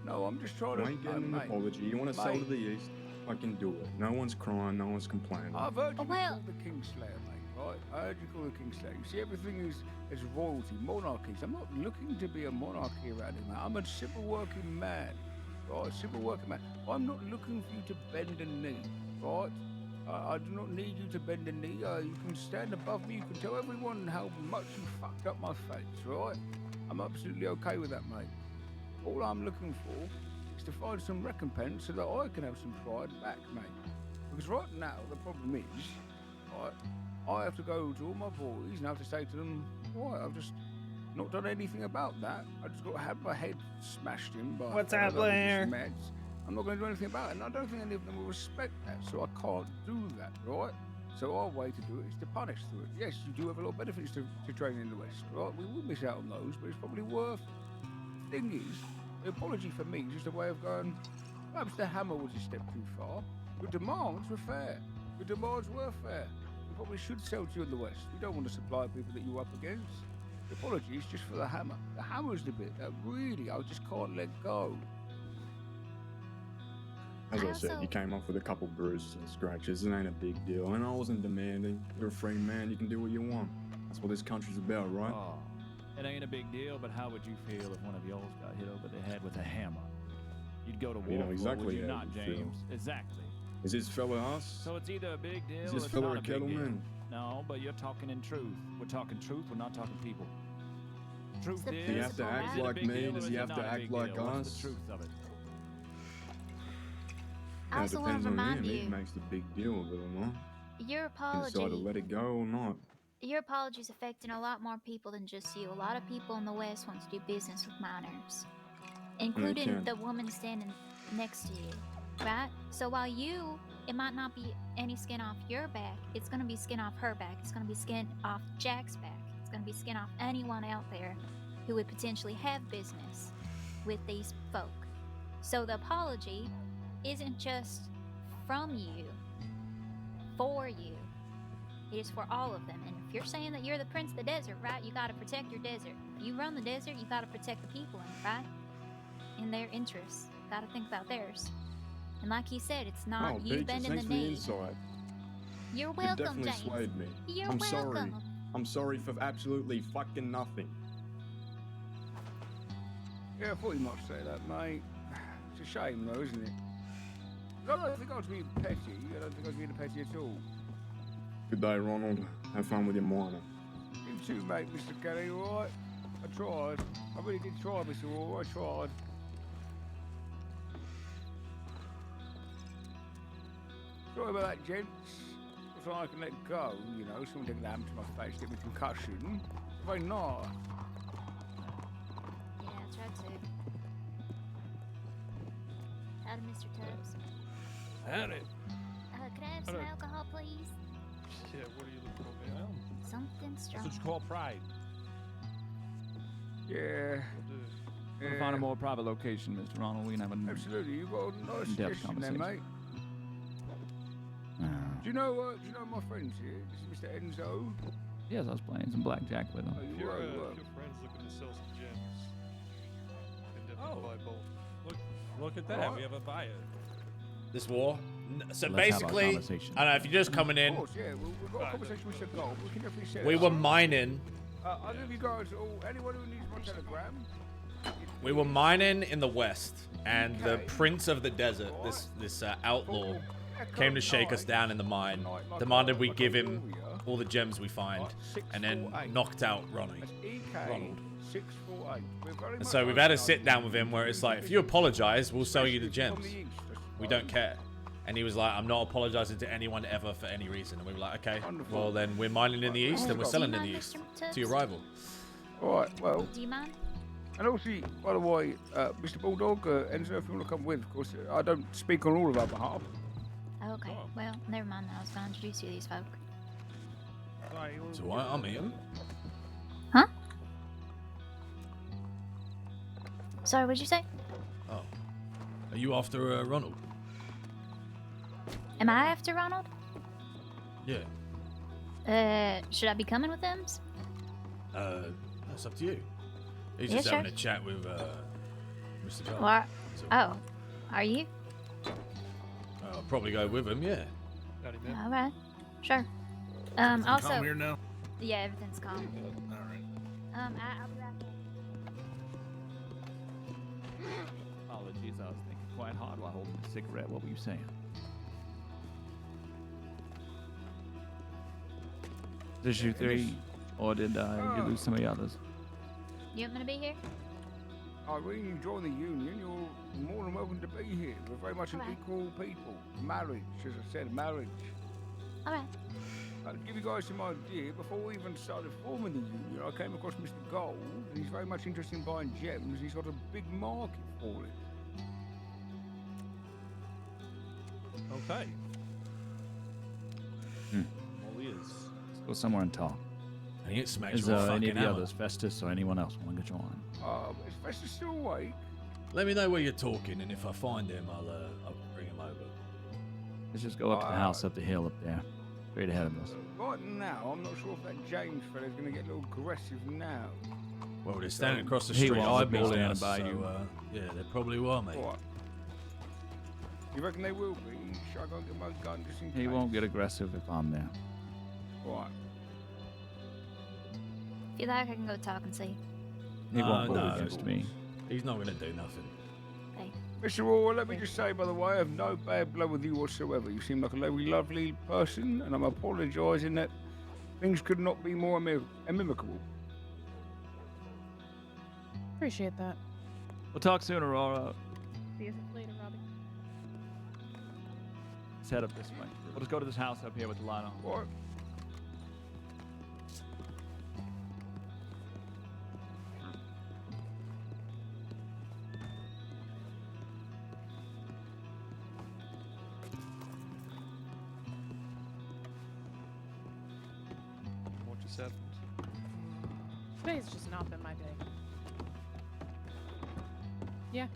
No, I'm just trying You to... ain't getting an mate, apology. You want to sell to mate, the East? Fucking do it. No one's crying. No one's complaining. I've heard you Well- call the Kingslayer, mate, right? I heard you call the Kingslayer. You see, everything is royalty, monarchies. I'm not looking to be a monarchy around here, mate. I'm a civil working man, right? Civil working man. I'm not looking for you to bend a knee, right? I do not need you to bend a knee. You can stand above me. You can tell everyone how much you fucked up my face, right? I'm absolutely okay with that, mate. All I'm looking for is to find some recompense so that I can have some pride back, mate. Because right now, the problem is, I have to go to all my boys and I have to say to them, why, I've just not done anything about that. I just got to have my head smashed in by... What's a up, fellow Blair? meds. I'm not going to do anything about it, and I don't think any of them will respect that, so I can't do that, right? So our way to do it is to punish through it. Yes, you do have a lot of benefits to training in the West, right? We will miss out on those, but it's probably worth it. The thing is, the apology for me is just a way of going, perhaps the hammer was a step too far. Your demands were fair. Your demands were fair. We probably should sell to you in the West. We don't want to supply people that you're up against. The apology is just for the hammer. The hammer's the bit that really I just can't let go. As I said, you came off with a couple bruises and scratches. It ain't a big deal. And I wasn't demanding. You're a free man. You can do what you want. That's what this country's about, right? Oh, it ain't a big deal, but how would you feel if one of yours got hit over the head with a hammer? You'd go to war, You know for it, exactly would you how not, you'd feel. James? Exactly. Is this fella us? So it's either a big deal Is or this it's fella not a a big deal. kettleman? No, but you're talking in truth. We're talking truth, we're not talking people. Truth is, Does he have to act is it a like big me? deal or Does is he it have not to a act big like deal? What's us? the truth of it? I It also want depends to on remind him. He you, makes the big deal of it or not. your You decide to apology, let it go or not. your apology is affecting a lot more people than just you. A lot of people in the West want to do business with miners, including can. the woman standing next to you, right? So while you, it might not be any skin off your back, it's gonna be skin off her back. It's gonna be skin off Jack's back. It's going to be skin off anyone out there who would potentially have business with these folk. So the apology isn't just from you, for you. It is for all of them. And if you're saying that you're the prince of the desert, right, you got to protect your desert. If you run the desert, you got to protect the people in it, right? In their interests. Got to think about theirs. And like he said, it's not you Peaches, bending thanks the for the knee. insight. You're It welcome, definitely James. swayed me. You're I'm welcome. sorry. I'm sorry for absolutely fucking nothing. Yeah, I thought you might say that, mate. It's a shame, though, isn't it? I don't think I was being petty. I don't think I was being petty at all. Good day, Ronald. Have fun with your mining. You too, mate, Mr. Kelly, all right? I tried. I really did try, Mr. Wall. I tried. Sorry about that, gents. If I can let go, you know, someone take that to my face, get me concussion. Very nice. Yeah, I tried to. Howdy, Mr. Tubbs. Howdy. Could I have some alcohol, please? Yeah, what are you looking for, man? Something strong. That's what you call pride. Yeah. We'll find a more private location, Mr. Ronald. We can have a Absolutely, you got a nice in-depth suggestion there, conversation. mate. Do you know my friends here? This is Mr. Enzo. Yes, I was playing some blackjack with him. Oh, you If your were, you were. friend's looking to sell some gems, can definitely buy both. Look at that. Alright. We have a buyer. This war. So Let's have our basically, I conversation. don't know if you're just coming in. Of course, yeah, we've got a conversation with Mr. Gold. We can definitely set We it were up. mining. I'll give you guys all, anyone who needs my telegram. We were mining in the west, and the Okay. prince of the desert, this outlaw, came to shake us down in the mine, demanded we give him all the gems we find, and then knocked out Ronald. EK 648. We're very And much so we've had a open sit down with him where it's like, if you apologize, we'll sell you the Especially from gems. the east, We don't care. And he was like, I'm not apologizing to anyone ever for any reason. And we were like, okay, well then we're mining in the east and we're selling in the east to your rival. All right, well. Do you mind? And also, by the way, Mr. Bulldog, Enzo, if you want to come with, of course, I don't speak on all of our behalf. Okay, well, never mind. I was going to introduce you to these folk. So why I'm here. Huh? Sorry, what'd you say? Oh. Are you after Ronald? Am I after Ronald? Yeah. Should I be coming with them? That's up to you. He's Yeah, just sure. having a chat with Mr. John. What? So, Oh, are you? I'll probably go with him, yeah. All right, sure. Everything Also, calm here now? yeah, everything's calm. All right. I'll be right back. Apologies, I was thinking quite hard while holding a cigarette. What were you saying? Did you three, or did you lose some of the others? You want me to be here? Irene, you join the union, you're more than welcome to be here. We're very much an Alright. equal people. Marriage, as I said, marriage. All right. To give you guys some idea, before we even started forming the union, I came across Mr. Gold, and he's very much interested in buying gems. He's got a big market for it. Okay. Well, he is. Let's go somewhere and talk. And he smacks Is you all any fucking of the hammer. others, Festus or anyone else, want to join? Is Festus still awake? Let me know where you're talking, and if I find him, I'll bring him over. Let's just go up to the house up the hill up there, straight ahead of us. Right now, I'm not sure if that James fella's going to get a little aggressive now. Well, they're standing across the He street. won't from be the standing house, by so, you. Yeah, they probably will, mate. What? You reckon they will be? Shall I go and get my gun just in case? He won't get aggressive if I'm there. Right. If you like, I can go talk and see. He won't go no. against me. He's not going to do nothing. Hey. Mr. Orwell, let me just say, by the way, I have no bad blood with you whatsoever. You seem like a very lovely person, and I'm apologising that things could not be more amicable. Appreciate that. We'll talk soon, Aurora. See you later, Robbie. Let's head up this way. We'll just go to this house up here with the light on. What? What just happened? Today's just not been my day. Yeah.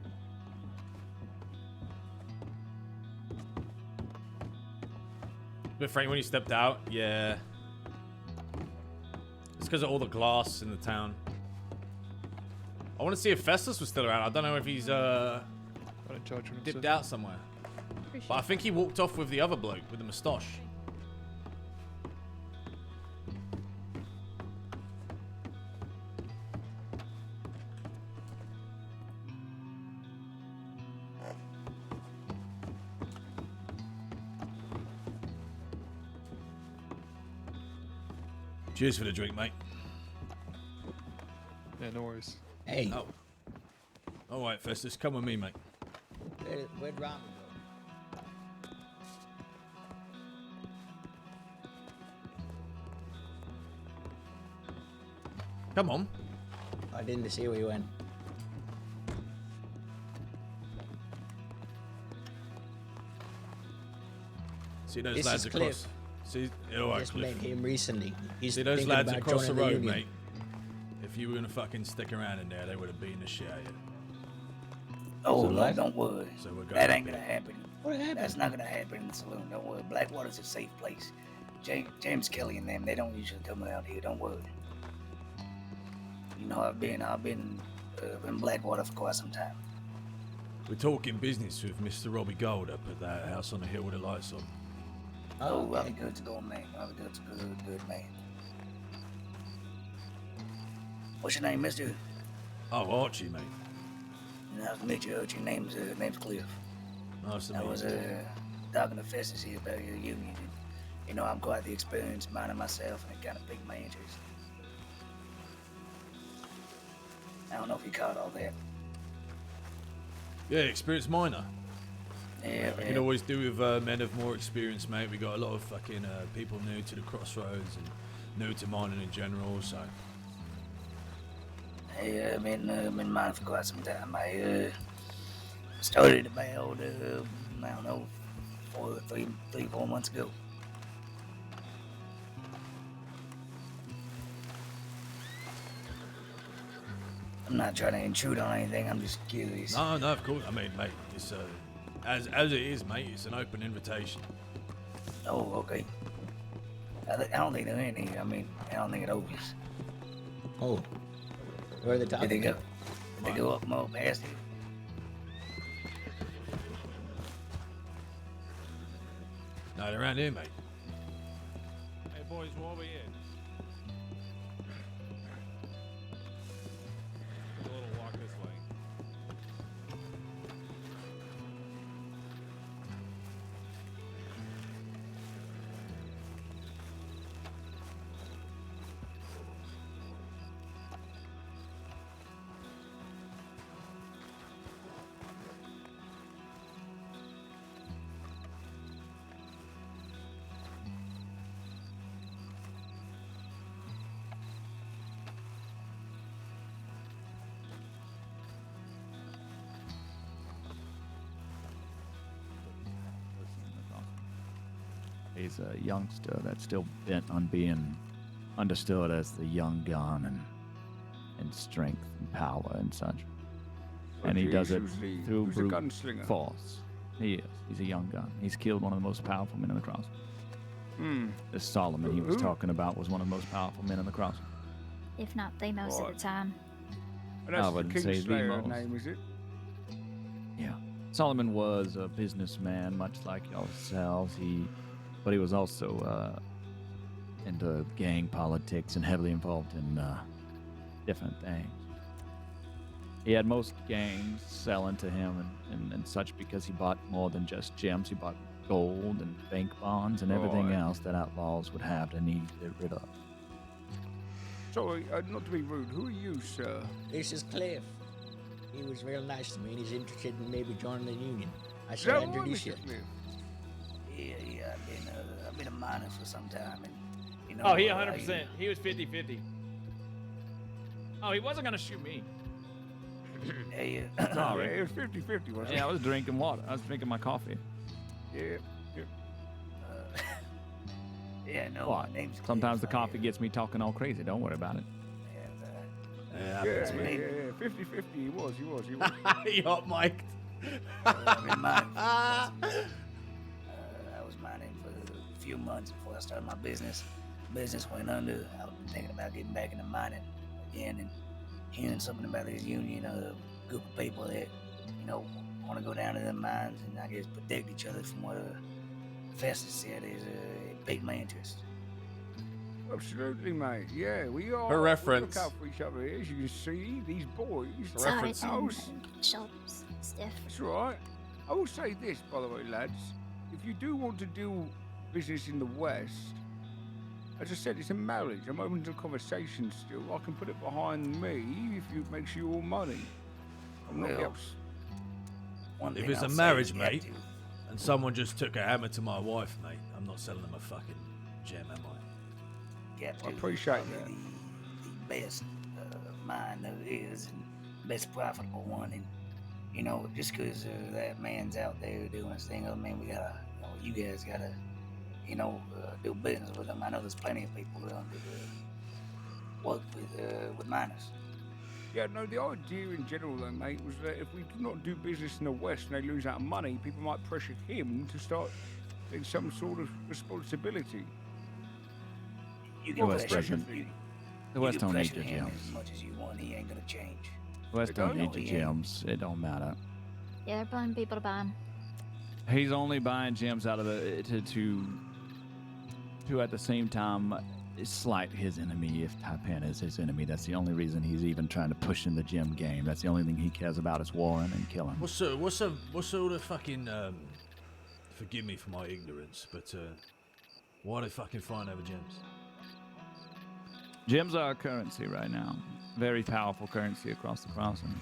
But Frank, when you stepped out, yeah. It's because of all the glass in the town. I want to see if Festus was still around. I don't know if he's dipped out somewhere. But I think he walked off with the other bloke with the moustache. Cheers for the drink, mate. Yeah, no worries. Hey. Oh. All right, Festus, come with me, mate. Where'd Ronald go? Come on. I didn't see where he went. See those This lads is across. Cliff. See, all right, Just Cliff. met him recently. He's See those thinking lads about across the joining road, union. mate. If you were gonna fucking stick around in there, they would have beaten the shit out of you. Oh, So Lord, what? don't worry. So we're That going ain't to gonna bed. happen. What happened? That's not gonna happen in the saloon. Don't worry. Blackwater's a safe place. James Kelly and them, they don't usually come around here. Don't worry. You know, I've been in Blackwater for quite some time. We're talking business with Mr. Robbie Gold up at that house on the hill with the lights on. Oh, Robbie Good's a good man. Robbie Good's a good man. What's your name, mister? Oh, Archie, mate. Nice to meet you, Archie. Name's Cliff. Nice to I meet was you. talking to Festus here about your union. And, you know, I'm quite the experienced miner myself, and it kind of piqued my interest. I don't know if you caught all that. Yeah, experienced miner. Yeah, We can always do with men of more experience, mate. We got a lot of fucking people new to the crossroads and new to mining in general, so. Hey, I've been mining for quite some time. I started about, I don't know, 4 months ago. I'm not trying to intrude on anything. I'm just curious. No, of course. I mean, mate, it's as it is, mate. It's an open invitation. Oh, okay. I don't think they're in here. I mean, I don't think it opens. Oh. Where are they talking? Did they go up more past it? No, they're around here, mate. Hey, boys, we're over here. A little walk this way. He's a youngster that's still bent on being understood as the young gun and strength and power and such. And he does it through who's a brute gunslinger? force. He is. He's a young gun. He's killed one of the most powerful men in the cross. This Solomon he was Who? talking about was one of the most powerful men in the cross. If not the most of the time. And I that's the wouldn't say the Kingslayer most. name, is it? Yeah. Solomon was a businessman, much like yourselves. But he was also into gang politics and heavily involved in different things. He had most gangs selling to him and such because he bought more than just gems. He bought gold and bank bonds and everything Right. else that outlaws would have to need to get rid of. Sorry, not to be rude. Who are you, sir? This is Cliff. He was real nice to me and he's interested in maybe joining the union. I Is should that right, introduce you. Mr. Cliff? Yeah, I've been a miner for some time, and you know. Oh, he I- 100%. He was 50-50. Oh, he wasn't gonna shoot me. Hey, Sorry. Yeah, it was 50-50, wasn't it? Yeah, I was drinking water. I was drinking my coffee. Yeah. Yeah, no, What? my name's Sometimes the coffee gets me talking all crazy. Don't worry about it. Yeah, happens, Yeah, mate. yeah, 50-50, he was. He hot mic'd. I've been mining I was mining for a few months before I started my business. Business went under. I was thinking about getting back into mining again and hearing something about this union group of people that, want to go down to the mines and I guess protect each other from what Festus said is piqued my interest. Absolutely, mate. Yeah, we are. For reference. We look out for each other here. As you can see, these boys. Sorry, shoulders stiff. That's right. I will say this, by the way, lads. If you do want to do business in the West, as I said, it's a marriage. I'm open to conversation still. I can put it behind me if it makes you all money. I'm not Well, If it's a marriage, mate, and someone just took a hammer to my wife, mate, I'm not selling them a fucking gem, am I? I appreciate that. The best mine there is and best profitable one. And, just because that man's out there doing his thing, we gotta, you guys gotta, do business with him. I know there's plenty of people that work with miners. Yeah, no, the idea in general, though, mate, was that if we do not do business in the West and they lose out of money, people might pressure him to start taking some sort of responsibility. You The can West pressure doesn't. him. The You West can don't need pressure your him gems. as much as you want. He ain't gonna change. The West don't need No, your he ain't. gems. It don't matter. Yeah, they're pulling people to buy them. He's only buying gems out of the to at the same time slight his enemy. If Taipan is his enemy, that's the only reason he's even trying to push in the gem game. That's the only thing he cares about is warring and killing. What's all the fucking forgive me for my ignorance, but why are they fucking fighting over gems? Gems are a currency right now. Very powerful currency across the crossing.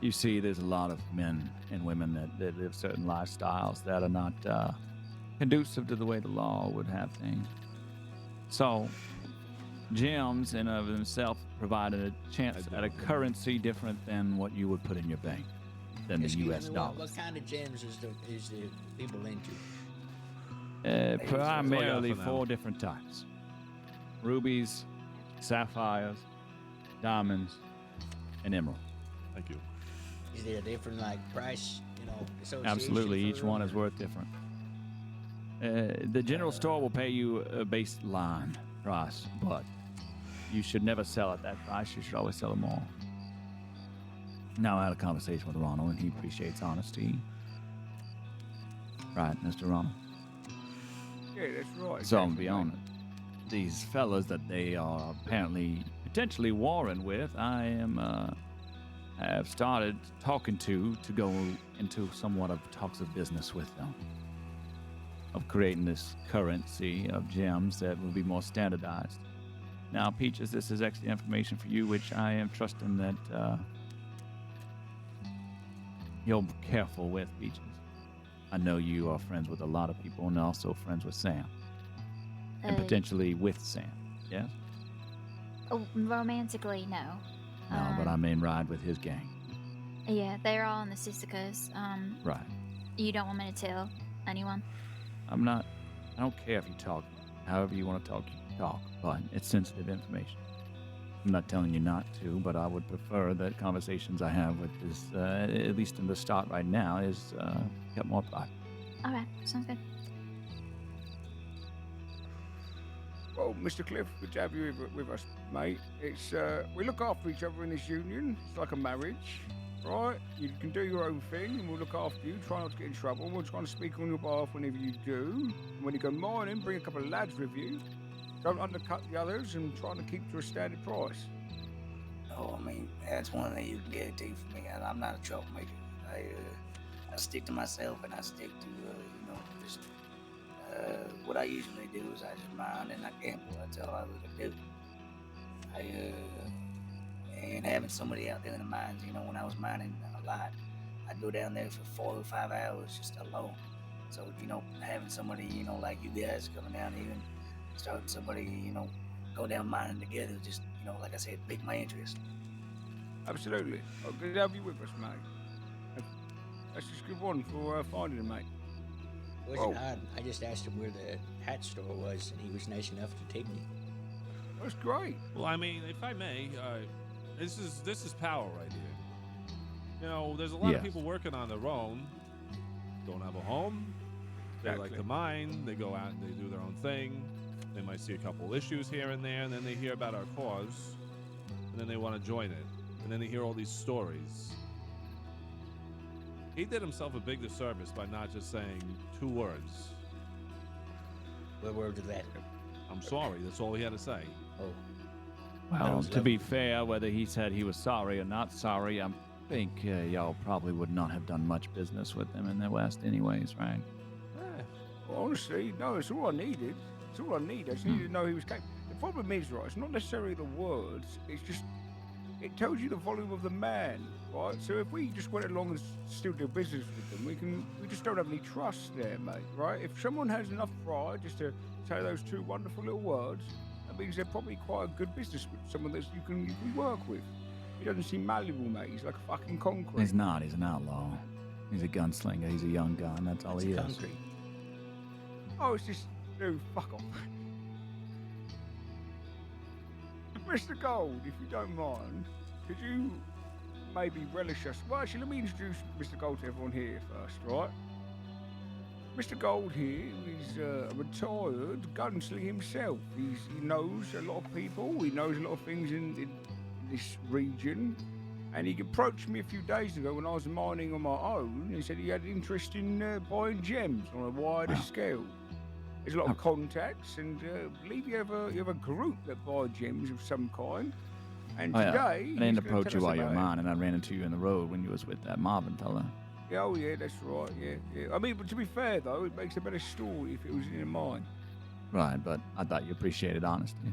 You see, there's a lot of men and women that live certain lifestyles that are not conducive to the way the law would have things. So, gems in and of themselves provided a chance at a currency different than what you would put in your bank, than the Excuse U.S. me, dollar. What kind of gems is the people into? Primarily for now. 4 different types: rubies, sapphires, diamonds, and emerald. Thank you. Is there a different price? Association Absolutely, for each one is worth different. The general store will pay you a baseline price, but you should never sell at that price. You should always sell it more. Now I had a conversation with Ronald, and he appreciates honesty. Right, Mr. Ronald? Yeah, that's right. So I'm gonna be honest. These fellas that they are apparently potentially warring with, I have started talking to go into somewhat of talks of business with them, of creating this currency of gems that will be more standardized. Now, Peaches, this is extra information for you, which I am trusting that you're careful with, Peaches. I know you are friends with a lot of people and also friends with Sam. And potentially with Sam, yes? Oh, romantically, no. No, but I mean ride with his gang. Yeah, they're all in the Sisicas. Right. You don't want me to tell anyone? I don't care if you talk however you want to talk, you can talk, but it's sensitive information. I'm not telling you not to, but I would prefer that conversations I have with this, at least in the start right now, is kept more private. All right, sounds good. Well, Mr. Cliff, good to have you with us, mate. It's we look after each other in this union. It's like a marriage, right? You can do your own thing, and we'll look after you. Try not to get in trouble. We'll try to speak on your behalf whenever you do. And when you go mining, bring a couple of lads with you. Don't undercut the others, and try to keep to a standard price. No, that's one thing you can guarantee for me. I'm not a troublemaker. I stick to myself, and I stick to just. What I usually do is I just mine and I gamble. That's all I really do. And having somebody out there in the mines, when I was mining a lot, I'd go down there for 4 or 5 hours just alone. So, having somebody, like you guys coming down here and starting somebody, go down mining together, just, like I said, pique my interest. Absolutely. Oh, good to have you with us, mate. That's just a good one for finding him, mate. It wasn't hard. I just asked him where the hat store was, and he was nice enough to take me. That's great. Well, I mean, if I may, this is power right here. You know, there's a lot of Yes. people working on their own, don't have a home. They like Exactly. to mine. They go out and they do their own thing. They might see a couple issues here and there, and then they hear about our cause, and then they want to join it, and then they hear all these stories. He did himself a big disservice by not just saying 2 words. What words is that? I'm sorry. That's all he had to say. Oh. Well, to be fair, whether he said he was sorry or not sorry, I think y'all probably would not have done much business with him in the West anyways, right? Honestly, no, it's all I needed. It's all I need. I just needed to know he was capable. The problem is, right, it's not necessarily the words, it's just, it tells you the volume of the man, right? So if we just went along and still do business with them, we just don't have any trust there, mate, right? If someone has enough pride just to say those 2 wonderful little words, that means they're probably quite a good business with someone that you can work with. He doesn't seem malleable, mate. He's like a fucking concrete. He's not. He's an outlaw. He's a gunslinger. He's a young gun. That's all he is. Concrete. Oh, it's just, dude, fuck off. Mr. Gold, if you don't mind, could you maybe relish us? Well, actually, let me introduce Mr. Gold to everyone here first, right? Mr. Gold here is a retired gunslinger himself. He knows a lot of people. He knows a lot of things in this region. And he approached me a few days ago when I was mining on my own. He said he had an interest in buying gems on a wider scale. There's a lot of contacts, and I believe you have a group that buy gems of some kind. And Oh, yeah. today, I didn't he's gonna approach tell you us while you were about it. mine, and I ran into you in the road when you was with that Marvin fella. Yeah, oh yeah, that's right. Yeah. I mean, but to be fair though, it makes a better story if it was in a mine. Right, but I thought you appreciated honesty.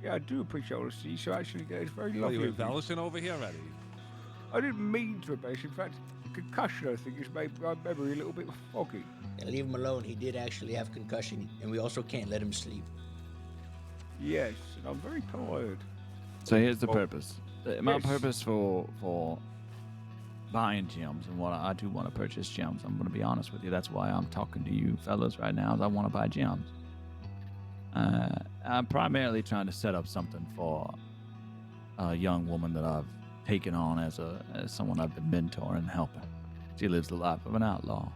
Yeah, I do appreciate honesty. So actually, it's very Are lovely. you of you. embellishing over here, Eddie? I didn't mean to embellish. In fact, concussion, I think, has made my memory a little bit foggy. Yeah, leave him alone. He did actually have concussion, and we also can't let him sleep. Yes, and I'm very tired. So here's the Oh, purpose. My yes. purpose for buying gems and what I do want to purchase gems. I'm going to be honest with you. That's why I'm talking to you fellas right now. Is I want to buy gems. I'm primarily trying to set up something for a young woman that I've taken on as someone I've been mentoring and helping. She lives the life of an outlaw,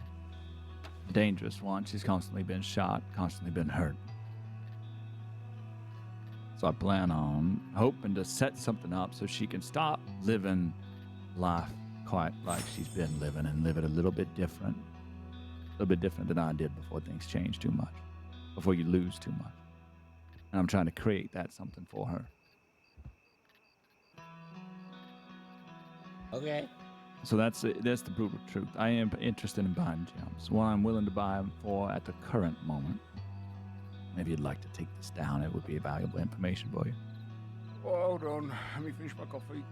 a dangerous one. She's constantly been shot, constantly been hurt. So I plan on hoping to set something up so she can stop living life quite like she's been living and live it a little bit different than I did before things changed too much, before you lose too much. And I'm trying to create that something for her. Okay. So that's the brutal truth. I am interested in buying gems. What I'm willing to buy them for at the current moment. Maybe you'd like to take this down. It would be valuable information for you. Oh, hold on. Let me finish my coffee.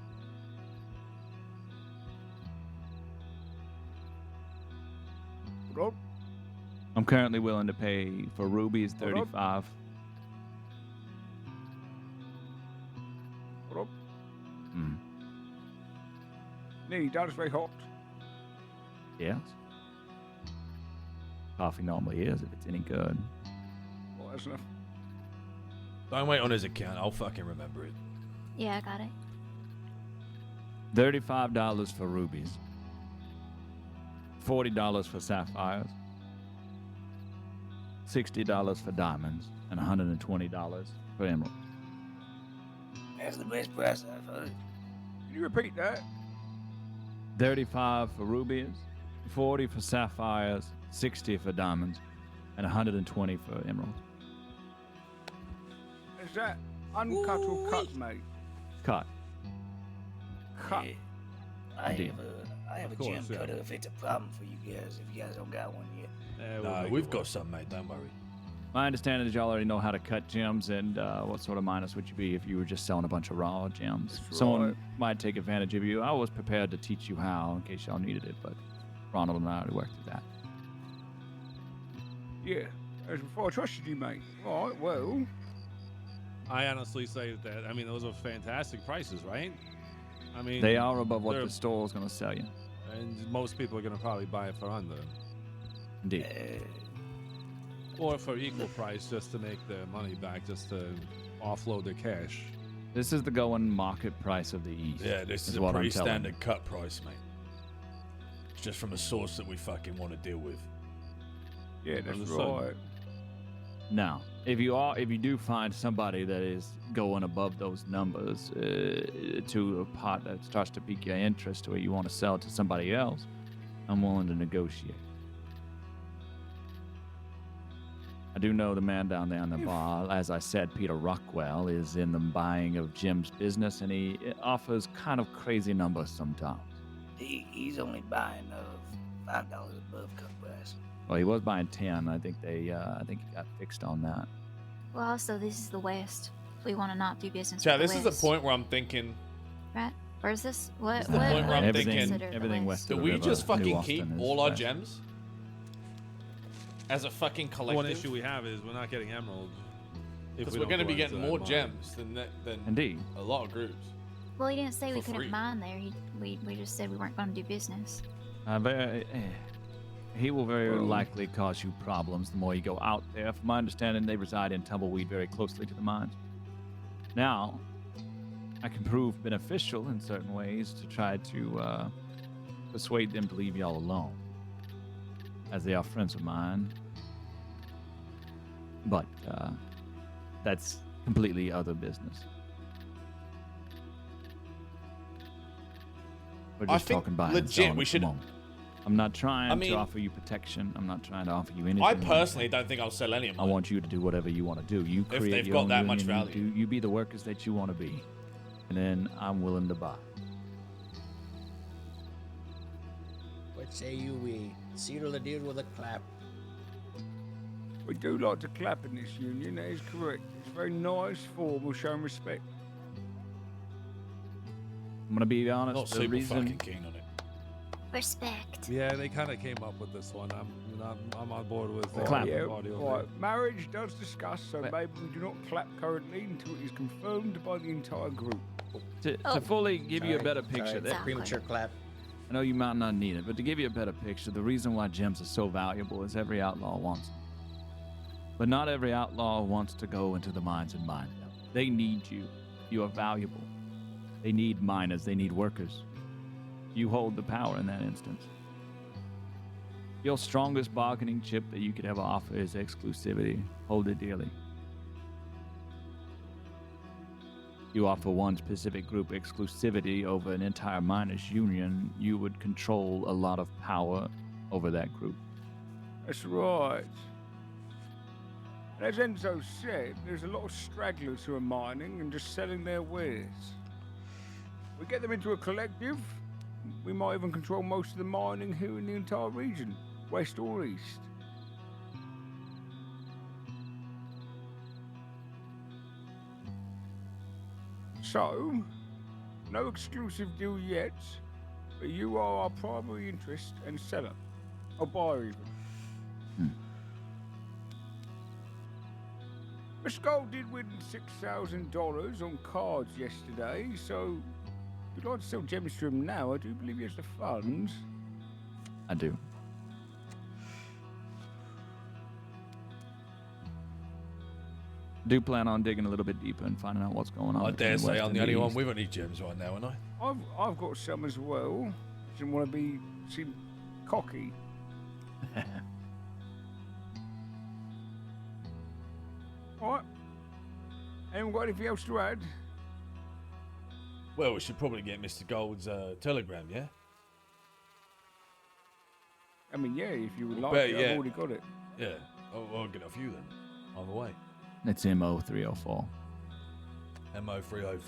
Hold on. I'm currently willing to pay for rubies Hold on. 35. Hold on. Mm. Nearly done. It's very hot. Yes. Coffee normally is if it's any good. Well, that's enough. Don't wait on his account. I'll fucking remember it. Yeah, I got it. $35 for rubies. $40 for sapphires. $60 for diamonds. And $120 for emeralds. That's the best price I've heard. Can you repeat that? 35 for rubies, 40 for sapphires, 60 for diamonds, and 120 for emeralds. Is that uncut or cut, mate? Cut. Cut. Yeah. I Indeed. have Of a gem course, yeah. cutter if it's a problem for you guys, if you guys don't got one yet. No, we've got some, mate. Don't worry. My understanding is y'all already know how to cut gems, and what sort of minus would you be if you were just selling a bunch of raw gems? That's Someone right. might take advantage of you. I was prepared to teach you how in case y'all needed it, but Ronald and I already worked through that. Yeah. That was before I trusted you, mate. All right, well. I honestly say that, I mean, those are fantastic prices, right? I mean, They are above what they're- the store is going to sell you. And most people are going to probably buy it for under. Indeed. Or for equal price, just to make their money back, just to offload their cash. This is the going market price of the East. Yeah, this is a what I'm pretty telling you. standard cut price, mate. It's just from a source that we fucking want to deal with. Yeah, that's Understood. right. Now, if you do find somebody that is going above those numbers to a part that starts to pique your interest, or you want to sell to somebody else, I'm willing to negotiate. I do know the man down there in the bar. As I said, Peter Rockwell is in the buying of Jim's business, and he offers kind of crazy numbers sometimes. He's only buying $5 above cut price. Well, he was buying 10. I think he got fixed on that. Well, also, this is the West. We want to not do business Yeah, with this the is West. the point where I'm thinking. Right? Or is this what? This is the point where I'm Everything- thinking. everything west Do of the we river, just New fucking Austin keep is all our west. gems as a fucking The collective? one issue we have is we're not getting emerald. Because we're going to be getting more gems than Indeed. a lot of groups. Well, he didn't say we For couldn't free. mine there. We just said we weren't going to do business. He will very Well- likely cause you problems the more you go out there. From my understanding, they reside in Tumbleweed very closely to the mines. Now, I can prove beneficial in certain ways to try to persuade them to leave y'all alone, as they are friends of mine. But that's completely other business. We're I just think talking buying legit and selling we at the should- moment. I'm not trying I mean- to offer you protection. I'm not trying to offer you anything. I personally don't think I'll sell any of I mine. want you to do whatever you want to do. You If create they've your got own that much union, value. You be the workers that you want to be, and then I'm willing to buy. What say you, we seal the deal with a clap? We do like to clap in this union, that is correct. It's a very nice form of showing respect. I'm gonna be honest. Not the super reason fucking keen on it. Respect. Yeah, they kind of came up with this one. I'm on board with The clap. Yeah, party over right. Marriage does discuss, so maybe we do not clap currently until it is confirmed by the entire group. to fully give you a Sorry, better picture. sorry, That premature clap. I know you might not need it, but to give you a better picture, the reason why gems are so valuable is every outlaw wants them. But not every outlaw wants to go into the mines and mine them. They need you. You are valuable. They need miners. They need workers. You hold the power in that instance. Your strongest bargaining chip that you could ever offer is exclusivity. Hold it dearly. You offer one specific group exclusivity over an entire miners' union, you would control a lot of power over that group. That's right. And as Enzo said, there's a lot of stragglers who are mining and just selling their wares. We get them into a collective, we might even control most of the mining here in the entire region, west or east. So, no exclusive deal yet, but you are our primary interest and seller, or buyer even. Miss Gold did win $6,000 on cards yesterday, so if you'd like to sell gems to him now, I do believe he has the funds. I do. Do plan on digging a little bit deeper and finding out what's going on. I between dare the say West I'm and the only one East. with any gems right now, aren't I? I've got some as well. Didn't want to seem cocky. Alright. Anyone got anything else to add? Well, we should probably get Mr. Gold's telegram, yeah? I mean, yeah, if you would like Bet, it, yeah. I've already got it. Yeah. I'll get off you then. Either way. It's MO304. MO304.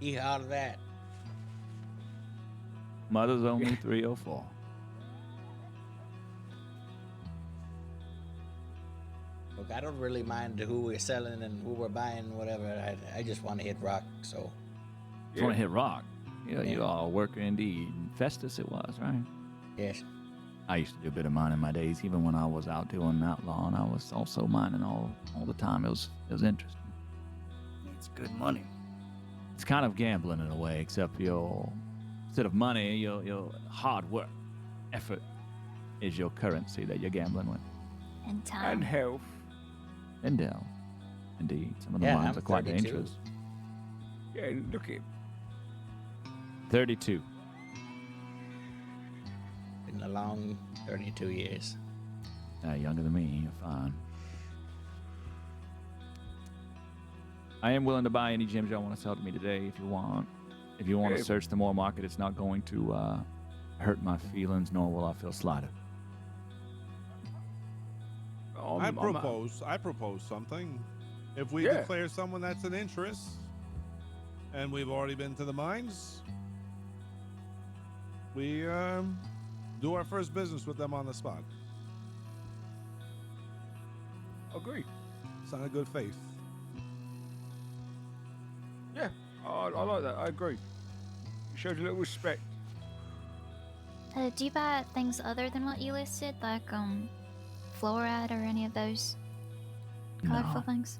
He out of that. Mother's only 304. Look, I don't really mind who we're selling and who we're buying, whatever. I just want to hit rock, so. Just want to hit rock. You are a worker indeed. Festus it was, right? Yes. I used to do a bit of mining in my days, even when I was out doing outlaw, and I was also mining all the time. It was interesting. It's good money. It's kind of gambling in a way, except instead of money, your hard work, effort, is your currency that you're gambling with. And time. And health. And Dell. Indeed, some of the Yeah, mines I'm are quite 32. dangerous. Yeah, look at him. 32. Been a long 32 years. Younger than me, you're fine. I am willing to buy any gems y'all want to sell to me today if you want. If you want to search the more market, it's not going to hurt my feelings, nor will I feel slighted. I propose something. If we declare someone that's an interest, and we've already been to the mines, we do our first business with them on the spot. Agree. Sign of good faith. Yeah, I like that. I agree. It shows a little respect. Do you buy things other than what you listed, like fluoride or any of those colorful things?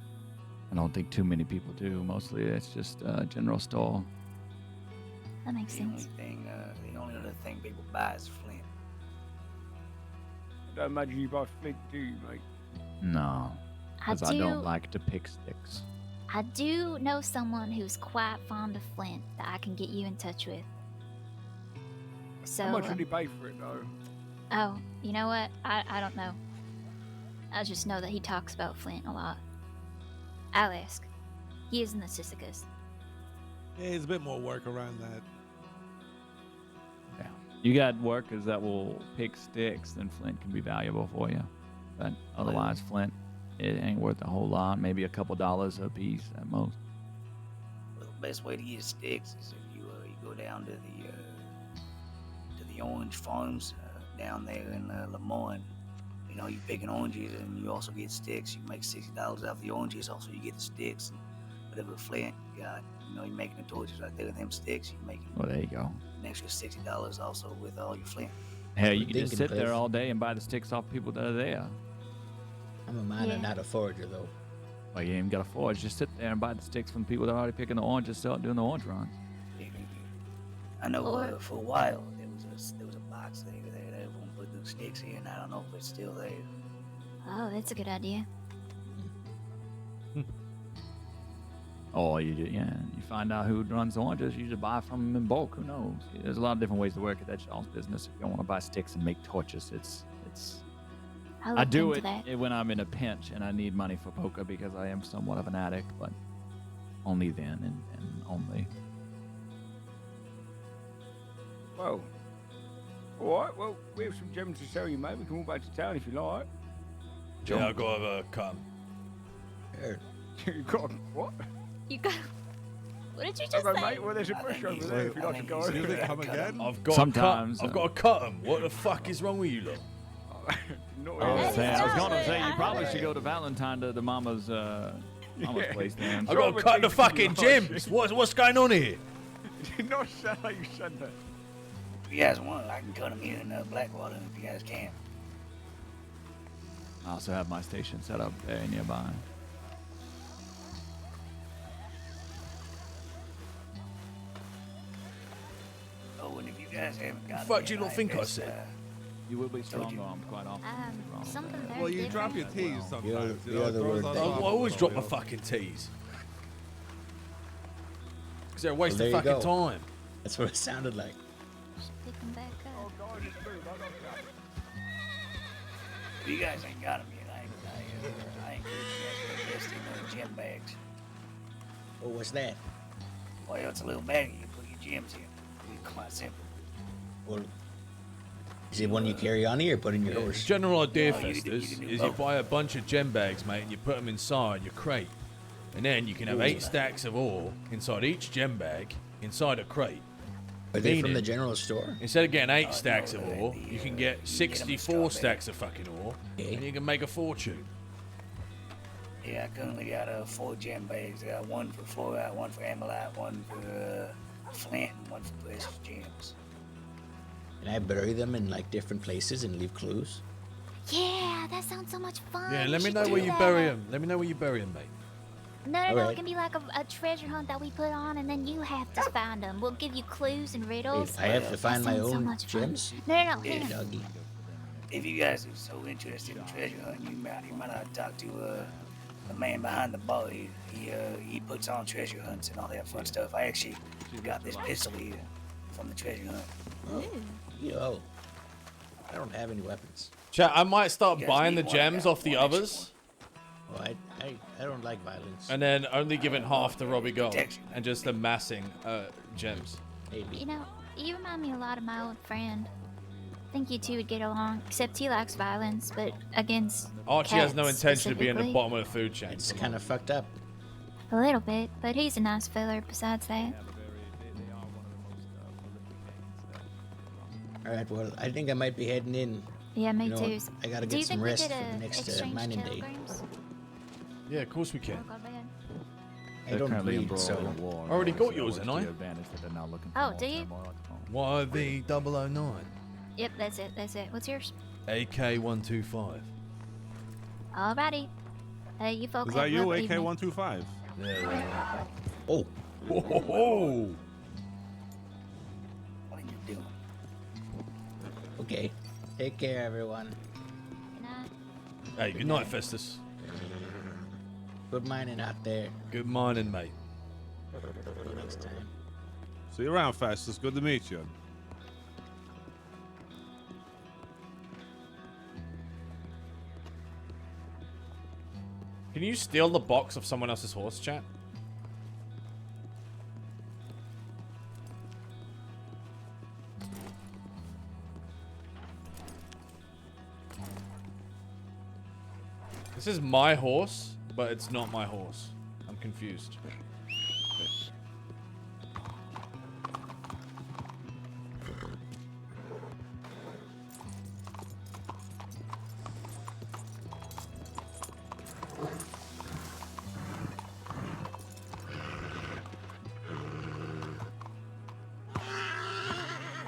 I don't think too many people do. Mostly it's just general store. That makes sense. The only other thing people buy is flint. I don't imagine you buy flint, do you, mate? No, I because I do- don't like to pick sticks. I do know someone who's quite fond of flint that I can get you in touch with. So, How much would you pay for it, though? oh, you know what? I don't know. I just know that he talks about flint a lot. I'll ask. He is in the Sisychus. Yeah, there's a bit more work around that. Yeah. You got workers that will pick sticks, then flint can be valuable for you. But otherwise, flint, it ain't worth a whole lot. Maybe a couple dollars a piece at most. Well, the best way to get sticks is if you go down to the orange farms down there in Lemoyne. You know, you picking oranges and you also get sticks. You make $60 off the oranges. Also, you get the sticks and whatever flint you got. You know, you're making the torches right there with them sticks. You're making Well, there you go. an extra $60 also with all your flint. Hell, you can just thinking, sit there Cliff. all day and buy the sticks off people that are there. I'm a miner, Yeah. not a forager, though. Well, you ain't got a forge. Just sit there and buy the sticks from people that are already picking the oranges, doing the orange runs. I know Or- for a while there was a box there that everyone put those sticks in. I don't know if it's still there. Oh, that's a good idea. Or you find out who runs the oranges. You just buy from them in bulk. Who knows? There's a lot of different ways to work at that y'all's business. If you want to buy sticks and make torches, it's. I'll I look do into it that. when I'm in a pinch and I need money for poker because I am somewhat of an addict, but only then and only. Well, all right. Well, we have some gems to sell you, mate. We can walk back to town if you like. Yeah, I've got a come. You got what? You got. What did you just Okay, say? mate. Well, there's a bush over there if you'd like to go over there. Come again? I've got Sometimes, I've got to cut 'em. What the fuck is wrong with you lot? I was gonna say you probably should go to Valentine to the mama's place then. I've got to cut the fucking gems. What's going on here? Did not sound like you said that. If you guys want, I can cut them here in Blackwater if you guys can. I also have my station set up there nearby. Oh, and if you guys haven't got Fuck do you not think I guess, said? You will be stronger armed quite often. Something very Well, you different. drop your T's sometimes. The you know, other it throws word us that- I off always a drop my little. fucking T's. Because they're a waste Well, of there you fucking go. time. That's what it sounded like. Pick 'em back up. If you guys ain't got them yet, I encourage you guys to invest in gem bags. Oh, what's that? Well, it's a little bag you put your gems in. It's quite simple. Well, is it one you carry on you or put in your The horse? general idea, No, you can do Festus, is you both. buy a bunch of gem bags, mate, and you put them inside your crate. And then you can have 8 stacks of ore inside each gem bag, inside a crate. Are they from Meaning, the general store? Instead of getting 8 stacks of ore, you can get 64 stacks of fucking ore, and you can make a fortune. Yeah, I currently got 4 gem bags. I got one for fluorite, one for amylite, one for flint, and one for precious gems. Can I bury them in like different places and leave clues? Yeah, that sounds so much fun. Yeah, We let me should know do where you that. bury them. Let me know where you bury them, mate. No, Alright. it can be like a treasure hunt that we put on, and then you have to find them. We'll give you clues and riddles. Wait, I have to That find my sounds so own much fun. gems? No, Yeah, hang on. doggy. if you guys are so interested in treasure hunting, you might not talk to the man behind the bar. He puts on treasure hunts and all that fun stuff. I actually got this pistol here from the treasure hunt. Yo, I don't have any weapons. Chat, I might start You guys buying the need one, I gems got off the one extra others. Well, I don't like violence. And then only giving half to Robbie Gold and just amassing gems. You know, you remind me a lot of my old friend. I think you two would get along, except he likes violence, but against Archie has no cats intention of being at the specifically. bottom of the food chain. It's kind of fucked up. A little bit, but he's a nice feller besides that. All right, well, I think I might be heading in. Yeah, me You know what? too. I gotta Do you get some think we rest could, for the next exchange mining day. telegrams? Yeah, of course we can. Oh, God, man. I don't currently read, embroiled so in a war. Already and got also yours, works ain't to I? your advantage that they're now looking for Oh, more do you? turmoil at the moment. YV009. Yep, that's it, that's it. What's yours? AK125. Alrighty. You folk Is have that a you, lovely evening. AK-125? Yeah. Oh. Whoa. What are you doing? Okay. Take care, everyone. Good night. Hey, good night, Festus. Good mining out there. Good mining, mate. See you next time. See you around, Festus. Good to meet you. Can you steal the box of someone else's horse, chat? This is my horse, but it's not my horse. I'm confused.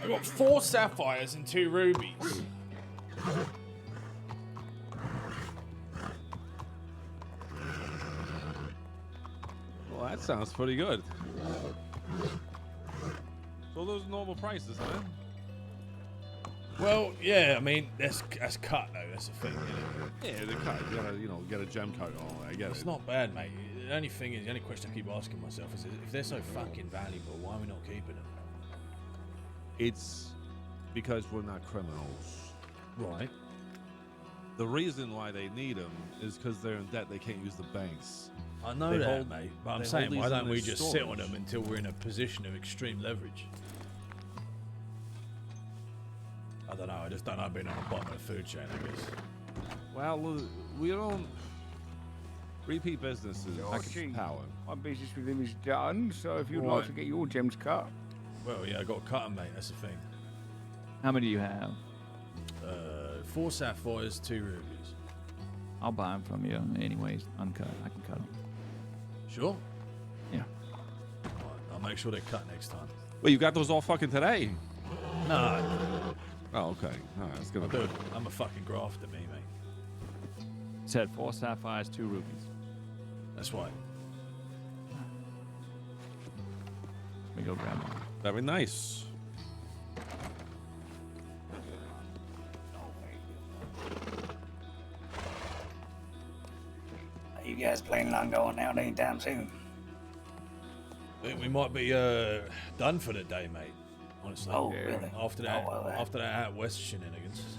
I got 4 sapphires and 2 rubies. Well, that sounds pretty good. So those are normal prices, huh? Well, yeah, I mean, that's cut though. That's the thing. Yeah, the cut. You gotta, get a gem coat on. I get It's it. not bad, mate. The only thing is, the only question I keep asking myself is, if they're so fucking valuable, why are we not keeping them? It's because we're not criminals. Right. The reason why they need them is because they're in debt. They can't use the banks. I know They that, hold- mate. But I'm they saying, hold why these in don't we their just sit on storage. them until we're in a position of extreme leverage? I don't know. I just don't know being on the bottom of the food chain, I guess. Well, we don't. Repeat business is Archie, power. my business with him is done, so if you'd like Right. to get your gems cut. Well, yeah, I got to cut them, mate. That's the thing. How many do you have? 4 sapphires, 2 rubies. I'll buy them from you anyways, uncut. I can cut them. Sure? Yeah. Right, I'll make sure they're cut next time. Well, you got those all fucking today. No. Oh, okay. All right, it's gonna Dude, I'm a fucking grafter, me, mate. Said 4 sapphires, 2 rubies. That's right. Let me go grab one. Very nice. Are you guys planning on going out anytime soon? I think we might be done for the day, mate. Honestly. Oh, really? After that, Oh, well, after that out west shenanigans.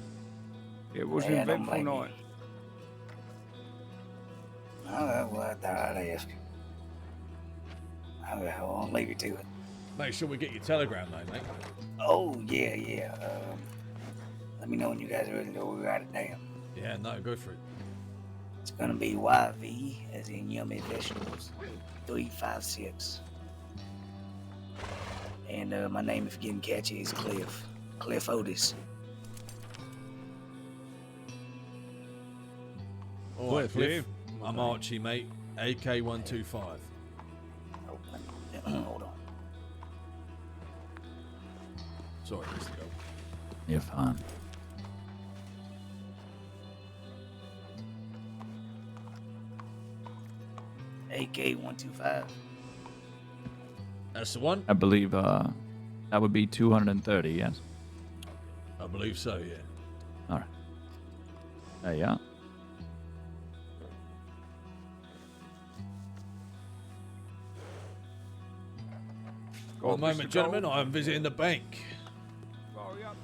It was Yeah, an don't eventful blame you. night. Oh, well, I thought I'd ask. I'll leave you to it. Make sure we get your telegram, though, mate. Oh, yeah. Let me know when you guys are ready to write it down. Yeah, no, go for it. It's gonna be YV, as in yummy vegetables, 356. And my name, if you're getting catchy, is Cliff. Cliff Otis. All right, Cliff, Cliff. I'm Archie, mate. AK125. Hold on. Sorry, Mr. Gold. You're fine. AK125. That's the one? I believe that would be 230, yes? I believe so, yeah. All right. Yeah. One moment, gentlemen. I'm visiting the bank. Hurry up,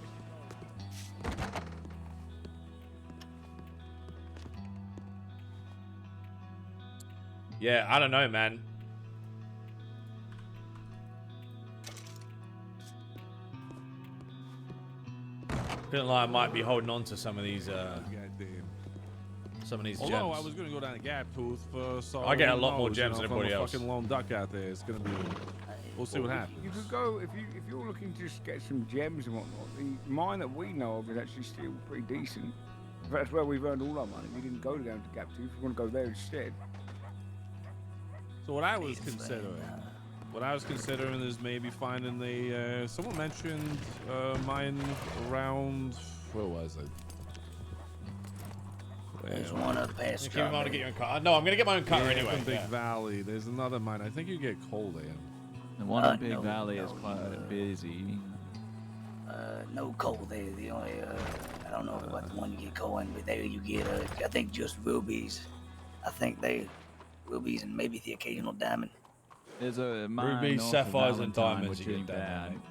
Yeah, I don't know, man. Feeling like I might be holding on to some of these gems. Although I was gonna go down to Gap Tooth for so I get a who lot more knows, gems you know, than everybody from a else. fucking lone duck out there. It's gonna be. We'll see what happens. You could go if you're looking to just get some gems and whatnot. The mine that we know of is actually still pretty decent. That's where we've earned all our money. We didn't go down to Gap Tooth. We want to go there instead. So what I was considering is maybe finding the. Someone mentioned mine around. Where was it? There's one up past. You want to get your own car? No, I'm gonna get my own car anyway. From Big yeah. Valley. There's another mine. I think you get coal there. The one in Big Valley is quite busy. No coal there. The only I don't know about the one you get coal in, but there you get I think just rubies. I think rubies and maybe the occasional diamond. There's a mine Rubies, north sapphires, of and Valentine, diamonds which you ain't get down bad. there.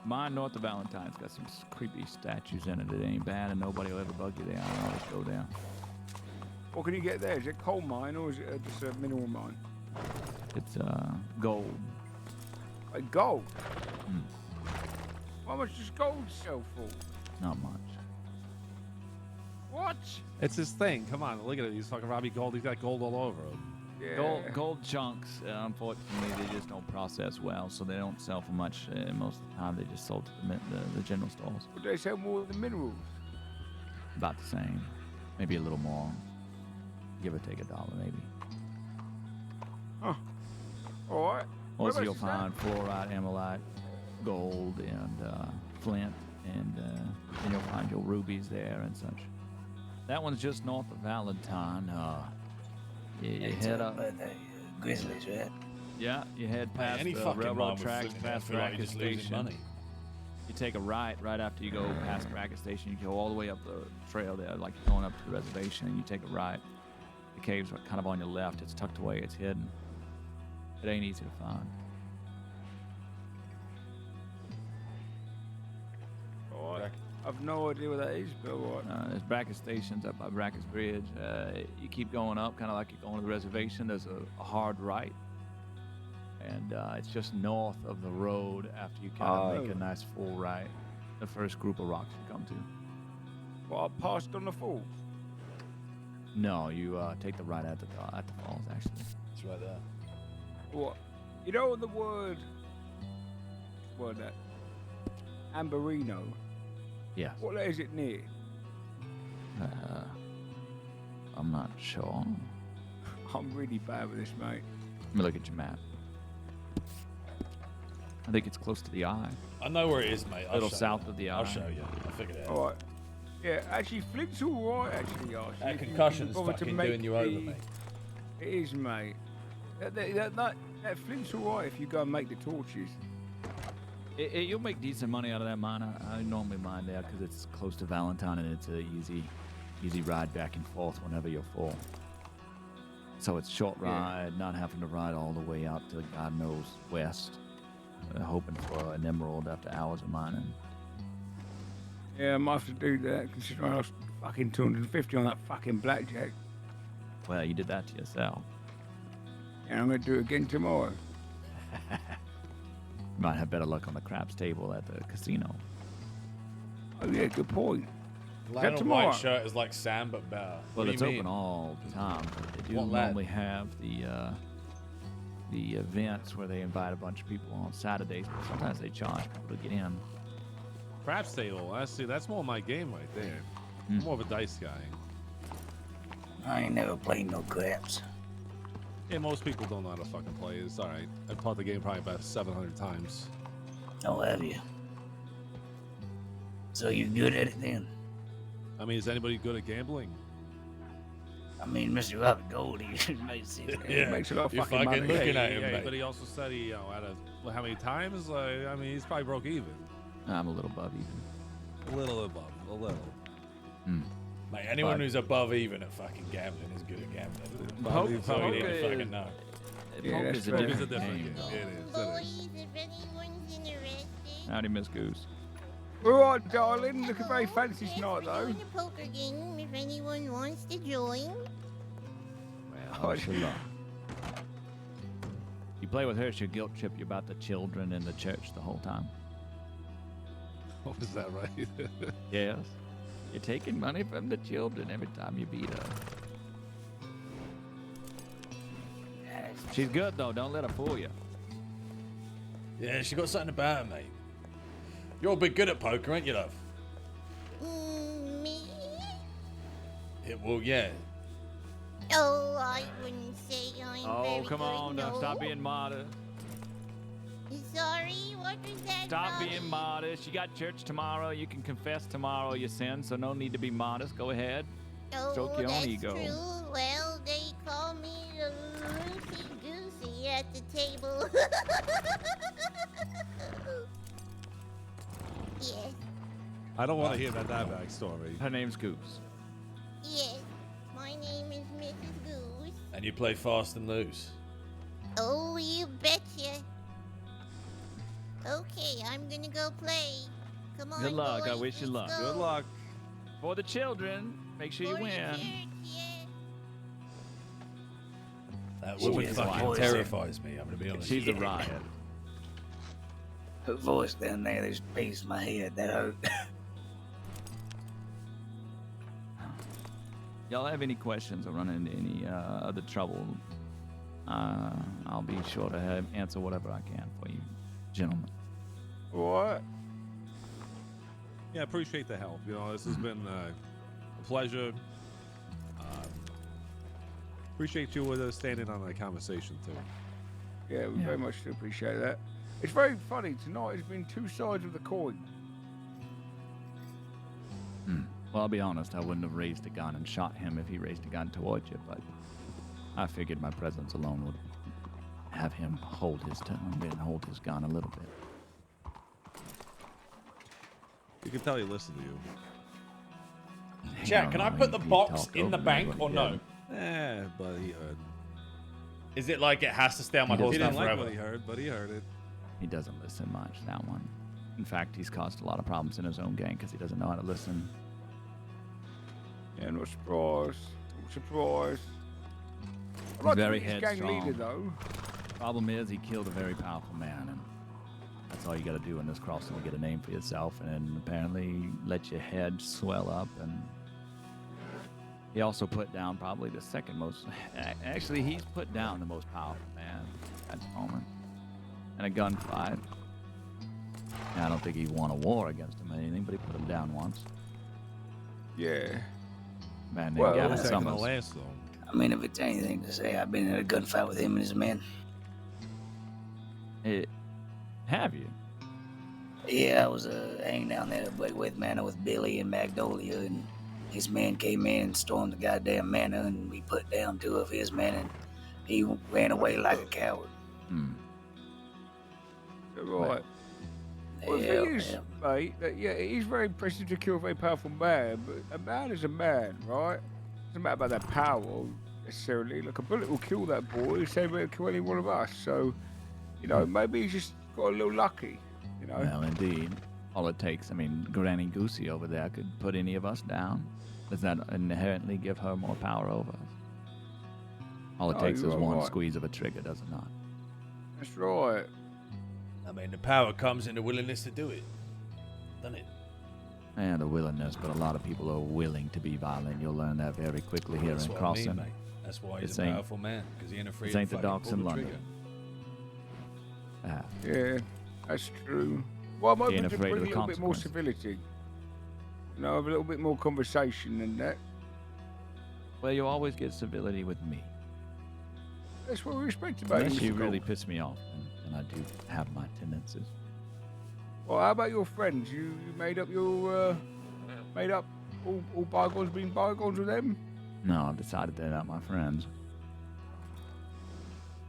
Mine north of Valentine's got some creepy statues in it. It ain't bad, and nobody will ever bug you there. I always go there. What can you get there? Is it coal mine or is it just a mineral mine? It's gold. Like gold? Hmm. How much does gold sell for? Not much. What? It's his thing. Come on, look at it. He's fucking Robbie Gold. He's got gold all over him. Yeah. Gold chunks, unfortunately, they just don't process well, so they don't sell for much. Most of the time, they just sold to the general stores. But they sell more than minerals. About the same, maybe a little more. Give or take $1, maybe. Huh. All right. Also, you'll find fluorite, amylite, gold, and flint, and then you'll find your rubies there and such. That one's just north of Valentine. You head up. By the Grizzlies, right? Yeah, you head past any the fucking mine railroad with tracks, flint in it, I past feel like Racket you're just losing Station. money. You take a right after you go past Racket Station. You go all the way up the trail there, like you're going up to the reservation, and you take a right. The caves are kind of on your left. It's tucked away. It's hidden. It ain't easy to find. All right. I've no idea what that is, but what? There's Bracket Stations up by Brackett's Bridge. You keep going up, kind of like you're going to the reservation. There's a hard right, and it's just north of the road after you kind of make a nice full right. The first group of rocks you come to. Well, I passed on the falls. No, you take the right at the falls, actually. It's right there. What? You know the word that? Amberino. Yes. What letter is it near? I'm not sure. I'm really bad with this, mate. Let me look at your map. I think it's close to the eye. I know where it is, mate. A little south of the eye. I'll show you. I figured it out. All right. Yeah, actually, Flint's all right, actually, Archie. That If you concussion's bother to fucking make doing you over, the- mate. It is, mate. That Flint's all right if you go and make the torches. You'll make decent money out of that mine. I normally mine there because it's close to Valentine and it's a easy ride back and forth whenever you're full. So it's short ride, not having to ride all the way out to God knows west, hoping for an emerald after hours of mining. Yeah, I might have to do that considering I lost fucking 250 on that fucking blackjack. Well, you did that to yourself. And I'm going to do it again tomorrow. You might have better luck on the craps table at the casino. Oh, yeah, good point. Lad in a white shirt is like Sam, but better. Well, What do it's you open mean? all the time. They do What lad? normally have the events where they invite a bunch of people on Saturdays, but sometimes they charge people to get in. Craps table. I see. That's more my game right there. Hmm. I'm more of a dice guy. I ain't never played no craps. Yeah, most people don't know how to fucking play. It's all right. I've played the game probably about 700 times. Oh, have you? So you're good at it then? I mean, is anybody good at gambling? I mean, Mr. Robert Gold, he made sense. Yeah, He makes a lot of You're fucking money. fucking looking at him, yeah, mate. but he also said he, out of how many times? I mean, he's probably broke even. I'm a little above even. A little above, a little. Like anyone who's above even at fucking gambling is good at gambling. Poker- So you need to poker- fucking know. Poker's a different game. Howdy, Miss Goose. All right, darling. Looking very fancy tonight, though. Poker game if anyone wants to join. Well, wish you luck. You play with her, she'll guilt trip you about the children in the church the whole time. Oh, is that right? Yes. You're taking money from the children every time you beat her. She's good, though. Don't let her fool you. Yeah, she got something about her, mate. You're a bit good at poker, ain't you, love? Me? Well, yeah. Oh, I wouldn't say I'm Oh, very come good, on. no. Now stop being modest. Sorry, what was that? Stop Robbie? being modest. You got church tomorrow. You can confess tomorrow your sin, so no need to be modest. Go ahead. Oh, Stroke your own that's ego. true. Well, they call me the loosey-goosey at the table. Yes, I don't want to hear that backstory. Her name's Goose. yes. My name is Mrs. Goose. And you play fast and loose. Oh, you betcha. Okay, I'm gonna go play. Come on, Good luck. I boys, wish you luck. let's Good go. luck. For the children, make sure you For the win. church, yeah. That She woman is a fucking voice. terrifies me, I'm gonna be honest. She's a riot. Her voice down there, there's a piece of my head that hurt. Y'all have any questions or run into any other trouble? I'll be sure to answer whatever I can for you, gentlemen. What? Yeah, appreciate the help. You know, this has been a pleasure. Appreciate you standing on the conversation too. Yeah, we very much do appreciate that. It's very funny tonight. It's been two sides of the coin. Well, I'll be honest, I wouldn't have raised a gun and shot him if he raised a gun towards you, but I figured my presence alone would have him hold his tongue and hold his gun a little bit. You can tell he listened to you. Jack, can I put the box in the bank or no? Eh, but he heard. Is it like it has to stay on my He horse didn't now like forever? what he heard, but he heard it. He doesn't listen much, that one. In fact, he's caused a lot of problems in his own gang because he doesn't know how to listen. Yeah, no surprise. No surprise. I'd He's like to very meet his gang headstrong. leader, though. Problem is, he killed a very powerful man, and that's all you got to do in this crossing to get a name for yourself, and apparently let your head swell up. And he also put down probably the second most. Actually, he's put down the most powerful man at the moment in a gunfight. And I don't think he won a war against him or anything, but he put him down once. Yeah. Man named Well, Gavin that's Not gonna Summers. last though. I mean, if it's anything to say, I've been in a gunfight with him and his men. Have you? Yeah, I was hanging down there at Blakewith Manor with Billy and Magnolia, and his men came in and stormed the goddamn manor, and we put down two of his men, and he ran away like a coward. Right. Well, the Yeah, thing is, yeah. mate, that, yeah, it is very impressive to kill a very powerful man, but a man is a man, right? It doesn't matter about that power necessarily. Like, a bullet will kill that boy, the same way it'll kill any one of us. So, you know, maybe he's just got a little lucky, you know? Well, indeed. All it takes, I mean, Granny Goosey over there could put any of us down. Does that inherently give her more power over us? All it Oh, takes you is are one right. squeeze of a trigger, does it not? That's right. I mean, the power comes in the willingness to do it, doesn't it? And the willingness, but a lot of people are willing to be violent. You'll learn that very quickly here That's in what Crossing. I mean, mate. That's why he's This a ain't- powerful man, because he ain't afraid this to ain't the fucking docks pull in the London. trigger. Yeah, that's true. Well, I'm He hoping ain't to afraid bring of a the little bit more consequences. civility. You know, have a little bit more conversation than that. Well, you always get civility with me. That's what we respect about Unless you, you Mr. really Gold. piss me off, and I do have my tendencies. Well, how about your friends? You made up your, made up all bygones being bygones with them? No, I've decided they're not my friends.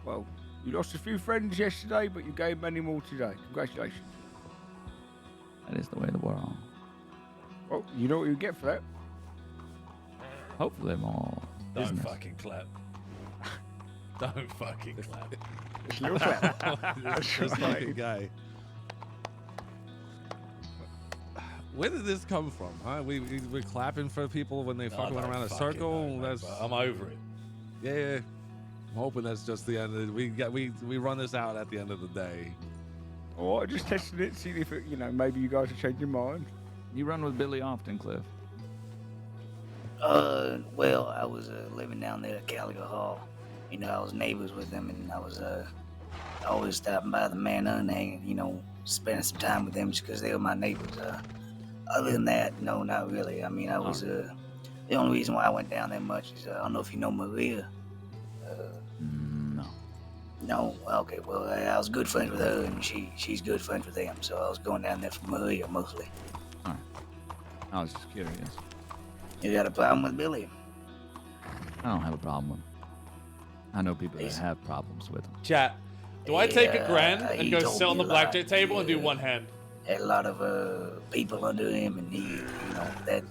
Well, you lost a few friends yesterday, but you gained many more today. Congratulations. That is the way of the world. Well, you know what you get for that. Hopefully more. Don't business. fucking clap. Don't fucking clap. Little clap. Just like a guy. Where did this come from, huh? We're clapping for people when they fucking went around a circle. That's I'm over it. Yeah. I'm hoping that's just the end of it. We run this out at the end of the day. All right, just testing it, see if it, maybe you guys have changed your mind. You run with Billy often, Cliff? Well, I was living down there at Calico Hall. I was neighbors with them, and I was always stopping by the manor and hanging, spending some time with them just because they were my neighbors. Other than that, no, not really. I mean, I was the only reason why I went down there much is I don't know if you know Maria. No. No, okay. Well, I was good friends with her, and she's good friends with them. So I was going down there for Maria mostly. All right. I was just curious. You got a problem with Billy? I don't have a problem with him. I know people that have problems with him. Chat. Do I take a grand he and go told sit on me the a lot. blackjack table and do one hand? Had a lot of people under him, and he, that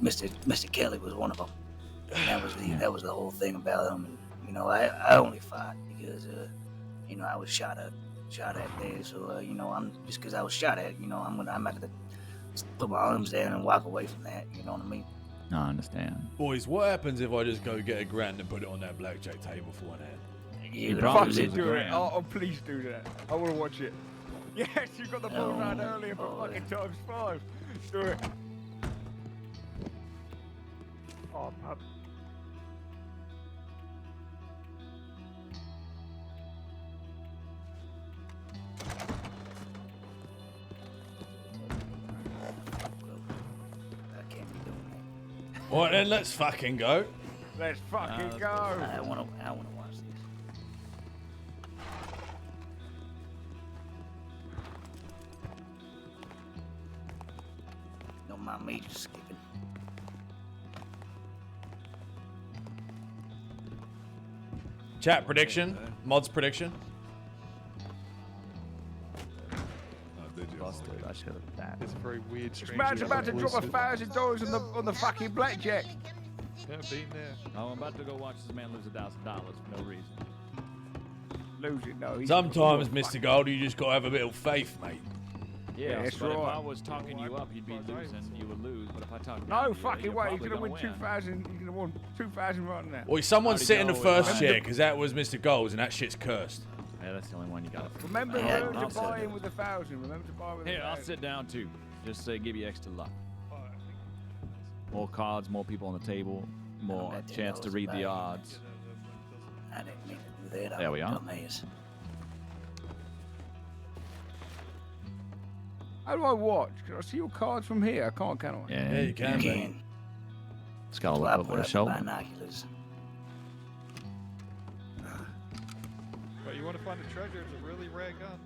Mr. Kelly was one of them. And that was the whole thing about him. And I only fought because I was shot at there. So I'm just because I was shot at, I'm not gonna put my arms down and walk away from that. You know what I mean? No, I understand. Boys, what happens if I just go get a grand and put it on that blackjack table for one hand? You probably do it. Oh, please do that. I want to watch it. Yes, you got the ball right earlier for fucking ×5. Do it. Oh, pup. All right, then let's fucking go. Let's fucking go. I wanna watch this. Don't mind me just skipping. Chat prediction. Mods prediction. Busted. I should have that. It's a very weird, This strange. man's about to drop $1,000 on the fucking blackjack. Yeah, been there. Oh, I'm about to go watch this man lose $1,000 for no reason. Lose it, no. Sometimes, Mr. Gold, you just gotta have a bit of faith, mate. Yeah, that's but if right. I was talking you up, you'd be losing. You would lose. But if I talk No down fucking you're way. He's probably gonna win win. 2,000. He's gonna win 2,000 right now. Well, someone How'd he sit in the go with first that? chair because that was Mr. Gold's and that shit's cursed. Yeah, that's the only one you got. Remember to buy in with 1,000. Remember to buy with Here, 1,000. I'll sit down too. Just say give you extra luck. More cards, more people on the table, more chance to read the odds. I didn't mean to do that. There we are. Dumbass. How do I watch? Can I see your cards from here? I can't, can I? Yeah, you can, You mate. can. It's got to Well, I look put over the up the shoulder. binoculars. But you want to find a treasure? It's a really rare gun.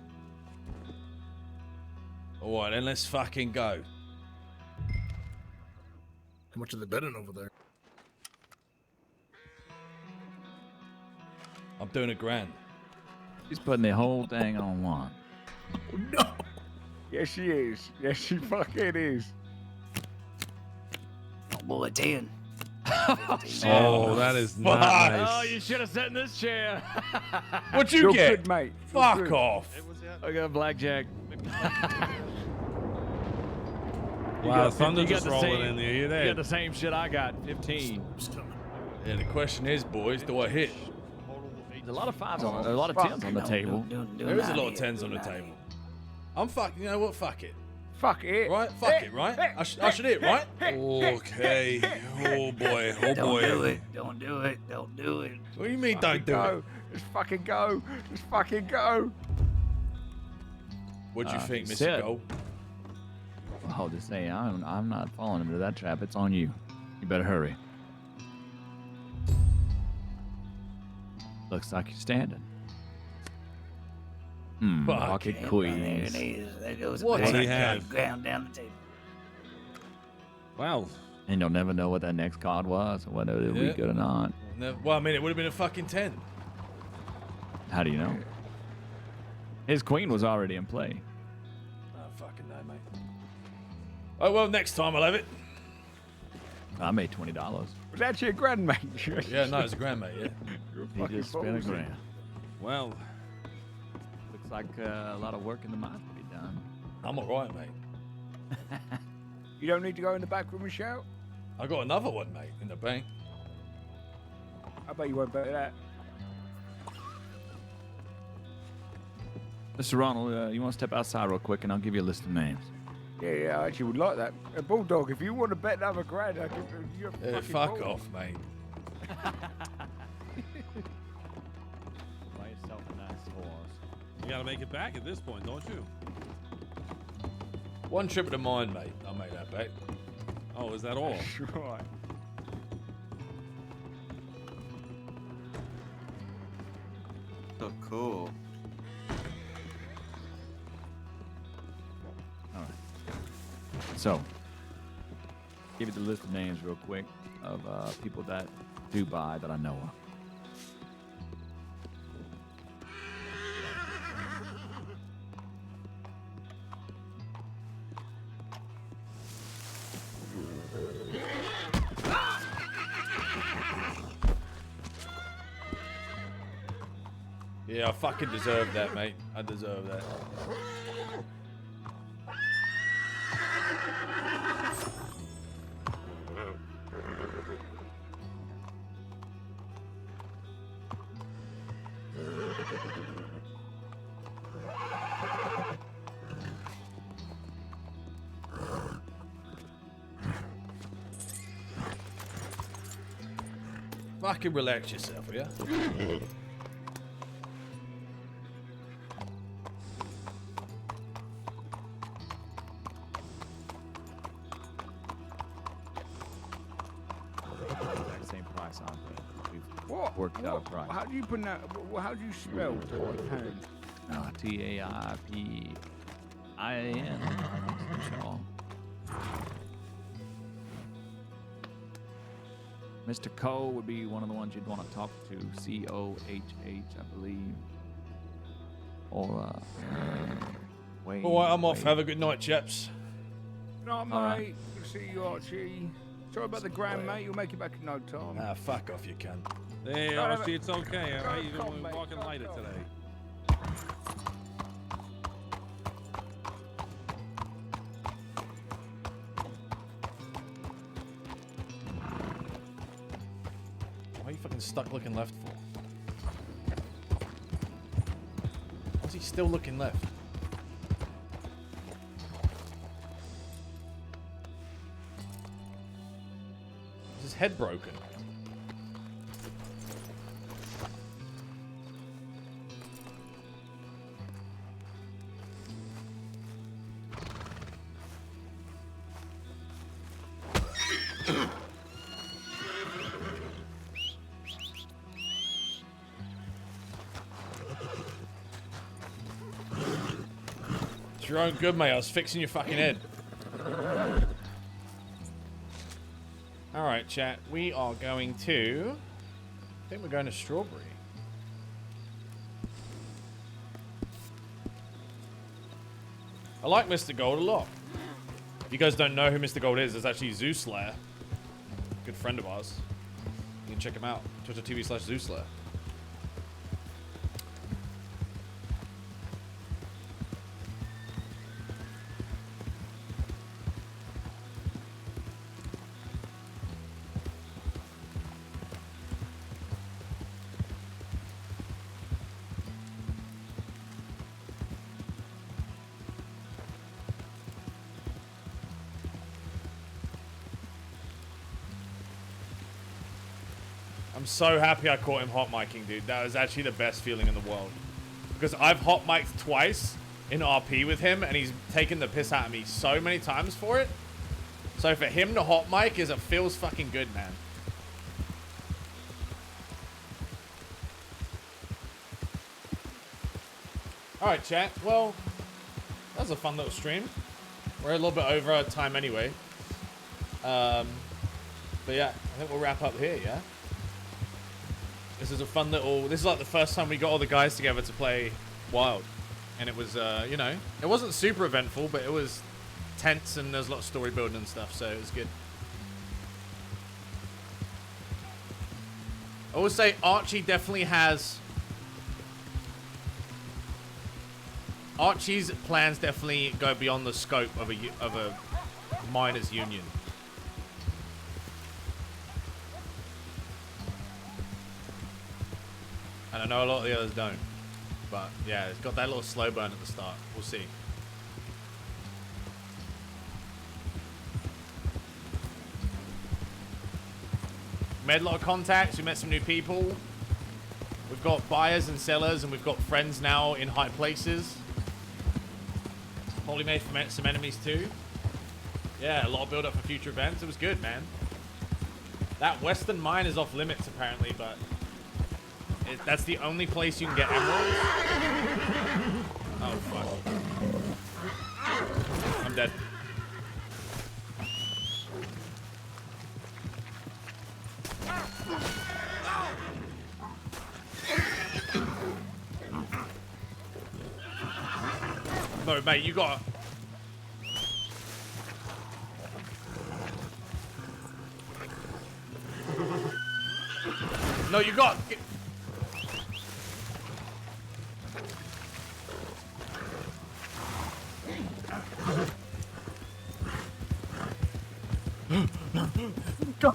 All right, then let's fucking go. How much are they betting over there? I'm doing a grand. He's putting the whole thing on one. No. Yes, she is. Yes, she fucking is. Oh, boy, 10. Oh, that is not Fuck. nice. Oh, you should have sat in this chair. What'd you You're get? good, mate. You're Fuck good. off. I got blackjack. Wow, thunder you got just the rolling same- in there. You You there? got the same shit I got. 15. Yeah, the question is, boys, do I hit? There's a lot of fives on a lot of tens on the table. There is a lot of tens on the table. I'm fucking. You know what? Fuck it. Fuck it. Right? Fuck it. Right? I should hit. Right? Okay. Oh boy. Oh Don't do boy. it. Don't do it. Don't do it. What do you mean? Fucking Don't do go. it. Just fucking go. Just fucking go. What do you think, he Mr. said- Gold? I'll just say I'm not falling into that trap. It's on you. You better hurry. Looks like you're standing. Fuck. Pocket There queens. it is. There goes What the do you black have? ground down the table. Wow. And you'll never know what that next card was, or whether it'll be Yeah. good or not. No, well, I mean, it would have been a fucking 10. How do you know? His queen was already in play. Oh, fucking no, mate. Oh, well, next time I'll have it. I made $20. Was actually a grand, mate. Yeah, no, it's a grand, mate. Yeah. He just spent a ballsy. grand. Well, looks like a lot of work in the mine to be done. I'm alright, mate. You don't need to go in the back room and shout? I got another one, mate, in the bank. I bet you won't bet that. Mr. Ronald, you want to step outside real quick, and I'll give you a list of names. Yeah, I actually would like that. Bulldog, if you want to bet another grand, I can. You're Fuck off, mate. Buy yourself a nice horse. You gotta make it back at this point, don't you? One trip to mine, mate. I made that bet. Oh, is that all? Right. Oh, cool. All right. So, give you the list of names real quick of people that do buy that I know of. Yeah, I fucking deserve that, mate. I deserve that. Fucking relax yourself, will ya? Exact same price on it. We've What? worked out a price. How do you pronounce? How do you spell Taipan? Taipin. Sure. Mr. Coe would be one of the ones you'd want to talk to. Cohh, I believe. Or Wayne. All right, I'm off. Wayne. Have a good night, chaps. No, mate. right. Good to see you, Archie. Sorry about the grand, mate. You'll make it back in no time. Ah, fuck off, you cunt. Hey, No, no, Archie, it's okay. no, All right, you're come, mate, walking come, lighter come. today. Why are you fucking stuck looking left for? Why's he still looking left? Is his head broken? It's your own good, mate. I was fixing your fucking head. Alright, chat. We are going to... I think we're going to Strawberry. I like Mr. Gold a lot. If you guys don't know who Mr. Gold is, it's actually Zeus Slayer. Good friend of ours. You can check him out. Twitch.tv/Zeus Slayer. I'm so happy I caught him hot micing, dude. That was actually the best feeling in the world. Because I've hot mic'd twice in RP with him, and he's taken the piss out of me so many times for it. So for him to hot mic it feels fucking good, man. Alright, chat. Well, that was a fun little stream. We're a little bit over time anyway. But yeah, I think we'll wrap up here, yeah? This is a fun little... This is like the first time we got all the guys together to play Wild. And it was, you know... It wasn't super eventful, but it was tense and there's a lot of story building and stuff, so it was good. I will say Archie definitely has... Archie's plans definitely go beyond the scope of a miners union. And I know a lot of the others don't. But yeah, it's got that little slow burn at the start. We'll see. Made a lot of contacts. We met some new people. We've got buyers and sellers, and we've got friends now in high places. Probably made some enemies too. Yeah, a lot of build up for future events. It was good, man. That western mine is off limits apparently, but that's the only place you can get emeralds. Oh fuck! I'm dead. No, mate, you got. No, you got. Go.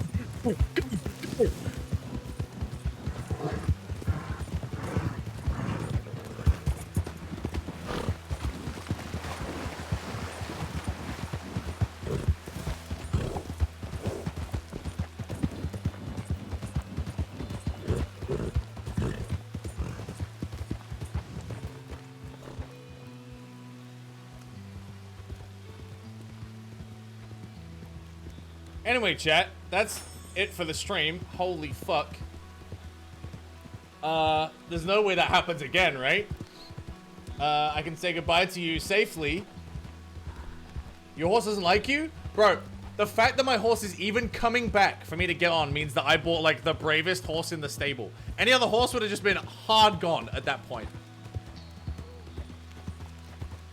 Anyway, chat, that's it for the stream. Holy fuck. There's no way that happens again, right? I can say goodbye to you safely. Your horse doesn't like you? Bro, the fact that my horse is even coming back for me to get on means that I bought, like, the bravest horse in the stable. Any other horse would have just been hard gone at that point.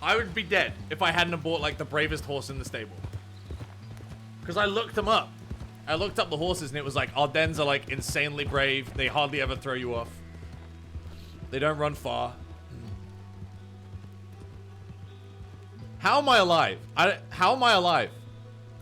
I would be dead if I hadn't have bought, like, the bravest horse in the stable. Because I looked them up. I looked up the horses and it was like, Ardennes are like insanely brave. They hardly ever throw you off. They don't run far. How am I alive? How am I alive?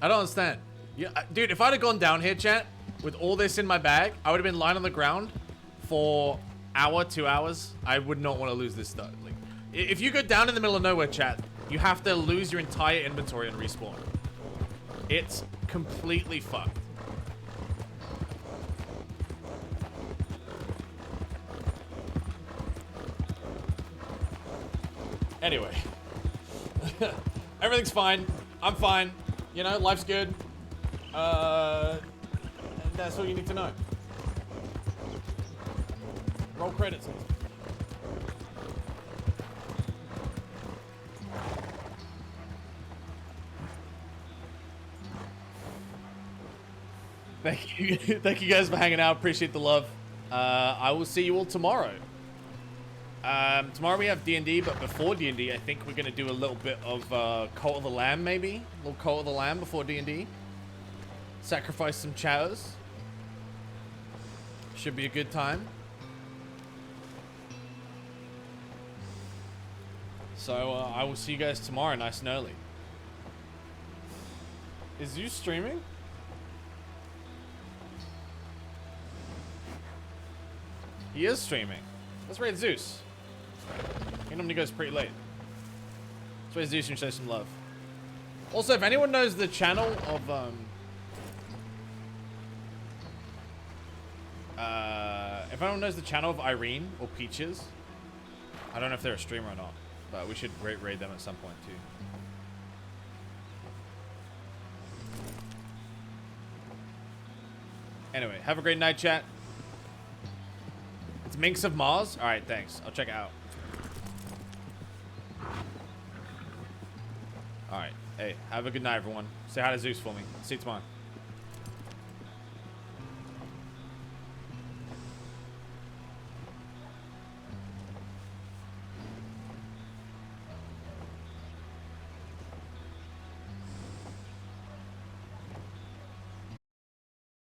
I don't understand. Yeah, dude, if I'd have gone down here, chat, with all this in my bag, I would have been lying on the ground for hour, 2 hours. I would not want to lose this stuff. Like, if you go down in the middle of nowhere, chat, you have to lose your entire inventory and respawn. It's completely fucked. Anyway. Everything's fine. I'm fine. You know, life's good. And that's all you need to know. Roll credits. Thank you. Thank you guys for hanging out. Appreciate the love. I will see you all tomorrow. Tomorrow we have D&D, but before D&D, I think we're going to do a little bit of Cult of the Lamb, maybe? A little Cult of the Lamb before D&D. Sacrifice some chows. Should be a good time. So, I will see you guys tomorrow, nice and early. Is you streaming? He is streaming. Let's raid Zeus. He normally goes pretty late. Let's raid Zeus and show some love. Also, if anyone knows the channel of if anyone knows the channel of Irene or Peaches, I don't know if they're a streamer or not, but we should raid them at some point too. Anyway, have a great night, chat. It's Minx of Mars? Alright, thanks. I'll check it out. Alright. Hey, have a good night, everyone. Say hi to Zeus for me. See you tomorrow.